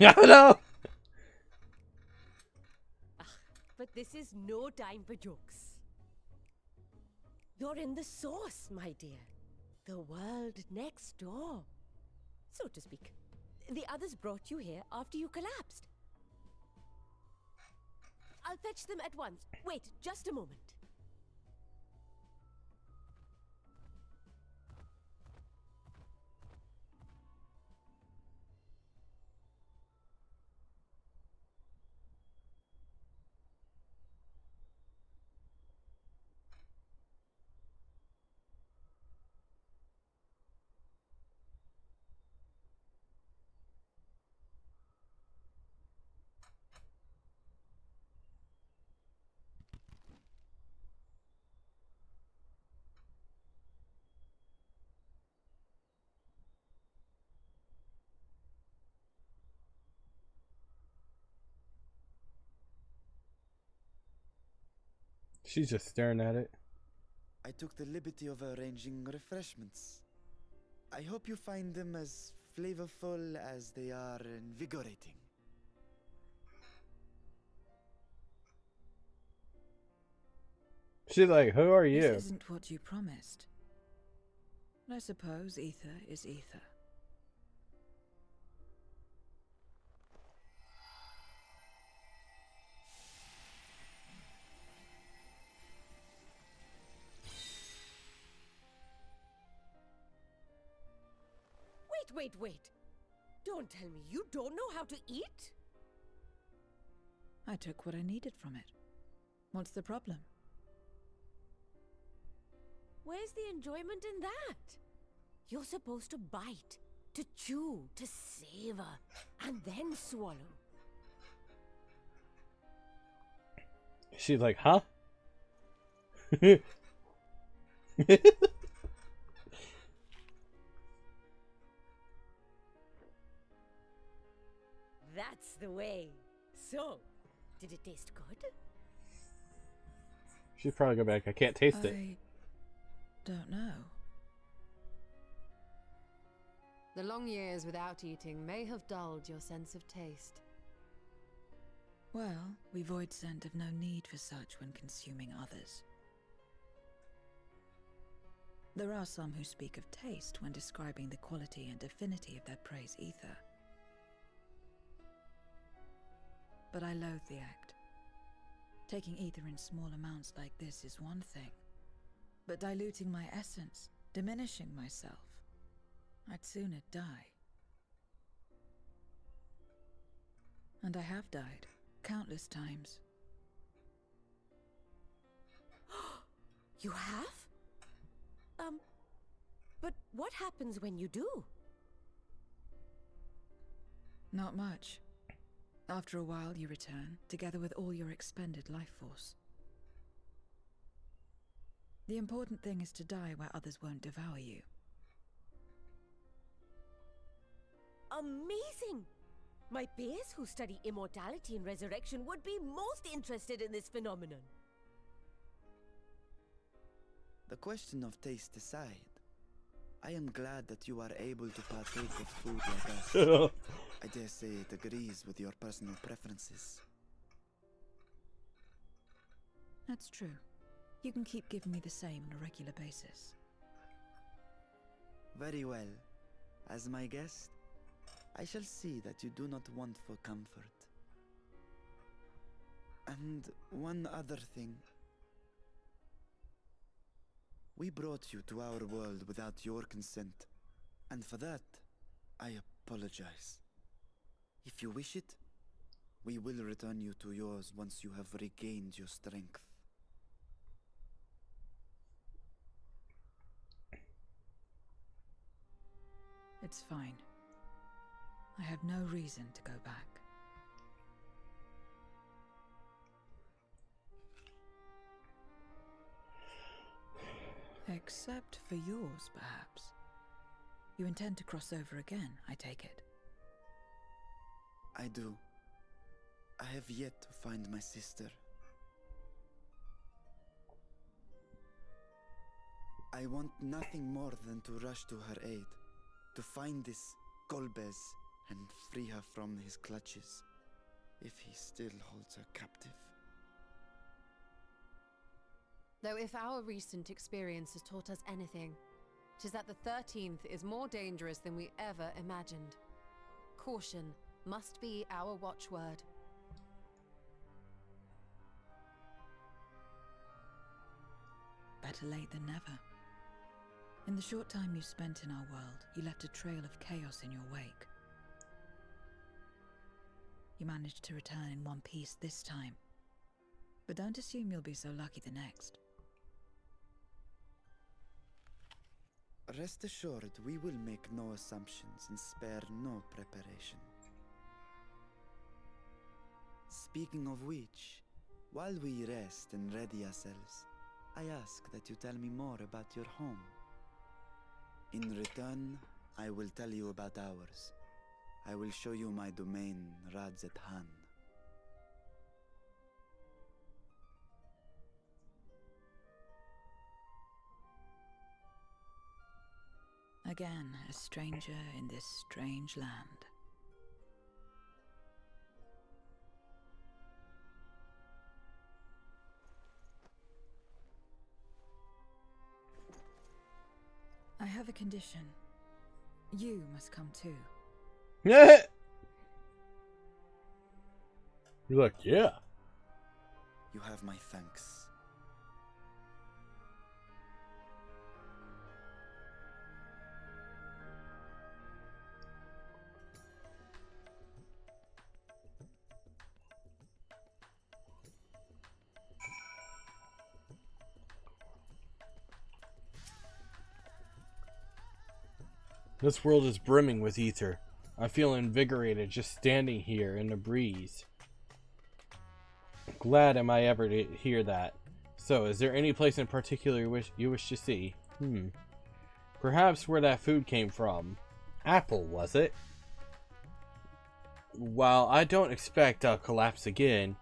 I know. But this is no time for jokes. You're in the sauce, my dear. The world next door, so to speak. The others brought you here after you collapsed. I'll fetch them at once. Wait, just a moment. She's just staring at it. I took the liberty of arranging refreshments. I hope you find them as flavorful as they are invigorating. She's like, who are you? This isn't what you promised. I suppose ether is ether. Wait. Don't tell me you don't know how to eat? I took what I needed from it. What's the problem? Where's the enjoyment in that? You're supposed to bite, to chew, to savor, and then swallow. She's like, huh? That's the way. So, did it taste good? She'd probably go back. I can't taste it. I don't know. The long years without eating may have dulled your sense of taste. Well, we void scent have no need for such when consuming others. There are some who speak of taste when describing the quality and affinity of their prey's ether. But I loathe the act. Taking ether in small amounts like this is one thing, but diluting my essence, diminishing myself, I'd sooner die. And I have died, countless times. You have? But what happens when you do? Not much. After a while you return, together with all your expended life force. The important thing is to die where others won't devour you. Amazing! My peers who study immortality and resurrection would be most interested in this phenomenon. The question of taste aside, I am glad that you are able to partake of food like us. I dare say it agrees with your personal preferences. That's true. You can keep giving me the same on a regular basis. Very well. As my guest, I shall see that you do not want for comfort. And one other thing. We brought you to our world without your consent, and for that, I apologize. If you wish it, we will return you to yours once you have regained your strength. It's fine. I have no reason to go back. Except for yours, perhaps. You intend to cross over again, I take it. I do. I have yet to find my sister. I want nothing more than to rush to her aid, to find this Golbez and free her from his clutches, if he still holds her captive. Though if our recent experience has taught us anything, 'tis that the 13th is more dangerous than we ever imagined. Caution must be our watchword. Better late than never. In the short time you spent in our world, you left a trail of chaos in your wake. You managed to return in one piece this time, but don't assume you'll be so lucky the next. Rest assured, we will make no assumptions and spare no preparation. Speaking of which, while we rest and ready ourselves, I ask that you tell me more about your home. In return, I will tell you about ours. I will show you my domain, Radzet Han. Again, a stranger in this strange land. I have a condition. You must come too. Yeah. You're like, yeah. You have my thanks. This world is brimming with ether. I feel invigorated just standing here in the breeze. Glad am I ever to hear that. So, is there any place in particular you wish to see? Perhaps where that food came from. Apple, was it? While I don't expect I'll collapse again,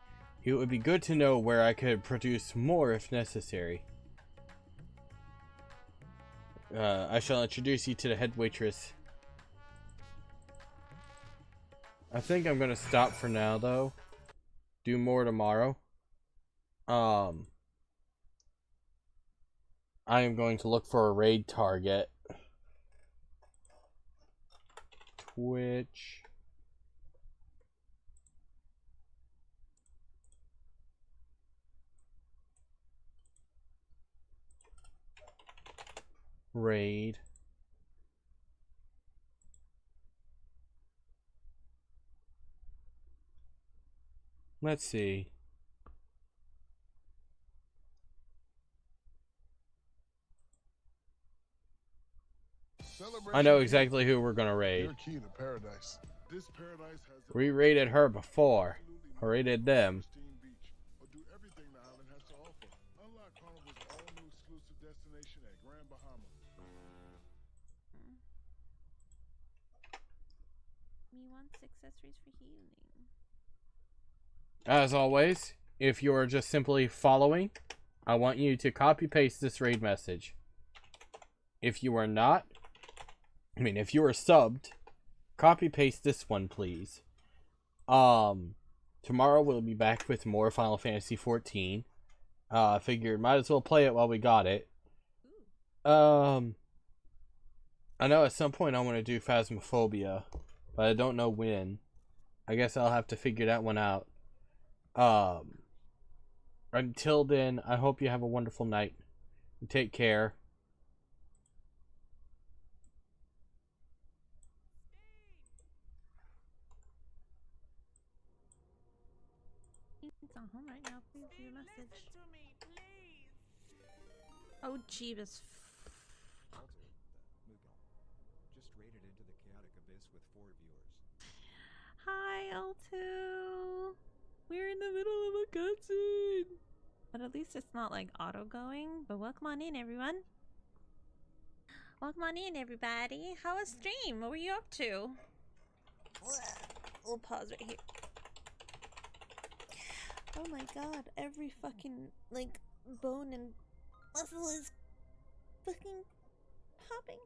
it would be good to know where I could produce more if necessary. I shall introduce you to the head waitress. I think I'm gonna stop for now, though. Do more tomorrow. I am going to look for a raid target. Twitch. Raid. Let's see. I know exactly who we're gonna raid. Key to paradise. This paradise has We raided her before. I raided them. or do everything the island has to offer. Unlock Carnival's all-new exclusive destination at Grand Bahama. Me wants accessories for healing. As always, if you're just simply following, I want you to copy paste this raid message. If you are not, if you are subbed, copy paste this one, please. Tomorrow we'll be back with more Final Fantasy 14. Figured might as well play it while we got it. I know at some point I want to do Phasmophobia, but I don't know when. I guess I'll have to figure that one out. Until then, I hope you have a wonderful night. Take care. It's on home right now. Please leave a message. Oh, Jeebus. Just raided into the chaotic abyss with 4 viewers. Hi, L2. We're in the middle of a cutscene. But at least it's not like auto going. But welcome on in, everyone. Welcome on in, everybody. How was stream? What were you up to? We'll pause right here. Oh my god, every fucking, like, bone and muscle is fucking popping.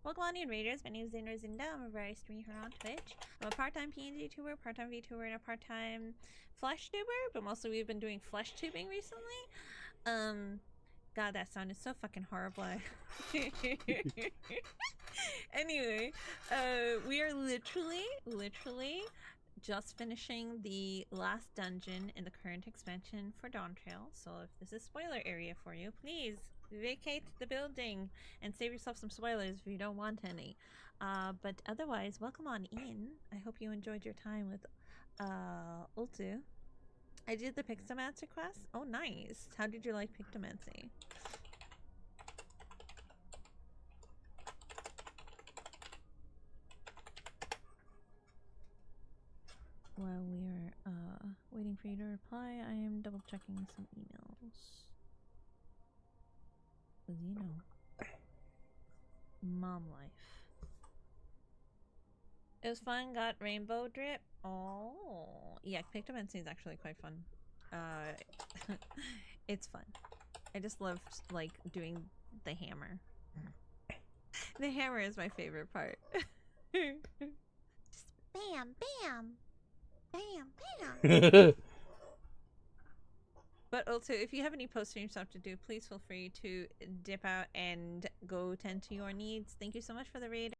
Welcome on in, Raiders. My name is Zain Rosinda. I'm a variety streamer on Twitch. I'm a part-time PNG tuber, part-time VTuber, and a part-time flesh tuber, but mostly we've been doing flesh tubing recently. God, that sounded so fucking horrible. Anyway, we are literally just finishing the last dungeon in the current expansion for Dawntrail. So if this is spoiler area for you, please vacate the building and save yourself some spoilers if you don't want any. But otherwise, welcome on in. I hope you enjoyed your time with Ultu. I did the Pictomancy quest. Oh, nice. How did you like Pictomancy? While we are waiting for you to reply, I am double checking some emails. Cause you know, mom life. It was fun. Got rainbow drip. Oh, yeah. Pictomancy is actually quite fun. It's fun. I just love like doing the hammer. The hammer is my favorite part. Just bam, bam. Bam, bam. But also, if you have any post-stream stuff to do, please feel free to dip out and go tend to your needs. Thank you so much for the raid.